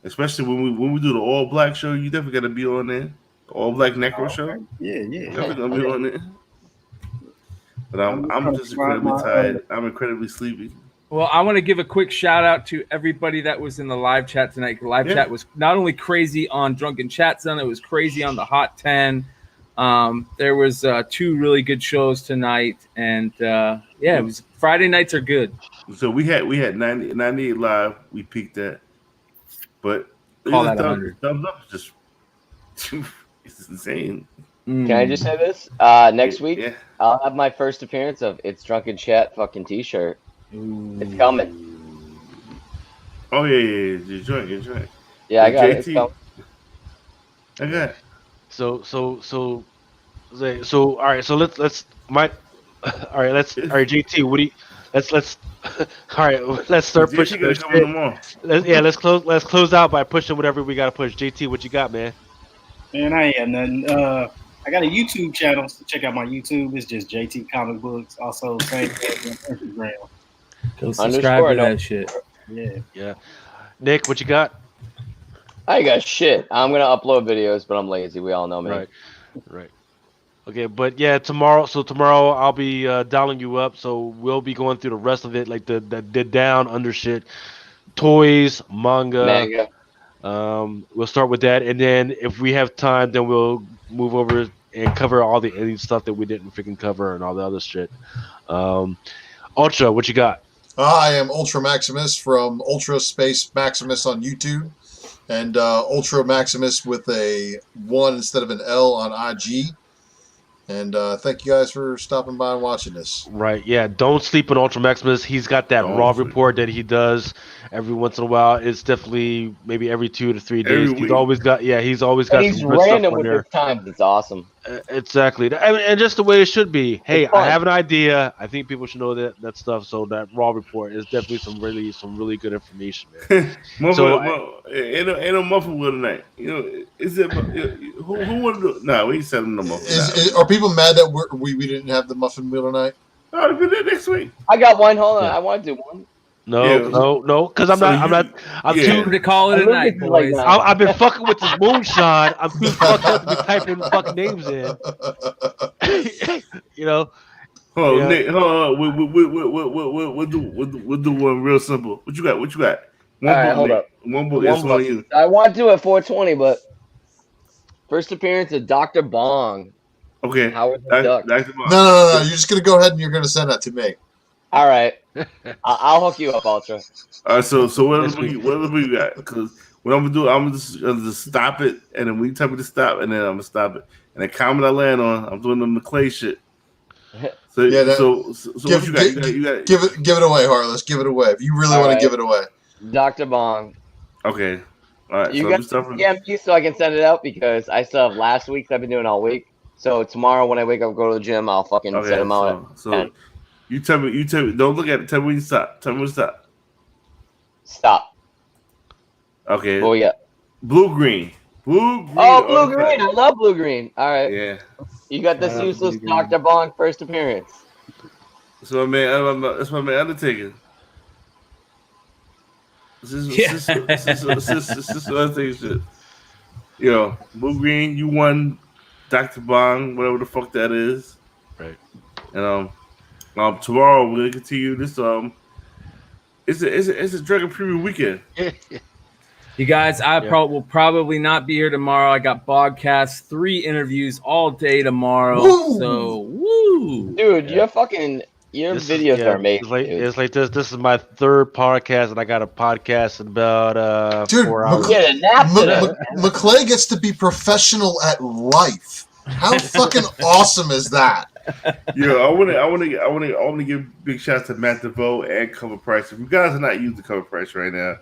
especially when we do the all black show. You definitely gotta be on there. The all black necro show. Yeah. Definitely gonna be on there. But I'm just incredibly tired. I'm incredibly sleepy. Well, I want to give a quick shout out to everybody that was in the live chat tonight. The live chat was not only crazy on Drunken Chat Zone, it was crazy on the Hot 10. There was 2 really good shows tonight, and it was Friday nights are good. So we had 98 live. We peaked at, but call that 100. Thumbs up, just it's insane. Can I just say this? Next week, I'll have my first appearance of It's Drunken Chat fucking T-shirt. It's coming. Oh yeah. Your joint. Yeah, I got it. I got it. So all right. So let's JT. What do you? Let's all right. Let's start pushing. Let's close out by pushing whatever we gotta push. JT, what you got, man? Man, I ain't got nothing. I got a YouTube channel, so check out my YouTube. It's just JT Comic Books. Also, same thing on Instagram. Go subscribe to that shit. Yeah. Nick, what you got? I got shit. I'm gonna upload videos, but I'm lazy. We all know me. Right. Okay, but yeah, tomorrow I'll be dialing you up. So we'll be going through the rest of it, like the down under shit, toys, manga. We'll start with that, and then if we have time, then we'll move over and cover all the alien stuff that we didn't freaking cover and all the other shit. Ultra, what you got? I am Ultra Maximus from Ultra Space Maximus on YouTube, and Ultra Maximus with a 1 instead of an L on IG. And thank you guys for stopping by and watching this. Right, yeah. Don't sleep on Ultra Maximus. He's got that raw report that he does every once in a while. It's definitely maybe every 2 to 3 days. He's always got some good stuff on there. His times. It's awesome. Exactly, and just the way it should be. Hey, I have an idea. I think people should know that stuff. So that raw report is definitely some really good information, man. Ain't no muffin wheel tonight. You know, is it? Who wanted to? No, we ain't selling no muffin. Are people mad that we didn't have the muffin wheel tonight? No, it'll be there next week. I got one. Hold on, I want to do one. No, because I'm too to call it a night, boys. I've been fucking with this moonshine. I'm too fucked up to be typing fucking names in. You know. Nick, hold on. We'll do one real simple. What you got? One book, hold up. One book. It's one of you. I want to do it 420, but first appearance of Dr. Bong. Okay. Howard the Duck. No. You're just gonna go ahead and you're gonna send that to me. All right. I'll hook you up, Ultra. All right, so what else we got? Because what I'm gonna do, I'm just stop it, and then when you tell me to stop, and then I'm gonna stop it. And the comment I land on, I'm doing the McClay shit. So what you got? You got give it away, Heartless. Give it away if you really want to give it away. Dr. Bong. Okay. All right. You got me so I can send it out because I still have last week's I've been doing all week. So tomorrow when I wake up, go to the gym, I'll fucking send them out. So you tell me. Don't look at it. Tell me when you stop. Stop. Okay. Oh yeah. Blue green. Oh, blue green. I love blue green. All right. Yeah. You got this useless Dr. Bong first appearance. That's my man Undertaker. This is Undertaker shit. Yo, blue green. You won. Dr. Bong, whatever the fuck that is. Right. And tomorrow we're gonna continue this. It's a Dragon Preview weekend. You guys, will probably not be here tomorrow. I got Bogcast 3 interviews all day tomorrow. Woo! So woo, dude, your videos are amazing. It's like this. This is my 3rd podcast, and I got a podcast in about 4 hours. Get a nap today. McClay gets to be professional at life. How fucking awesome is that? Yeah, I want to give big shout out to Matt DeVoe and Cover Price. If you guys are not using Cover Price right now,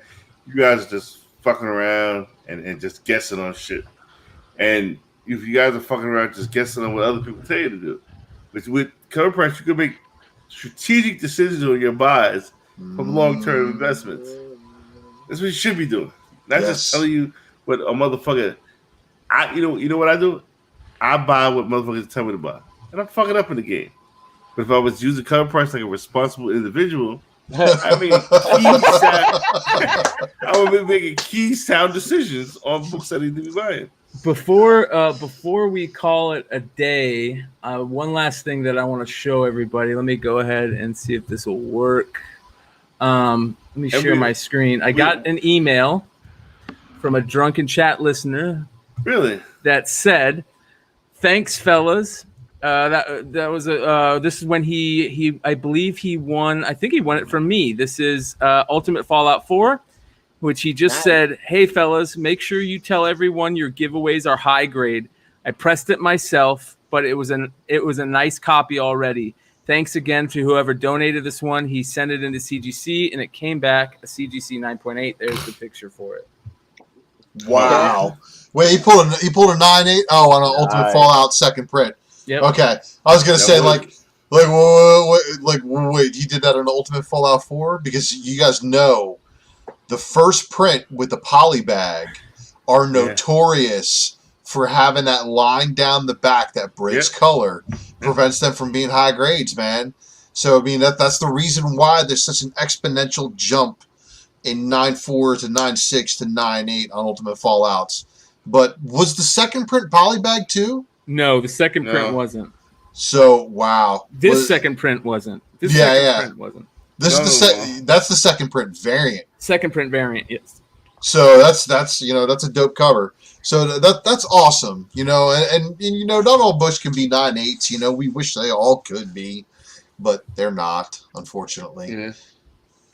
you guys are just fucking around and just guessing on shit. And if you guys are fucking around just guessing on what other people tell you to do, but with cover price, you can make strategic decisions on your buys from long-term investments. That's what you should be doing. Not just telling you what a motherfucker. You know what I do? I buy what motherfuckers tell me to buy, and I'm fucking up in the game. But if I was using cover price like a responsible individual, I mean, I would be making key sound decisions on books that I need to be buying. Before we call it a day, one last thing that I want to show everybody. Let me go ahead and see if this will work. Let me share my screen. I got an email from a Drunken Chat listener. Really? That said, "Thanks, fellas." That was this is when he I believe he won. I think he won it from me. This is Ultimate Fallout 4. Which he just said, "Hey fellas, make sure you tell everyone your giveaways are high grade. I pressed it myself, but it was a nice copy already. Thanks again to whoever donated this one. He sent it into CGC and it came back a CGC 9.8. There's the picture for it. Wow. Wait, he pulled a 9.8. Oh, on an Ultimate Fallout second print. Yep. Okay, I was gonna say wait, he did that on Ultimate Fallout 4 because you guys know. The first print with the poly bag are notorious for having that line down the back that breaks color, prevents them from being high grades, man. So, I mean, that's the reason why there's such an exponential jump in 9.4 to 9.6 to 9.8 on Ultimate Fallouts. But was the second print poly bag too? No, the second print wasn't. So, wow. This second print wasn't. This second print wasn't. This is that's the second print variant. Second print variant, yes. So that's that's a dope cover. So that's awesome, and not all books can be 9.8s. We wish they all could be, but they're not, unfortunately.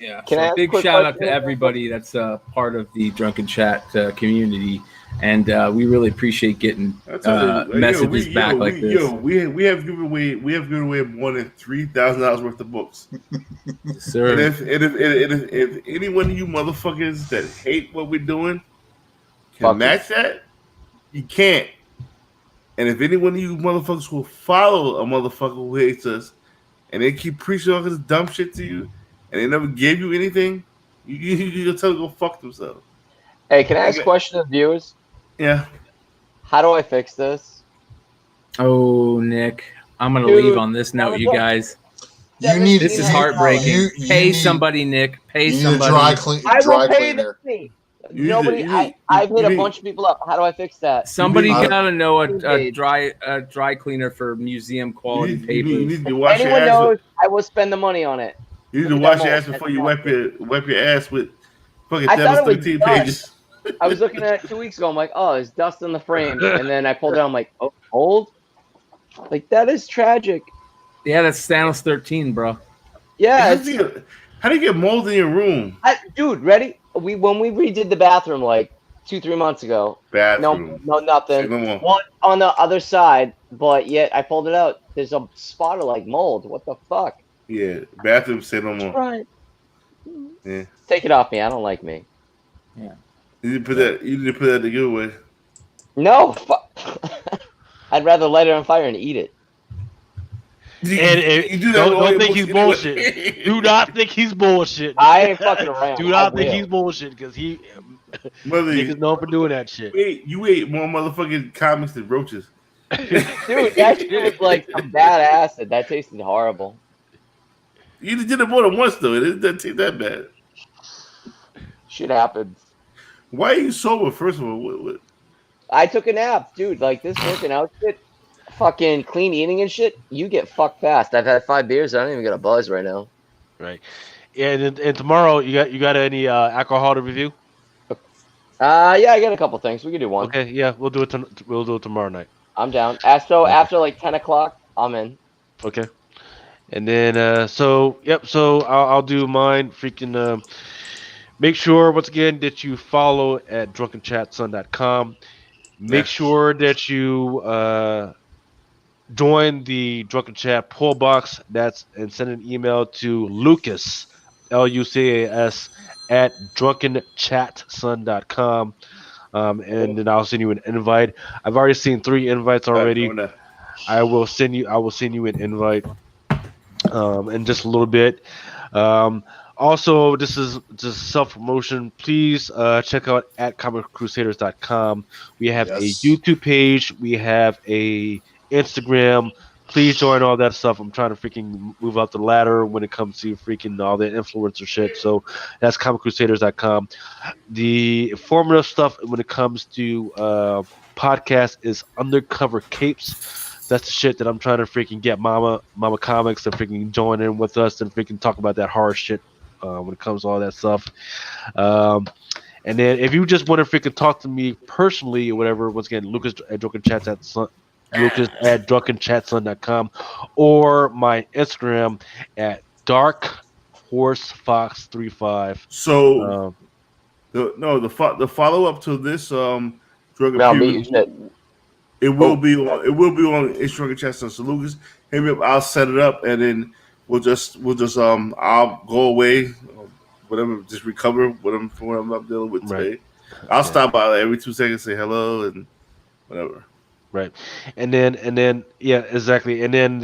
Yeah. So big shout out to everybody that's part of the Drunken Chat community, and we really appreciate getting messages back like this. We have given away more than $3,000 worth of books. Yes, sir. And if any one of you motherfuckers that hate what we're doing can match that, you can't. And if any one of you motherfuckers will follow a motherfucker who hates us, and they keep preaching all this dumb shit to you, and they never gave you anything, you tell them to go fuck themselves. Hey, can I ask a question of viewers? Yeah. How do I fix this? Oh, Nick, I'm gonna leave on this note, you guys. This is heartbreaking. Pay somebody, Nick. Pay somebody. I will pay the money. Nobody. I've hit a bunch of people up. How do I fix that? Somebody gotta know a dry cleaner for museum quality paper. You need to wash Anyone your ass knows, I will spend the money on it. You need to wash your ass before you wipe your ass with fucking Devil's 13 pages. I was looking at it 2 weeks ago. I'm like, oh, there's dust in the frame, and then I pulled it out. I'm like, oh, old. Like that is tragic. Yeah, that's Thanos 13, bro. Yeah. How do you get mold in your room? Dude, ready? When we redid the bathroom like 2-3 months ago. Bathroom. No, nothing. One on the other side, but yet I pulled it out. There's a spot of like mold. What the fuck? Yeah, bathroom say no more. Right. Yeah. Take it off me. I don't like me. Yeah. You need to put that the good way. No. I'd rather light it on fire and eat it. Don't think he's bullshit. Do not think he's bullshit. I ain't fucking around. Do not think he's bullshit because niggas known for doing that shit. You ate more motherfucking comics than roaches. Dude, that shit was like some bad acid. That tasted horrible. You did it more than once though. It doesn't taste that bad. Shit happens. Why are you sober? First of all, what? I took a nap, dude. Like this working out shit. Fucking clean eating and shit, you get fucked fast. I've had 5 beers. I don't even get a buzz right now. Right. Yeah, and tomorrow you got any alcohol to review? Yeah, I got a couple things. We can do one. Okay, yeah, we'll do it. We'll do it tomorrow night. I'm down. After like 10 o'clock, I'm in. Okay. And then so I'll do mine. Freaking make sure once again that you follow at drunkenchatsun.com. Make sure that you join the Drunken Chat poll box. And send an email to Lucas LUCAS at drunkenchatson.com. And then I'll send you an invite. I've already seen 3 invites already. I will send you an invite in just a little bit. Also, this is just self promotion. Please check out at comiccrusaders.com. We have a Yes. YouTube page. We have a Instagram. Please join all that stuff. I'm trying to freaking move up the ladder when it comes to freaking all the influencer shit. So that's comiccrusaders.com. The informative stuff when it comes to podcast is Undercover Capes. That's the shit that I'm trying to freaking get Mama Comics to freaking join in with us and freaking talk about that horror shit when it comes to all that stuff. And then if you just want to freaking talk to me personally or whatever, once again, Lucas at drunkenchatson.com or my Instagram at darkhorsefox35. So the follow up to this Drunken Now, me, you Preview, said it will be on It's Drunken Chestnut. So Lucas, hit me up. I'll set it up, and then we'll just I'll go away, whatever, just recover whatever from what I'm not dealing with today. Right. I'll stop by like, every 2 seconds, say hello and whatever. Right, and then yeah, exactly, and then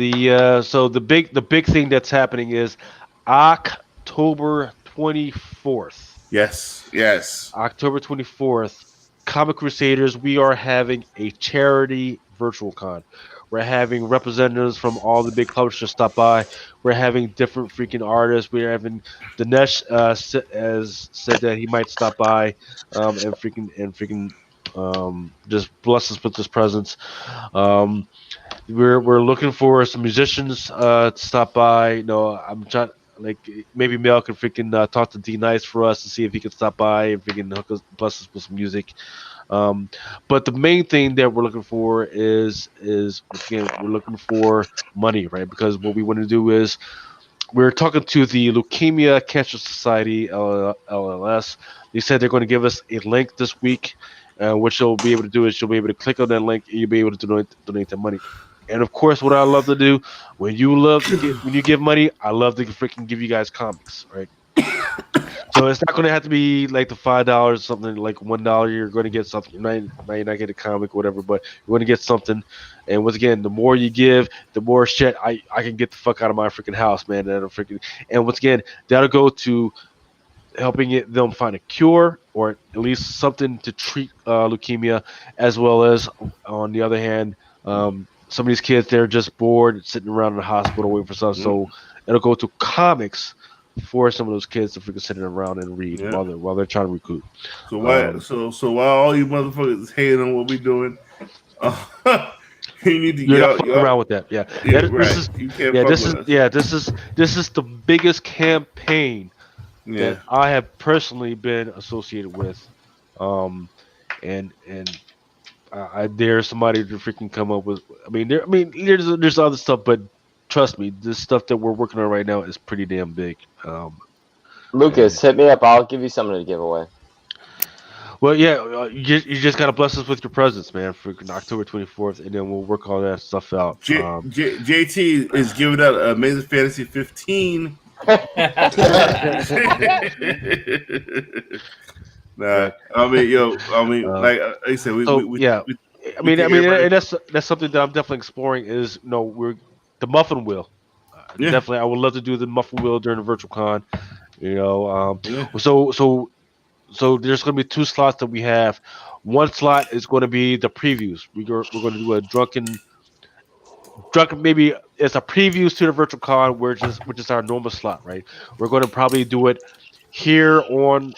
so the big thing that's happening is October 24th. Yes. October 24th, Comic Crusaders. We are having a charity virtual con. We're having representatives from all the big publishers stop by. We're having different freaking artists. We're having Dinesh as said that he might stop by and freaking just bless us with his presence. We're looking for some musicians to stop by. You know, I'm trying like maybe Mel can freaking talk to D Nice for us to see if he can stop by and freaking hook us, bless us with some music. But the main thing that we're looking for is again we're looking for money, right? Because what we want to do is we're talking to the Leukemia Cancer Society, LLS. They said they're going to give us a link this week. What you'll be able to do is you'll be able to click on that link and you'll be able to donate the money. And of course, what I love to do when you give money, I love to freaking give you guys comics, right? So it's not going to have to be like the $5, something like $1. You're going to get something. You might not get a comic or whatever, but you're going to get something. And once again, the more you give, the more shit I can get the fuck out of my freaking house, man. And once again, that'll go to helping them find a cure or at least something to treat leukemia, as well as on the other hand, some of these kids they're just bored sitting around in the hospital waiting for something. So it'll go to comics for some of those kids to freaking sit around and read while they're trying to recruit. So while all you motherfuckers hating on what we doing, you need to not fucking around with that. Yeah, This is the biggest campaign that I have personally been associated with, and I dare somebody to freaking come up with. There's other stuff, but trust me, this stuff that we're working on right now is pretty damn big. Lucas, hit me up. I'll give you something to give away. Well, yeah, you just gotta bless us with your presence, man, for October 24th, and then we'll work all that stuff out. JT is giving out Amazing Fantasy 15. Nah, like I said, and that's something that I'm definitely exploring. Is we're the Muffin Wheel. Definitely, I would love to do the Muffin Wheel during the virtual con. So there's going to be 2 slots that we have. One slot is going to be the previews. We're going to do a drunken. Maybe it's a previews to the virtual con, which is our normal slot, right? We're going to probably do it here on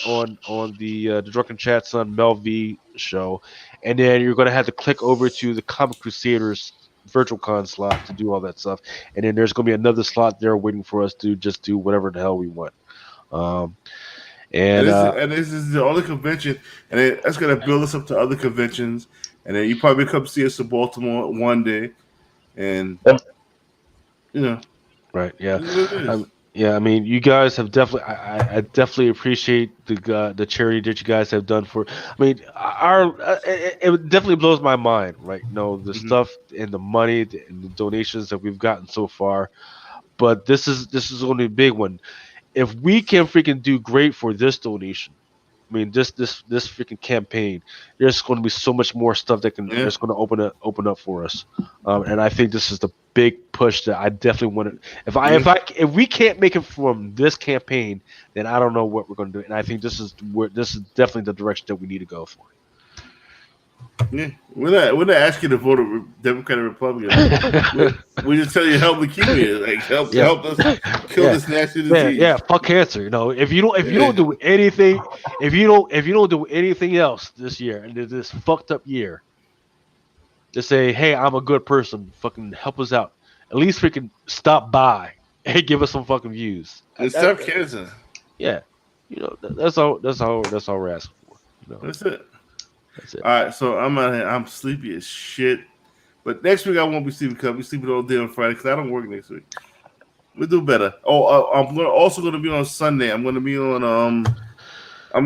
the Drunken Chat Son Mel V show, and then you're going to have to click over to the Comic Crusaders virtual con slot to do all that stuff, and then there's going to be another slot there waiting for us to just do whatever the hell we want. And this is the only convention, and that's going to build us up to other conventions, and then you probably come see us in Baltimore one day, and right, yeah. I mean, you guys have definitely. I definitely appreciate the charity that you guys have done for. I mean, it definitely blows my mind, right? The stuff and the money and the donations that we've gotten so far, but this is only a big one. if we can freaking do great for this donation, I mean this freaking campaign, there's going to be so much more stuff that can that's going to open up for us, and I think this is the big push that I definitely want to. If we can't make it from this campaign, then I don't know what we're going to do, and I think this is definitely the direction that we need to go for. Yeah, we're not asking to vote a Democrat or Republican. we just tell you help the Kiwi, like help us kill this nasty disease. Yeah, fuck cancer. You know, if you don't do anything, if you don't do anything else this year and this fucked up year, just say, hey, I'm a good person. Fucking help us out. At least freaking stop by and give us some fucking views. And stop cancer. Yeah, you know that's all we're asking for. You know, that's it. That's it. All right, so I'm out here. I'm sleepy as shit. But next week I won't be sleepy because I'll be sleeping all day on Friday because I don't work next week. We'll do better. Oh, I'm also going to be on Sunday. I'm going to be on. I'm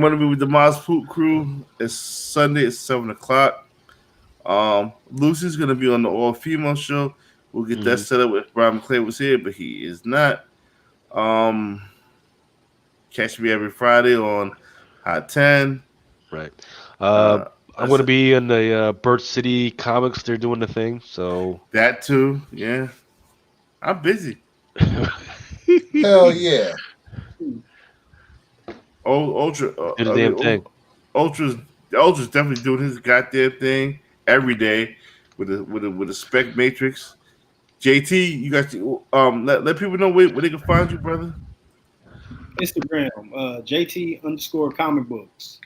going to be with the Maz Poop crew. It's Sunday at 7:00. Lucy's going to be on the all female show. We'll get that set up if Brian McClay was here, but he is not. Catch me every Friday on Hot 10. Right. I'm going to be in the Bird City Comics. They're doing the thing, so that too. Yeah, I'm busy. Hell yeah! Ultra, do the damn thing. Ultra's definitely doing his goddamn thing every day with a spec matrix. JT, you got to let people know where they can find you, brother. Instagram, JT_comic books.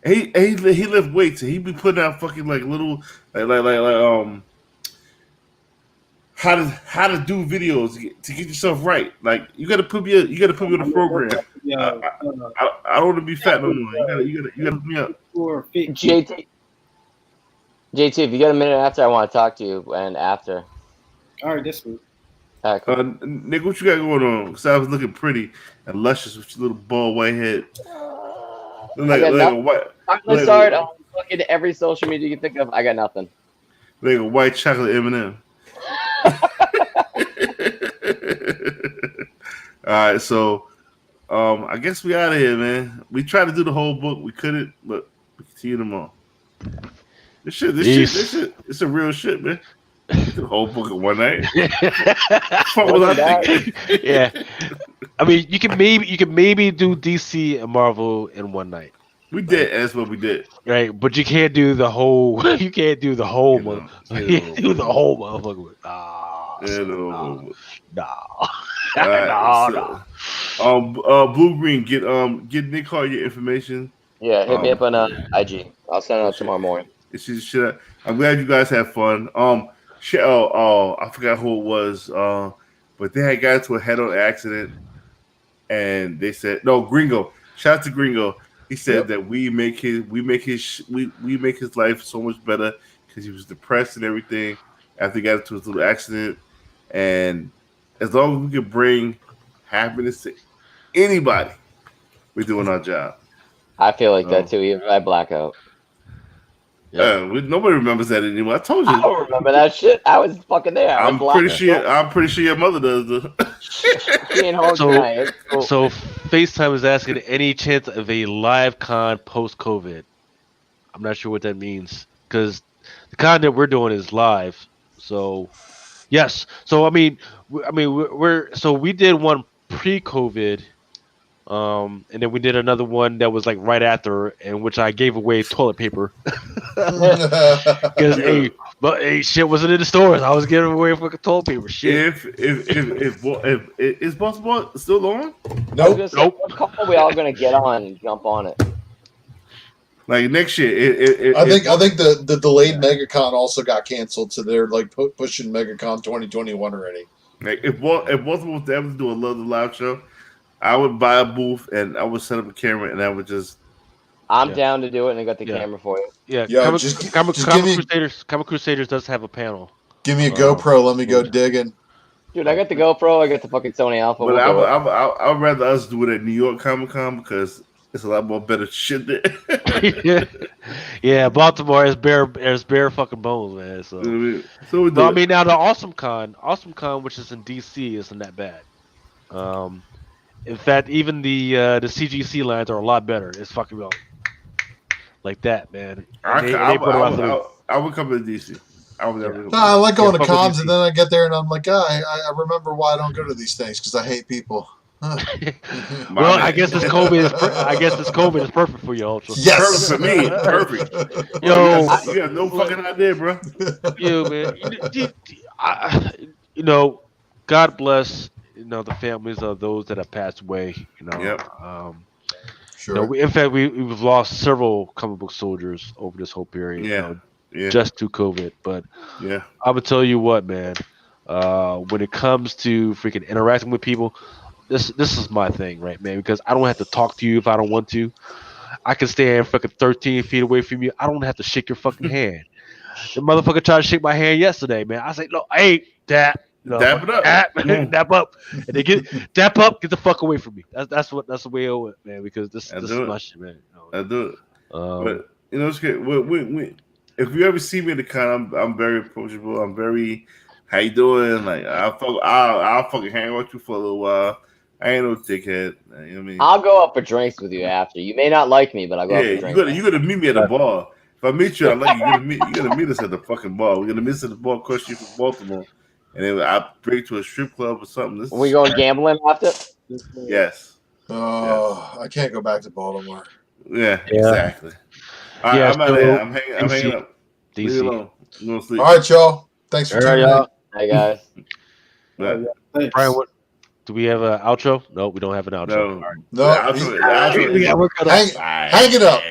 He lift weights. He be putting out fucking like little how to do videos to get yourself right. Like you gotta put me on the program. I don't want to be fat no more. You gotta put me up. JT, if you got a minute after, I want to talk to you and after. All right, this week. All right, cool. Nick, what you got going on? Because I was looking pretty and luscious with your little bald white head. Like a white. I'm gonna start on fucking every social media you can think of. I got nothing. Like a white chocolate M&M. All right, so I guess we out of here, man. We tried to do the whole book, we couldn't, but we continue them on. This shit, it's a real shit, man. The whole book in one night. Fuck was I thinking? Yeah, I mean, you can maybe do DC and Marvel in one night. We did. That's what we did. Right, but you can't do the whole. You can't do the whole. You can't do the whole motherfucker. Nah. Blue Green, get Nick Hall your information. Yeah, hit me up on IG. I'll send it out tomorrow morning. I'm glad you guys had fun. I forgot who it was. But they had got into a head-on accident, and they said no. Gringo, shout out to Gringo. He said that we make his life so much better because he was depressed and everything after he got into his little accident. And as long as we can bring happiness to anybody, we're doing our job. I feel like that too. Even I blackout. Nobody remembers that anymore. I told you. I don't remember that shit. I was fucking there. I'm pretty sure your mother does. So FaceTime is asking any chance of a live con post COVID. I'm not sure what that means because the con that we're doing is live. So yes. So we did one pre-COVID. And then we did another one that was like right after, in which I gave away toilet paper because shit wasn't in the stores. I was giving away fucking toilet paper. Shit. If is Baltimore still on? Nope. What couple we all gonna get on and jump on it? Like next year, I think the delayed MegaCon also got canceled, so they're like pushing MegaCon 2021 already. Like if Baltimore was ever to do another live show, I would buy a booth and I would set up a camera and I would just. I'm down to do it and I got the camera for you. Yeah, Comic Crusaders does have a panel. Give me a GoPro. Let me go digging. Dude, I got the GoPro. I got the fucking Sony Alpha. But I'd rather us do it at New York Comic Con because it's a lot more better shit there. Yeah, Baltimore is bare fucking bones, man. So we do I mean, now the Awesome Con, which is in DC, isn't that bad. In fact, even the CGC lines are a lot better. It's fucking real. Like that, man. And they put it out for the I would come to DC. I would never. No, I like going to fuck with cons, DC. and then I get there and I'm like, I remember why I don't go to these things because I hate people. My Well, man. I guess this COVID is perfect for you, Ultra. Yes, Perfect for me. Perfect. Yo, You have no fucking idea, bro. you man. You know, God bless the families of those that have passed away. Yep. Sure. In fact, we've lost several comic book soldiers over this whole period. Yeah. Just to COVID. But Yeah. I would tell you what, man. When it comes to freaking interacting with people, this is my thing, right, man? Because I don't have to talk to you if I don't want to. I can stand fucking 13 feet away from you. I don't have to shake your fucking hand. The motherfucker tried to shake my hand yesterday, man. I say, no, hey, dap. Dap it up. Dap up. And they dap up, get the fuck away from me. That's the way I do it, man, because this is my shit, man. I do it. But Um, it's good. If you ever see me at the con, I'm very approachable. I'm very, how you doing? Like I'll fucking hang out with you for a little while. I ain't no dickhead. You know what I mean? I'll go out for drinks with you after. You may not like me, but I'll go out for drinks. You gotta meet me at a bar. If I meet you, I like you. You gotta meet us at the fucking bar. We're gonna meet us at the bar across the street from Baltimore, and then I break to a strip club or something. Are we going gambling after? Yes. Oh, I can't go back to Baltimore. Yeah. Exactly. All right, I'm out of here. I'm hanging up. Leave it alone. I'm gonna sleep. All right, y'all. Thanks for All right, tuning in. y'all. Hey, guys. Right. Thanks. Brian, do we have an outro? No, we don't have an outro. No. No, The outro- We got work cut hang it up.